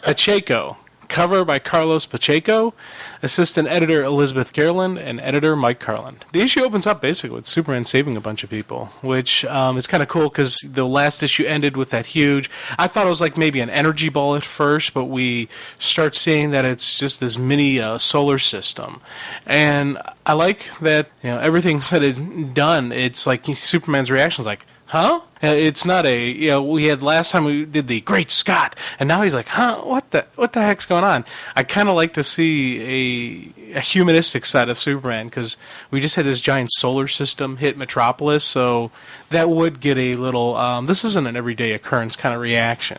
Pacheco. Cover by Carlos Pacheco, assistant editor Elizabeth Garland, and editor Mike Carlin. The issue opens up basically with Superman saving a bunch of people, which is kind of cool because the last issue ended with that huge... I thought it was maybe an energy ball at first, but we start seeing that it's just this mini solar system. And I like that everything said is done. It's like Superman's reaction is like, huh? It's not we had last time we did the Great Scott, and now he's like, huh, what the heck's going on? I kind of like to see a humanistic side of Superman, because we just had this giant solar system hit Metropolis, so that would get a little, this isn't an everyday occurrence kind of reaction.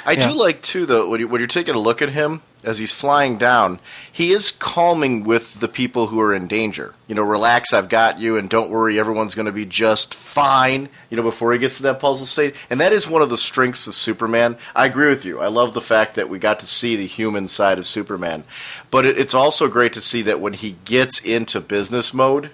I do like, too, though, when you're taking a look at him, as he's flying down, he is calming with the people who are in danger. Relax, I've got you, and don't worry, everyone's going to be just fine, before he gets to that puzzle state. And that is one of the strengths of Superman. I agree with you. I love the fact that we got to see the human side of Superman. But it's also great to see that when he gets into business mode,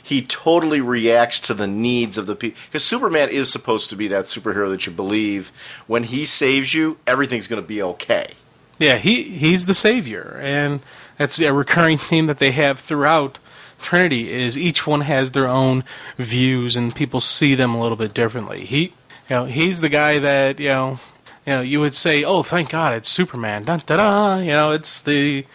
he totally reacts to the needs of the people. Because Superman is supposed to be that superhero that you believe when he saves you, everything's going to be okay. Yeah, he's the savior, and that's a recurring theme that they have throughout Trinity. Is each one has their own views, and people see them a little bit differently. He's the guy that you would say, oh, thank God, it's Superman. Dun, da, da. It's kind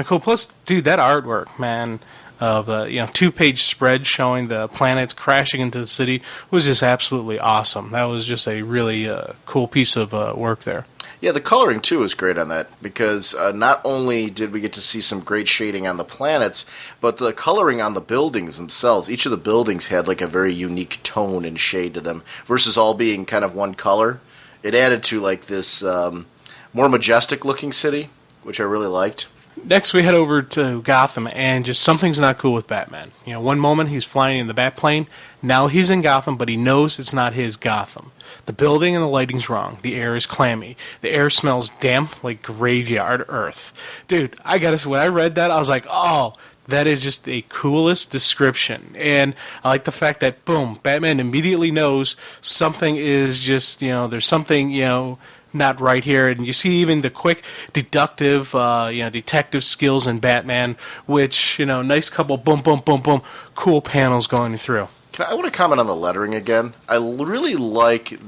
of cool. Plus, dude, that artwork, man, of the 2-page spread showing the planets crashing into the city was just absolutely awesome. That was just a really cool piece of work there. Yeah, the coloring, too, is great on that, because not only did we get to see some great shading on the planets, but the coloring on the buildings themselves. Each of the buildings had a very unique tone and shade to them, versus all being kind of one color. It added to this more majestic-looking city, which I really liked. Next, we head over to Gotham, and just something's not cool with Batman. One moment he's flying in the Batplane, now he's in Gotham, but he knows it's not his Gotham. The building and the lighting's wrong. The air is clammy. The air smells damp like graveyard earth. Dude, I gotta say, when I read that, I was like, oh, that is just the coolest description. And I like the fact that, boom, Batman immediately knows something is just, there's something, not right here. And you see even the quick deductive, detective skills in Batman, which, nice couple boom, boom, boom, boom, cool panels going through. I want to comment on the lettering again. I really like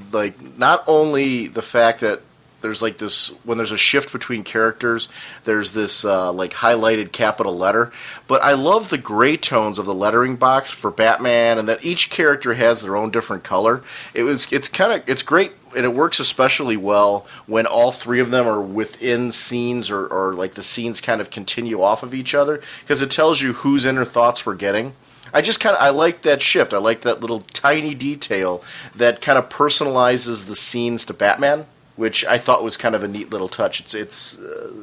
not only the fact that there's like this, when there's a shift between characters, there's this highlighted capital letter, but I love the gray tones of the lettering box for Batman, and that each character has their own different color. It's great, and it works especially well when all three of them are within scenes, or like the scenes kind of continue off of each other, because it tells you whose inner thoughts we're getting. I like that shift. I like that little tiny detail that kind of personalizes the scenes to Batman, which I thought was kind of a neat little touch. It's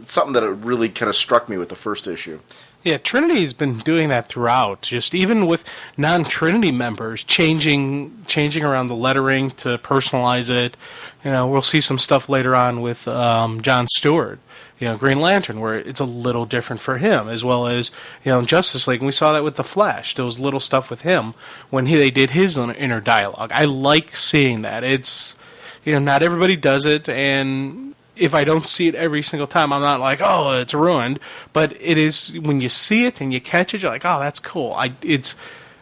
something that it really kind of struck me with the first issue. Yeah, Trinity's been doing that throughout. Just even with non-Trinity members, changing around the lettering to personalize it. We'll see some stuff later on with John Stewart, Green Lantern, where it's a little different for him, as well as Justice League. And we saw that with the Flash. There was little stuff with him when they did his inner dialogue. I like seeing that. It's not everybody does it, and if I don't see it every single time, I'm not like, oh, it's ruined. But it is, when you see it and you catch it, you're like, oh, that's cool. It's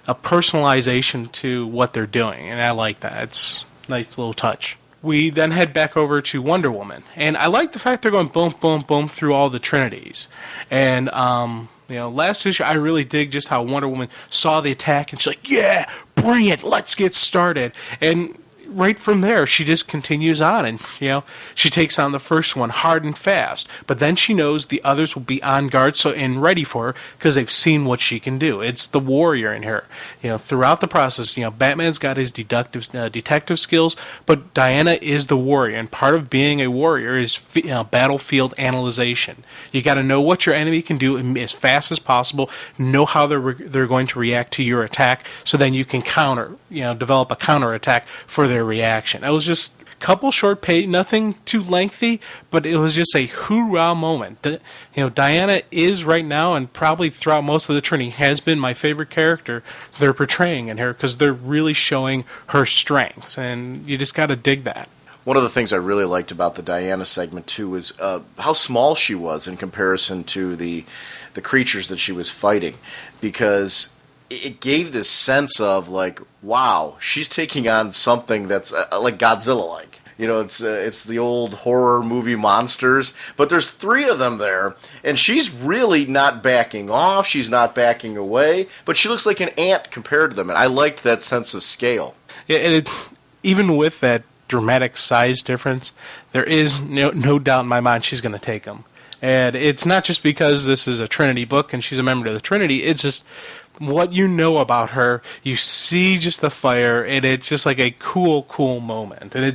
a personalization to what they're doing, and I like that. It's a nice little touch. We then head back over to Wonder Woman, and I like the fact they're going boom, boom, boom through all the Trinities. And last issue, I really dig just how Wonder Woman saw the attack, and she's like, yeah, bring it, let's get started. And right from there, she just continues on, and she takes on the first one hard and fast. But then she knows the others will be on guard, and ready for her, because they've seen what she can do. It's the warrior in her. Throughout the process, Batman's got his detective skills, but Diana is the warrior, and part of being a warrior is battlefield analyzation. You got to know what your enemy can do as fast as possible, know how they're going to react to your attack, so then you can develop a counter attack for their reaction. It was just a couple short pages, nothing too lengthy, but it was just a hoorah moment. Diana is right now, and probably throughout most of the Trinity, has been my favorite character they're portraying in her, because they're really showing her strengths, and you just got to dig that. One of the things I really liked about the Diana segment too was how small she was in comparison to the creatures that she was fighting, because it gave this sense of like, wow, she's taking on something that's like Godzilla-like. It's the old horror movie monsters, but there's three of them there, and she's really not backing off, she's not backing away, but she looks like an ant compared to them, and I liked that sense of scale. Yeah, and even with that dramatic size difference, there is no doubt in my mind she's going to take them. And it's not just because this is a Trinity book and she's a member of the Trinity, it's just what you know about her. You see just the fire, and it's just like a cool moment. And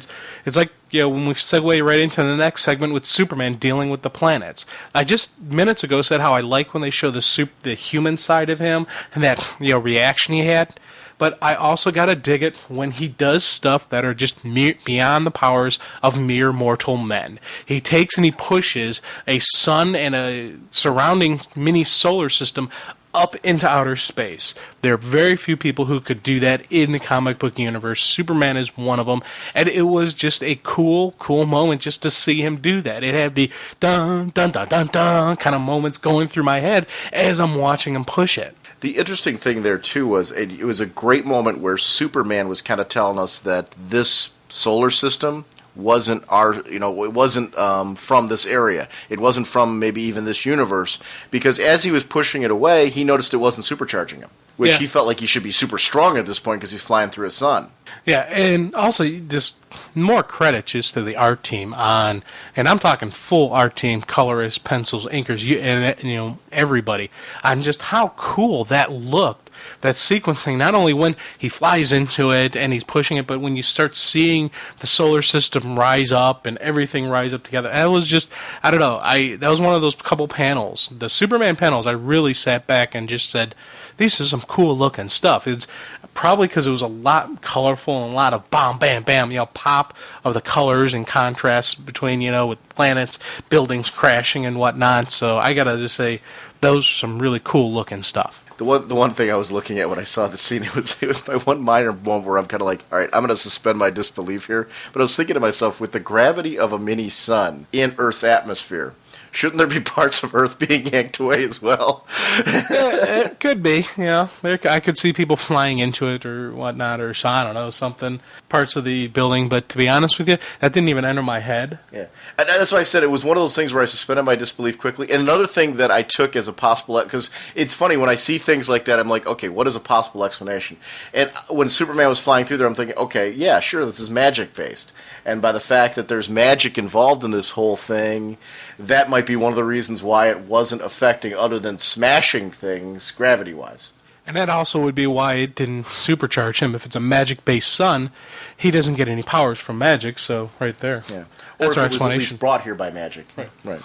it's like, when we segue right into the next segment with Superman dealing with the planets. I just minutes ago said how I like when they show the human side of him and that reaction he had. But I also got to dig it when he does stuff that are just beyond the powers of mere mortal men. He takes and he pushes a sun and a surrounding mini solar system up into outer space. There are very few people who could do that in the comic book universe. Superman is one of them, and it was just a cool moment just to see him do that. It had the dun dun dun dun dun kind of moments going through my head as I'm watching him push it. The interesting thing there too was it was a great moment where Superman was kind of telling us that this solar system wasn't it wasn't from this area. It wasn't from maybe even this universe, because as he was pushing it away, he noticed it wasn't supercharging him, which he felt like he should be super strong at this point because he's flying through a sun. Yeah, and also just more credit just to the art team and I'm talking full art team, colorists, pencils, inkers, and everybody, on just how cool that looked that sequencing, not only when he flies into it and he's pushing it, but when you start seeing the solar system rise up and everything rise up together. That was just, I don't know, that was one of those couple panels. The Superman panels, I really sat back and just said, these are some cool looking stuff. It's probably because it was a lot colorful and a lot of bam, bam, bam, pop of the colors and contrasts between, with planets, buildings crashing and whatnot. So I gotta just say, those are some really cool looking stuff. The one thing I was looking at when I saw the scene, it was my one minor moment where I'm kind of like, all right, I'm going to suspend my disbelief here. But I was thinking to myself, with the gravity of a mini sun in Earth's atmosphere, shouldn't there be parts of Earth being yanked away as well? It could be, I could see people flying into it or whatnot, or I don't know, something, parts of the building. But to be honest with you, that didn't even enter my head. Yeah, and that's why I said it was one of those things where I suspended my disbelief quickly. And another thing that I took as a possible, because it's funny, when I see things like that, I'm like, okay, what is a possible explanation? And when Superman was flying through there, I'm thinking, okay, yeah, sure, this is magic-based. And by the fact that there's magic involved in this whole thing, that might be one of the reasons why it wasn't affecting, other than smashing things gravity-wise. And that also would be why it didn't supercharge him. If it's a magic-based sun, he doesn't get any powers from magic, so right there. Yeah. That's or our if it was at least brought here by magic. Right.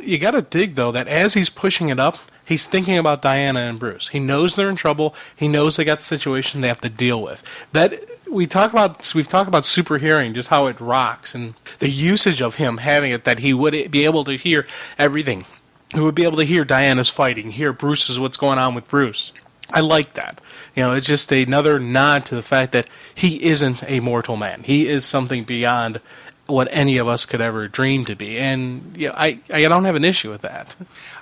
You got to dig, though, that as he's pushing it up, he's thinking about Diana and Bruce. He knows they're in trouble. He knows they got the situation they have to deal with. We've talked about super hearing, just how it rocks, and the usage of him having it, that he would be able to hear everything. He would be able to hear Diana's fighting, hear Bruce's what's going on with Bruce. I like that. It's just another nod to the fact that he isn't a mortal man. He is something beyond what any of us could ever dream to be, and I don't have an issue with that.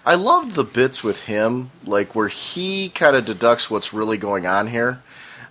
I love the bits with him, like where he kind of deducts what's really going on here.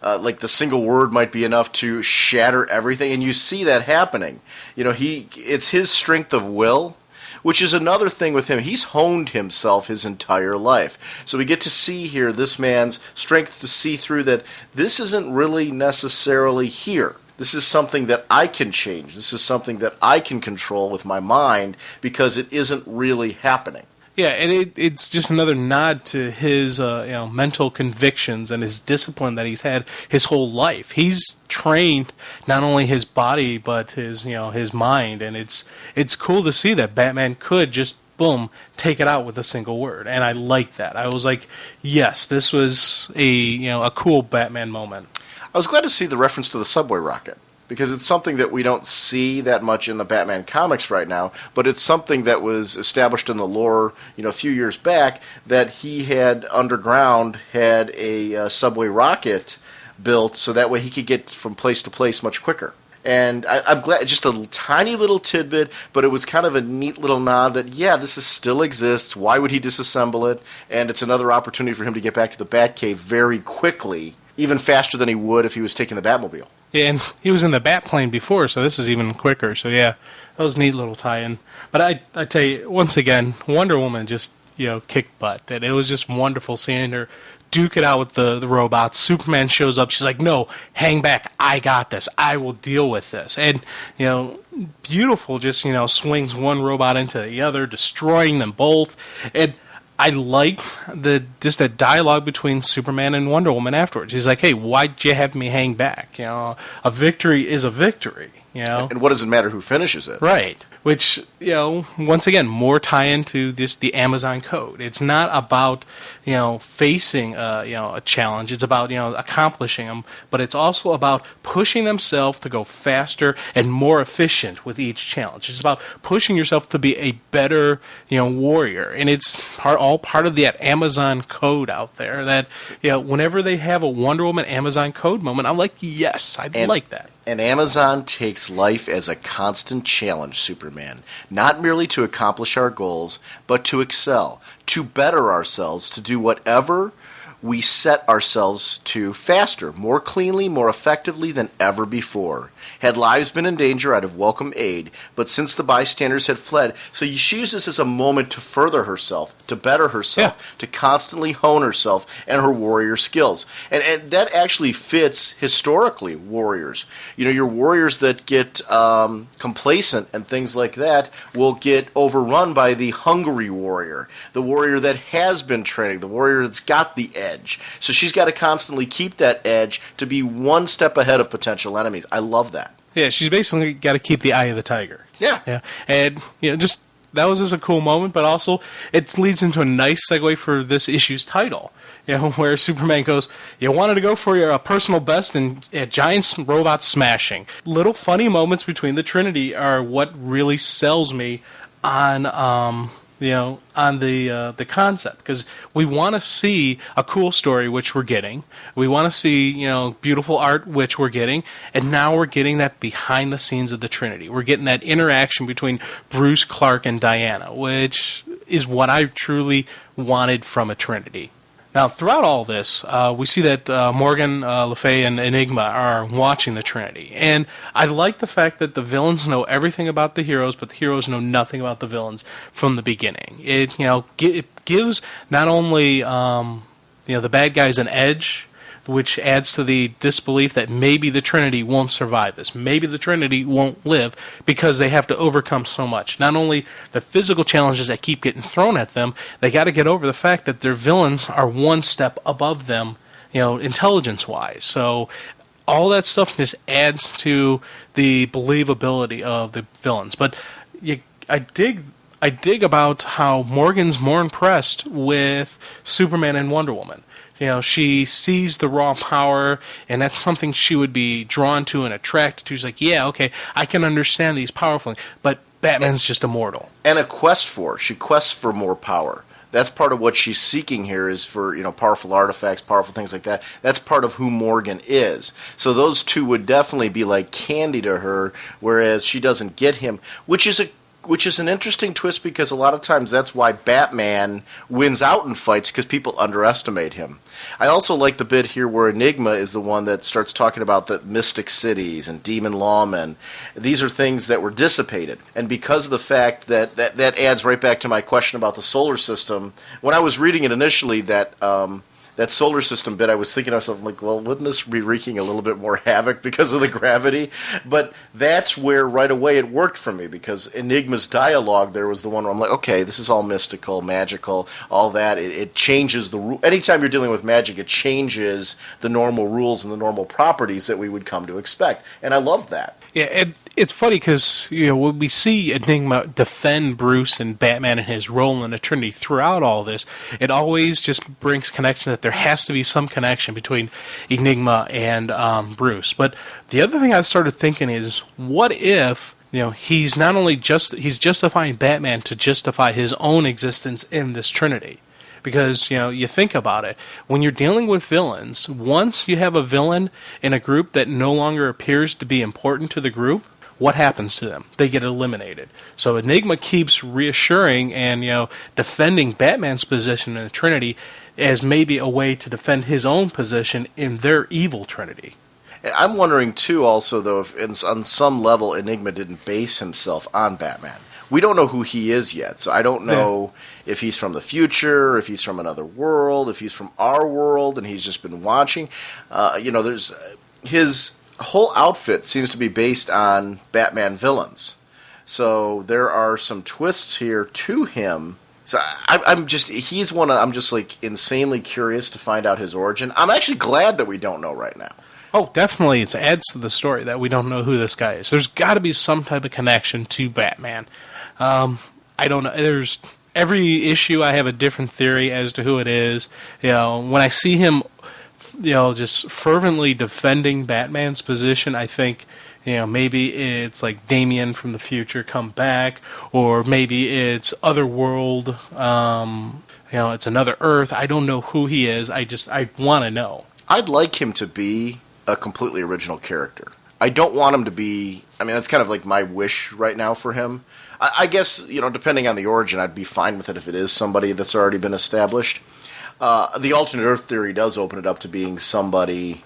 Like the single word might be enough to shatter everything, and you see that happening. It's his strength of will, which is another thing with him. He's honed himself his entire life. So we get to see here this man's strength to see through that this isn't really necessarily here. This is something that I can change. This is something that I can control with my mind because it isn't really happening. Yeah, and it's just another nod to his mental convictions and his discipline that he's had his whole life. He's trained not only his body but his his mind, and it's cool to see that Batman could just boom take it out with a single word, and I like that. I was like, yes, this was a cool Batman moment. I was glad to see the reference to the subway rocket, because it's something that we don't see that much in the Batman comics right now, but it's something that was established in the lore, a few years back, that he had underground had a subway rocket built so that way he could get from place to place much quicker. And I'm glad, just a tiny little tidbit, but it was kind of a neat little nod that, this still exists. Why would he disassemble it? And it's another opportunity for him to get back to the Batcave very quickly, even faster than he would if he was taking the Batmobile. Yeah, and he was in the Batplane before, so this is even quicker. So yeah, that was a neat little tie-in. But I tell you, once again, Wonder Woman just kicked butt. And it was just wonderful seeing her duke it out with the robots. Superman shows up. She's like, no, hang back. I got this. I will deal with this. And, beautiful just, swings one robot into the other, destroying them both. And I like that dialogue between Superman and Wonder Woman afterwards. He's like, hey, why'd you have me hang back? A victory is a victory. And what does it matter who finishes it? Right. Which, once again, more tie into the Amazon code. It's not about, facing, a challenge. It's about, accomplishing them. But it's also about pushing themselves to go faster and more efficient with each challenge. It's about pushing yourself to be a better, warrior. And it's all part of that Amazon code out there that, whenever they have a Wonder Woman Amazon code moment, I'm like, yes, I'd like that. And Amazon takes life as a constant challenge, Superman. Not merely to accomplish our goals, but to excel, to better ourselves, to do whatever we set ourselves to faster, more cleanly, more effectively than ever before. Had lives been in danger, I'd have welcomed aid, but since the bystanders had fled, so she used this as a moment to further herself, to better herself, to constantly hone herself and her warrior skills. And that actually fits historically warriors. You know, your warriors that get complacent and things like that will get overrun by the hungry warrior, the warrior that has been training, the warrior that's got the edge. So she's got to constantly keep that edge to be one step ahead of potential enemies. I love that. Yeah, she's basically got to keep the eye of the tiger. Yeah. And, just that was just a cool moment, but also it leads into a nice segue for this issue's title, where Superman goes, you wanted to go for your personal best in giant robot smashing. Little funny moments between the Trinity are what really sells me on the concept, because we want to see a cool story, which we're getting. We want to see, beautiful art, which we're getting, and now we're getting that behind the scenes of the Trinity. We're getting that interaction between Bruce, Clark, and Diana, which is what I truly wanted from a Trinity. Now, throughout all this, we see that Morgan Le Fay and Enigma are watching the Trinity. And I like the fact that the villains know everything about the heroes, but the heroes know nothing about the villains from the beginning. It gives not only the bad guys an edge, which adds to the disbelief that maybe the Trinity won't survive this. Maybe the Trinity won't live because they have to overcome so much. Not only the physical challenges that keep getting thrown at them, they got to get over the fact that their villains are one step above them, intelligence-wise. So all that stuff just adds to the believability of the villains. But I dig about how Morgan's more impressed with Superman and Wonder Woman. She sees the raw power, and that's something she would be drawn to and attracted to. She's like, yeah, okay, I can understand these powerful things, but Batman's just immortal. And she quests for more power. That's part of what she's seeking here is for, powerful artifacts, powerful things like that. That's part of who Morgan is. So those two would definitely be like candy to her, whereas she doesn't get him, which is an interesting twist, because a lot of times that's why Batman wins out in fights, because people underestimate him. I also like the bit here where Enigma is the one that starts talking about the mystic cities and demon lawmen. These are things that were dissipated. And because of the fact that adds right back to my question about the solar system, when I was reading it initially, that solar system bit, I was thinking to myself, like, well, wouldn't this be wreaking a little bit more havoc because of the gravity? But that's where right away it worked for me, because Enigma's dialogue there was the one where I'm like, okay, this is all mystical, magical, all that. It changes the rule. Anytime you're dealing with magic, it changes the normal rules and the normal properties that we would come to expect. And I loved that. Yeah, and it's funny because when we see Enigma defend Bruce and Batman and his role in the Trinity throughout all this, it always just brings connection that there has to be some connection between Enigma and Bruce. But the other thing I started thinking is, what if he's not only he's justifying Batman to justify his own existence in this Trinity? Because, you think about it, when you're dealing with villains, once you have a villain in a group that no longer appears to be important to the group, what happens to them? They get eliminated. So Enigma keeps reassuring and, defending Batman's position in the Trinity as maybe a way to defend his own position in their evil Trinity. I'm wondering, too, also, though, if on some level Enigma didn't base himself on Batman. We don't know who he is yet, so I don't know if he's from the future, if he's from another world, if he's from our world and he's just been watching. There's his whole outfit seems to be based on Batman villains. So there are some twists here to him. So I'm just insanely curious to find out his origin. I'm actually glad that we don't know right now. Oh, definitely. It adds to the story that we don't know who this guy is. There's got to be some type of connection to Batman. I don't know. There's every issue I have a different theory as to who it is. When I see him, just fervently defending Batman's position, I think, maybe it's like Damien from the future come back, or maybe it's Otherworld. It's another Earth. I don't know who he is. I want to know. I'd like him to be a completely original character. I don't want him to be... that's kind of like my wish right now for him. I guess, depending on the origin, I'd be fine with it if it is somebody that's already been established. The alternate Earth theory does open it up to being somebody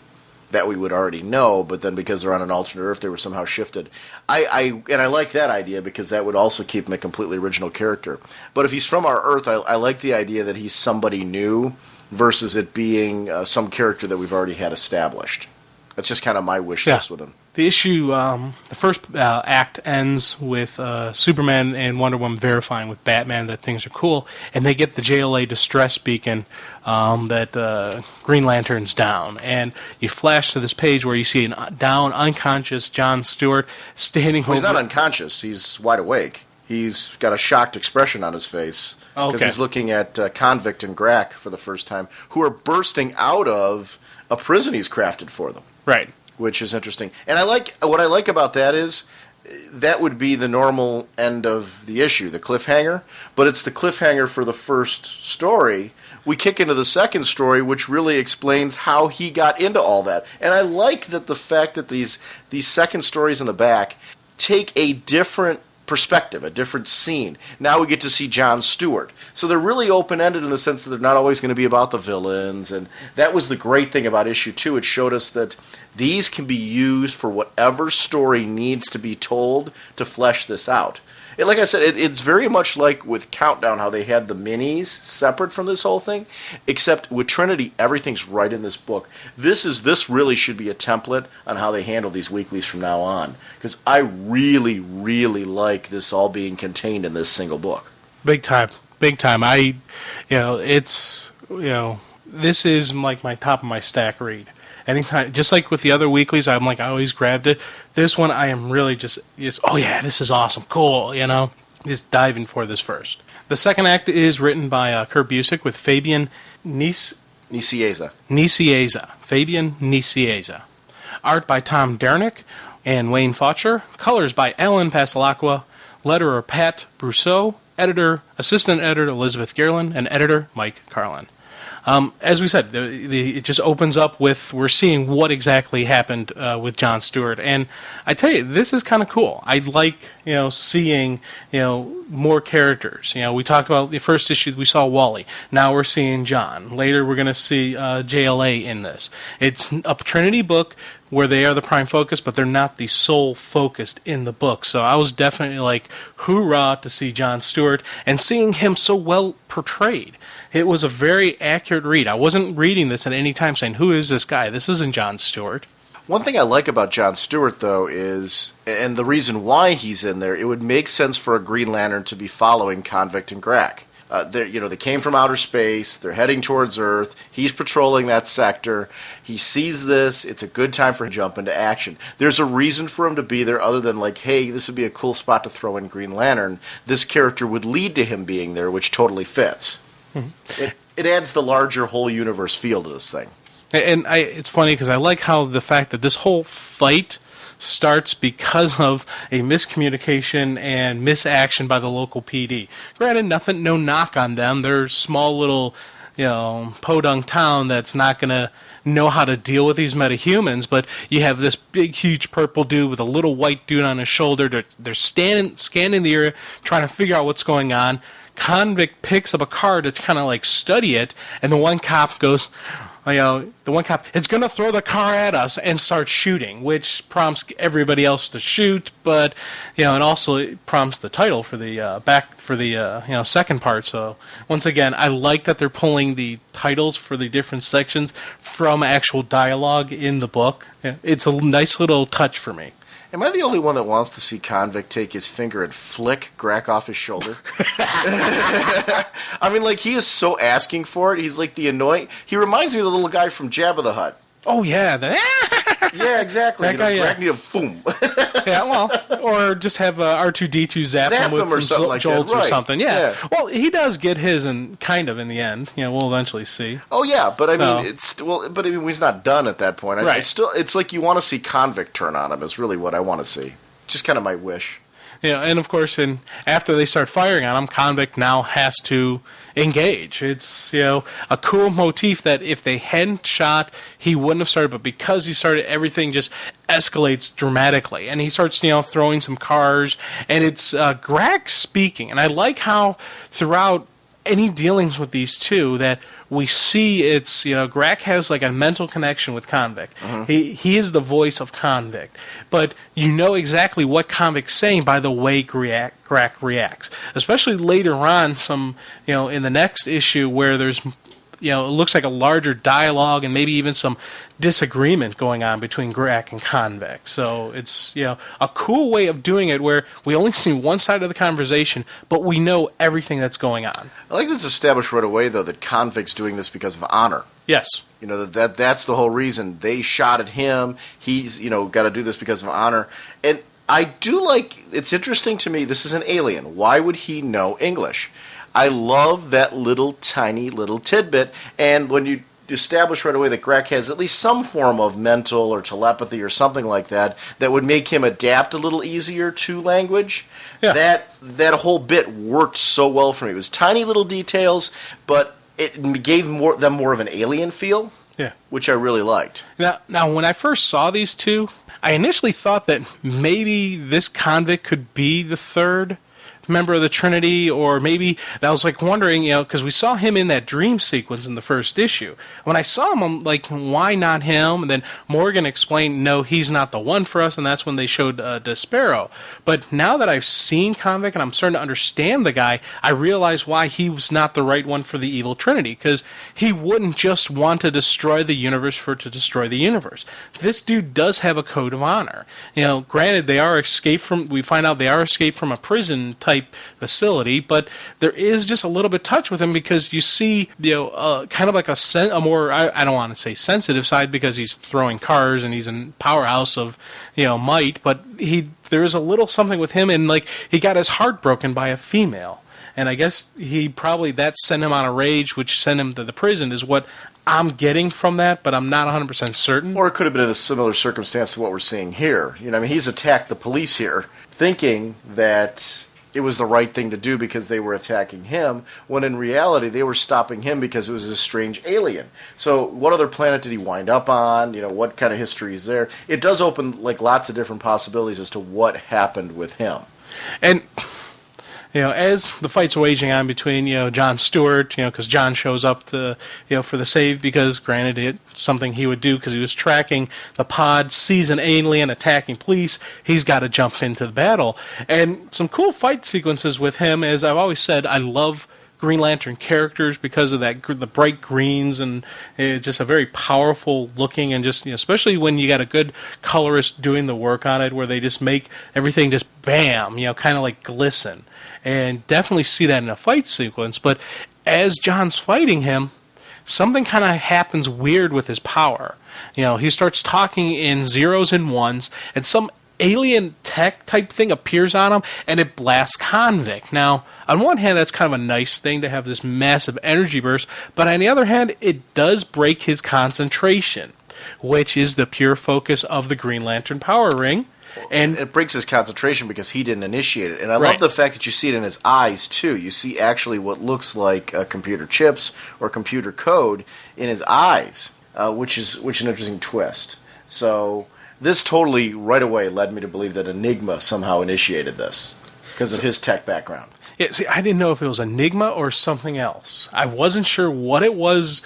that we would already know, but then because they're on an alternate Earth, they were somehow shifted. I like that idea because that would also keep him a completely original character. But if he's from our Earth, I like the idea that he's somebody new versus it being some character that we've already had established. That's just kind of my wish list with him. The issue, the first act ends with Superman and Wonder Woman verifying with Batman that things are cool, and they get the JLA distress beacon that Green Lantern's down. And you flash to this page where you see a down, unconscious John Stewart standing over... He's not unconscious. He's wide awake. He's got a shocked expression on his face because he's looking at Convict and Grack for the first time, who are bursting out of a prison he's crafted for them. Right. Which is interesting. And what I like about that is that would be the normal end of the issue, the cliffhanger, but it's the cliffhanger for the first story. We kick into the second story, which really explains how he got into all that. And I like that the fact that these second stories in the back take a different perspective, a different scene. Now we get to see John Stewart. So they're really open-ended in the sense that they're not always going to be about the villains, and that was the great thing about issue 2. It showed us that these can be used for whatever story needs to be told to flesh this out. Like I said, it's very much like with Countdown, how they had the minis separate from this whole thing, except with Trinity, everything's right in this book. This really should be a template on how they handle these weeklies from now on, because I really, really like this all being contained in this single book. Big time. This is like my top of my stack read. Anytime, just like with the other weeklies, I always grabbed it. This one, I am really just oh yeah, this is awesome, cool, just diving for this first. The second act is written by Kurt Busiek with Fabian Nicieza. Fabian Nicieza. Art by Tom Dernick and Wayne Faucher. Colors by Alan Pasalacqua. Letterer Pat Brousseau. Assistant editor Elizabeth Gerlin, and editor Mike Carlin. As we said, it just opens up with we're seeing what exactly happened with John Stewart, and I tell you, this is kind of cool. I like seeing more characters. We talked about the first issue, we saw Wally. Now we're seeing John. Later we're going to see JLA in this. It's a Trinity book where they are the prime focus, but they're not the sole focused in the book. So I was definitely like, hoorah to see John Stewart and seeing him so well portrayed. It was a very accurate read. I wasn't reading this at any time saying, who is this guy? This isn't John Stewart. One thing I like about John Stewart, though, is, and the reason why he's in there, it would make sense for a Green Lantern to be following Convict and Grack. They came from outer space. They're heading towards Earth. He's patrolling that sector. He sees this. It's a good time for him to jump into action. There's a reason for him to be there other than like, hey, this would be a cool spot to throw in Green Lantern. This character would lead to him being there, which totally fits. Mm-hmm. It adds the larger whole universe feel to this thing. And it's funny because I like how the fact that this whole fight starts because of a miscommunication and misaction by the local PD. Granted, no knock on them. They're a small little, podunk town that's not going to know how to deal with these metahumans, but you have this big, huge purple dude with a little white dude on his shoulder. They're scanning the area, trying to figure out what's going on. Convict picks up a car to kind of study it, and the one cop goes, it's going to throw the car at us and start shooting, which prompts everybody else to shoot, but, and also it prompts the title for the second part. So once again, I like that they're pulling the titles for the different sections from actual dialogue in the book. It's a nice little touch for me. Am I the only one that wants to see Convict take his finger and flick Grack off his shoulder? I mean, he is so asking for it. He's like the annoying... He reminds me of the little guy from Jabba the Hutt. Oh, yeah. Yeah, exactly. That guy, Grack need a boom. Yeah, well, or just have R2-D2 zap him with or some like jolts that. Right. Or something. Yeah. Yeah. Well, he does get his, and kind of in the end. We'll eventually see. Oh yeah, but I mean, he's not done at that point. Right. It's like you want to see Convict turn on him. Is really what I want to see. Just kind of my wish. And of course, after they start firing on him, Convict now has to engage. It's a cool motif that if they hadn't shot, he wouldn't have started. But because he started, everything just escalates dramatically, and he starts throwing some cars, and it's Grack speaking. And I like how throughout any dealings with these two that we see it's, Grack has like a mental connection with Convict. He is the voice of Convict. But you know exactly what Convict's saying by the way Grack reacts. Especially later on, in the next issue where there's, it looks like a larger dialogue and maybe even some disagreement going on between Grack and Convict. So it's, a cool way of doing it where we only see one side of the conversation, but we know everything that's going on. I like this established right away, though, that Convict's doing this because of honor. Yes. That's the whole reason. They shot at him. He's, got to do this because of honor. And I do like, it's interesting to me, this is an alien. Why would he know English? I love that tiny little tidbit, and when you establish right away that Grack has at least some form of mental or telepathy or something like that would make him adapt a little easier to language, that whole bit worked so well for me. It was tiny little details, but it gave them more of an alien feel, which I really liked. Now, when I first saw these two, I initially thought that maybe this Convict could be the third member of the Trinity, or maybe I was like wondering, because we saw him in that dream sequence in the first issue. When I saw him, I'm like, why not him? And then Morgan explained, no, he's not the one for us, and that's when they showed Despero. But now that I've seen Convict and I'm starting to understand the guy, I realize why he was not the right one for the evil Trinity, because he wouldn't just want to destroy the universe to destroy the universe. This dude does have a code of honor. Granted, we find out they are escaped from a prison type facility, but there is just a little bit touch with him because you see, kind of like a more, I don't want to say sensitive side because he's throwing cars and he's a powerhouse of, might, but there is a little something with him, and like he got his heart broken by a female, and I guess that sent him on a rage, which sent him to the prison, is what I'm getting from that, but I'm not 100% certain. Or it could have been in a similar circumstance to what we're seeing here. He's attacked the police here, thinking that it was the right thing to do because they were attacking him, when in reality they were stopping him because it was a strange alien. So what other planet did he wind up on? What kind of history is there? It does open lots of different possibilities as to what happened with him. And as the fight's waging on between, John Stewart, because John shows up to, for the save because, granted, it's something he would do because he was tracking the pod, sees an alien attacking police, he's got to jump into the battle. And some cool fight sequences with him, as I've always said, I love Green Lantern characters because of the bright greens, and it's just a very powerful looking, and just especially when you got a good colorist doing the work on it, where they just make everything just bam, kind of like glisten. And definitely see that in a fight sequence. But as John's fighting him, something kind of happens weird with his power. He starts talking in zeros and ones, and some alien tech type thing appears on him, and it blasts Convict. Now, on one hand, that's kind of a nice thing to have this massive energy burst, but on the other hand, it does break his concentration, which is the pure focus of the Green Lantern power ring. And it breaks his concentration because he didn't initiate it. And I love the fact that you see it in his eyes, too. You see actually what looks like computer chips or computer code in his eyes, which is an interesting twist. So this totally, right away, led me to believe that Enigma somehow initiated this because of his tech background. Yeah, see, I didn't know if it was Enigma or something else. I wasn't sure what it was,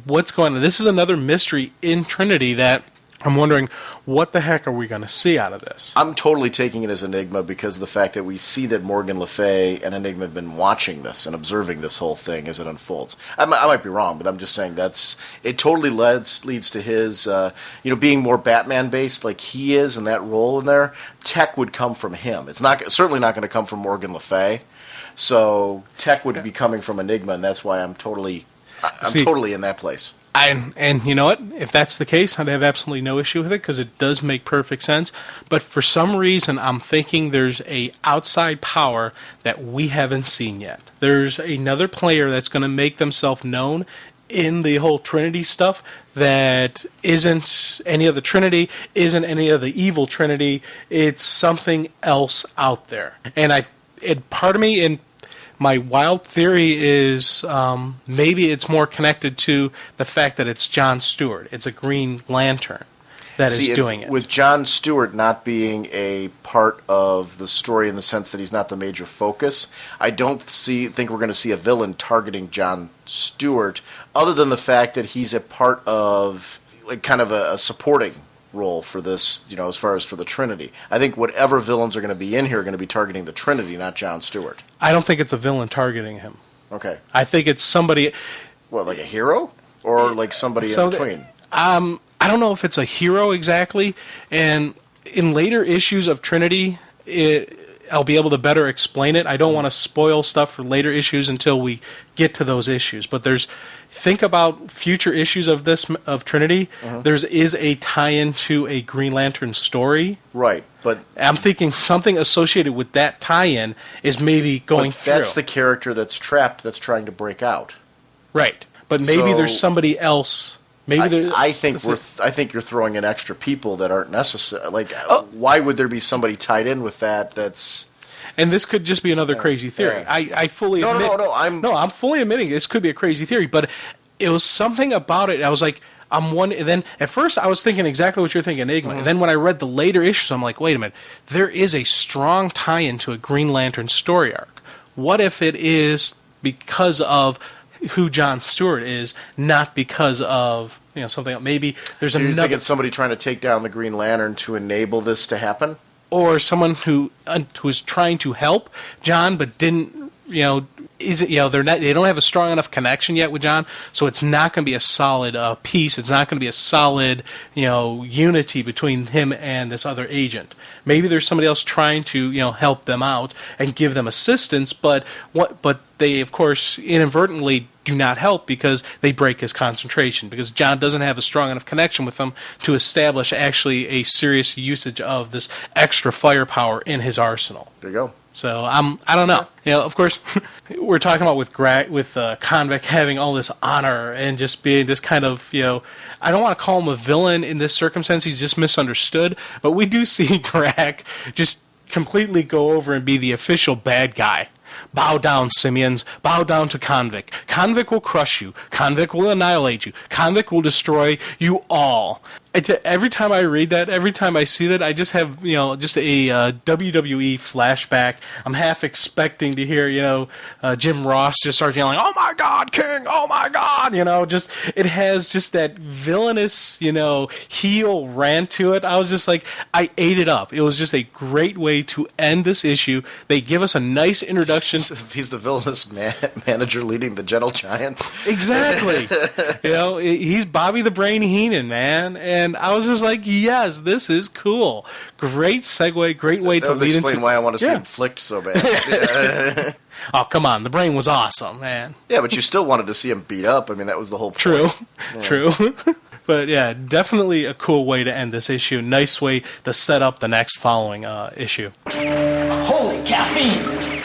what's going on. This is another mystery in Trinity that I'm wondering, what the heck are we going to see out of this? I'm totally taking it as Enigma because of the fact that we see that Morgan Le Fay and Enigma have been watching this and observing this whole thing as it unfolds. I might be wrong, but I'm just saying it totally leads to his, being more Batman-based like he is in that role in there. Tech would come from him. It's certainly not going to come from Morgan Le Fay. So tech would be coming from Enigma, and that's why I'm totally in that place. And you know what? If that's the case, I'd have absolutely no issue with it because it does make perfect sense. But for some reason, I'm thinking there's a outside power that we haven't seen yet. There's another player that's going to make themselves known in the whole Trinity stuff that isn't any of the Trinity, isn't any of the evil Trinity. It's something else out there. And part of me, my wild theory is maybe it's more connected to the fact that it's John Stewart. It's a Green Lantern. that is doing it. With Jon Stewart not being a part of the story in the sense that he's not the major focus, I don't think we're going to see a villain targeting Jon Stewart, other than the fact that he's a part of like kind of a supporting role for this, as far as for the Trinity. I think whatever villains are going to be in here are going to be targeting the Trinity, not Jon Stewart. I don't think it's a villain targeting him. Okay. I think it's somebody... What, like a hero? Or like somebody in between? I don't know if it's a hero exactly, and in later issues of Trinity, I'll be able to better explain it. I don't want to spoil stuff for later issues until we get to those issues. But think about future issues of Trinity. There is a tie-in to a Green Lantern story. Right, but I'm thinking something associated with that tie-in is maybe going through. That's the character that's trapped, that's trying to break out. Right, but maybe there's somebody else. I think you're throwing in extra people that aren't necessary. Like, why would there be somebody tied in with that? That's and this could just be another crazy theory. Yeah. I fully admit. I'm fully admitting this could be a crazy theory, but it was something about it. I was like, and then at first I was thinking exactly what you're thinking, Enigma. And then when I read the later issues, I'm like, wait a minute, there is a strong tie-in to a Green Lantern story arc. What if it is because of who Jon Stewart is, not because of something else? Maybe there's another. You think it's somebody trying to take down the Green Lantern to enable this to happen, or someone who is trying to help John but didn't. They don't have a strong enough connection yet with John, so it's not going to be a solid piece. It's not going to be a solid unity between him and this other agent. Maybe there's somebody else trying to help them out and give them assistance, but they of course inadvertently do not help because they break his concentration, because John doesn't have a strong enough connection with them to establish actually a serious usage of this extra firepower in his arsenal. There you go. So I don't know. Of course, we're talking about with Convict having all this honor and just being this kind of I don't want to call him a villain in this circumstance. He's just misunderstood. But we do see Greg just completely go over and be the official bad guy. Bow down, simians. Bow down to Convict. Convict will crush you. Convict will annihilate you. Convict will destroy you all. Every time I read that, every time I see that, I just have, just a WWE flashback. I'm half expecting to hear, Jim Ross just start yelling, "Oh my God, King! Oh my God!" It has just that villainous, heel rant to it. I was just like, I ate it up. It was just a great way to end this issue. They give us a nice introduction. He's the villainous manager leading the Gentle Giant. Exactly. He's Bobby the Brain Heenan, man. And I was just like, yes, this is cool. Great segue, great way to lead into... explain why I want to see him flicked so bad. Oh, come on. The Brain was awesome, man. Yeah, but you still wanted to see him beat up. I mean, that was the whole point. True. Yeah. True. But yeah, definitely a cool way to end this issue. Nice way to set up the next following issue. Holy caffeine!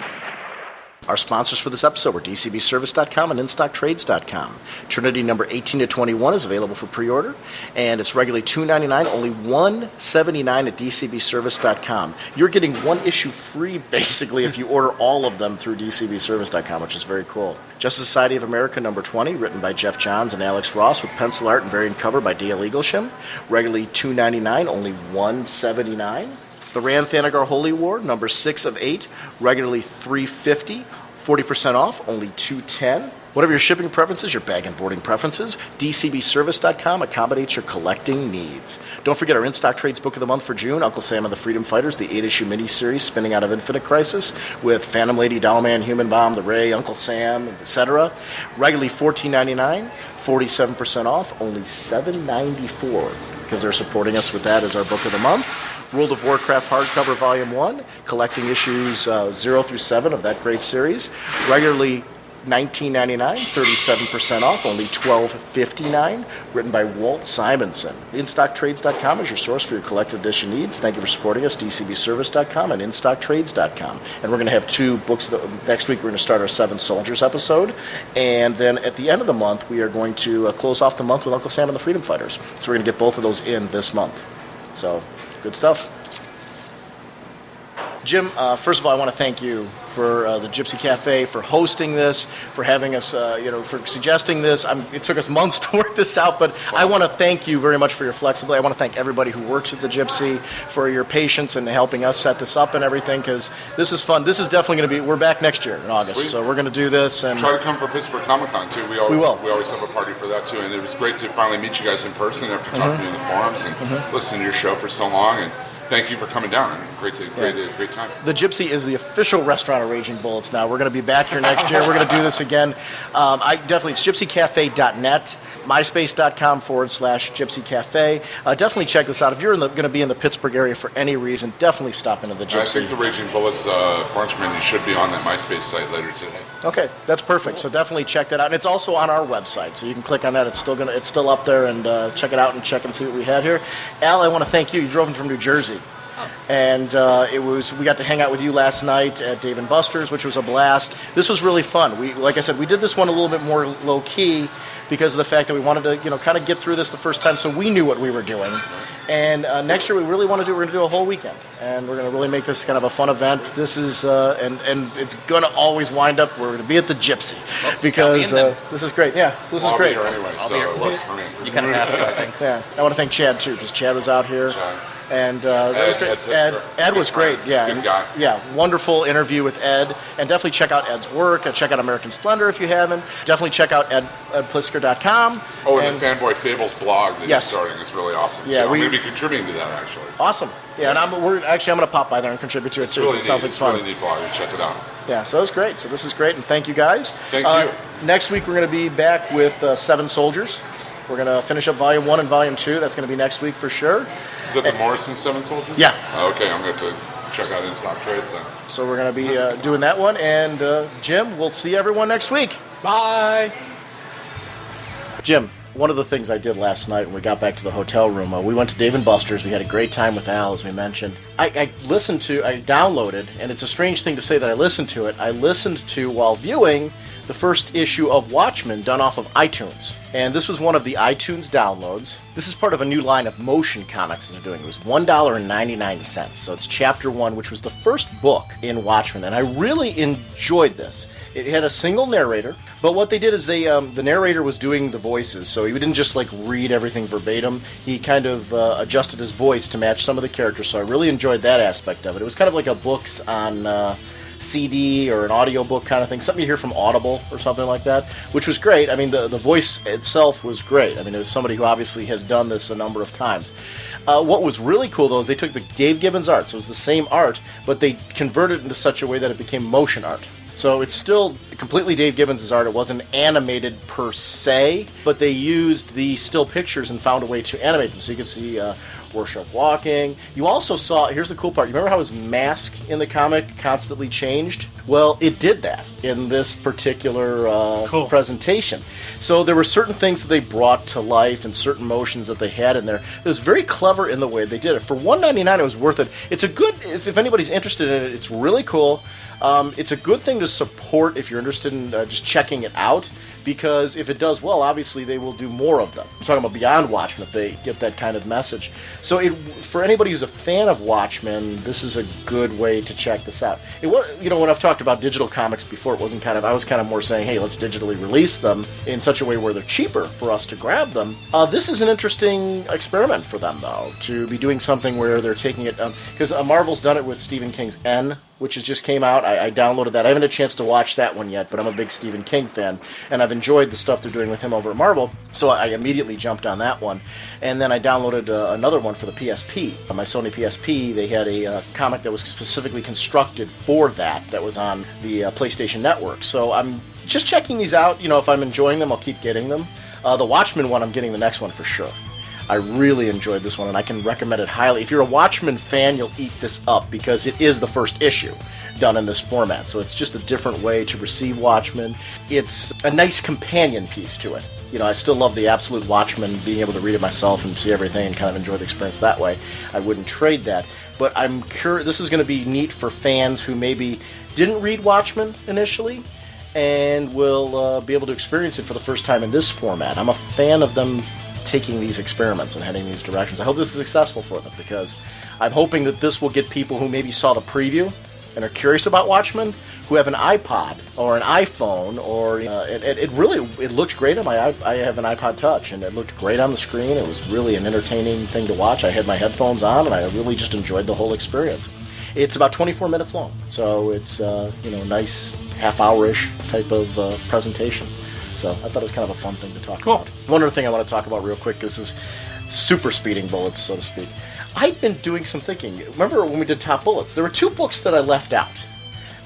Our sponsors for this episode were DCBService.com and InStockTrades.com. Trinity number 18 to 21 is available for pre-order, and it's regularly $2.99, only $1.79 at DCBService.com. You're getting one issue free, basically, if you order all of them through DCBService.com, which is very cool. Justice Society of America number 20, written by Jeff Johns and Alex Ross, with pencil art and variant cover by Dale Eaglesham. Regularly $2.99, only $1.79. The Rann Thanagar Holy War, number 6 of 8, regularly $3.50, 40% off, only $2.10. Whatever your shipping preferences, your bag and boarding preferences, DCBService.com accommodates your collecting needs. Don't forget our In-Stock Trades Book of the Month for June, Uncle Sam and the Freedom Fighters, the 8-issue miniseries spinning out of Infinite Crisis, with Phantom Lady, Dollman, Human Bomb, The Ray, Uncle Sam, etc. Regularly $14.99, 47% off, only $7.94, because they're supporting us with that as our Book of the Month. World of Warcraft hardcover volume 1, collecting issues 0 through 7 of that great series. Regularly $19.99, 37% off, only $12.59. Written by Walt Simonson. InStockTrades.com is your source for your collector edition needs. Thank you for supporting us, DCBService.com and InStockTrades.com. And we're going to have 2 books. Next week we're going to start our 7 Soldiers episode. And then at the end of the month we are going to close off the month with Uncle Sam and the Freedom Fighters. So we're going to get both of those in this month. So... good stuff. Jim, first of all, I want to thank you for the Gypsy Cafe, for hosting this, for having us, for suggesting this. It took us months to work this out, but I want to thank you very much for your flexibility. I want to thank everybody who works at the Gypsy for your patience and helping us set this up and everything, because this is fun. This is definitely going to be, we're back next year in August, Sweet. so we're going to do this. And try to come for Pittsburgh Comic-Con, too. We will. We always have a party for that, too, and it was great to finally meet you guys in person after talking to you in the forums and listening to your show for so long, and thank you for coming down. Great time. The Gypsy is the official restaurant of Raging Bullets now. We're going to be back here next year. We're going to do this again. It's gypsycafe.net, myspace.com/Gypsy Cafe. Definitely check this out. If you're going to be in the Pittsburgh area for any reason, definitely stop into the Gypsy. I think the Raging Bullets brunch menu should be on that MySpace site later today. Okay, that's perfect. So definitely check that out. And it's also on our website, so you can click on that. It's still up there, and check it out and check and see what we had here. Al, I want to thank you. You drove in from New Jersey. And we got to hang out with you last night at Dave & Buster's, which was a blast. This was really fun. Like I said, we did this one a little bit more low key because of the fact that we wanted to, kind of get through this the first time, so we knew what we were doing. And next year, we're going to do a whole weekend, and we're going to really make this kind of a fun event. This is, and it's going to always wind up. We're going to be at the Gypsy because this is great. Yeah, so this is great. I'll be here anyway, so it works for me. You kind of have to, I think. Yeah, I want to thank Chad too, because Chad was out here. And that was great. Ed was great. Yeah, good guy. Yeah, wonderful interview with Ed. And definitely check out Ed's work. Check out American Splendor if you haven't. Definitely check out Piskor.com. Oh, and the Fanboy Fables blog that yes. he's starting is really awesome. Yeah, I'm going to be contributing to that actually. Awesome. Yeah, and I'm going to pop by there and contribute to it too. Really it sounds like it's fun. Really neat blog. Check it out. Yeah, so it's great. So this is great, and thank you guys. Thank you. Next week we're going to be back with Seven Soldiers. We're going to finish up Volume 1 and Volume 2. That's going to be next week for sure. Is that the Morrison Seven Soldiers? Yeah. Okay, I'm going to have to check out in-stock trades then. So we're going to be doing that one. And Jim, we'll see everyone next week. Bye. Jim, one of the things I did last night when we got back to the hotel room, we went to Dave & Buster's. We had a great time with Al, as we mentioned. I downloaded, and it's a strange thing to say that I listened to it. I listened to, while viewing, the first issue of Watchmen done off of iTunes. And this was one of the iTunes downloads. This is part of a new line of motion comics that they're doing. It was $1.99. So it's Chapter 1, which was the first book in Watchmen. And I really enjoyed this. It had a single narrator, but what they did is the narrator was doing the voices. So he didn't just read everything verbatim. He kind of adjusted his voice to match some of the characters. So I really enjoyed that aspect of it. It was kind of like a books on CD or an audiobook kind of thing, something you hear from Audible or something like that, which was great. I mean, the voice itself was great. I mean, it was somebody who obviously has done this a number of times. What was really cool, though, is they took the Dave Gibbons art, so it was the same art, but they converted it into such a way that it became motion art. So it's still completely Dave Gibbons' art. It wasn't animated per se, but they used the still pictures and found a way to animate them. So you can see Rorschach walking. You also saw, here's the cool part, you remember how his mask in the comic constantly changed? Well, it did that in this particular presentation. So there were certain things that they brought to life and certain motions that they had in there. It was very clever in the way they did it. For $1.99, it was worth it. It's a good, if anybody's interested in it, it's really cool. It's a good thing to support if you're interested in just checking it out, because if it does well, obviously they will do more of them. I'm talking about Beyond Watchmen if they get that kind of message. So for anybody who's a fan of Watchmen, this is a good way to check this out. It was, when I've talked about digital comics before, I was kind of more saying, hey, let's digitally release them in such a way where they're cheaper for us to grab them. This is an interesting experiment for them, though, to be doing something where they're taking it, because Marvel's done it with Stephen King's N, which has just came out. I downloaded that. I haven't had a chance to watch that one yet, but I'm a big Stephen King fan, and I've enjoyed the stuff they're doing with him over at Marvel, so I immediately jumped on that one. And then I downloaded another one for the PSP. On my Sony PSP, they had a comic that was specifically constructed for that was on the PlayStation Network. So I'm just checking these out. If I'm enjoying them, I'll keep getting them. The Watchmen one, I'm getting the next one for sure. I really enjoyed this one, and I can recommend it highly. If you're a Watchmen fan, you'll eat this up, because it is the first issue done in this format. So it's just a different way to receive Watchmen. It's a nice companion piece to it. I still love the absolute Watchmen, being able to read it myself and see everything and kind of enjoy the experience that way. I wouldn't trade that. But I'm curious, this is going to be neat for fans who maybe didn't read Watchmen initially and will be able to experience it for the first time in this format. I'm a fan of them taking these experiments and heading these directions. I hope this is successful for them, because I'm hoping that this will get people who maybe saw the preview and are curious about Watchmen, who have an iPod or an iPhone, or it looked great on my I have an iPod Touch, and it looked great on the screen. It was really an entertaining thing to watch. I had my headphones on, and I really just enjoyed the whole experience. It's about 24 minutes long, so it's nice half-hour-ish type of presentation. So I thought it was kind of a fun thing to talk about. One other thing I want to talk about real quick. This is super speeding bullets, so to speak. I've been doing some thinking. Remember when we did Top Bullets? There were 2 books that I left out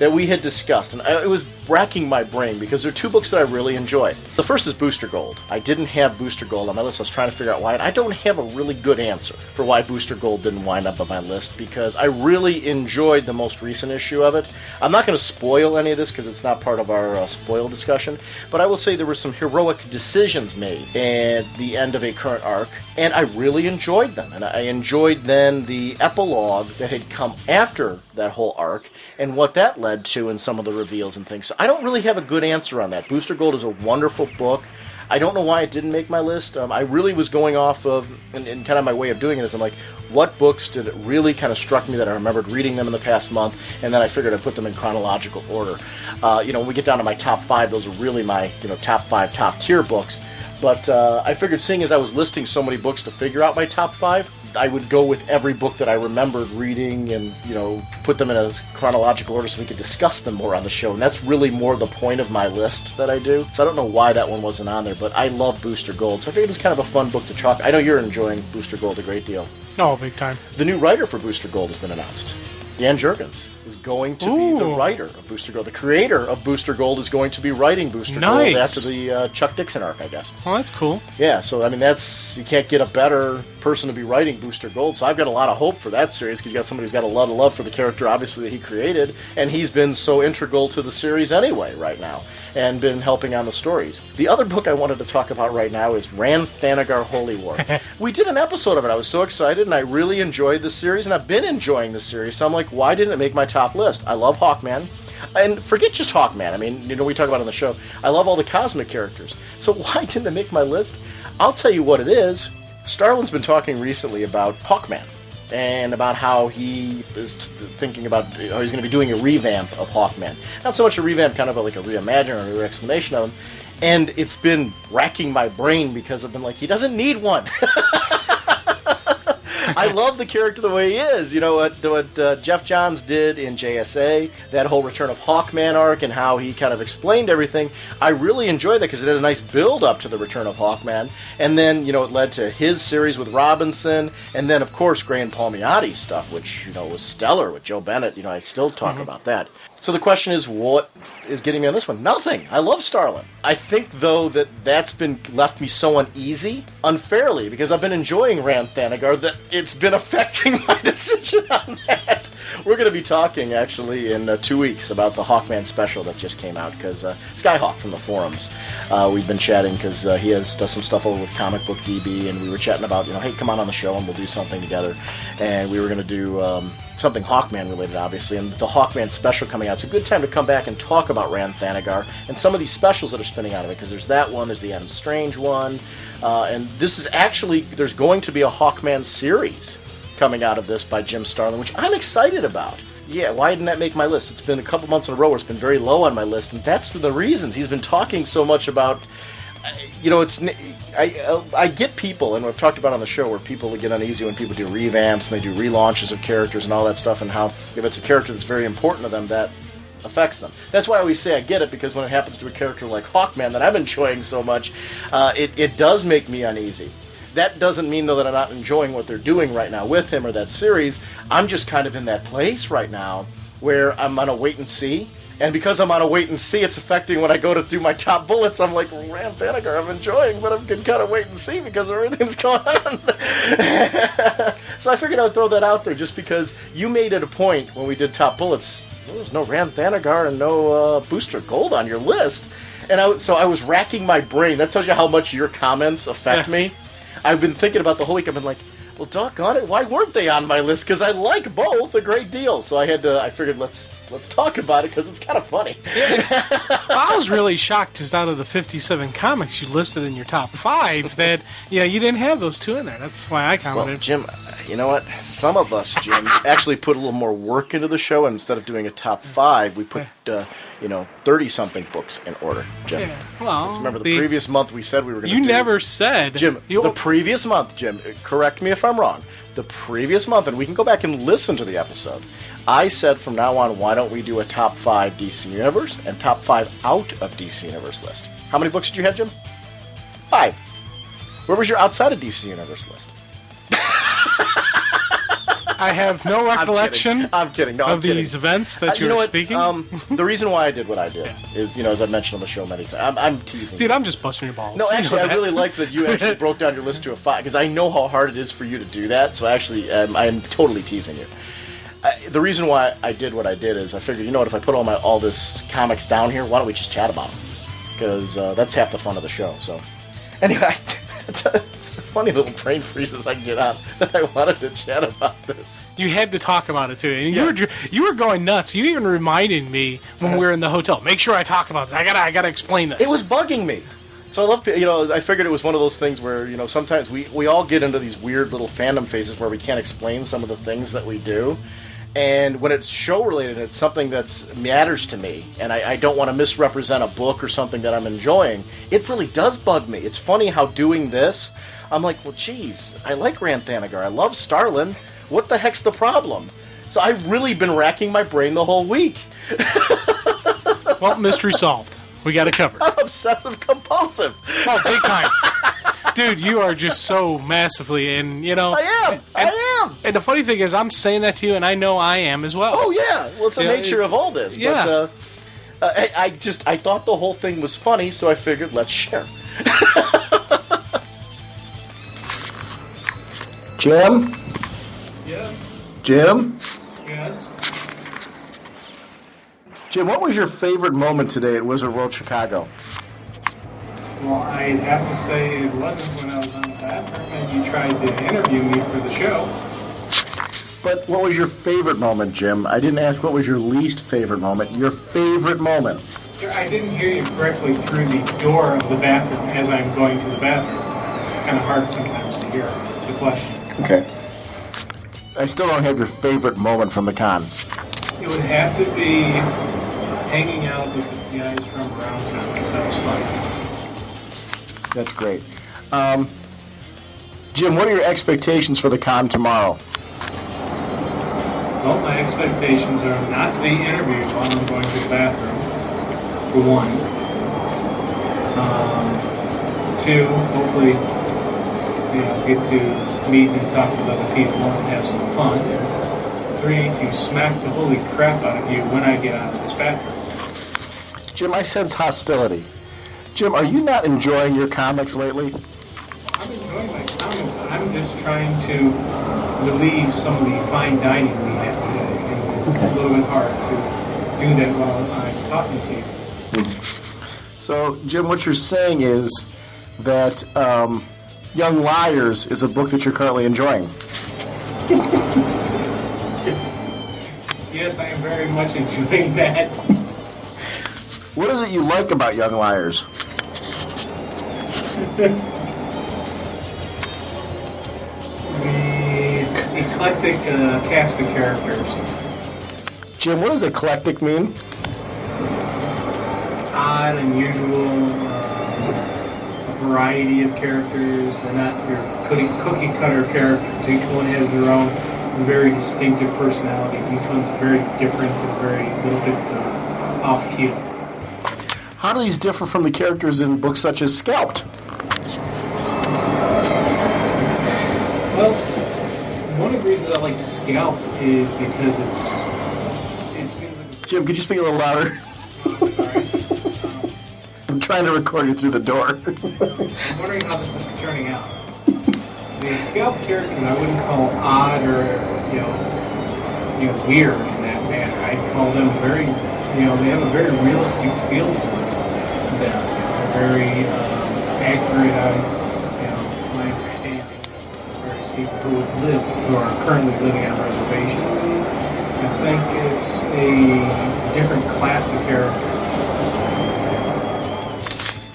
that we had discussed, and it was racking my brain because there are 2 books that I really enjoy. The first is Booster Gold. I didn't have Booster Gold on my list. I was trying to figure out why, and I don't have a really good answer for why Booster Gold didn't wind up on my list, because I really enjoyed the most recent issue of it. I'm not going to spoil any of this because it's not part of our spoil discussion, but I will say there were some heroic decisions made at the end of a current arc, and I really enjoyed them. And I enjoyed then the epilogue that had come after that whole arc and what that led to in some of the reveals and things. So I don't really have a good answer on that. Booster Gold is a wonderful book. I don't know why it didn't make my list. I really was going off of, and kind of my way of doing it is I'm like, what books did it really kind of struck me that I remembered reading them in the past month, and then I figured I'd put them in chronological order. When we get down to my top 5, those are really my top 5 top tier books. But I figured, seeing as I was listing so many books to figure out my top 5, I would go with every book that I remembered reading and, put them in a chronological order so we could discuss them more on the show. And that's really more the point of my list that I do. So I don't know why that one wasn't on there, but I love Booster Gold. So I figured it was kind of a fun book to talk. I know you're enjoying Booster Gold a great deal. Oh, big time. The new writer for Booster Gold has been announced. Dan Jurgens is going to be the writer of Booster Gold. The creator of Booster Gold is going to be writing Booster Gold after the Chuck Dixon arc, I guess. Oh, that's cool. Yeah, so, you can't get a better person to be writing Booster Gold, so I've got a lot of hope for that series, because you got somebody who's got a lot of love for the character, obviously, that he created, and he's been so integral to the series anyway right now, and been helping on the stories. The other book I wanted to talk about right now is Rann Thanagar Holy War. We did an episode of it. I was so excited, and I really enjoyed the series, and I've been enjoying the series, so I'm like, why didn't it make my top list? I love Hawkman. And forget just Hawkman. We talk about it on the show. I love all the cosmic characters. So why didn't it make my list? I'll tell you what it is. Starlin's been talking recently about Hawkman and about how he is thinking about how he's going to be doing a revamp of Hawkman. Not so much a revamp, kind of like a reimagining or a re-explanation of him. And it's been racking my brain because I've been like, he doesn't need one. I love the character the way he is. What Jeff Johns did in JSA, that whole Return of Hawkman arc, and how he kind of explained everything. I really enjoyed that because it had a nice build up to the Return of Hawkman, and then it led to his series with Robinson, and then of course Gray and Palmiotti's stuff, which was stellar with Joe Bennett. I still talk about that. So the question is, what is getting me on this one? Nothing. I love Starlin. I think, though, that's been left me so uneasy, unfairly, because I've been enjoying Rann Thanagar, that it's been affecting my decision on that. We're going to be talking, actually, in 2 weeks about the Hawkman special that just came out, because Skyhawk from the forums, we've been chatting, because he does some stuff over with Comic Book DB, and we were chatting about, hey, come on the show, and we'll do something together. And we were going to do something Hawkman related, obviously, and the Hawkman special coming out. It's a good time to come back and talk about Rann Thanagar and some of these specials that are spinning out of it, because there's that one, there's the Adam Strange one, and this is actually, there's going to be a Hawkman series coming out of this by Jim Starlin, which I'm excited about. Yeah, why didn't that make my list? It's been a couple months in a row where it's been very low on my list, and that's for the reasons. He's been talking so much about, I get people, and we've talked about on the show, where people get uneasy when people do revamps and they do relaunches of characters and all that stuff, and how if it's a character that's very important to them, that affects them. That's why I always say I get it, because when it happens to a character like Hawkman that I'm enjoying so much, it does make me uneasy. That doesn't mean, though, that I'm not enjoying what they're doing right now with him or that series. I'm just kind of in that place right now where I'm on a wait and see. And because I'm on a wait and see, it's affecting when I go to do my top bullets. I'm like, Rann Thanagar, I'm enjoying, but I'm going to kind of wait and see because of everything that's going on. So I figured I would throw that out there just because you made it a point when we did top bullets. There's no Rann Thanagar and no Booster Gold on your list. And so I was racking my brain. That tells you how much your comments affect me. I've been thinking about the whole week. I've been like, Well, doggone it, why weren't they on my list? Because I like both a great deal. So I figured let's talk about it because it's kind of funny. I was really shocked just out of the 57 comics you listed in your top 5 that, you didn't have those 2 in there. That's why I commented. Well, Jim, you know what? Some of us, Jim, actually put a little more work into the show, and instead of doing a top 5, we put, 30-something books in order, Jim. Yeah, well, Just remember the previous month we said we were going to do... You never said... Jim, the previous month, Jim, correct me if I'm wrong, the previous month, and we can go back and listen to the episode, I said from now on, why don't we do a top 5 DC Universe and top 5 out of DC Universe list? How many books did you have, Jim? 5. Where was your outside of DC Universe list? I have no recollection I'm kidding. of these events that you're speaking. The reason why I did what I did is, as I've mentioned on the show many times, I'm teasing. Dude, I'm just busting your balls. No, actually, I really like that you actually broke down your list to a 5, because I know how hard it is for you to do that, so actually, I'm totally teasing you. The reason why I did what I did is I figured, if I put all this comics down here, why don't we just chat about them? Because that's half the fun of the show, so. Anyway, it's a funny little brain freezes I can get on that I wanted to chat about this. You had to talk about it too, and you were going nuts. You even reminded me when we were in the hotel. Make sure I talk about this. I gotta explain this. It was bugging me. So I love, I figured it was one of those things where, sometimes we all get into these weird little fandom phases where we can't explain some of the things that we do. And when it's show related, it's something that matters to me, and I don't want to misrepresent a book or something that I'm enjoying. It really does bug me. It's funny how doing this, I'm like, well, geez, I like Rann Thanagar. I love Starlin. What the heck's the problem? So I've really been racking my brain the whole week. Well, mystery solved. We got it covered. I'm obsessive compulsive. Oh, big time. Dude, you are just so massively, and I am. And the funny thing is, I'm saying that to you, and I know I am as well. Oh yeah, well, it's the nature of all this. Yeah. But I thought the whole thing was funny, so I figured let's share. Jim. Yes. Jim. Yes. Jim, what was your favorite moment today at Wizard World Chicago? Well, I'd have to say it wasn't when I was on the bathroom and you tried to interview me for the show. But what was your favorite moment, Jim? I didn't ask what was your least favorite moment. Your favorite moment. Sir, I didn't hear you correctly through the door of the bathroom as I'm going to the bathroom. It's kind of hard sometimes to hear the question. Okay. I still don't have your favorite moment from the con. It would have to be hanging out with the guys from around town because that was fun. That's great. Jim, what are your expectations for the con tomorrow? Well, my expectations are not to be interviewed while I'm going to the bathroom, for one. 2, hopefully, get to meet and talk with other people and have some fun. And 3, to smack the holy crap out of you when I get out of this bathroom. Jim, I sense hostility. Jim, are you not enjoying your comics lately? I'm enjoying my comics. I'm just trying to relieve some of the fine dining we had today. And it's a little bit hard to do that while I'm talking to you. So, Jim, what you're saying is that Young Liars is a book that you're currently enjoying. Yes, I am very much enjoying that. What is it you like about Young Liars? The eclectic cast of characters. Jim, what does eclectic mean? Odd, unusual, a variety of characters. They're not your cookie cutter characters. Each one has their own very distinctive personalities. Each one's very different and very little bit off-keel. How do these differ from the characters in books such as Scalped? Well, one of the reasons I like Scalp is because it seems like... Jim, could you speak a little louder? Sorry. I'm trying to record you through the door. I'm wondering how this is turning out. The Scalp characters I wouldn't call odd or, weird in that manner. I'd call them very, they have a very realistic feel to them. They're very accurate on, my understanding of various people who are currently living on reservations. I think it's a different class of character.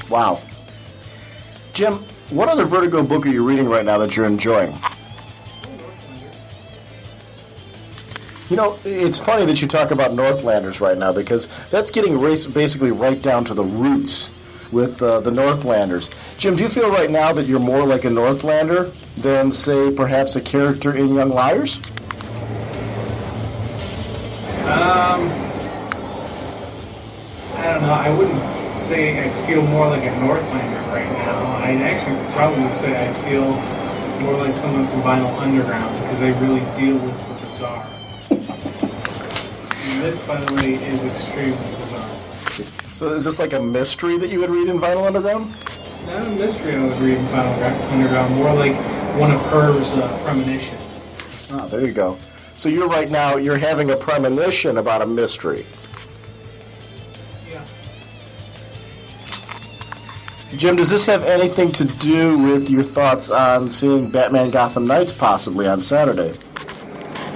Wow. Jim, what other Vertigo book are you reading right now that you're enjoying? You know, it's funny that you talk about Northlanders right now because that's getting basically right down to the roots with the Northlanders. Jim, do you feel right now that you're more like a Northlander than, say, perhaps a character in Young Liars? I don't know. I wouldn't say I feel more like a Northlander right now. I actually probably would say I feel more like someone from Vinyl Underground because they really deal with the bizarre. And this, by the way, is extremely bizarre. So is this like a mystery that you would read in Vinyl Underground? Not a mystery I would read in Vinyl Underground, more like one of Herv's premonitions. Ah, there you go. So you're right now, you're having a premonition about a mystery. Yeah. Jim, does this have anything to do with your thoughts on seeing Batman Gotham Knights possibly on Saturday?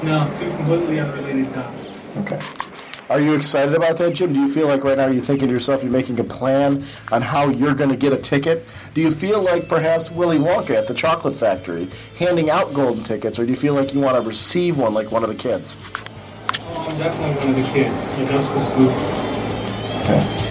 No, two completely unrelated topics. Okay. Are you excited about that, Jim? Do you feel like right now you're thinking to yourself, you're making a plan on how you're going to get a ticket? Do you feel like perhaps Willy Wonka at the Chocolate Factory handing out golden tickets, or do you feel like you want to receive one like one of the kids? Oh, I'm definitely one of the kids. Just the scoop. Okay.